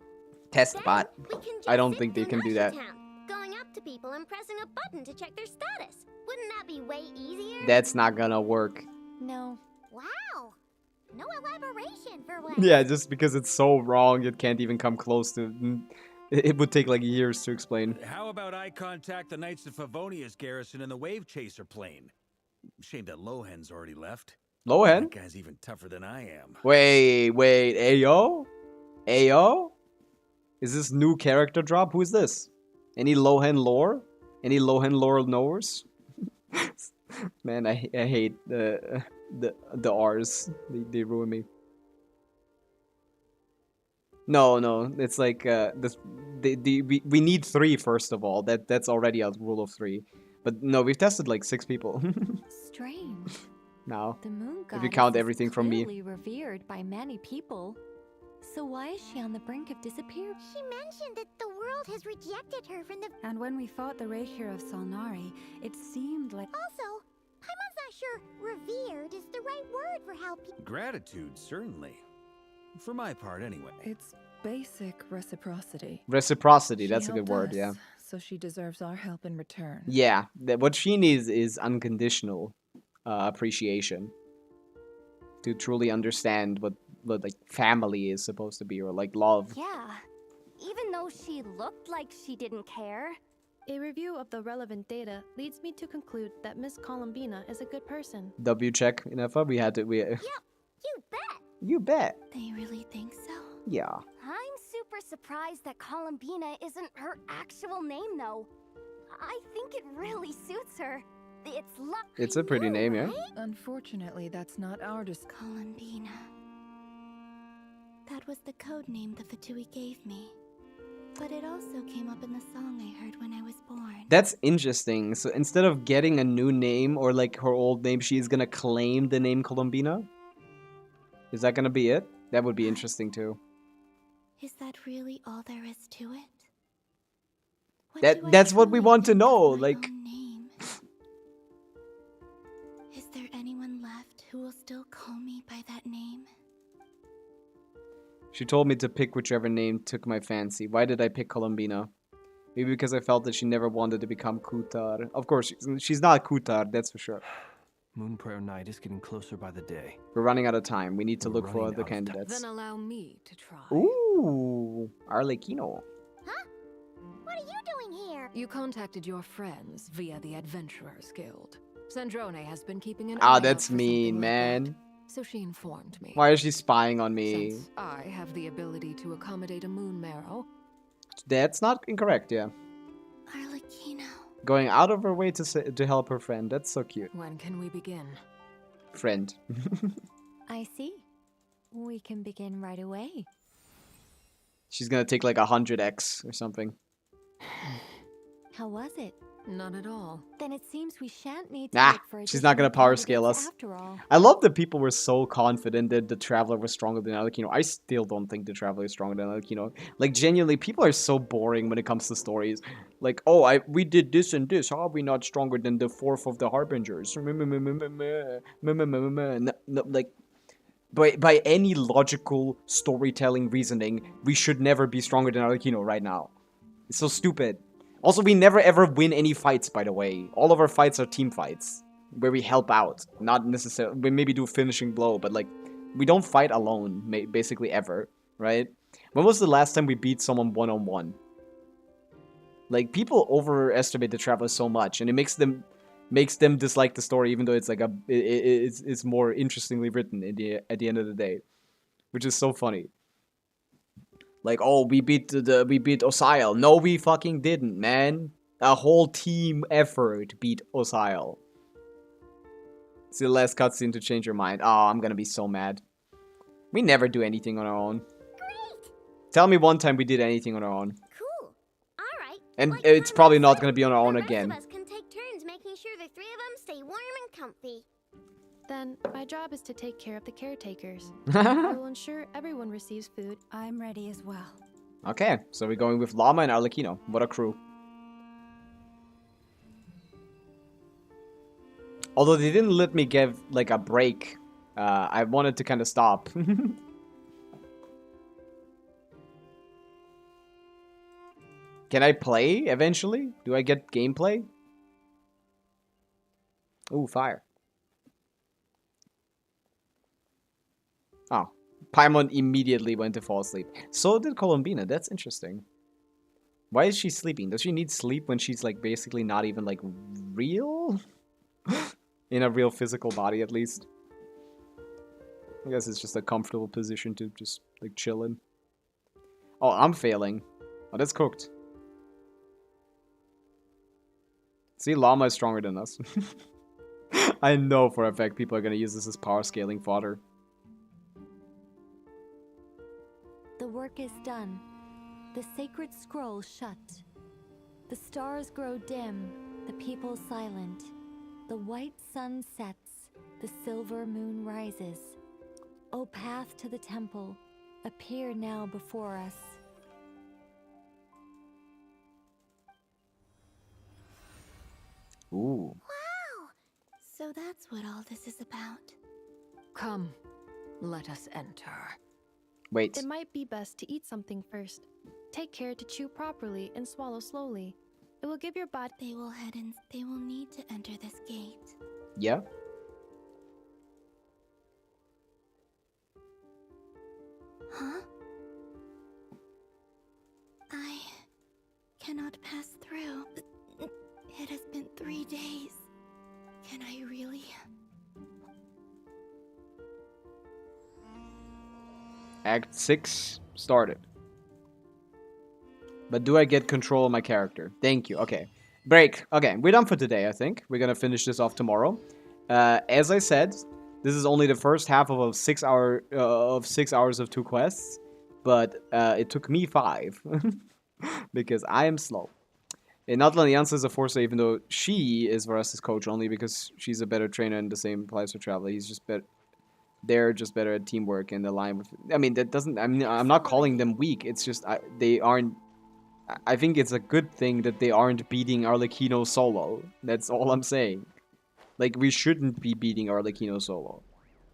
A: Test bot?
C: We can just
A: I don't
C: sit
A: think they
C: through
A: can do that.
C: Town, going up to people and pressing a button to check their status. Wouldn't that be way easier?
A: That's not gonna work.
E: No.
C: Wow. No elaboration for what?
A: Yeah, just because it's so wrong, it can't even come close to... It would take like years to explain.
B: how about I contact the Knights of Favonia's garrison in the Wave Chaser plane? Shame that Lohan's already left.
A: Lohan?
B: That guy's even tougher than I am.
A: Wait, Ayo? Ayo? Is this new character drop? Who is this? Any Lohan lore? Any Lohan lore knowers? Man, I hate the R's. They ruin me. No, it's like we need 3 first of all. That's already a rule of 3. But no, we've tested like 6 people.
E: Strange.
A: Now,
E: The moon
A: if you
E: goddess
A: count
E: is
A: everything from me.
E: clearly revered by many people. So why is she on the brink of disappearance?
C: She mentioned that the world has rejected her from the...
G: And when we fought the Rakier of Solnari, it seemed like...
C: Also, I'm not sure revered is the right word for how people...
B: Gratitude, certainly. For my part, anyway.
K: It's basic reciprocity.
A: Reciprocity,
K: She
A: that's a good
K: helped
A: word,
K: us,
A: yeah.
K: So she deserves our help in return.
A: Yeah, what she needs is unconditional appreciation. To truly understand what like family is supposed to be, or like love.
C: Yeah. Even though she looked like she didn't care.
D: A review of the relevant data leads me to conclude that Miss Columbina is a good person.
A: W check, Inefa. We had to.
C: You bet.
A: You bet.
C: They really think so?
A: Yeah.
C: I'm super surprised that Columbina isn't her actual name, though. I think it really suits her. It's luck.
A: It's a pretty name, yeah.
K: Unfortunately, that's not our
F: Columbina. That was the code name the Fatui gave me. But it also came up in the song I heard when I was born.
A: That's interesting. So instead of getting a new name or like her old name, she's gonna claim the name Columbina? Is that gonna be it? That would be interesting too.
F: Is that really all there is to it?
A: That's what we want to know. Like,
F: is there anyone left who will still call me by that name?
A: she told me to pick whichever name took my fancy. Why did I pick Columbina? Maybe because I felt that she never wanted to become Kutar. Of course, she's not Kutar, that's for sure.
I: Moon Prayer Night is getting closer by the day.
A: We're running out of time. We need to look for other candidates.
S: Then allow me to try.
A: Ooh, Arlecchino.
C: What are you doing here?
S: You contacted your friends via the Adventurers Guild. Sandrone has been keeping an eye
A: Ah,
S: out
A: that's
S: for
A: mean,
S: something like
A: man.
S: that, so she informed me.
A: Why is she spying on me?
S: Since I have the ability to accommodate a moon marrow.
A: That's not incorrect, yeah.
F: Arlecchino.
A: Going out of her way to help her friend. That's so cute.
S: When can we begin?
A: Friend.
E: I see. We can begin right away.
A: She's gonna take like 100x or something.
E: How was it?
S: None at all.
E: Then it seems we shan't need to
A: Nah,
E: look for
A: she's not gonna
E: additional
A: power scale
E: candidates
A: us.
E: after all.
A: I love that people were so confident that the Traveler was stronger than Arlecchino. I still don't think the Traveler is stronger than Arlecchino. Like, genuinely, people are so boring when it comes to stories. Like, oh, we did this and this. How are we not stronger than the fourth of the Harbingers? No, like, by any logical storytelling reasoning, we should never be stronger than Arlecchino right now. It's so stupid. Also, we never ever win any fights, by the way. All of our fights are team fights, where we help out. Not necessarily, we maybe do a finishing blow, but like, we don't fight alone, basically ever, right? When was the last time we beat someone one-on-one? Like, people overestimate the Traveler so much, and it makes them dislike the story, even though it's like it's more interestingly written at the end of the day, which is so funny. Like, oh, we beat Osail. No, we fucking didn't, man. A whole team effort beat Osail. It's the last cutscene to change your mind. Oh, I'm gonna be so mad. We never do anything on our own. Great. Tell me one time we did anything on our own.
C: Cool. All right.
A: And it's probably not gonna be on our own
C: The rest
A: again.
C: of us can take turns making sure the three of them stay warm and comfy.
D: Then my job is to take care of the caretakers. I will ensure everyone receives food.
G: I'm ready as well.
A: Okay, so we're going with Llama and Arlecchino. What a crew. Although they didn't let me give, like, a break. I wanted to kind of stop. Can I play, eventually? Do I get gameplay? Ooh, fire. Oh. Paimon immediately went to fall asleep. So did Colombina. That's interesting. Why is she sleeping? Does she need sleep when she's, like, basically not even, like, real? In a real physical body, at least. I guess it's just a comfortable position to just, like, chill in. Oh, I'm failing. Oh, that's cooked. See, Llama is stronger than us. I know for a fact people are gonna use this as power scaling fodder.
E: The work is done. The sacred scroll shut. The stars grow dim, the people silent. The white sun sets, the silver moon rises. O path to the temple, appear now before us.
A: Ooh.
F: Wow! So that's what all this is about.
S: Come, let us enter.
A: Wait.
D: It might be best to eat something first. Take care to chew properly and swallow slowly. It will give your body.
F: They will need to enter this gate.
A: Yeah?
F: Huh? I cannot pass through. It has been 3 days. Can I really?
A: Act 6 started. But do I get control of my character? Thank you. Okay. Break. Okay, we're done for today, I think. We're gonna finish this off tomorrow. As I said, this is only the first half of a 6 hours of 2 quests. But it took me 5. Because I am slow. And not Lanianza is a Forcer, even though she is Varesta's coach only because she's a better trainer and the same applies for Traveler. He's just better. They're just better at teamwork and align with. I mean, that doesn't. I mean, I'm not calling them weak. It's just they aren't. I think it's a good thing that they aren't beating Arlecchino solo. That's all I'm saying. Like, we shouldn't be beating Arlecchino solo.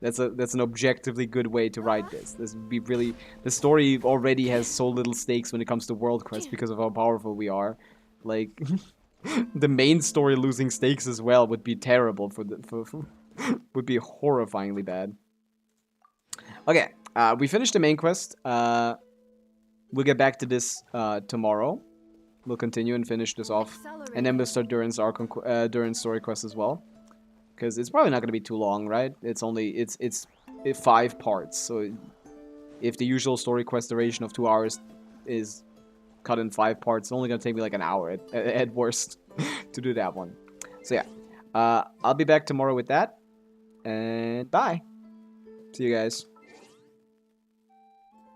A: That's an objectively good way to write this. This would be really. The story already has so little stakes when it comes to world quests because of how powerful we are. Like, the main story losing stakes as well would be terrible for would be horrifyingly bad. Okay, we finished the main quest. We'll get back to this tomorrow. We'll continue and finish this off, and then we'll start Durin's Durin's story quest as well, because it's probably not going to be too long, right? It's only it's 5 parts, so if the usual story quest duration of 2 hours is cut in 5 parts, it's only going to take me like an hour at worst to do that one. So yeah, I'll be back tomorrow with that, and bye. See you guys.